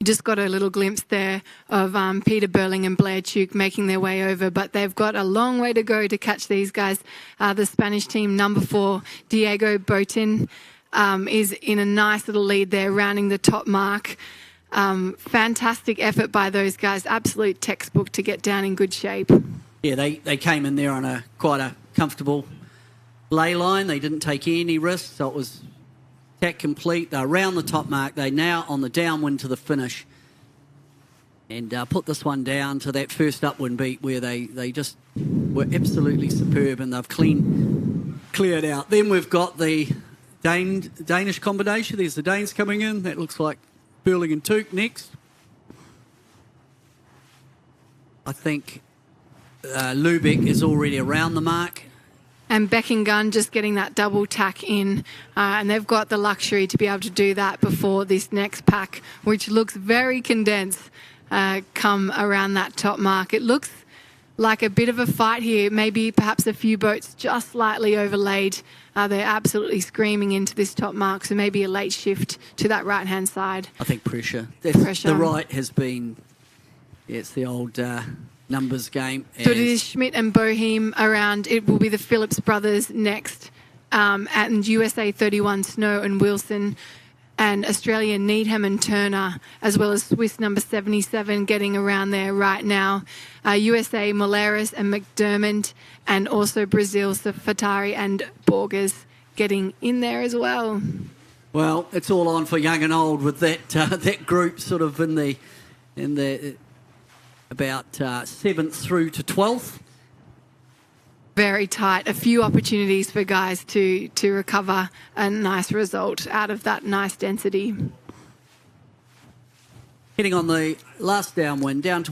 You just got a little glimpse there of Peter Burling and Blair Tuke making their way over, but they've got a long way to go to catch these guys. The Spanish team, number 4, Diego Botin, is in a nice little lead there, rounding the top mark. Fantastic effort by those guys. Absolute textbook to get down in good shape.
Yeah, they came in there on quite a comfortable ley line. They didn't take any risks, so it was tack complete. They're around the top mark. They're now on the downwind to the finish. And put this one down to that first upwind beat where they just were absolutely superb, and they've cleared out. Then we've got the Danish combination. There's the Danes coming in. That looks like Burling and Tuke next. I think Lubeck is already around the mark.
And Beckingun just getting that double tack in. And they've got the luxury to be able to do that before this next pack, which looks very condensed, come around that top mark. It looks like a bit of a fight here. Maybe perhaps a few boats just slightly overlaid. They're absolutely screaming into this top mark, so maybe a late shift to that right-hand side.
I think pressure. The right has been, it's the old numbers game.
So it is Schmidt and Boehm around. It will be the Phillips brothers next, and USA 31, Snow and Wilson, and Australia Needham and Turner, as well as Swiss number 77 getting around there right now. USA Moleris and McDermott, and also Brazil Safatari and Borges getting in there as well.
Well, it's all on for young and old with that group sort of in the about 7th through to 12th.
Very tight. A few opportunities for guys to recover a nice result out of that nice density.
Heading on the last downwind, this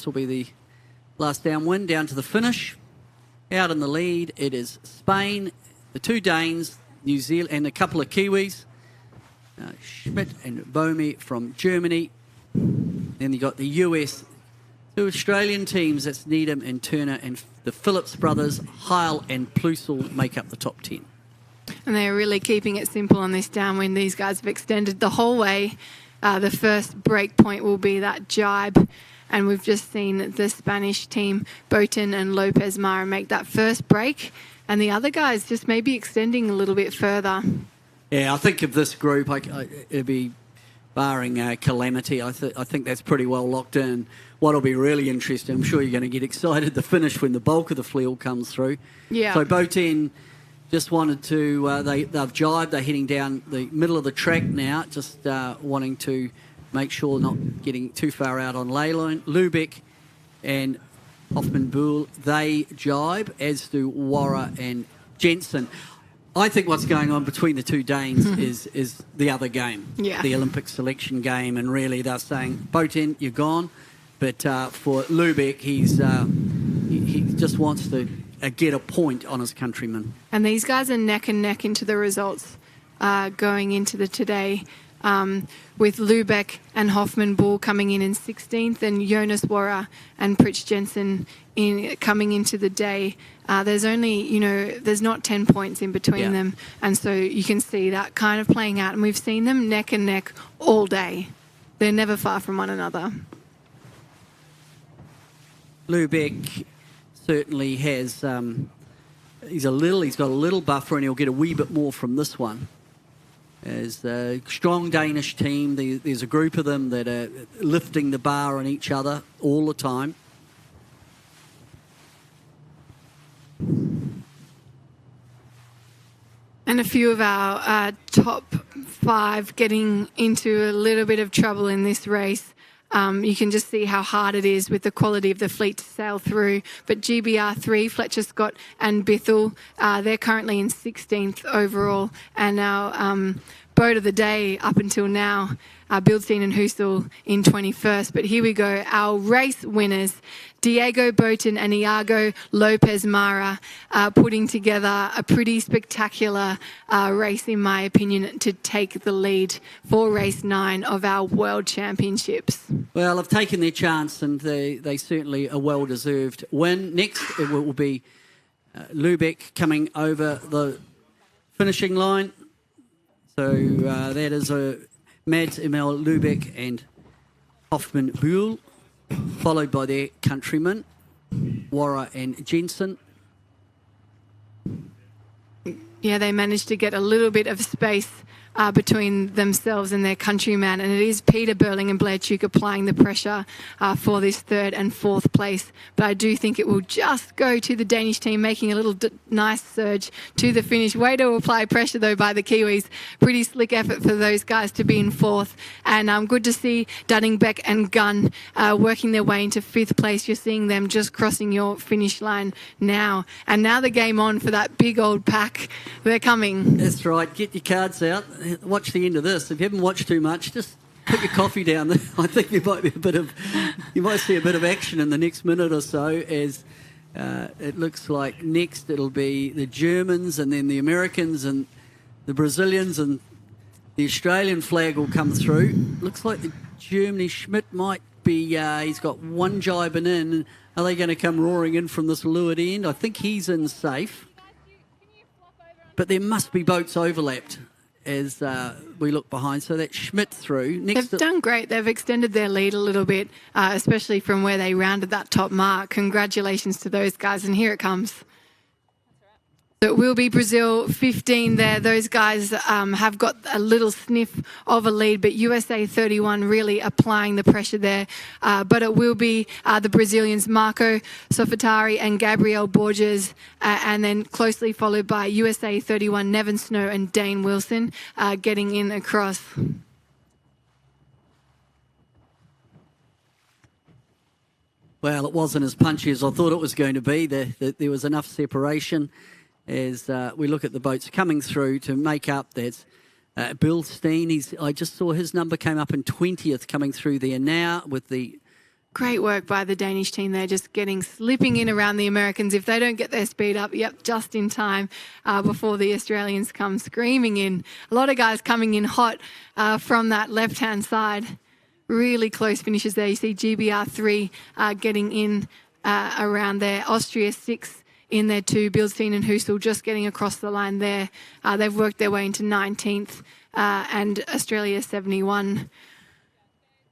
will be the last downwind, down to the finish. Out in the lead, it is Spain, the two Danes, New Zealand, and a couple of Kiwis. Schmidt and Bomi from Germany. Then you got the US, two Australian teams, that's Needham and Turner, and the Phillips brothers, Heil and Plusel, make up the top 10.
And they're really keeping it simple on this downwind. These guys have extended the whole way. The first break point will be that jibe. And we've just seen the Spanish team, Botin and Lopez Mara, make that first break. And the other guys just maybe extending a little bit further.
Yeah, I think of this group, it'd be barring calamity. I think that's pretty well locked in. What'll be really interesting, I'm sure you're going to get excited, the finish when the bulk of the field comes through.
Yeah.
So Botin just wanted to, they've jibed, they're heading down the middle of the track now, just wanting to make sure not getting too far out on Leyland. Lubeck and Hoffman-Buhl, they jibe, as do Warra and Jensen. I think what's going on between the two Danes is the other game, the Olympic selection game, and really they're saying, Botin, you're gone. But for Lubeck, he just wants to get a point on his countrymen.
And these guys are neck and neck into the results going into the today, with Lubeck and Hoffman-Buhl coming in 16th, and Jonas Warra and Pritch Jensen coming into the day. There's only, there's not 10 points in between them, and so you can see that kind of playing out. And we've seen them neck and neck all day. They're never far from one another.
Lubeck certainly has, he's got a little buffer, and he'll get a wee bit more from this one. As a strong Danish team, there's a group of them that are lifting the bar on each other all the time.
And a few of our top 5 getting into a little bit of trouble in this race. You can just see how hard it is with the quality of the fleet to sail through. But GBR3, Fletcher Scott and Bithell, they're currently in 16th overall. And our boat of the day up until now, Bildstein and Husel in 21st. But here we go, our race winners, Diego Botin and Iago Lopez Mara, putting together a pretty spectacular race, in my opinion, to take the lead for race 9 of our World Championships.
Well, they've taken their chance, and they certainly a well-deserved win. Next, it will be Lubeck coming over the finishing line. So that is Mads Emil Lubeck and Hoffman-Buhl, followed by their countrymen, Warra and Jensen.
Yeah, they managed to get a little bit of space between themselves and their countryman, and it is Peter Burling and Blair Tuke applying the pressure for this 3rd and 4th place. But I do think it will just go to the Danish team, making a little nice surge to the finish. Way to apply pressure, though, by the Kiwis. Pretty slick effort for those guys to be in 4th. And good to see Dunningbeck and Gunn working their way into 5th place. You're seeing them just crossing your finish line now. And now the game on for that big old pack. They're coming.
That's right. Get your cards out. Watch the end of this. If you haven't watched too much, just put your coffee down there. I think there might be you might see a bit of action in the next minute or so, as it looks like next it'll be the Germans, and then the Americans and the Brazilians, and the Australian flag will come through. Looks like the Germany Schmidt might be, he's got one jibing in. Are they going to come roaring in from this leeward end? I think he's in safe. But there must be boats overlapped as we look behind. So that's Schmidt through.
They've done great. They've extended their lead a little bit, especially from where they rounded that top mark. Congratulations to those guys. And here it comes. So it will be Brazil 15 there. Those guys have got a little sniff of a lead, but USA 31 really applying the pressure there. But it will be the Brazilians Marco Sofatari and Gabriel Borges, and then closely followed by USA 31 Nevin Snow and Dane Wilson getting in across.
Well, it wasn't as punchy as I thought it was going to be. There was enough separation. As we look at the boats coming through to make up, that's Bilstein, I just saw his number came up in 20th coming through there now with the...
Great work by the Danish team there, just slipping in around the Americans. If they don't get their speed up, just in time before the Australians come screaming in. A lot of guys coming in hot from that left-hand side. Really close finishes there. You see GBR 3 getting in around there. Austria 6 in there too. Bilstein and Husel just getting across the line there. They've worked their way into 19th and Australia 71.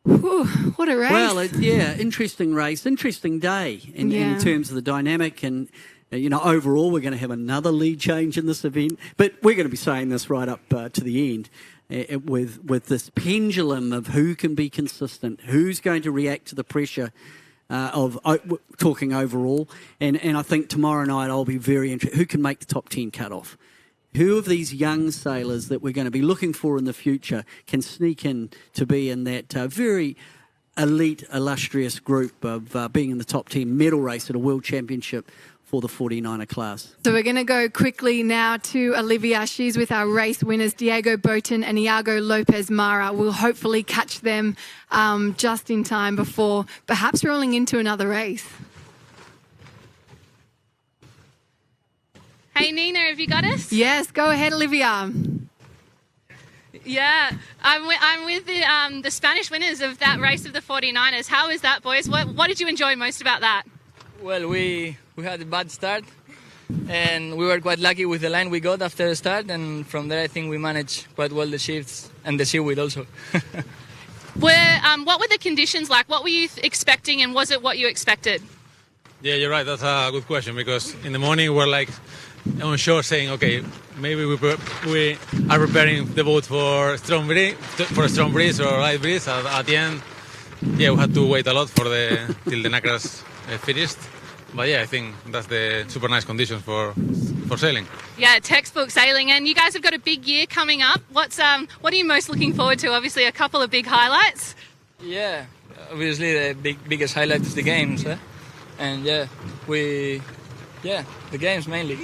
Whew, what a race.
Well, interesting race, interesting day in terms of the dynamic and, overall we're going to have another lead change in this event. But we're going to be saying this right up to the end with this pendulum of who can be consistent, who's going to react to the pressure of talking overall. And I think tomorrow night I'll be very interested. Who can make the top 10 cut-off? Who of these young sailors that we're going to be looking for in the future can sneak in to be in that very elite, illustrious group of being in the top 10 medal race at a World Championship for the 49er class?
So we're going to go quickly now to Olivia. She's with our race winners, Diego Boten and Iago Lopez Mara. We'll hopefully catch them just in time before perhaps rolling into another race.
Hey, Nina, have you got us?
Yes, go ahead, Olivia.
Yeah, I'm with the Spanish winners of that race of the 49ers. How is that, boys? What did you enjoy most about that?
Well, we had a bad start, and we were quite lucky with the line we got after the start, and from there I think we managed quite well the shifts and the seaweed also.
What were the conditions like? What were you expecting, and was it what you expected?
Yeah, you're right. That's a good question, because in the morning we're like on shore saying, okay, maybe we are preparing the boat for a strong breeze or light breeze. At the end, yeah, we had to wait a lot till the Nacra's finished. But yeah, I think that's the super nice conditions for sailing.
Yeah, textbook sailing, and you guys have got a big year coming up. What are you most looking forward to? Obviously, a couple of big highlights.
Yeah, obviously the biggest highlight is the games, and the games mainly.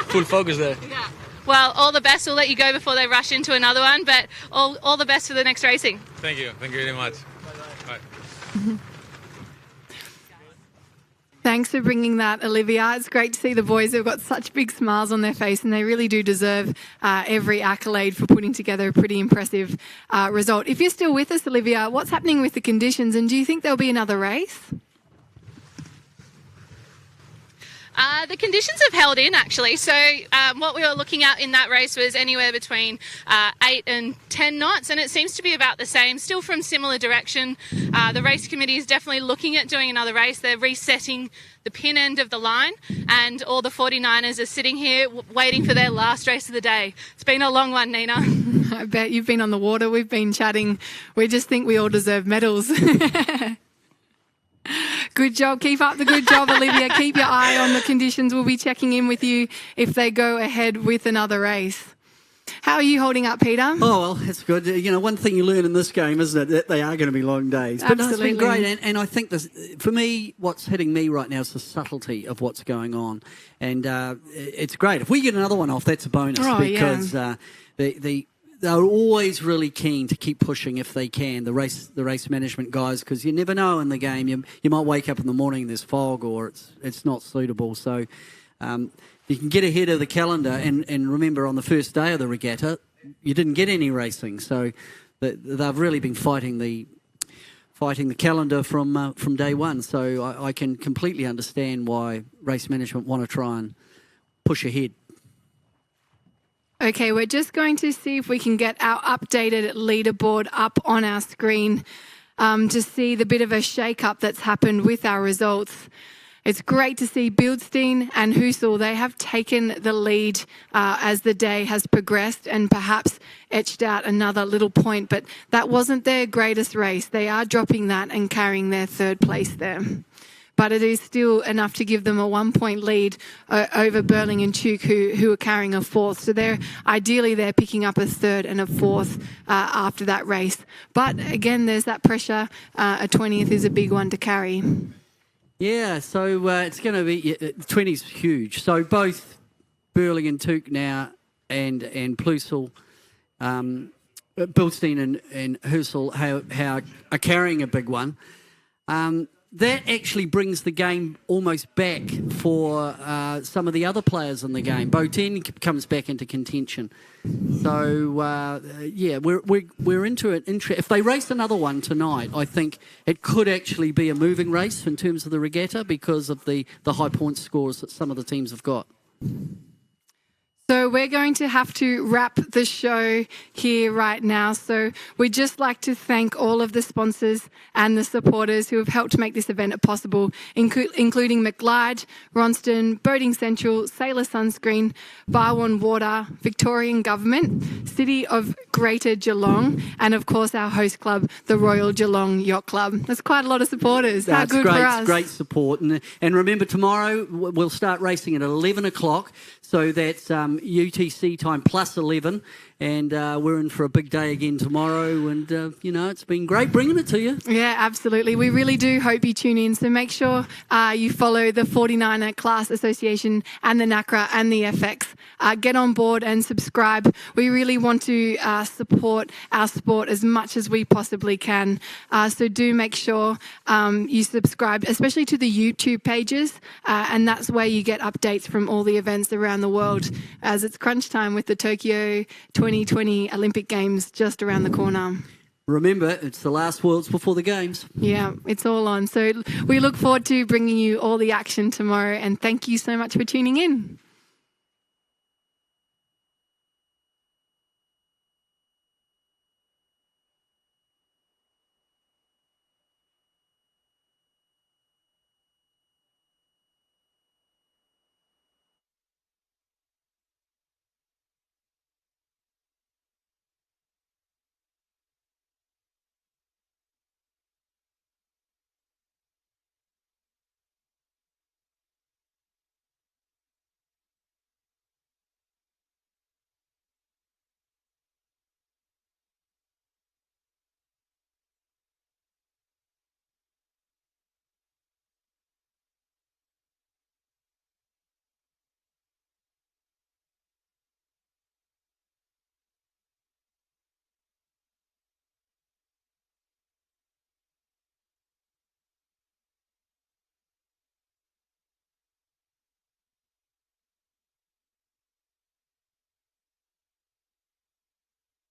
Full focus there.
Yeah. Well, all the best. We'll let you go before they rush into another one, but all the best for the next racing.
Thank you very much. Bye.
Thanks for bringing that, Olivia. It's great to see the boys who've got such big smiles on their face, and they really do deserve every accolade for putting together a pretty impressive result. If you're still with us, Olivia, what's happening with the conditions, and do you think there'll be another race?
The conditions have held in, actually. So what we were looking at in that race was anywhere between 8 and 10 knots, and it seems to be about the same, still from similar direction. The race committee is definitely looking at doing another race. They're resetting the pin end of the line, and all the 49ers are sitting here waiting for their last race of the day. It's been a long one, Nina.
I bet you've been on the water. We've been chatting. We just think we all deserve medals. Good job. Keep up the good job, Olivia. Keep your eye on the conditions. We'll be checking in with you if they go ahead with another race. How are you holding up, Peter?
Oh, well, that's good. One thing you learn in this game, isn't it, that they are going to be long days. But no, it's been great. And I think for me, what's hitting me right now is the subtlety of what's going on. And it's great. If we get another one off, that's a bonus, because they're always really keen to keep pushing if they can, the race management guys, because you never know in the game. You might wake up in the morning and there's fog, or it's not suitable. So you can get ahead of the calendar, and remember, on the first day of the regatta, you didn't get any racing. So they've really been fighting the calendar from day one. So I can completely understand why race management want to try and push ahead.
Okay, we're just going to see if we can get our updated leaderboard up on our screen to see the bit of a shake-up that's happened with our results. It's great to see Bilstein and Husel. They have taken the lead as the day has progressed and perhaps etched out another little point, but that wasn't their greatest race. They are dropping that and carrying their third place there. But it is still enough to give them a 1-point lead over Burling and Tuke, who are carrying a fourth. So ideally they're picking up a third and a fourth after that race. But again, there's that pressure. A 20th is a big one to carry.
Yeah, so it's going to be 20's huge. So both Burling and Tuke now and Plusel Bilstein and Herschel how are carrying a big one. That actually brings the game almost back for some of the other players in the game. Boateng comes back into contention. So, yeah, we're into it. If they race another one tonight, I think it could actually be a moving race in terms of the regatta because of the high point scores that some of the teams have got.
So we're going to have to wrap the show here right now. So we'd just like to thank all of the sponsors and the supporters who have helped make this event possible, including McLeod, Ronston, Boating Central, Sailor Sunscreen, Barwon Water, Victorian Government, City of Greater Geelong, and of course our host club, the Royal Geelong Yacht Club. That's quite a lot of supporters. How good
great,
for us.
Great support. And remember, tomorrow we'll start racing at 11 o'clock. So that's UTC time plus 11. And we're in for a big day again tomorrow. And, it's been great bringing it to you.
Yeah, absolutely. We really do hope you tune in. So make sure you follow the 49er Class Association and the Nacra and the FX. Get on board and subscribe. We really want to support our sport as much as we possibly can. So do make sure you subscribe, especially to the YouTube pages. And that's where you get updates from all the events around the world, as it's crunch time with the Tokyo 2020 Olympic Games just around the corner.
Remember, it's the last Worlds before the Games.
Yeah, it's all on. So we look forward to bringing you all the action tomorrow, and thank you so much for tuning in.